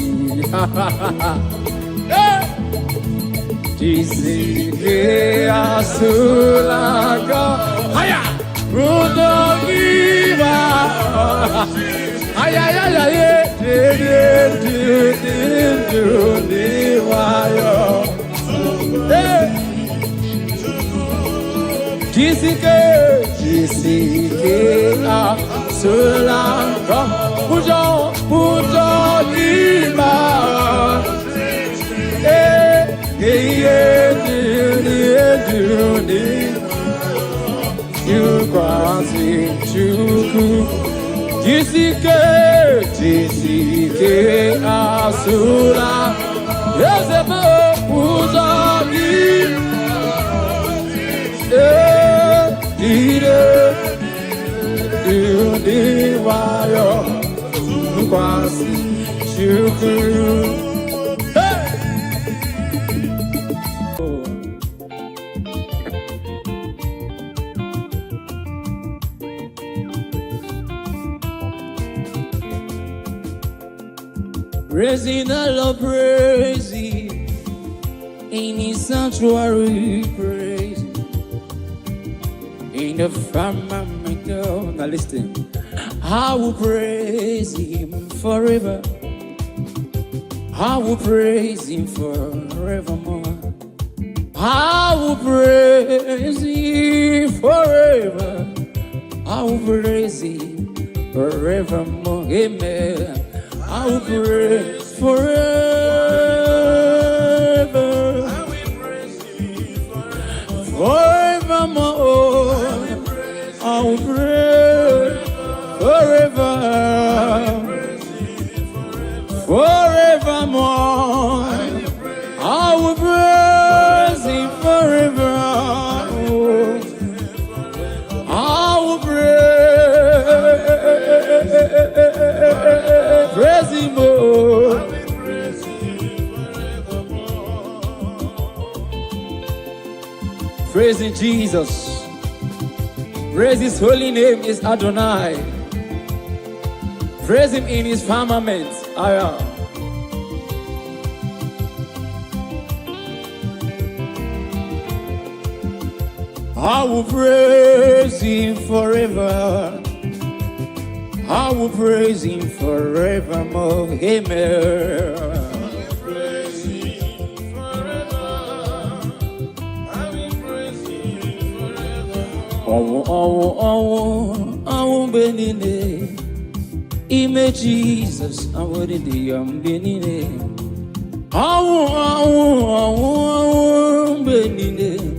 Jisike asulaga haya Rudogiva haya Jisike asulaga Rudogiva You quasi chuku Jisike asula Yezebo uzagi Wayo quasi chuku Praising the Lord, praising in His sanctuary, praising in the firmament. Now listen, I will praise Him forever. I will praise Him forevermore. I will praise Him forever. I will praise Him forevermore. Amen. I will praise forever. I will praise Him forevermore. I will praise forever. Forevermore. I will praise Him forever. I will praise Him more. Praising Jesus. Praise His holy name is Adonai. Praise Him in His firmament. I will praise Him forever. I will praise Him forevermore. Amen. I will praise Him forever. I will praise Him forever. Oh, benine. Ime Jesus, I will do benine. Oh, benine.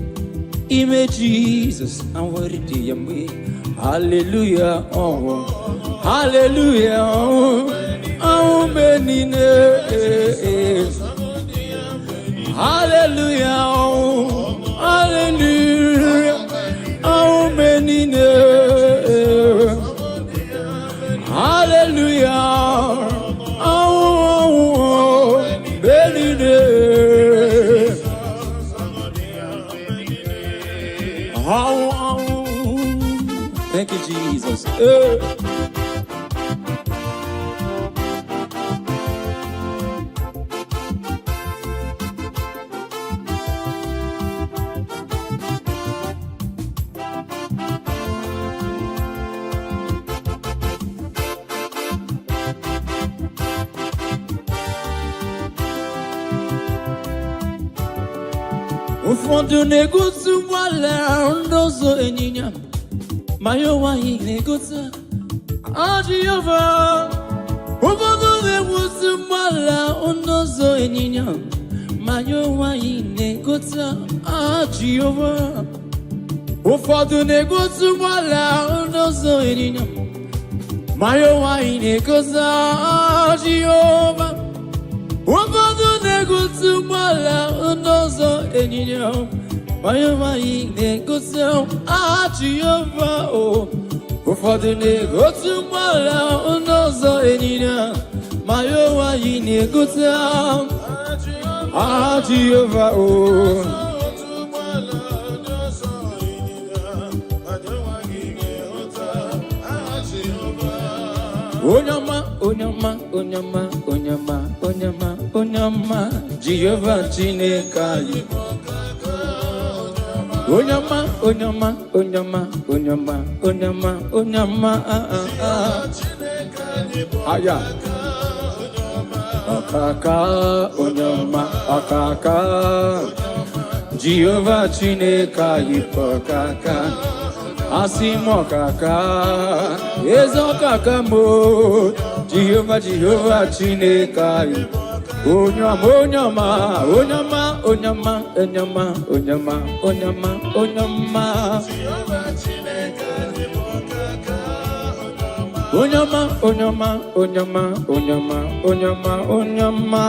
Ime Jesus, I will do Hallelujah, oh, hallelujah, oh, benine. Hallelujah, oh, hallelujah, oh, benine. Hallelujah, oh, benine. Thank you, Jesus. Ufondo negosu wala ndozo enyinya Mayo wahi negosu Jehovah. Ufondo negosu wala ndozo enyinya Mayo wahi negosu Jehovah. Ufondo negosu wala ndozo enyinya Mayo wahi negosu Jehovah. Ufondo negosu wala ndozo enyinya Mayo wahi negosu Jehovah. Ufondo negosu wala ndozo enyinya Mayo wahi negosu Jehovah. Onyama, onyama, onyama, onyama, onyama, onyama, Jehovah Chineke. Onyama, onyama, onyama, onyama, onyama, onyama, aya. Akaka, onyama, akaka. Jehovah Chineka yipokaka. Asimo kaka. Ezo kaka mo. Jehovah Chineka yipokaka. Onyama, onyama, onyama, onyama, onyama, onyama, onyama, onyama. Onyama, onyama, onyama, onyama, onyama, onyama.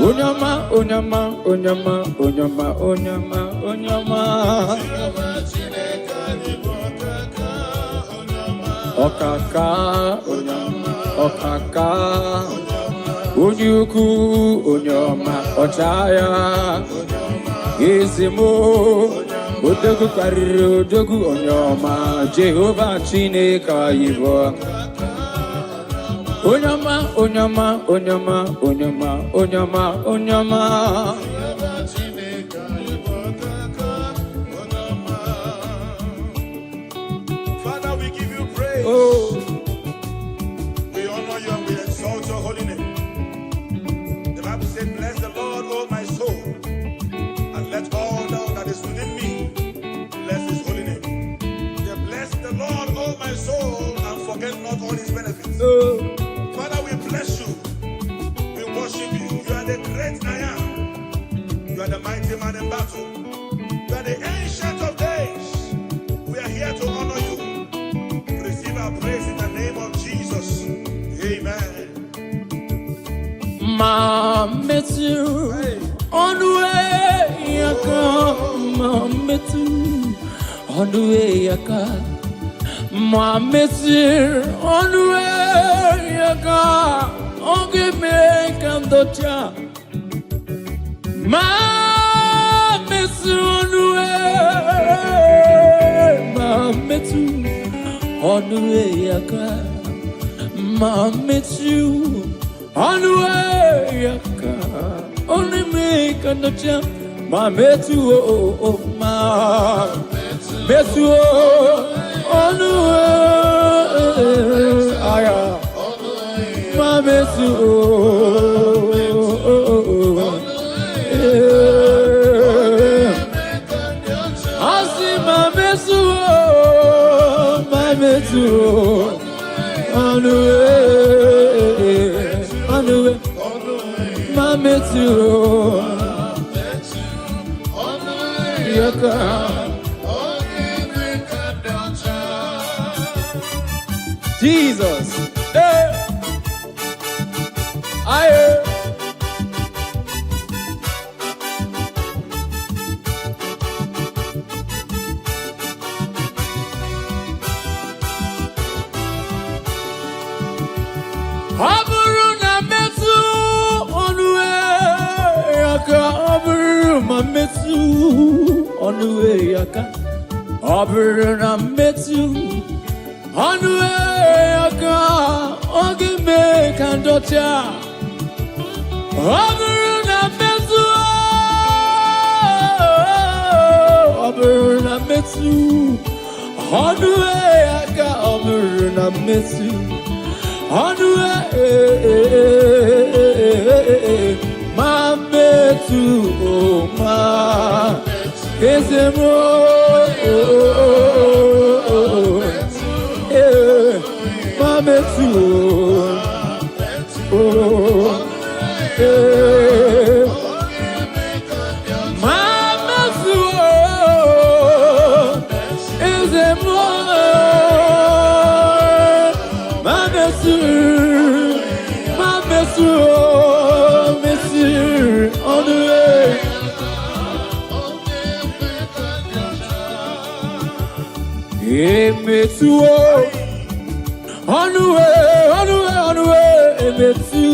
Onyama, onyama, onyama, onyama, onyama, onyama. Okaka, onyama, okaka. Onyuku, onyama, ochaya. Izimo, odogu kwariru, odogu onyama. Jehovah Chineka yibo. Onyama, onyama, onyama, onyama, onyama, onyama. Father, we give you praise. Oh. We honor you and we exalt your holy name. The Bible said, bless the Lord, O my soul, and let all that is within me bless his holy name. Say, bless the Lord, O my soul, and forget not all his benefits. Father, we bless you. We worship you. You are the great I am. You are the mighty man in battle. You are the ancient of days. We are here to honor you. Receive our praise in the name of Jesus. Amen. Mametu onwe yaka. Mametu onwe yaka. Mametu onwe yaka. Oge me kandocha. Mametu onwe. Mametu onwe yaka. Mametu onwe yaka. Only me kandocha. Mametu oh ma. Metu onwe aya. Mametu Asi mametu mametu onwe mametu yaka. Jesus, hey, aye. Aburu na metu onwe yaka. Aburu ma metu onwe yaka. Aburu na metu onwe yaka. Oge me kandocha. Aburu na metu. Aburu na metu onwe yaka. Aburu na metu onwe mametu oh ma. Ezemo mametu oh mametu ezemo mametu mametu metu onwe. Emetu onwe emetu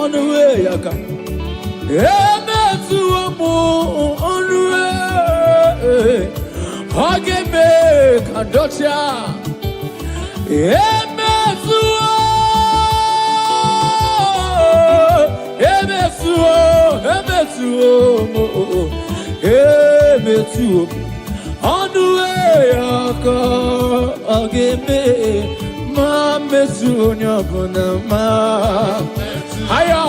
onwe yaka. Emetu onwe oge me kandocha. Emetu emetu metu on the way ageme ma metu nyabona ma aya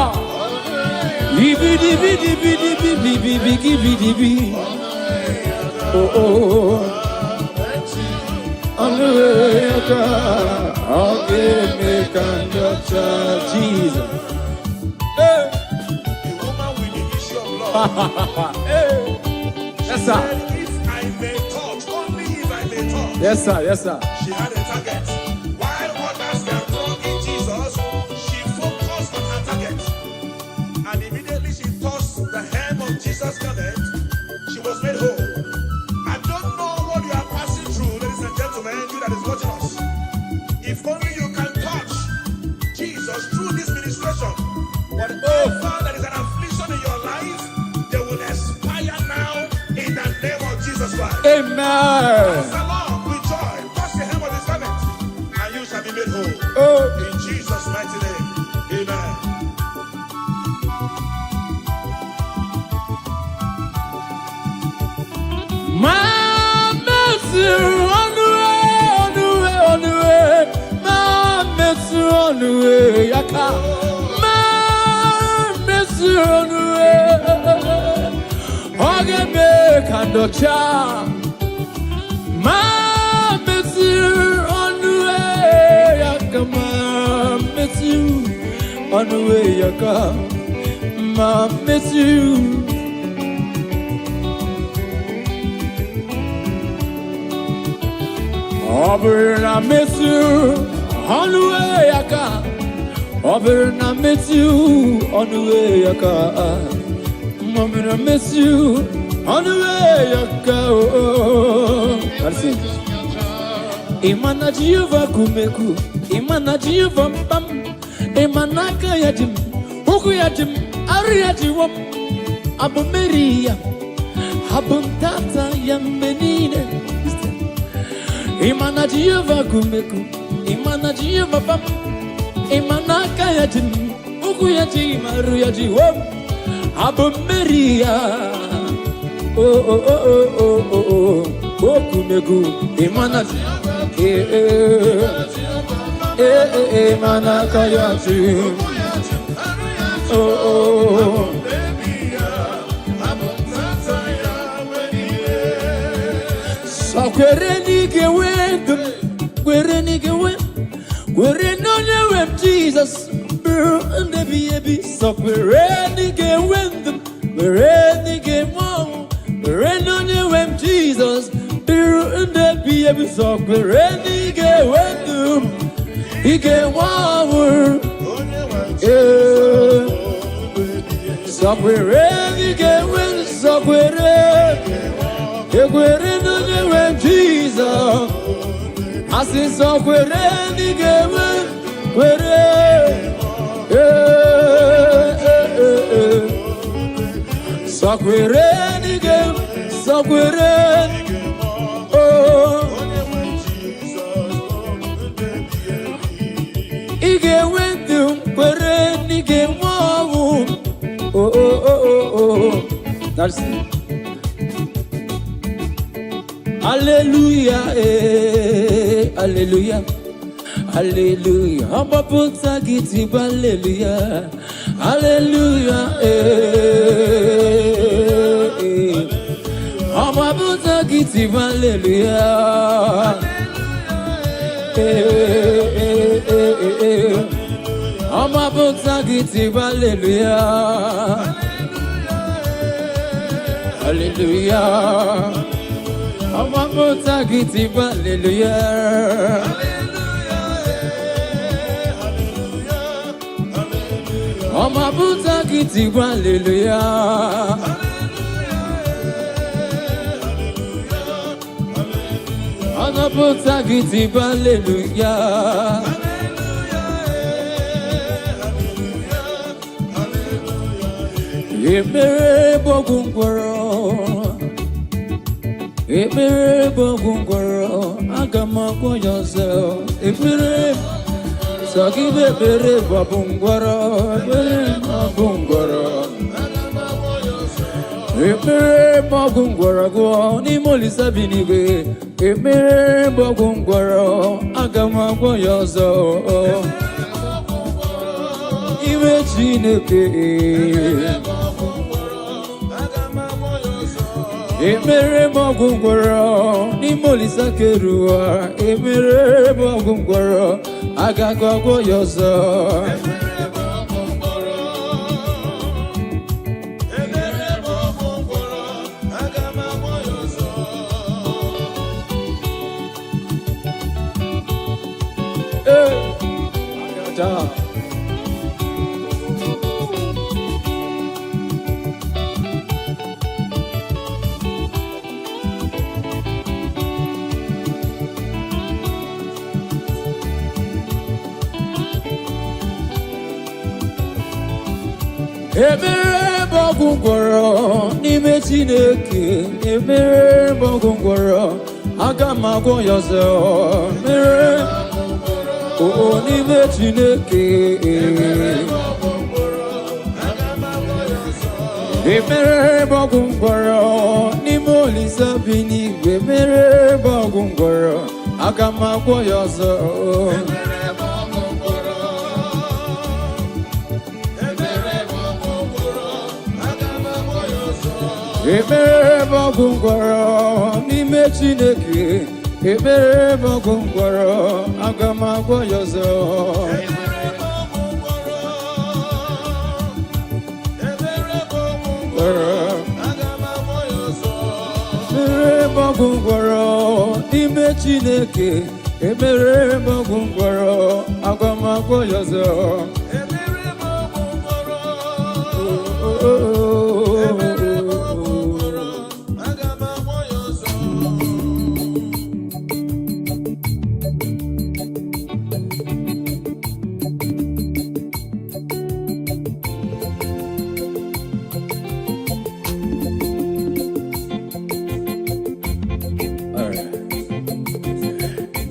ibidi bidi bidi bidi bidi bidi bidi oh on the way ageme kandacha Jesus. Hey. Yes, sir. If I may touch, only if I may touch. Yes, sir. Yes, sir. She had a target. While others were drugging Jesus, she focused on her target. And immediately she touched the hem of Jesus' garment. She was made whole. I don't know what you are passing through, ladies and gentlemen, you that is watching us. If only you can touch Jesus through this ministration, whatever that is an affliction in your life, they will expire now in the name of Jesus Christ. Amen. Praise the Lord with joy. Touch the hem of his garment, and you shall be made whole. Oh. In Jesus' mighty name. Amen. On the way. On the way. Yaka. On the way. Agame kandocha. On the way. Yaka. On the way. Yaka. Oberna miss you on the way yaka. Oberna miss you on the way yaka. Oberna miss you on the way yaka. That's it. Imana jiva kumeku, imana jiva pam, imana kaya jim, huku ya jim, aria jiwam, abu Maria, abu tata yamenine. Imana jiva kumeku, imana jiva pam, imana kaya jim, huku ya jim, aria jiwam, abu Maria. Oh, kumeku, imana jiva. Mana kaya jim. Oh. So kwereni ke wendum, kwereni ke wem, kwereni onye wem Jesus, and the baby. So kwereni ke wendum, kwereni ke wem, kwereni onye wem Jesus, and the baby. So kwereni ke wendum, ike wem, so kwereni ke wem, so kwereni. When Jesus, I see so quereni so quereni so quereni oh ige went to quereni oh that's it. Hallelujah, hallelujah, hallelujah. Amba puta giti hallelujah, hallelujah, Amba puta giti hallelujah, Amba puta giti hallelujah, hallelujah. Amba puta giti hallelujah, Amba puta giti hallelujah, Amba puta giti hallelujah, Ekpere bogungwaro. Ekpere bogungwaro, agama yourself. Ekpere, so give ekpere bogungwaro, ekpere bogungwaro. ekpere mbọgwụ ngwọrọgwọ n'ime Olisa bi n'igwe. Ekpere mbọgwụ ngwọrọ aga m agwọ ya ọzọ ime Chineke. Ekpere mbọgwụ ngwọrọ n'ime Olisa kere ụwa. Ekpere mbọgwụ ngwọrọ aga m agwọ ya ọzọ. Ekpere mbọgwụ ngwọrọ n'ime Chineke. Ekpere mbọgwụ ngwọrọ aga m agwọ ya ọzọ. Ekpere n'ime Chineke. Ekpere mbọgwụ ngwọrọ n'ime Olisa bi n'igwe. Ekpere mbọgwụ ngwọrọ aga m agwọ ya ọzọ. Ekpere mbọgwụ ngwọrọ n'ime Chineke. Ekpere mbọgwụ ngwọrọ aga m agwọ ya ọzọ. Ekpere mbọgwụ ngwọrọ n'ime Chineke. Ekpere mbọgwụ ngwọrọ aga m agwọ ya ọzọ.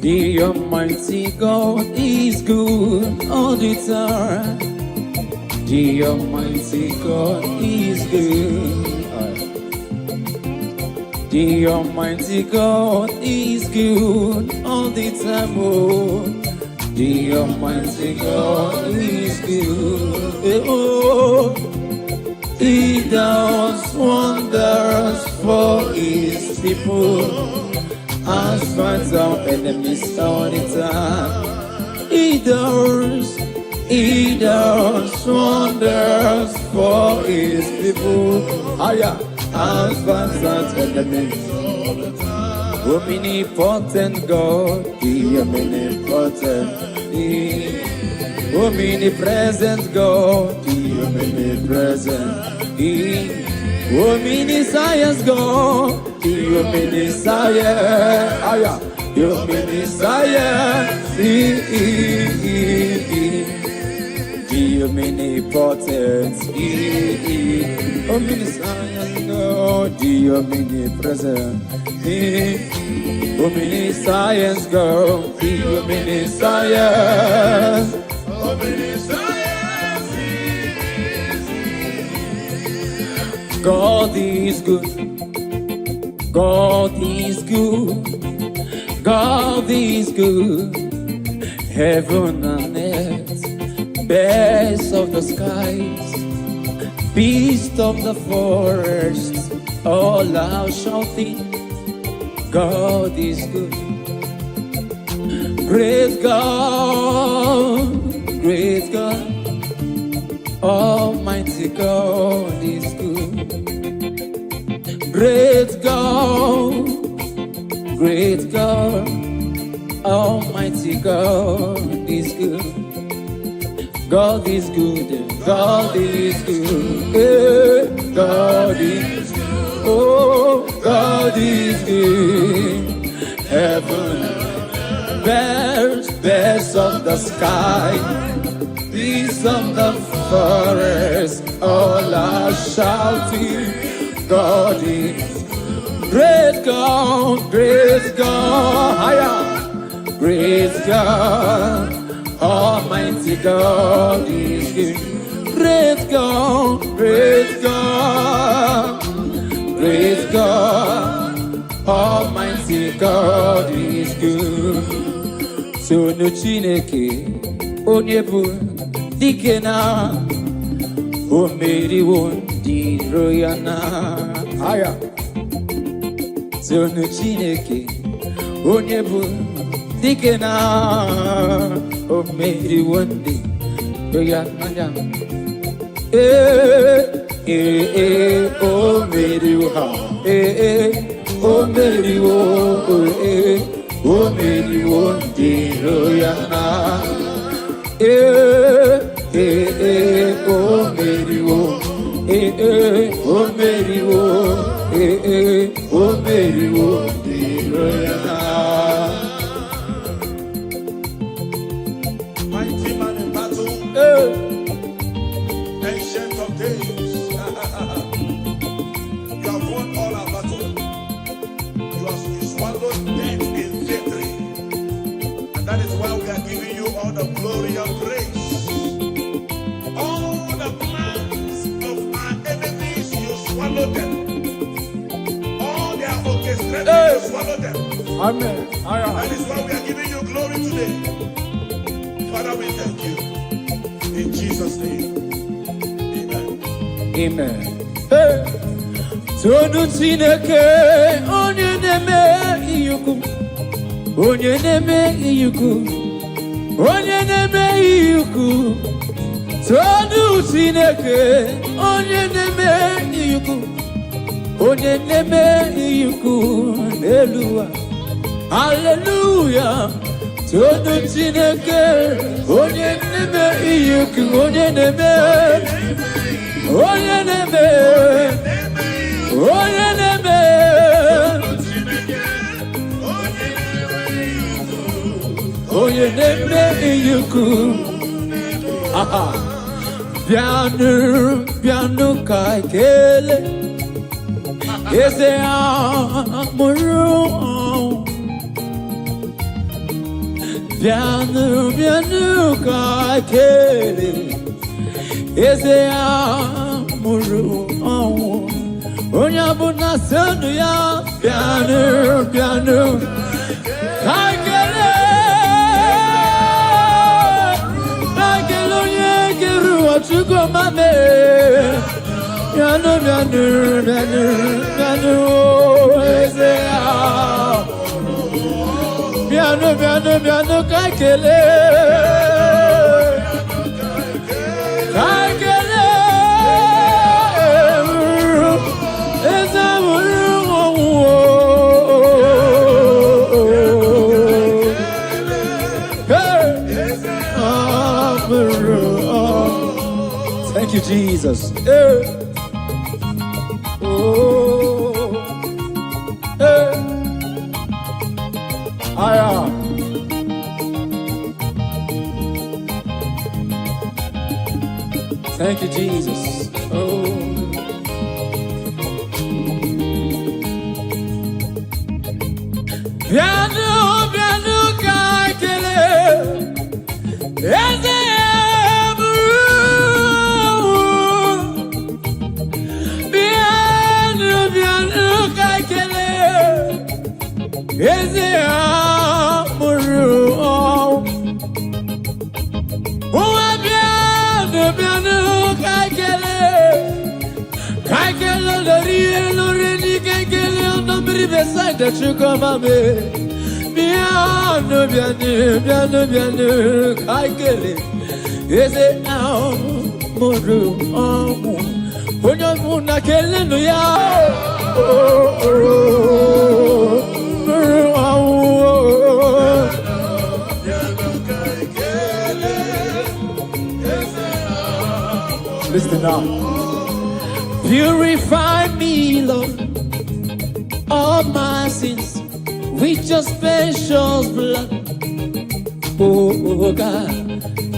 The Almighty God is good all the time. The Almighty God is good. The Almighty God is good all the time. Oh, the Almighty God is good. Oh, He does wonders for His people. And fights our enemies all the time. He does wonders for His people. Higher, and fights our enemies all the time. Omnipotent God, the omnipotent, the omnipresent God, the omnipresent, the omniscience God. The omniscience, the omniscience, the omnipotent, the omniscience God, the omnipresent, the omniscience God, the omniscience, God is good. God is good, God is good, heaven and earth, birds of the skies, beasts of the forest, all are shouting, God is good. Great God, Almighty God is good. Great God, Almighty God is good. God is good, God is good, God is good, oh, God is good. Heaven, birds of the sky, beasts of the forest, all are shouting, God is great God, higher, great God, Almighty God is good. Great God, Praise God, Almighty God is good. So no Chineke, Onyebu, Dikena, Omeri Wondi Royana. Aya. So no Chineke, Onyebu, Dikena, Omeri Wondi Royana. Oh, Mary, oh, Mary, oh, Mary, dear Yana. Oh, Mary, oh, Mary, oh, Mary, dear Yana. Mighty man in battle, ancient of days. You have won all our battle. You have swallowed death in victory. And that is why we are giving you all the glory and praise. All the plans of our enemies, you swallow them. All their orchestrations, you swallow them. Amen. That is why we are giving you glory today. Father, we thank you. In Jesus' name. Amen. Hey. Tonu Chineke, onye neme iyuku, onye neme iyuku, onye neme iyuku. Tonu Chineke, onye neme iyuku, onye neme iyuku. Hallelujah, hallelujah. Tonu Chineke, onye neme iyuku, onye neme. Onye neme, onye neme, onye neme iyuku. Aha, bianu kaikele, eze amuru. Bianu kaikele. Eze amuru Onyabuna senu ya Bianu Kagele Onye geru Ochugo mame Bianu Eze Bianu Kagele Thank you, Jesus. Thank you, Jesus. Bianu kakele, eze bianu kakele, eze amuru. Bianu kakele, lori ni kakele, no bri beside the chukwamame. Bianu kakele, eze amuru. Onye muna kele no ya. Listen now. Purify me, Lord, all my sins with your precious blood. Oh God,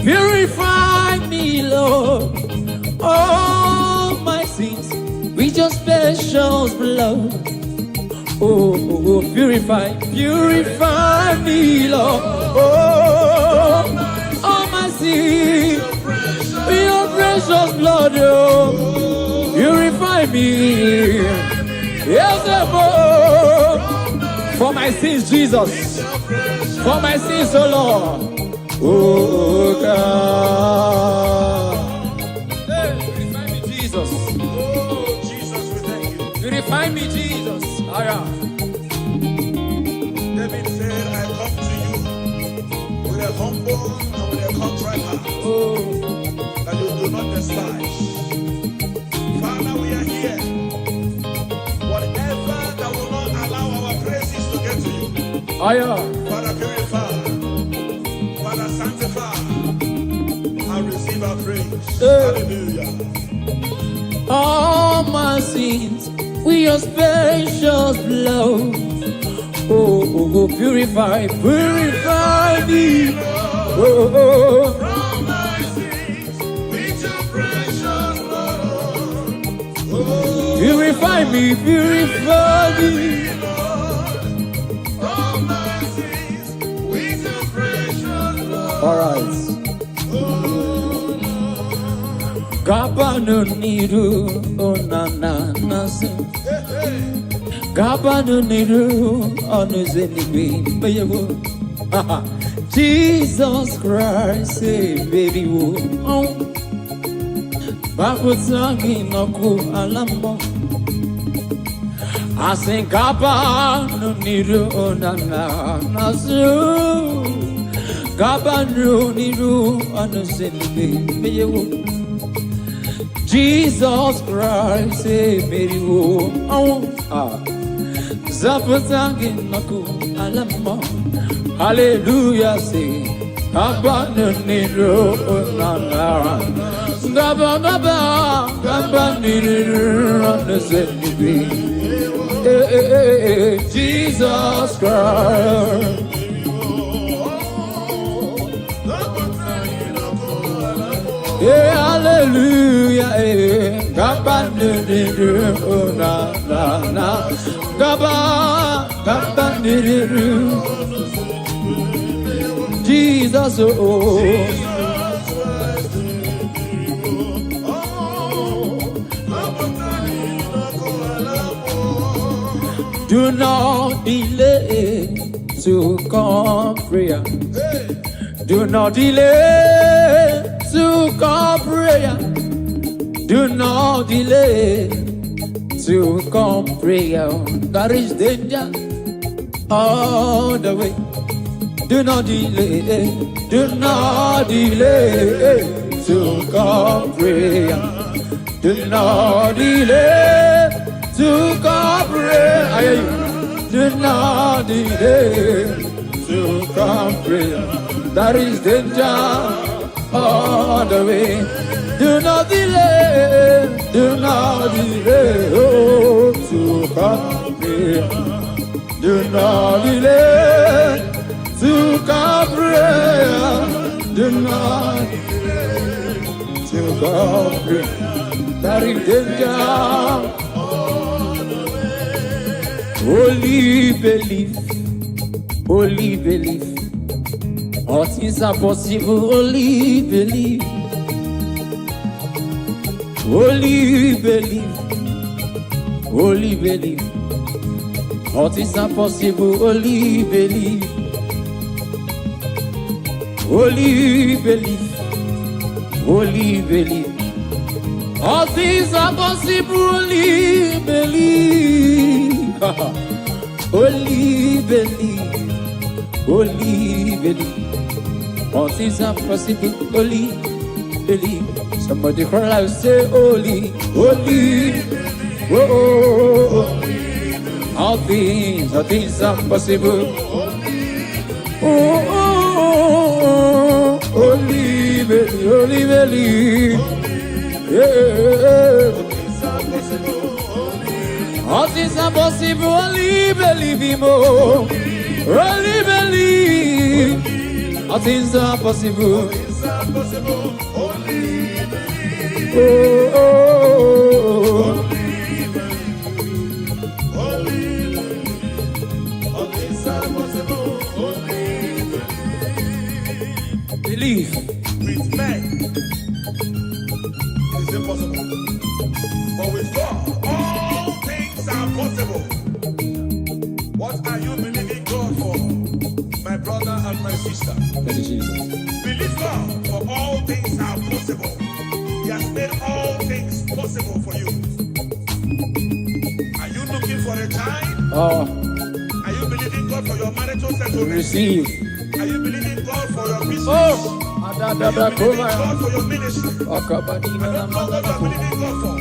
purify me, Lord, all my sins with your precious blood. Oh, purify me, Lord, all my sins. Your precious blood, purify me, For my sins, Jesus. For my sins, oh Lord. Oh God. Hey, purify me, Jesus. Oh, Jesus, we thank you. Purify me, Jesus. David said, I come to you with a humble and with a contrite heart, that you do not despise. Father, we are here. Whatever that will not allow our praises to get to you, Father, purify, Father, sanctify, and receive our praise. Hallelujah. All my sins with your precious blood. Oh, purify me. Oh, From my sins with your precious blood. purify me. From my sins with your precious blood. All right. Gabano niru onana nasi. Gabano niru onuzenibi bayewo. Jesus Christ, say baby wo. Bakutangi noku alambo. I sing Gabano niru onana nasi. Gabano niru onuzenibi bayewo. Jesus Christ, say baby wo. Zapatangi naku alama. Hallelujah, say Gabaniro nana. Gabaniro Jesus Christ. Yeah, hallelujah, Gabaniro nana. Gabaniro Jesus, oh. Do not delay to come prayer. Do not delay to come prayer. Do not delay to come prayer. There is danger all the way. Do not delay to come prayer. Do not delay to come prayer. Do not delay to come prayer. There is danger all the way. Do not delay to come prayer. Do not delay to come prayer. Do not to come prayer. That is danger. Only believe. All things are possible. Only believe. All things are possible. Only believe. Only believe. All things are possible. Only believe. Only believe. All things are possible. Only believe. Somebody cry out, say holy. Oh. All things are possible. Oh. Only believe. Yeah. All things are possible. Only believe him. Only believe. All things are possible. Oh. Believe. With men, it's impossible. But with God, all things are possible. Oh. Are you believing God for your marital settlement? Receive. Are you believing God for your business? Oh. Are you believing God for your ministry? I don't know what you are believing God for.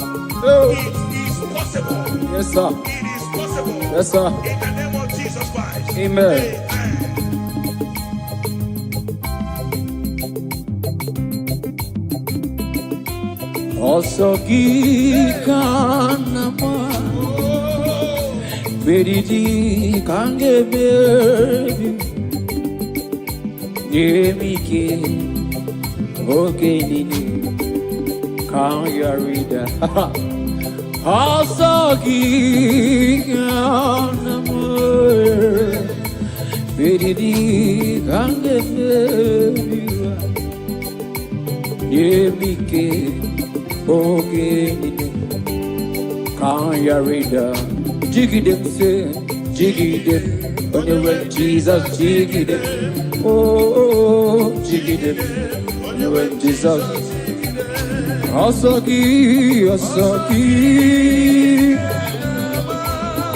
Oh. It is possible. Yes, sir. It is possible. Yes, sir. In the name of Jesus Christ. Amen. Osogikanama Bedidi kange baby Nemike Okenini Kanyarida Osogikanama Bedidi kange baby Nemike Okay, can't you read jiggy them say, jiggy them, when you went Jesus, jiggy them, oh, jiggy them, when you went Jesus, Asaki,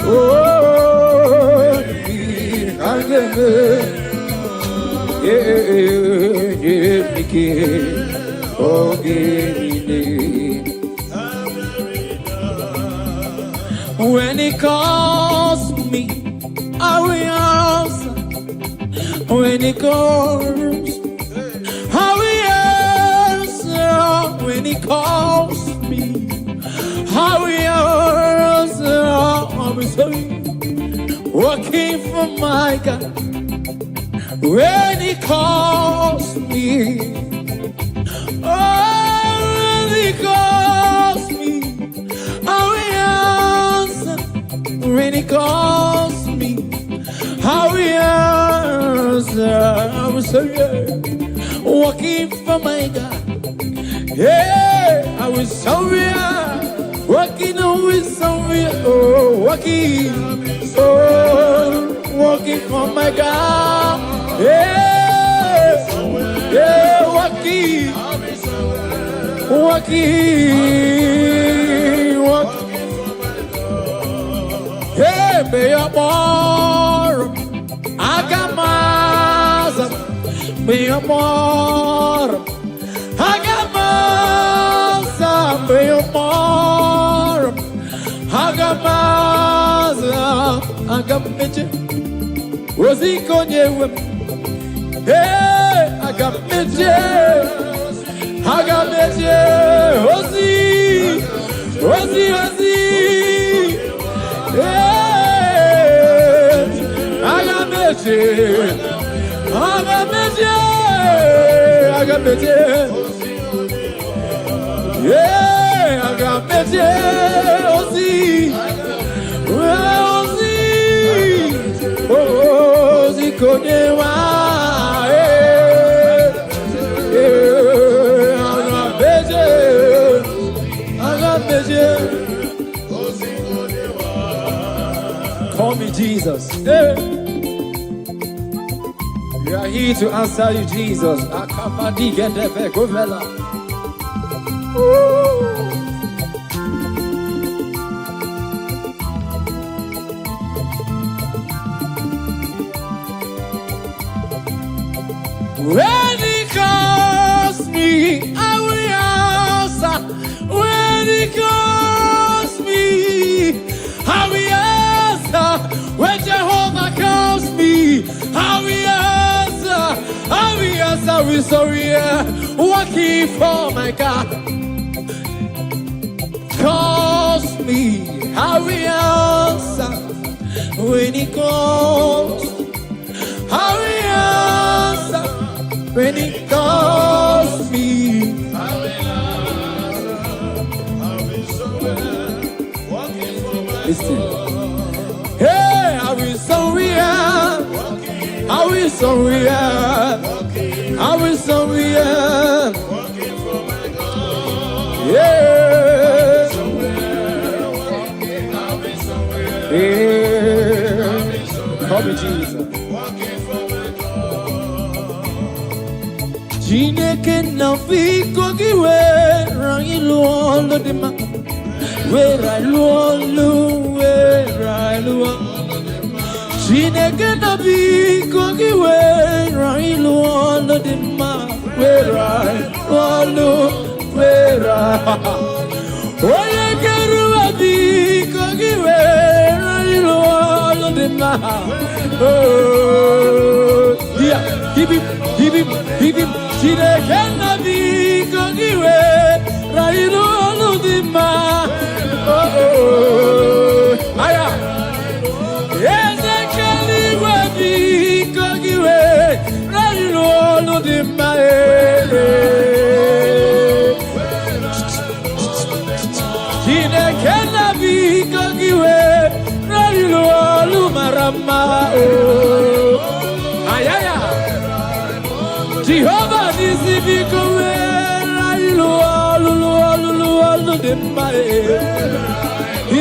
oh, can't get yeah, Mickey, okay. When he calls me, I will answer. When he calls, I will answer. When he calls me, I will answer. I will say, working for my God. When he calls me, oh, when he calls me, I will answer. When he calls me, I will answer. I will say, yeah, walking for my God. Yeah, I will say, yeah, walking with somewhere. Oh, walking, oh, walking for my God. Yeah, yeah, walking, walking. Hey, be a more, I got my, be a more, I got my, be a more, I got my, I got me, was he going with? Hey, I got me, I got me, was he, was he, was he? Yeah, I got magic. I got magic. I got magic. Yeah, I got magic. Ozzy, Ozzy, Ozzy, Kodewa. Yeah, I got magic. I got magic. Call me Jesus. Hey. We are here to answer you, Jesus. Acppb get the back of Vela. When he calls me, I will answer. When he calls me, I will answer. When Jehovah calls me, I will answer. I will answer with sorry, working for my God. Calls me, I will answer. When he calls, I will answer. When he calls me, I will answer. I will surrender. Working for my God. Hey, I will surrender. I will surrender. I will surrender. Yeah. Yeah. Call me Jesus. Chineke na fiko kiwe rangi luolo dima. Where I luolo, where I luolo. Chineke na biko gị were ilu ọlụ dị mma were ọlụ were onye kere ụwa biko gị were ilu ọlụ dị mma hibim Chineke na biko gị were ilu ọlụ dị mma aya Chineke na biko gị were ilu ọlụ mara mma ayaya Jehova n'isi biko were ilu ọlụ dị mma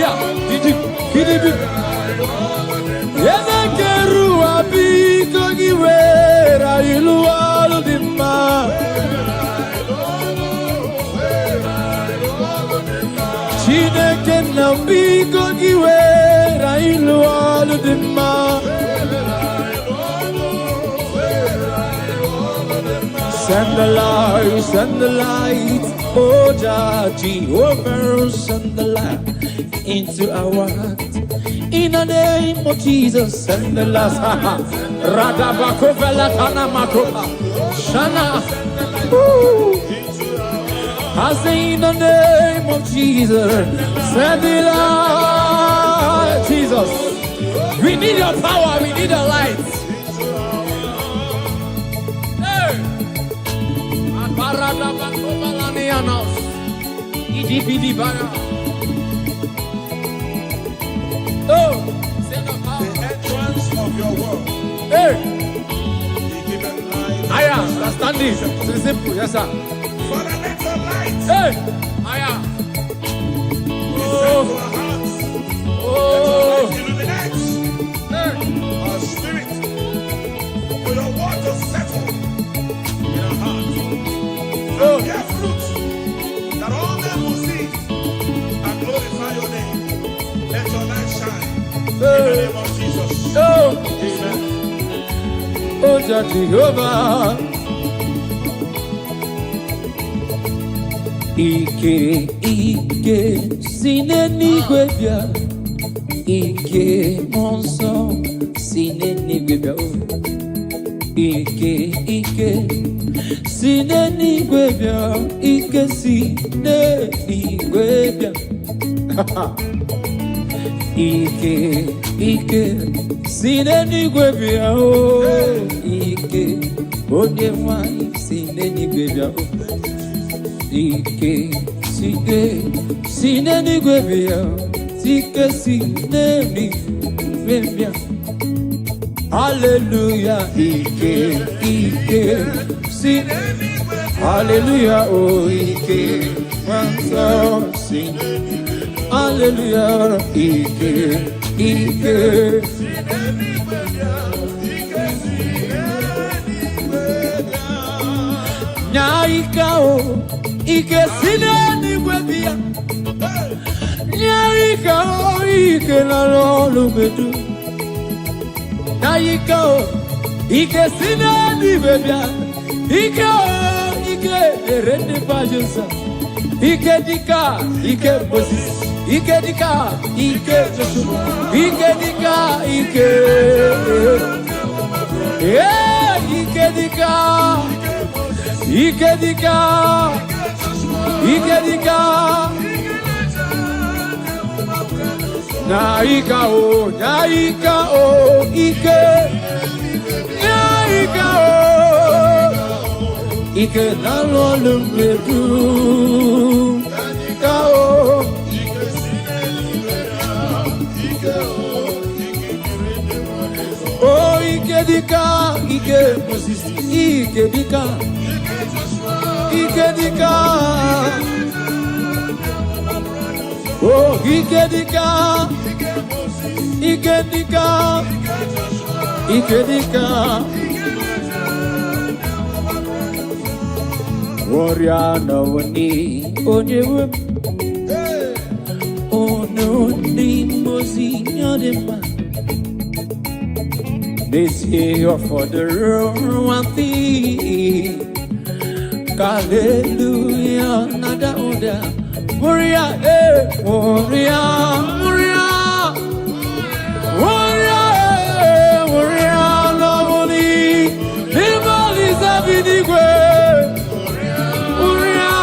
ya kidibi eze kere ụwa biko gị were ilu ọlụ dị mma Chineke na biko gị were ilu ọlụ dị mma Send the light, oh Jehovah, send the light into our heart. In the name of Jesus, send the light. Radabakova makopa, Shana. I say in the name of Jesus, send the light. Jesus, we need your power, we need your light. Oh, the entrance of your word. Hey, Aya, standing. It's simple, yes sir. Father, let your light. Hey, Aya. Descend to our hearts. Oh, Illuminate our spirit. For your word to settle in our hearts. And bear fruit that all men will see and glorify your name. Let your light shine. In the name of Jesus. Amen. Oh, Jehovah. Ike, sinenigwe bia. Ike, monso, sinenigwe bia. Ike, sinenigwe bia. Ike, sinenigwe bia. Ike, sinenigwe bia. Ike, onye nwanyị sinenigwe bia. Ike, sinenigwe bia. Ike, sinenigwe bia. Hallelujah, Ike, hallelujah, oh Ike, once sing. Hallelujah, Ike. Nyaika o, Ike sinenigwe bia. Nyaika o, Ike na lolu bedu. Nyaika o, Ike sinenigwe bia. Ike o, Ike erende bajosa. Ike dika, Ike Moses. Ike dika, Ike Joshua. Ike dika, Ike. Yeah, Ike dika. Ike dika. Ike dika. Naika o, Ike. Naika o. Ike na lolu medu. Naika o. Oh, Ike dika, Ike Moses, Ike dika, Ike dika. Oh, Ike dika, Ike dika, Ike dika. Warrior no ni onyewe, ono ni mozi nyadema. This year for the one thing. Hallelujah, nada oda. Moria, Moria, Moria, Moria, Moria, lovely. Nimali Zabidigwe. Moria,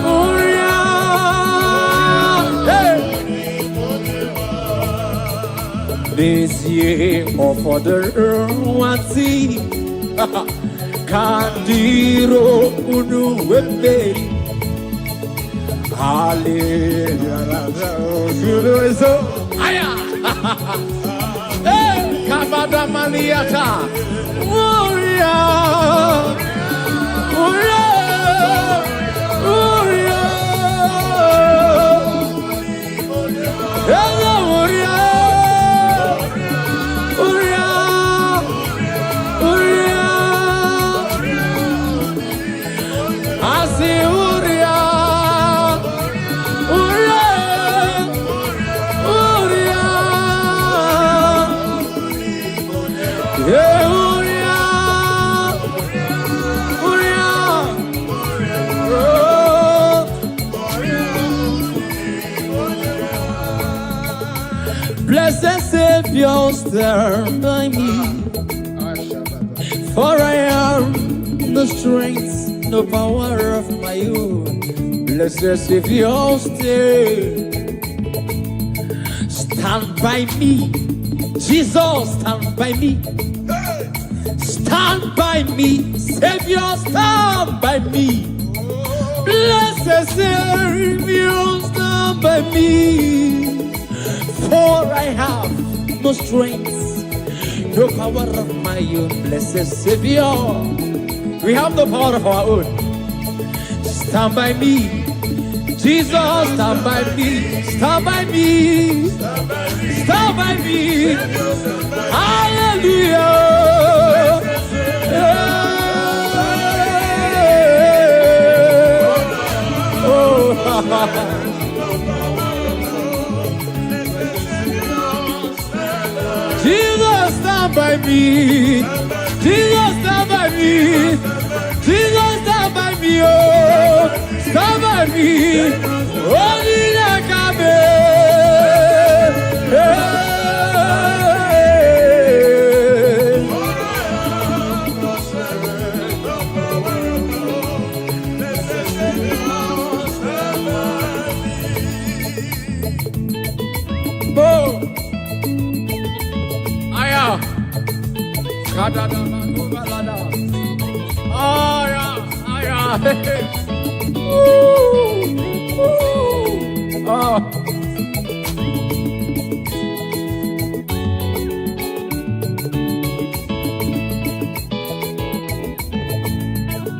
Moria, this year for the one thing. Kandiro unu weberi. Hallelujah. Aya. Hey, kabada maliata. Warrior. Warrior. Warrior. Hello, warrior. Blessed Savior, stand by me, for I am the strength, the power of my own. Blessed Savior, stand by me. Jesus, stand by me. Stand by me. Savior, stand by me. Blessed Savior, stand by me. For I have no strength, no power of my own. Blessed Savior, we have the power of our own. Stand by me. Jesus, stand by me. Stand by me. Stand by me. Hallelujah. Jesus, stand by me. Jesus, stand by me. Jesus, stand by me. Oh, stand by me. Only EKEPERE.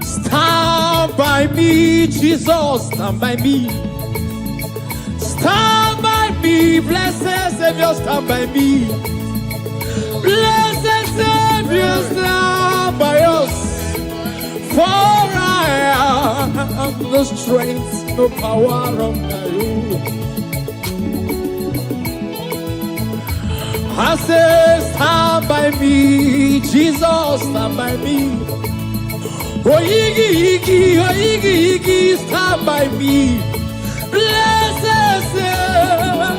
Stand by me, Jesus, stand by me. Stand by me, blessed Savior, stand by me. Blessed Savior, stand by us. For I have the strength, no power of my own. I say, stand by me, Jesus, stand by me. Oh, Iggy, Iggy, oh, Iggy, Iggy, stand by me. Blessed Savior,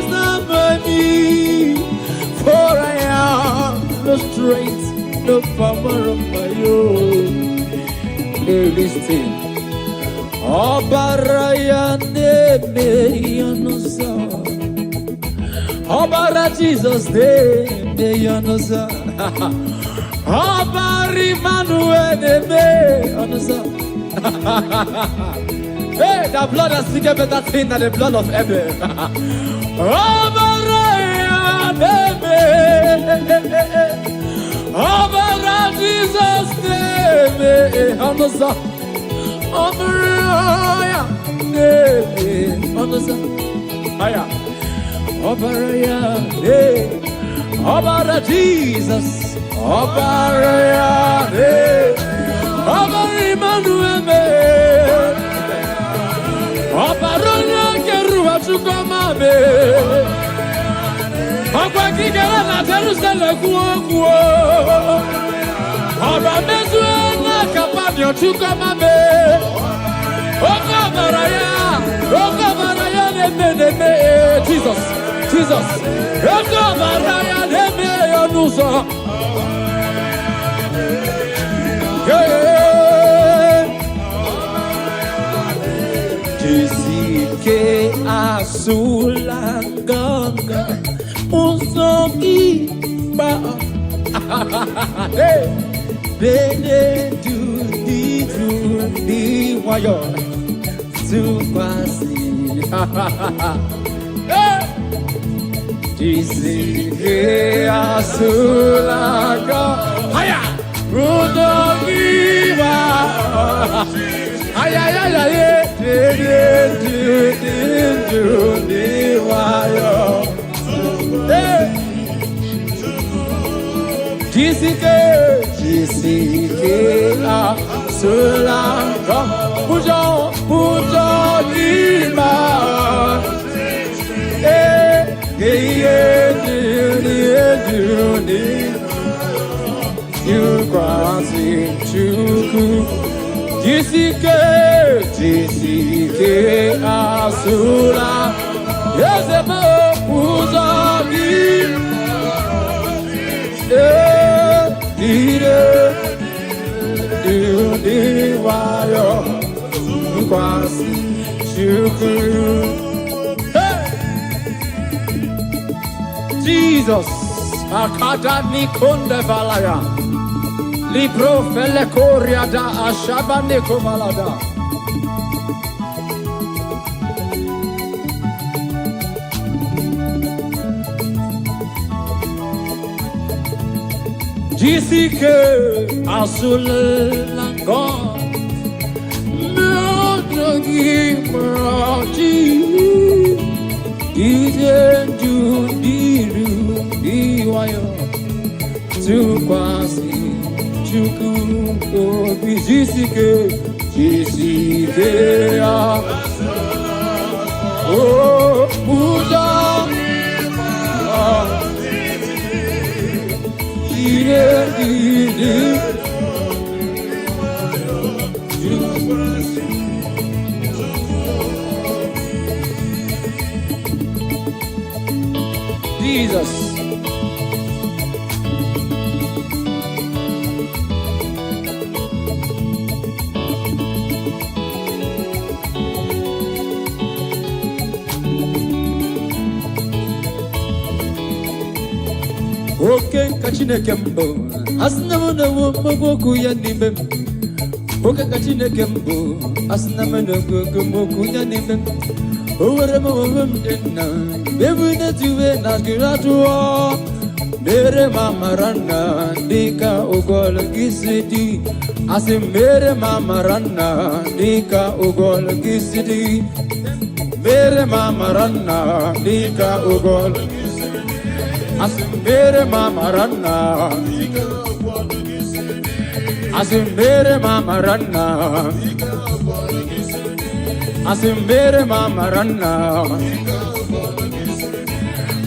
stand by me. For I have the strength, the power of my own. Hey, listen. Obaraya neme yanosa. Obara Jesus neme yanosa. Obari Manuel neme yanosa. Hey, the blood has speaking better thing than the blood of Abel. Obaraya neme. Obara Jesus neme yanosa. Obaraya neme yanosa. Aya. Obaraya neme. Obara Jesus. Obaraya neme. Obara Emmanuel neme. Obaraya keruwa chukoma neme. Ọkwa kikere na Jerusalem kwuo. Ọba mezue na kapanyo chukwamabe. Okabara ya neme. Jesus. Okabara ya neme yonuso. Jisike asulanganga usoki ba. Bene do di wayo to kwasi. Jisike asulanga haya usoki ba. Haya do di wayo. Jisike asulanga pujo lima. You crossing chuku. Jisike asula. Yes, pujo lima. Jesus, akada nikonde valaya, libro fele koria da ashaba nekovalada. Jisike asulango meodogi mraji ijenju diru diwayo tukwasi chuku obi. Jisike oh puja Jesus. Okay, kachine kembo. Asnamana womoku ya nimem. Okay, kachine kembo. Asnamana womoku ya nimem. Owerema womdena. Bebuna tuwe na kiratuwa. Mere mama rana dika ugol gisidi. Asim mere mama rana dika ugol gisidi. Mere mama rana dika ugol gisidi. Asimbere mama ranna, asimbere mama ranna, asimbere mama ranna,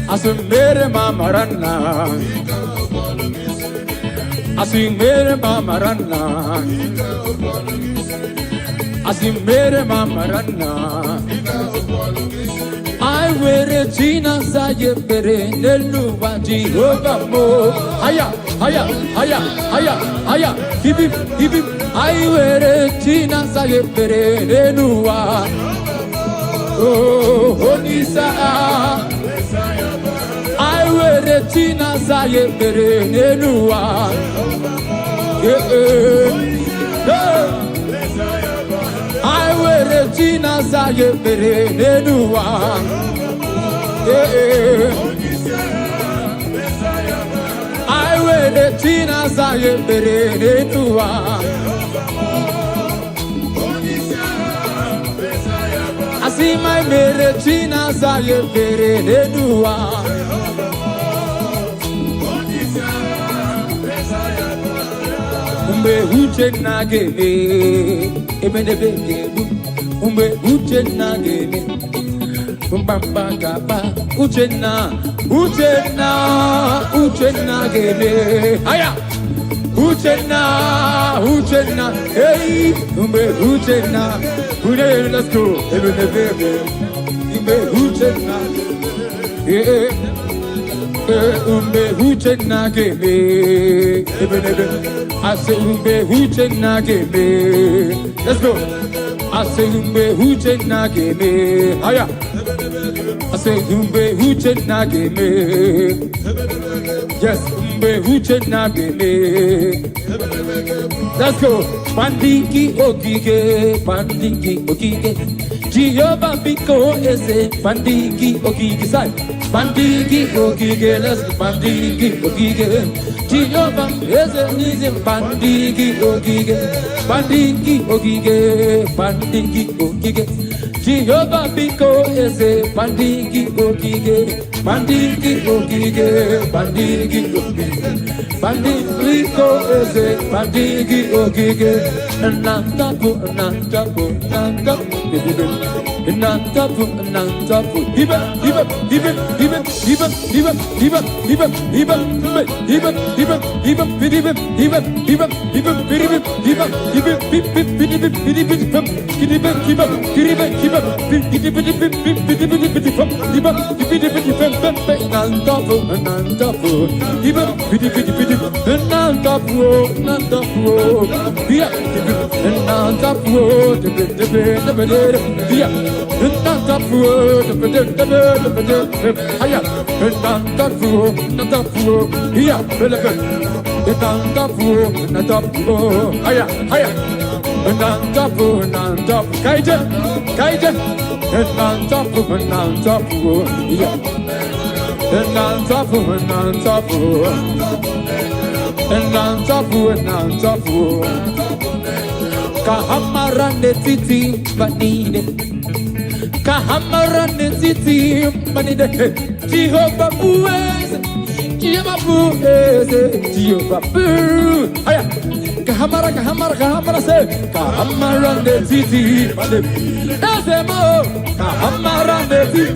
asimbere mama ranna, asimbere mama ranna, asimbere mama ranna. I wear a Gina Sayepere, Neluva Jehovah Mo. Haya, hip. I wear a Gina Sayepere, Neluva. Oh, Honisa. I wear a Gina Sayepere, Neluva. I wear a Gina Sayepere, Neluva. I wear the Tina Sayepere Nenuwa. I see my mere Tina Sayepere Nenuwa. Umbe uche nageme, emene bege umbe uche nageme. Bamba Gaba, Uchena, Gebe, Aya, Uchena, hey, Uchena, let's go, Uchena, Uchena Gebe, I say Uchena Gebe, let's go. I say Uchena Gebe, Aya. I say Uchena Gebe. Yes, Uchena Gebe. Let's go. Pandiki Okige. Jehovah Biko Ese. Pandiki Okige. Side. Pandiki Okige. Let's go. Pandiki Okige. Jehovah Ese. Pandiki Okige. Pandiki Okige. Jehovah Biko Ese. Pandiki Okige. Pandiki Ese. Pandiki Okige. Nantapu. Kahamarane titi banide, Kahamarane titi banide. Jehovah bueze, Jehovah bueze. Aya, Kahamara se, Kahamarane titi banide. Ezemo, Kahamarane titi,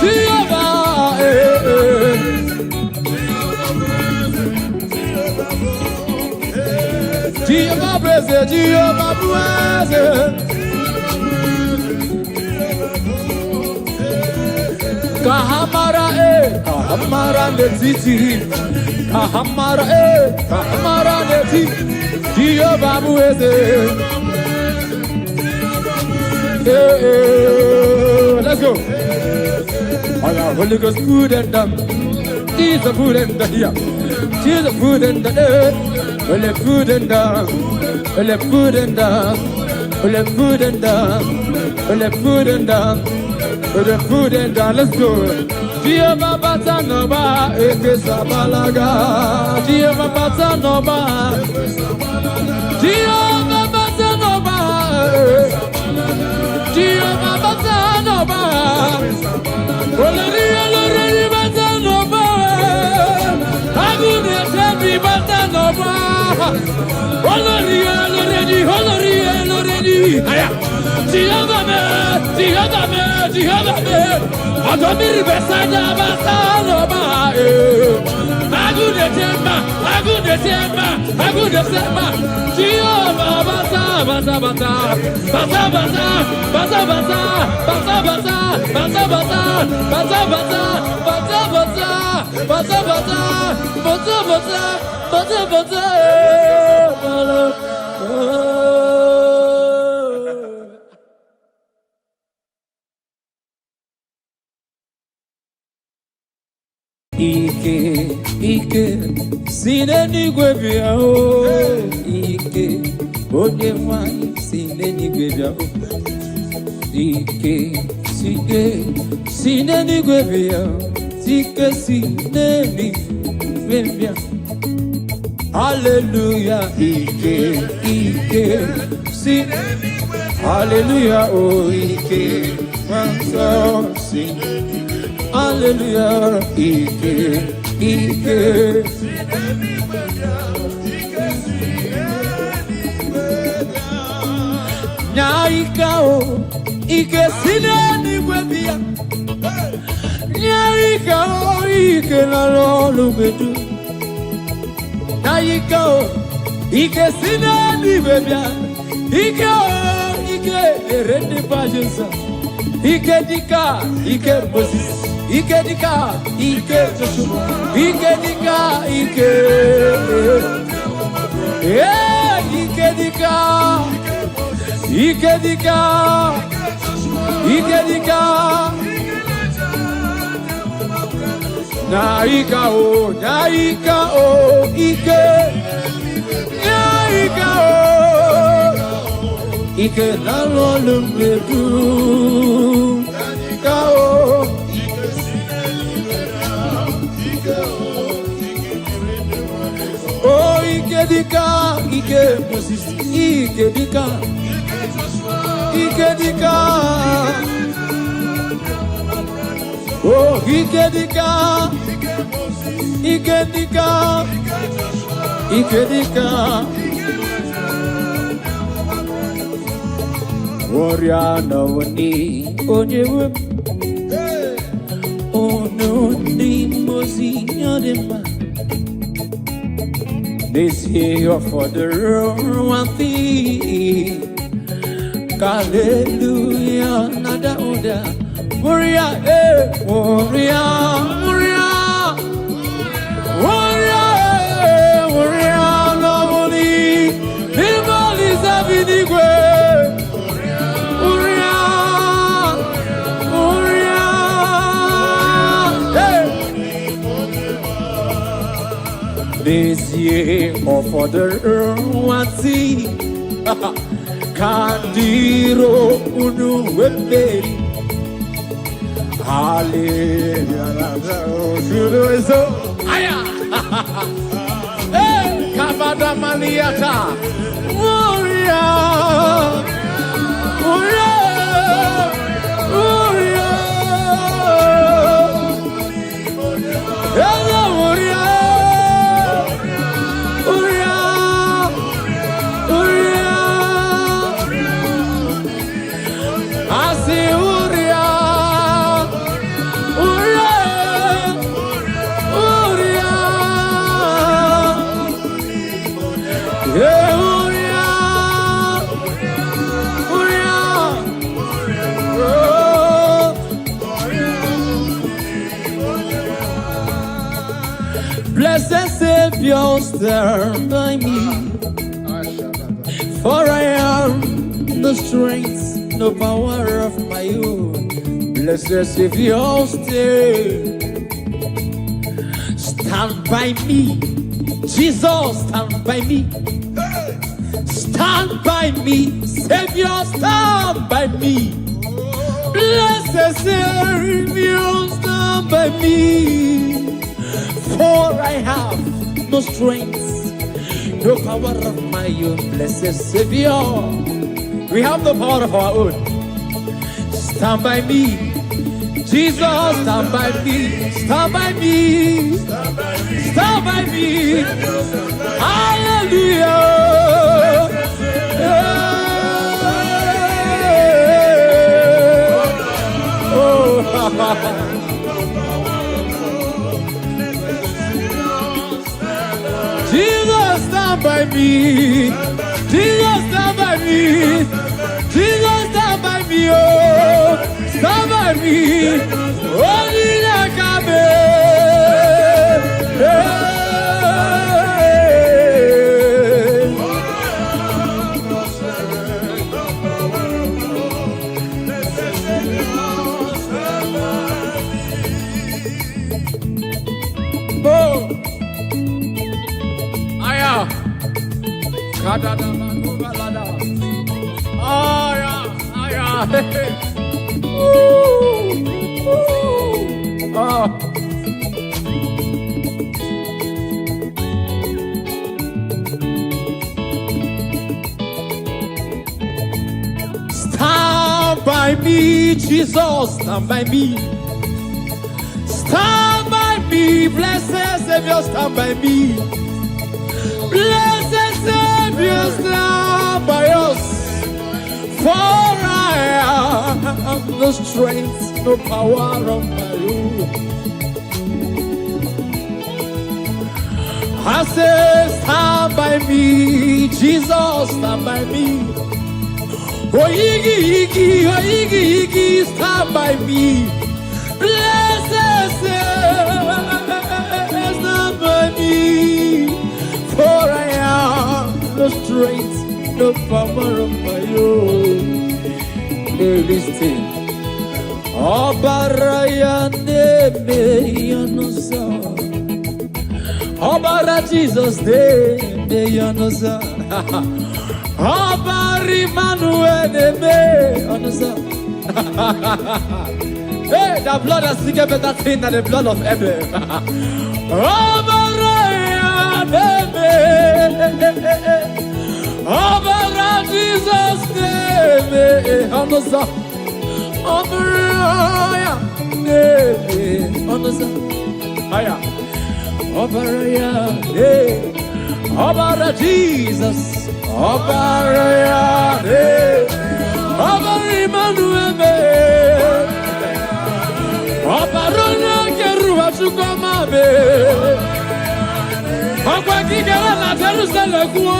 Jehovah Jehovah blesse, Jehovah blesse. Kahamara ne titi. Kahamara ne titi. Jehovah blesse. Let's go. All our Holy Ghost food and dumb. Jesus food and the here. Jesus food and the earth. Well, food and down, well, food and down, well, food and down, well, food and down, well, food and down. Let's go. Jehovah Batanova, Ekesabalaga. Jehovah Batanova, Jehovah Batanova, Jehovah Batanova. Already Batanova. Agune Batanova. Already. Aya. Jehovah me. Adomiri besada Batanova. Agune temba. Jehovah bata. Ike, sineni gwebia o. Ike, onye mwai sineni gwebia o. Ike, sineni gwebia o. Ike, sineni gwebia. Hallelujah, Ike, sineni gwebia. Hallelujah, oh Ike, manso sineni. Hallelujah, Ike. Nyai Naikao, Ike Sinani Webia, Naikao, Ike Nalo Bedu, Naikao, Ike Sinani Webia, Ike Rende Pajensa, Ike Dika, Ike Moses, Ike Dika, Ike Joshua, Ike Dika, Ike, yeah, Ike Dika, Ike Dika, Ike Dika, Naika o, Ike, Naika o, Ike Nalolumbedu, Naika o, oh, Ike Dika, Ike Moses, Ike Dika, Ike Dika, oh, Ike Dika, Ike Dika, Ike Dika, Warrior no ni onyewe, oh no ni mozi nyadema. This year for the one thing. Hallelujah, nada oda. Warrior, warrior, warrior, warrior, warrior, lovely. Nobody is having the way. Warrior, warrior, hey. This year for the one thing. Kandiro unu weberi, hallelujah, aya, hey, kabada maniata, warrior, warrior, warrior, hello warrior. Blessed Savior, stand by me, for I am no strength, no power of my own. Blessed Savior, stand by me. Jesus, stand by me. Stand by me. Savior, stand by me. Blessed Savior, stand by me. For I have no strength, no power of my own. Blessed Savior, we have the power of our own. Stand by me. Jesus, stand by me. Stand by me. Stand by me. Hallelujah. Oh, Jesus, stand by me. Jesus, stand by me. Jesus, stand by me. Oh, stand by me. Only EKEPERE. Oh, aya. Kadada manubalada. Aya, aya. Oh. Stand by me, Jesus, stand by me. Stand by me, blessed Savior, stand by me. Blessed Savior, stand by us. For I have no strength, no power of my own. I say, stand by me, Jesus, stand by me. Oh, Iggy, Iggy, oh, Iggy, Iggy, stand by me. Blessed stand by me. For I have no strength, no power of my own. Hey, listen. Obaraya nebe yanosa. Obara Jesus nebe yanosa. Obari Manuel nebe yanosa. Hey, the blood has taken better thing than the blood of Abel. Obaraya nebe. Obara Jesus nebe yanosa. Obaraya nebe yanosa. Aya. Obaraya nebe. Obara Jesus. Obaraya nebe. Obari Manuel nebe. Obarona keruwa chukoma be. Okwa kikera na Jerusalem kuo.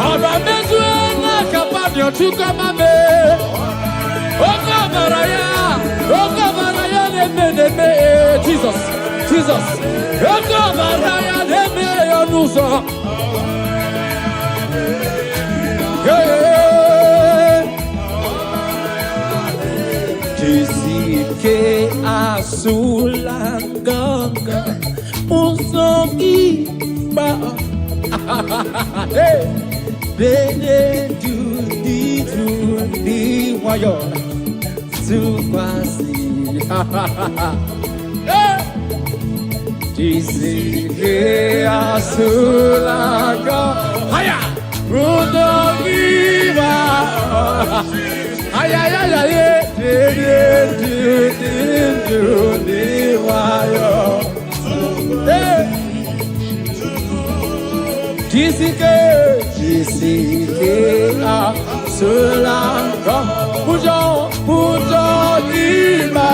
Oba mezu na kapanyo chukoma be. Okabaraya nebe. Jesus, Jesus. Okabaraya nebe yonuso. Jisike asulanganga musoki ba. Hey, bene do di wayo to kwasi. Hey, jisike asulanga haya musoki ba. Ay, Jisike, Sulanga, Pujo, Lima,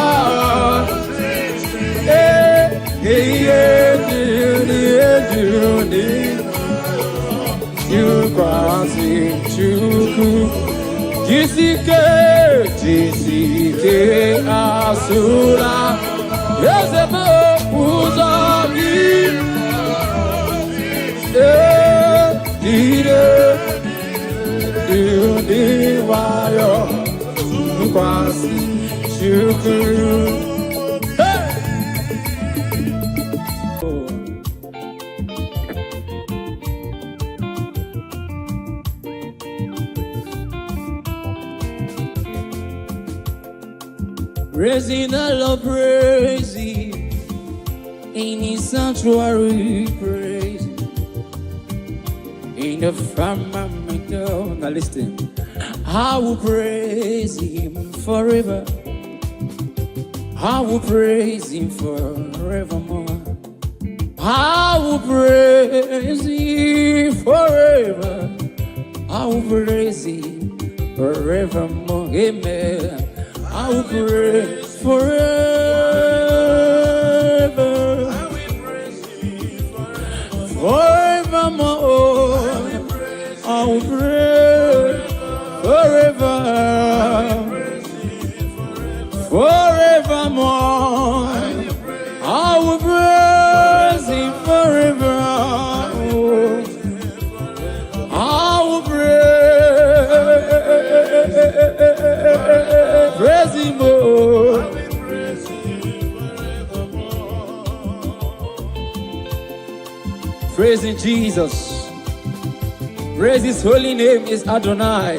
you crossing to Jisike, Asura, Yosebo, Pujo, Praising the Lord, praising in His sanctuary, praise in the firmament. Now listen, I will praise Him forever. I will praise Him forevermore. I will praise Him forever. I will praise Him forevermore. Amen. I will praise forever. I will praise Him forevermore. I will praise forever. Forevermore. I will praise Him forever. I will praise Him more. Praising Jesus. Praise His holy name is Adonai.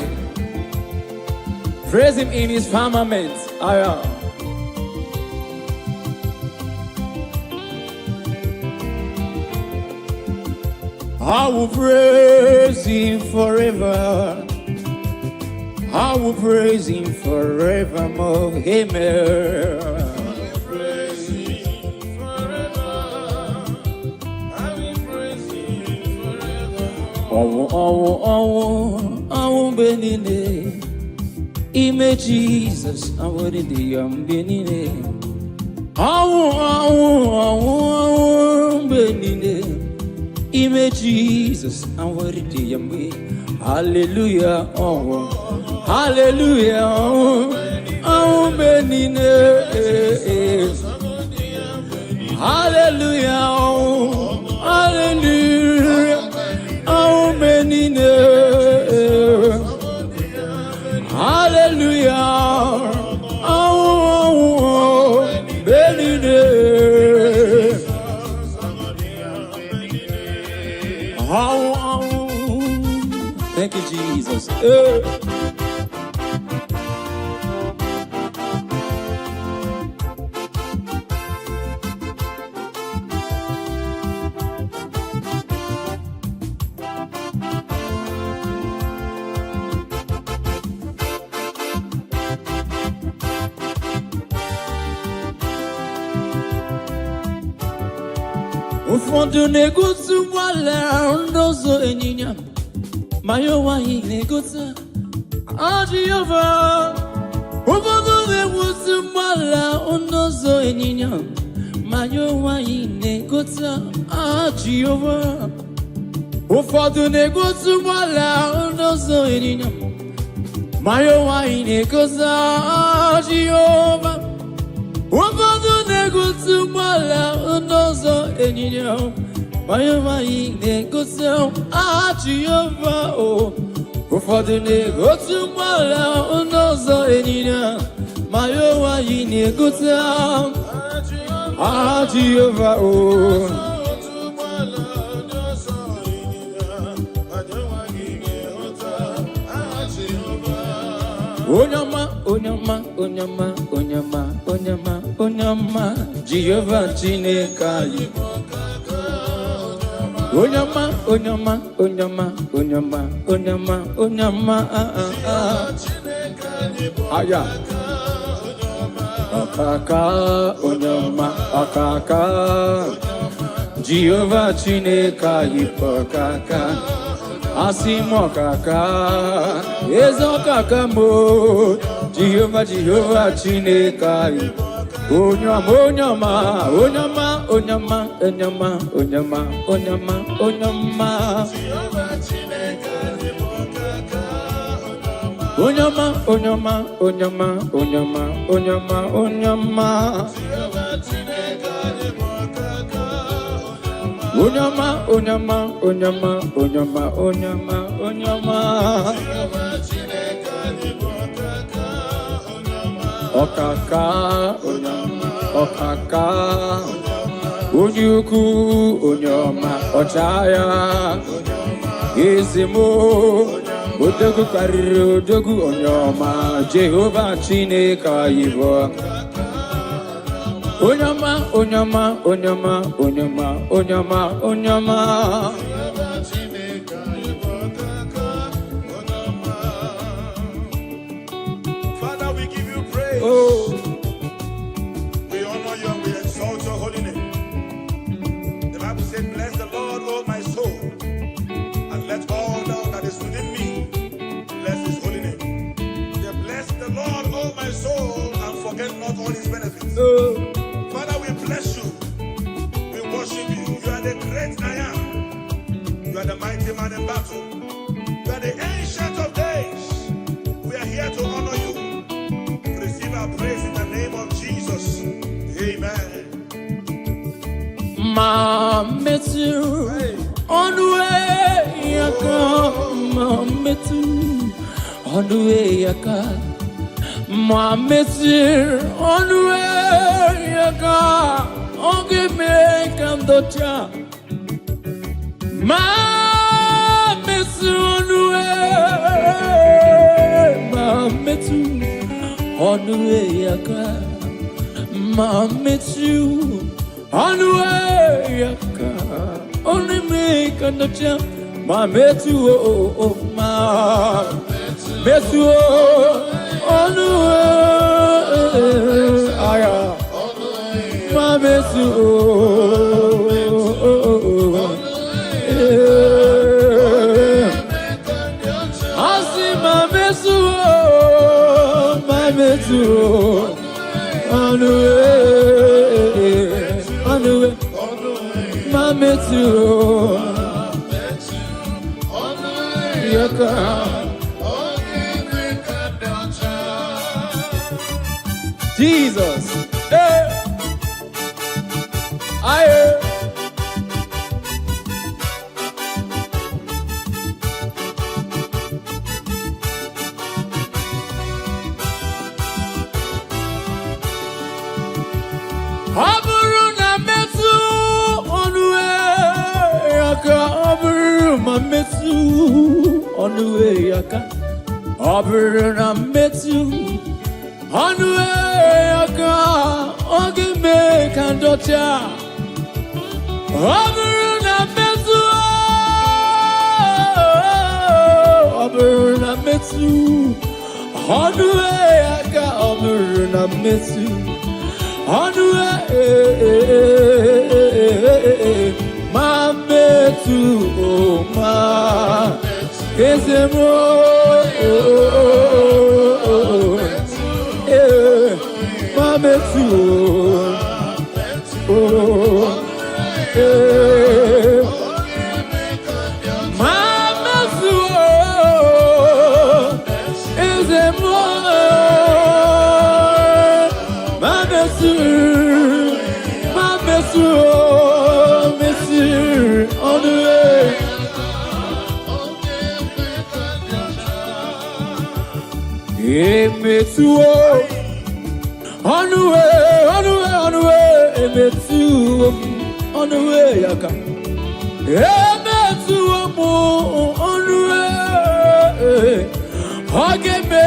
Praise Him in His firmament. Ayah. I will praise Him forever. I will praise Him forevermore. Amen. I will praise Him forever. I will praise Him forever. Oh, oh, oh, oh. benine. Ime Jesus, I want it the benine. Benine. Ime Jesus, I want it the Hallelujah, hallelujah, benine. Hallelujah, hallelujah, benine. Hallelujah, benine. Thank you, Jesus. Ụfọdụ na-egosi ụgbọala n'ụzọ ịnyịnya ma ya onweghị na-egosi Jehova. Ụfọdụ na-egosi ụgbọala n'ụzọ ịnyịnya ma ya onweghị na-egosi Jehova. Ụfọdụ na-egosi ụgbọala n'ụzọ ịnyịnya ma ya onweghị na-egosi Jehova. Ụfọdụ na-egosi ụgbọala n'ụzọ ịnyịnya ma ya onweghị na-egosi Jehova. Ụfọdụ na-egosi ụgbọala n'ụzọ ịnyịnya ma ya onweghị na-egosi Jehova. Onyama, onyama, onyama, onyama, onyama, onyama, Jehovah Chineke anyị. Onyama, onyama, onyama, onyama, onyama, onyama, aya. Akaka, onyama, akaka, Jehovah Chineke anyị pakaka. Asimo kaka, ezo kaka mo, Jehovah, Jehovah Chineke anyị. Onyama, onyama, onyama, onyama, onyama, onyama, onyama, onyama. Onyama, onyama, onyama, onyama, onyama, onyama. Onyama, onyama, onyama, onyama, onyama, onyama. Okaka, onyama, okaka. Onyuku, onyama, ochaya. Izimo, odogu kariri, odogu onyama. Jehovah Chineke anyị. Onyama, onyama, onyama, onyama, onyama, onyama. Father, we give you praise. We honor you and we exalt your holy name. The Bible said, bless the Lord, O my soul, and let all that is within me bless his holy name. Say, bless the Lord, O my soul, and forget not all his benefits. Father, we bless you. We worship you. You are the great I am. You are the mighty man in battle. You are the ancient of days. We are here to honor you. Receive our praise in the name of Jesus. Amen. Mametu, on the way you come. Mametu, on the way you come. Mametu, on the way you come. Oh, give me a candocha. Mametu, on the way. Mametu, on the way you come. Mametu, on the way you come. Only me candocha. Mametu, oh, Mametu, on the way. Aya. Mametu, Asi Jesus, hey, I. On the way, I can. Over I met you. On the way, I can. Okay, make and daughter. Over I met you. Over I met you. On the way, I can. Over I met you. On the way, my metu, oh my. Is it more? Mama too. Mama too. Is it more? Mama too. Mama too. Monsieur on the way. Emetuo, on the way, on the way, on the way. Emetuo, on the way, yaka. Emetuo, on the way. Hageme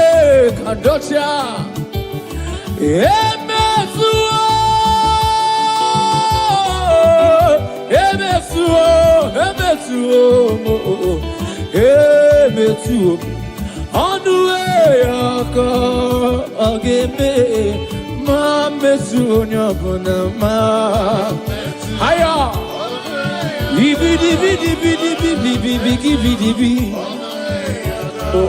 kandocha. Emetuo, Emetuo, Emetuo, Emetuo. On the way, I give me my messunya bonama. Hiya, oh,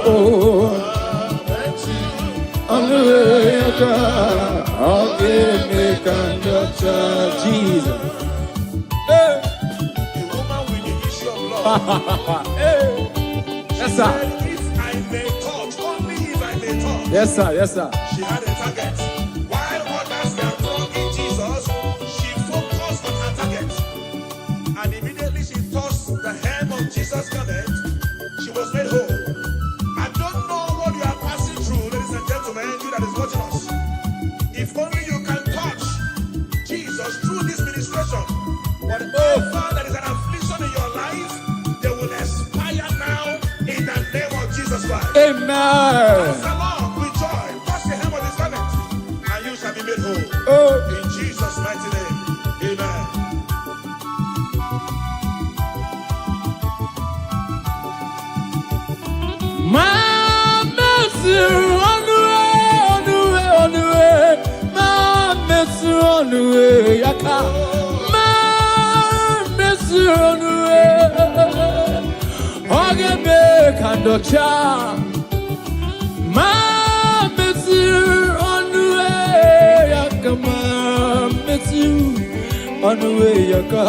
on the way, I give me conductor, Jesus. The woman with the issue of blood. Yes, sir. Yes, sir. Yes, sir. She had a target. While others were thronging Jesus, she focused on her target. And immediately she tossed the hem of Jesus' garment. She was made whole. I don't know what you are passing through, ladies and gentlemen, you that is watching us. If only you can touch Jesus through this ministration, whatever that is an affliction in your life, they will expire now in the name of Jesus Christ. Amen. In Jesus' mighty name, amen. My mercy on the way, on the way, on the way. My mercy on the way, yaka. My mercy on the way. Hageme kandocha. My mercy on the way, yaka. My mercy on the way, yaka.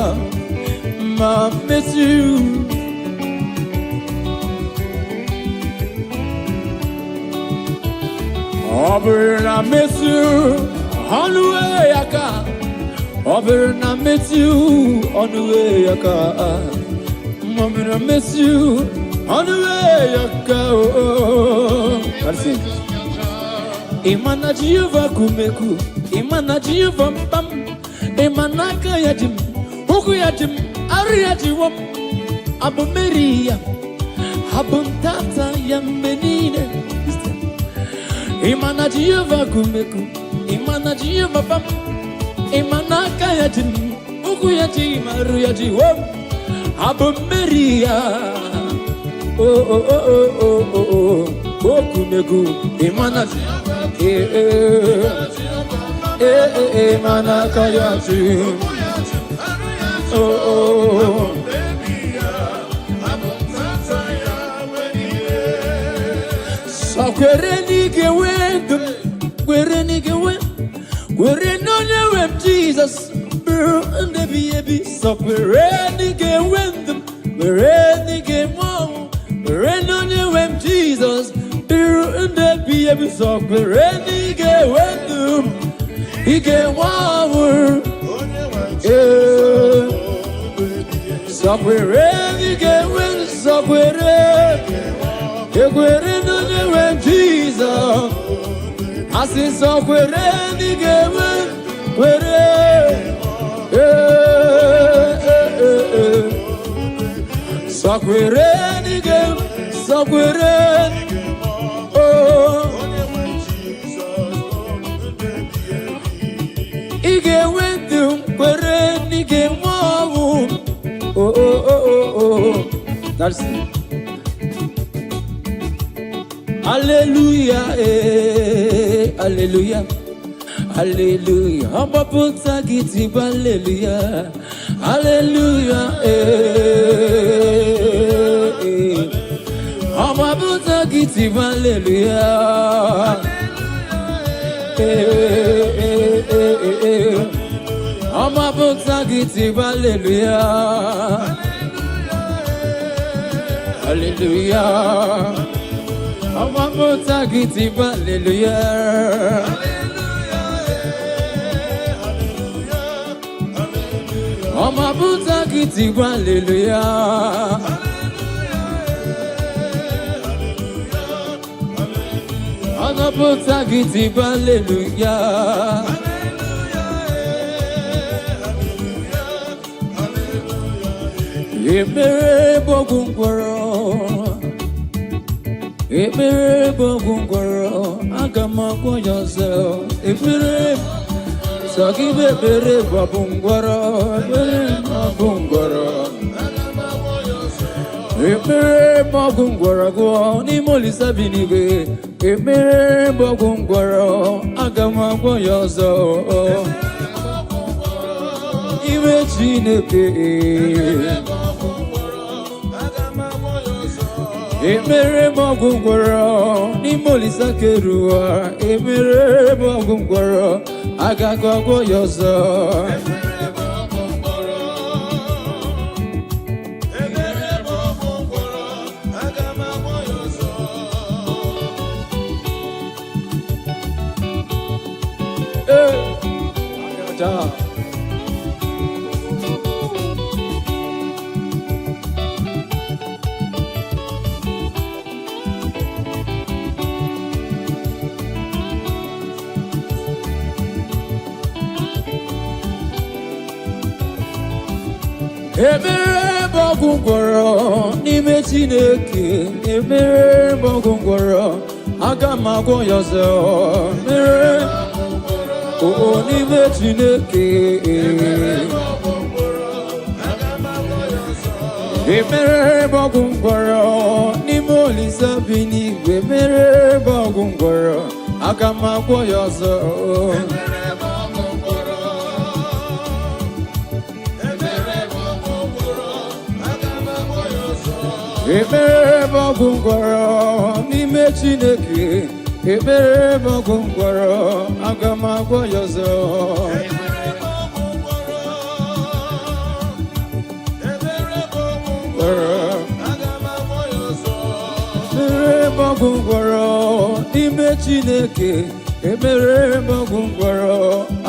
My mercy. Over na miss you on the way I come. Over na miss you on the way I come. Over na miss you on the way I go. That's it. Imana jiva kumeku, imana jiva pam, imana kaya jim, huku ya jim, aria jiwam, abu Maria, abu tata yambenine. Imana jiva kumeku, imana jiva pam, imana kaya jim, huku ya jim, aria jiwam, abu Maria. Oh oh oh oh oh oh oh kumeku, imana mana kaya jim. Oh oh. Sakwereni ke wendum We're no new Jesus. And the baby, so we're ready again when them. We're ready again. We're no new Jesus. And the baby, so we're ready again when them. He get one. So we're ready again when so we're ready. We're no new Jesus. I say so we're ready again when we're ready. Sakwere nige, sakwere. Oh, ige wendum kwere nige wawu. Oh. That's it. Hallelujah, hallelujah. Hallelujah, Amba puta giti hallelujah, hallelujah, Amba puta giti hallelujah, Amba puta giti hallelujah, hallelujah, Amba puta giti hallelujah. Oma buta kiti hallelujah. Oma buta kiti hallelujah. Emere bogungwaro, agama yourself. Emere Saki bebere babungwara, babungwara. Emere babungwara go ni molisa binibe. Emere babungwara, agama go yozo. Iwe chineke. Emere babungwara, ni molisa kerua. Emere babungwara. Agago go yozo. Emere bogungwaro n'ime Chineke, emere bogungwaro aga m agwọ ya ọzọ. Emere n'ime Chineke, emere bogungwaro n'ime Olisa bi n'igwe, emere bogungwaro aga m agwọ ya ọzọ. Ekpere bogungwaro n'ime Chineke, ekpere bogungwaro aga m agwọ ya ọzọ. Ekpere bogungwaro n'ime Chineke, ekpere bogungwaro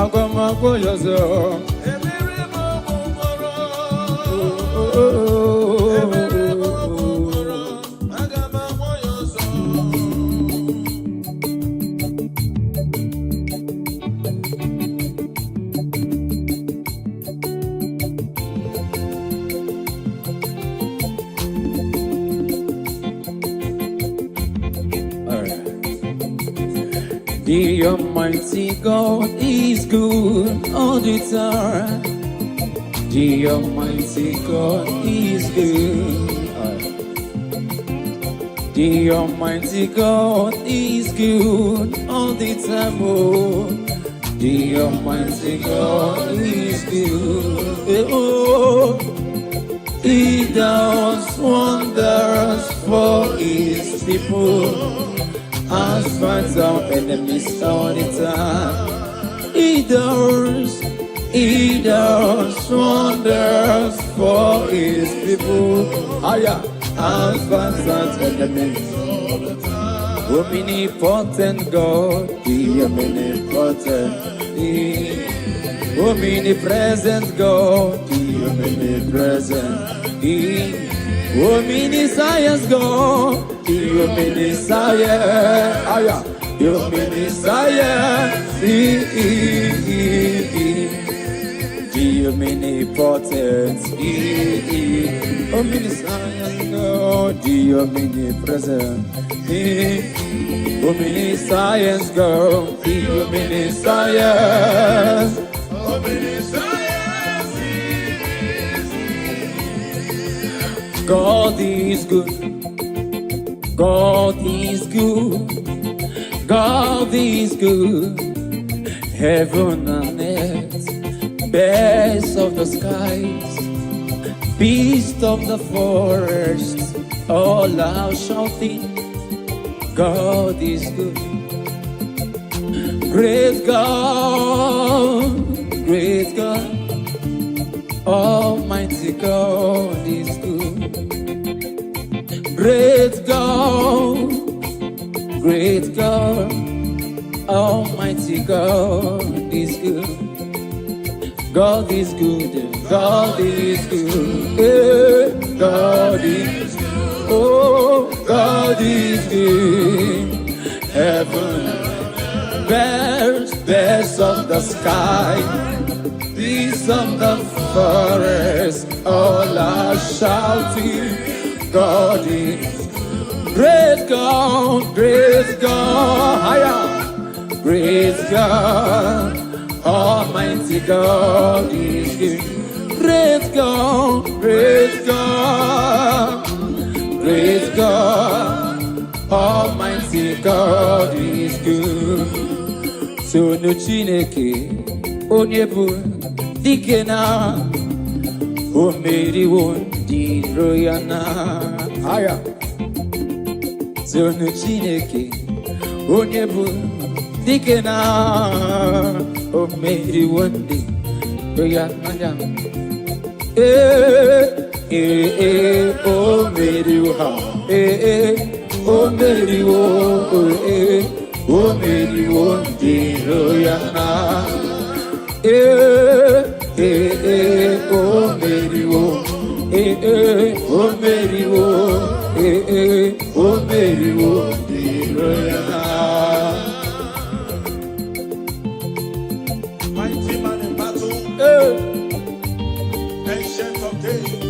aga m agwọ ya ọzọ. The Almighty God is good all the time. The Almighty God is good. The Almighty God is good all the time. Oh, the Almighty God is good. Oh, He does wonders for His people. and fights our enemies all the time. He does wonders for his people. Higher, and fights our enemies all the time. Omnipotent God, the omnipotent, the omnipresent God, the omnipresent, the omniscience God, the omniscience, the omniscience, the omnipotent, the omniscience God, the omnipresent, the omniscience God, the omniscience. God is good. God is good. God is good. Heaven and earth, birds of the skies, beasts of the forest, all are shouting, God is good. Great God, great God, Almighty God is good. Great God, Almighty God is good. God is good, God is good, God is good, oh, God is good. Heaven, birds of the sky, beasts of the forest, all are shouting, God is great God, higher, great God, Almighty God is good. Great God, Almighty God is good. So no Chineke, onyebu dikena, o meri won di royana. Higher. So no Chineke, onyebu dikena, o meri won di royana. O meri wa, o meri wo, o meri wo di royana. O meri wo, o meri wo, o meri wo di royana. Mighty man in battle, ancient of days.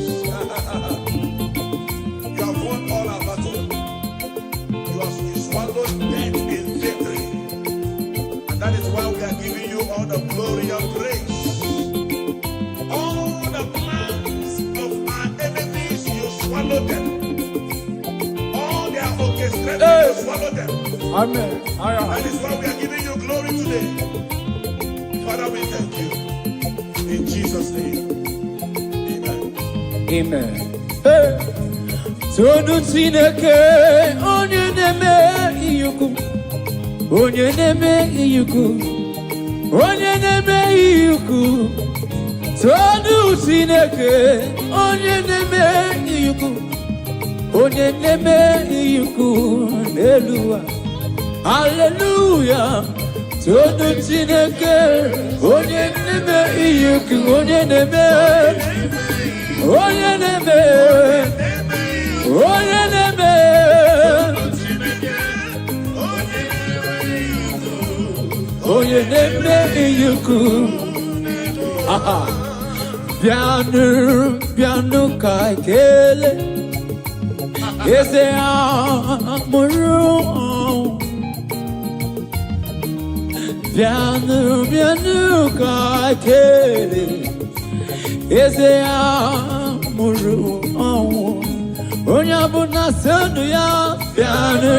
You have won all our battle. You swallowed death in victory. And that is why we are giving you all the glory and praise. All the plans of our enemies, you swallow them. All their orchestrated, you swallow them. Amen. That is why we are giving you glory today. Father, we thank you. In Jesus' name. Amen. Hey. Tonu Chineke, onye neme iyuku, onye neme iyuku, onye neme iyuku. Tonu Chineke, onye neme iyuku, onye neme iyuku. Hallelujah, hallelujah. Tonu Chineke, onye neme iyuku, onye neme. Onye neme, onye neme, onye neme iyuku. Aha, bianu ka ekele, eze amụrụ. Bianu ka ekele, eze amụrụ ọnwụ. Onye ọbụla sonu ya, bianu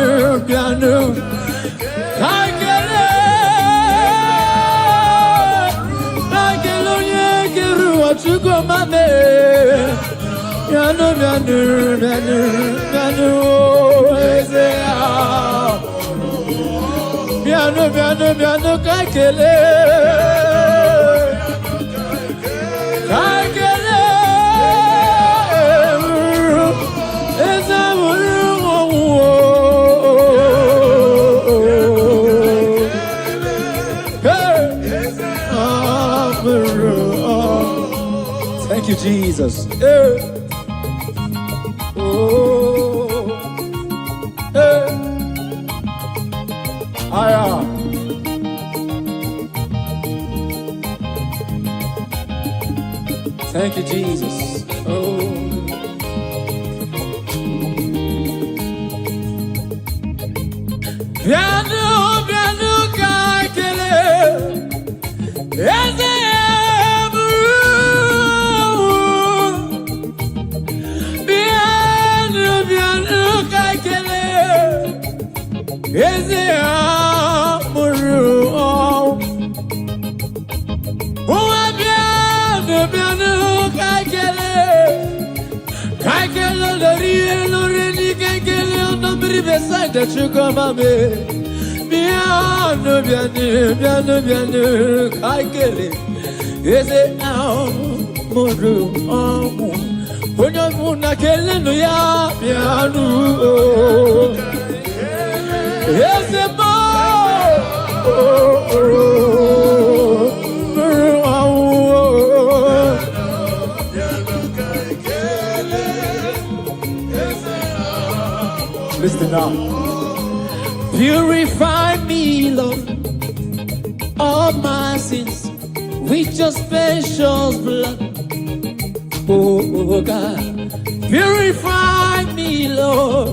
ka ekele. Na ekele onye kere ụwa Chukwu mame. Bianu eze amụrụ. biano kaikele. Kaikele. Thank you, Jesus. Thank you, Jesus. Biano kaikele. Biano kaikele. Beside the sugar mommy, biano, kaikele, is it now, Muru, when you're Muna Kelenu, piano, yes, a listen now. Purify me, Lord, of my sins with your precious blood. Oh God, purify me, Lord,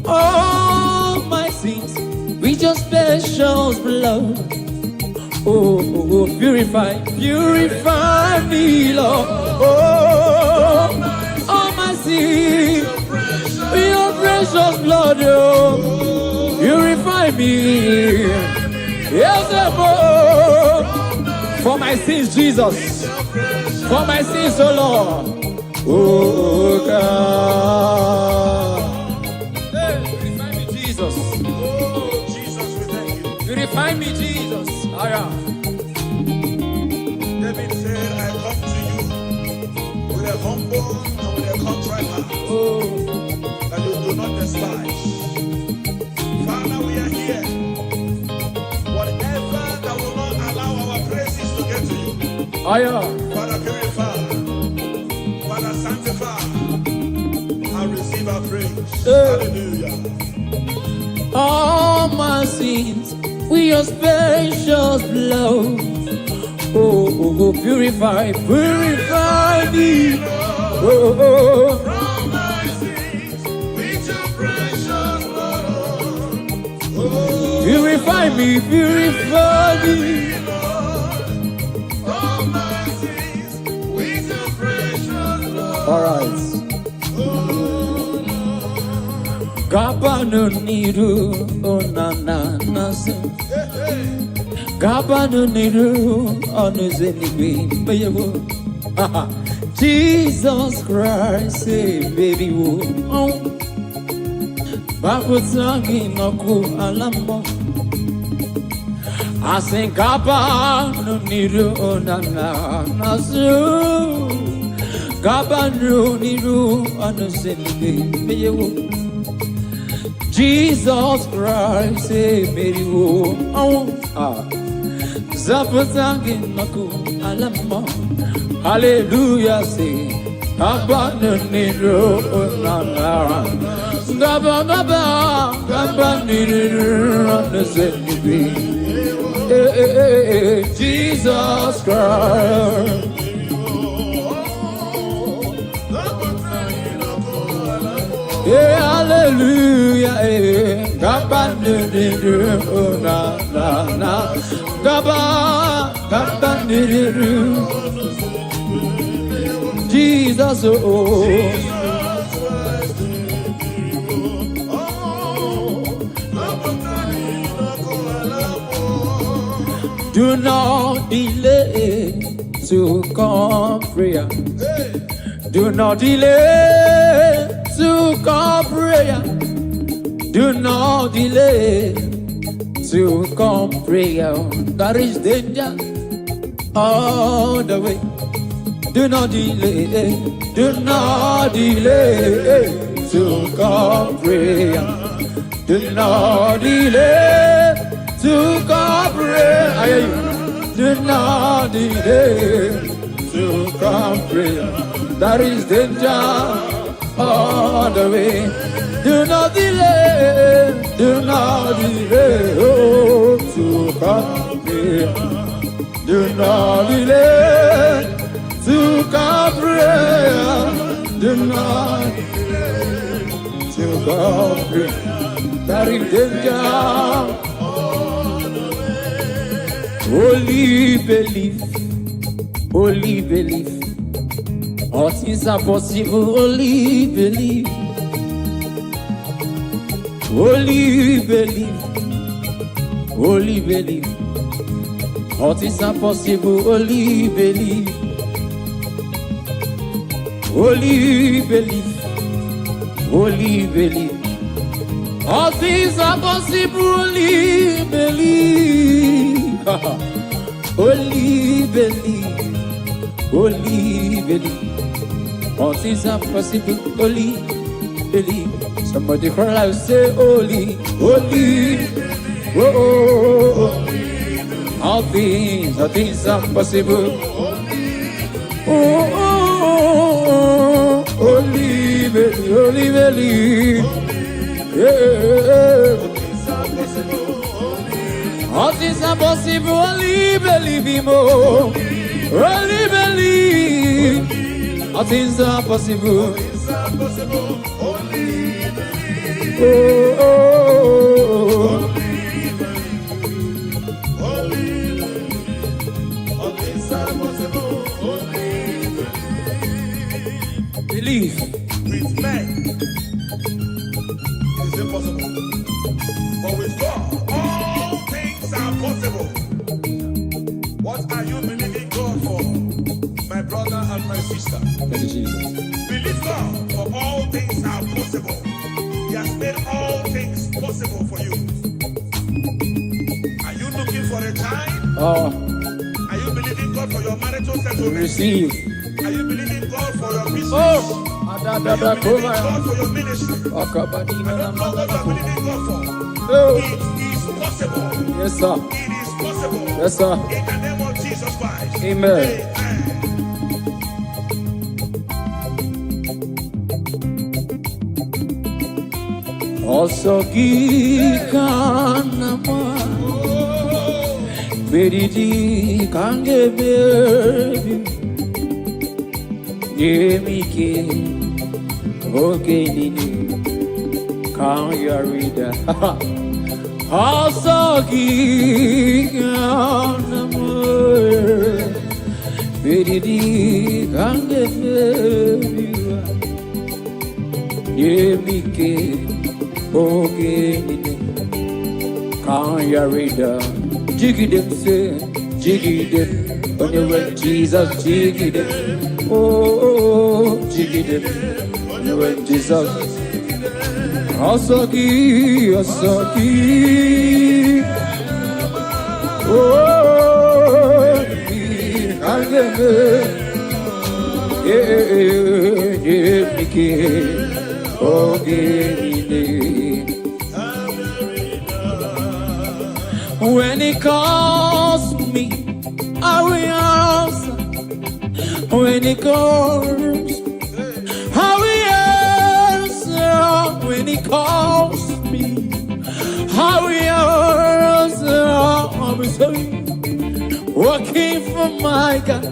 of my sins with your precious blood. Oh, purify me, Lord, of my sins. Your precious blood, purify me. Yes, for my sins, Jesus. For my sins, oh Lord. Oh God. Hey, purify me, Jesus. Oh, Jesus, we thank you. Purify me, Jesus. David said, I come to you with a humble and with a contrite heart. That you do not despise. Father, we are here. Whatever that will not allow our praises to get to you. Father, purify. Father, sanctify. And receive our praise. Hallelujah. All my sins with your precious blood. Oh, purify me. Oh. Purify me. All right. Gabanu niru onana nase. Gabanu niru onuzenibi bayewo. Jesus Christ, say baby wo. Babu sangi naku alamo. I sing Gabanu niru onana nasu. Gabanu niru onuzenibi bayewo. Jesus Christ, say Mary wo. Zapatangi naku alamo. Hallelujah, say Gabanu niru onana. Gabanu niru onuzenibi. Jesus Christ. Yeah, hallelujah. Gabanu niru onana. Gabanu niru. Jesus, oh. Do not delay to come prayer. Do not delay to come prayer. Do not delay to come prayer. There is danger all the way. Do not delay, do not delay to come prayer. Do not delay to come prayer. Do not delay to come prayer. There is danger all the way. Do not delay, do not delay to come prayer. Do not delay to come prayer. Do not delay to come prayer. There is danger. Only believe, only believe. All things are possible, only believe. Only believe, only believe. All things are possible, only believe. Only believe, only believe. All things are possible, only believe. Only believe, only believe. All things are possible, only believe. Somebody cry out, say, holy, holy, oh, oh, oh. All things are possible. Oh, oh, oh, holy, holy, yeah. All things are possible, only believe him, oh, only believe. All things are possible. Oh, oh, oh. Believe. With men, it is impossible. But with God, all things are possible. What are you believing God for, my brother and my sister? Thank you, Jesus. Believe God, for all things are possible. He has made all things possible for you. Are you looking for a child? Oh. Are you believing God for your marital settlement? Receive. Are you believing God for your business? Oh. Are you believing God for your ministry? I don't know what you are believing God for. Oh. It is possible. Yes, sir. It is possible. Yes, sir. In the name of Jesus Christ. Amen. Also kikanama beridi kange baby yemike okenini kan yarida also kikanama beridi kange baby yemike okay, can't you read them? Jiggy them say, jiggy them. When you went Jesus, jiggy them. Oh, jiggy them. When you went Jesus. Asaki, Asaki. Oh, can't get me. Yeah, yeah, okay. When he calls me, I will answer. When he calls, I will answer. When he calls me, I will answer. I will say, working for my God.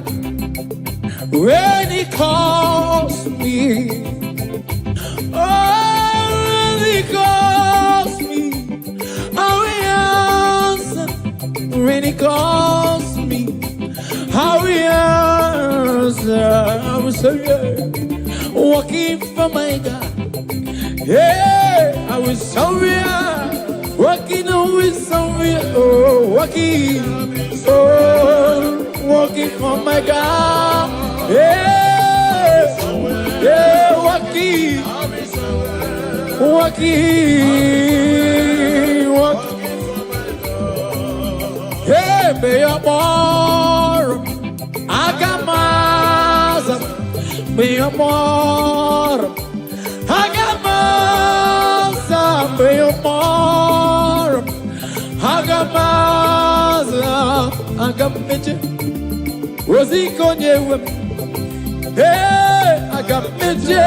When he calls me, oh, when he calls me, I will answer. When he calls me, I will answer. I will say, yeah, walking for my God. Yeah, I will somewhere, walking with somewhere. Oh, walking, oh, walking for my God. Yeah, yeah, walking, walking, walking. be a more. Agamaza, be a more. Agamaza, be a more. Agamaza, Agamiche. Rosie Konye, hey, Agamiche.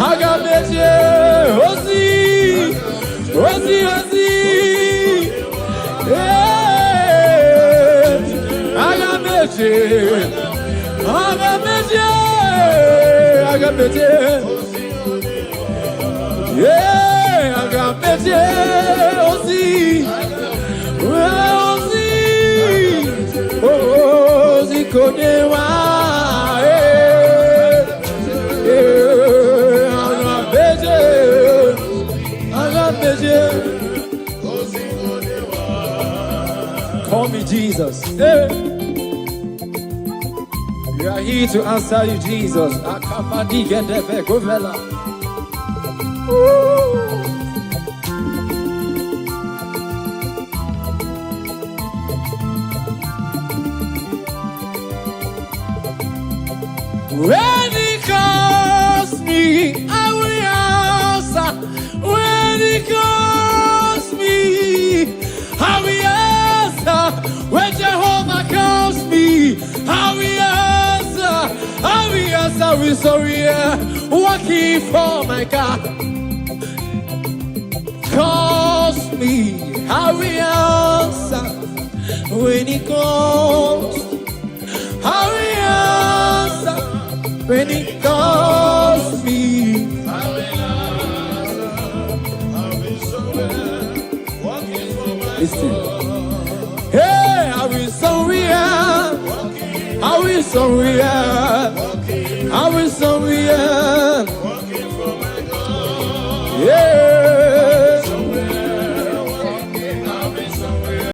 Agamiche, Rosie, Rosie, Rosie. Hey, Agamiche, Agamiche, Agamiche. Yeah, Agamiche, Rosie, Rosie, Rosie Konewa. Call me Jesus. Hey. We are here to answer you, Jesus. Akabadi gedebe govela. When he calls me, I will answer. When he calls me, I will answer. When Jehovah calls me, I will answer. I will answer with sorry, working for my God. Calls me, I will answer. When he calls, I will answer. When he calls me, I will answer. I will surrender. Working for my God. Hey, I will surrender. I will surrender. I will surrender. Working for my God. Yeah.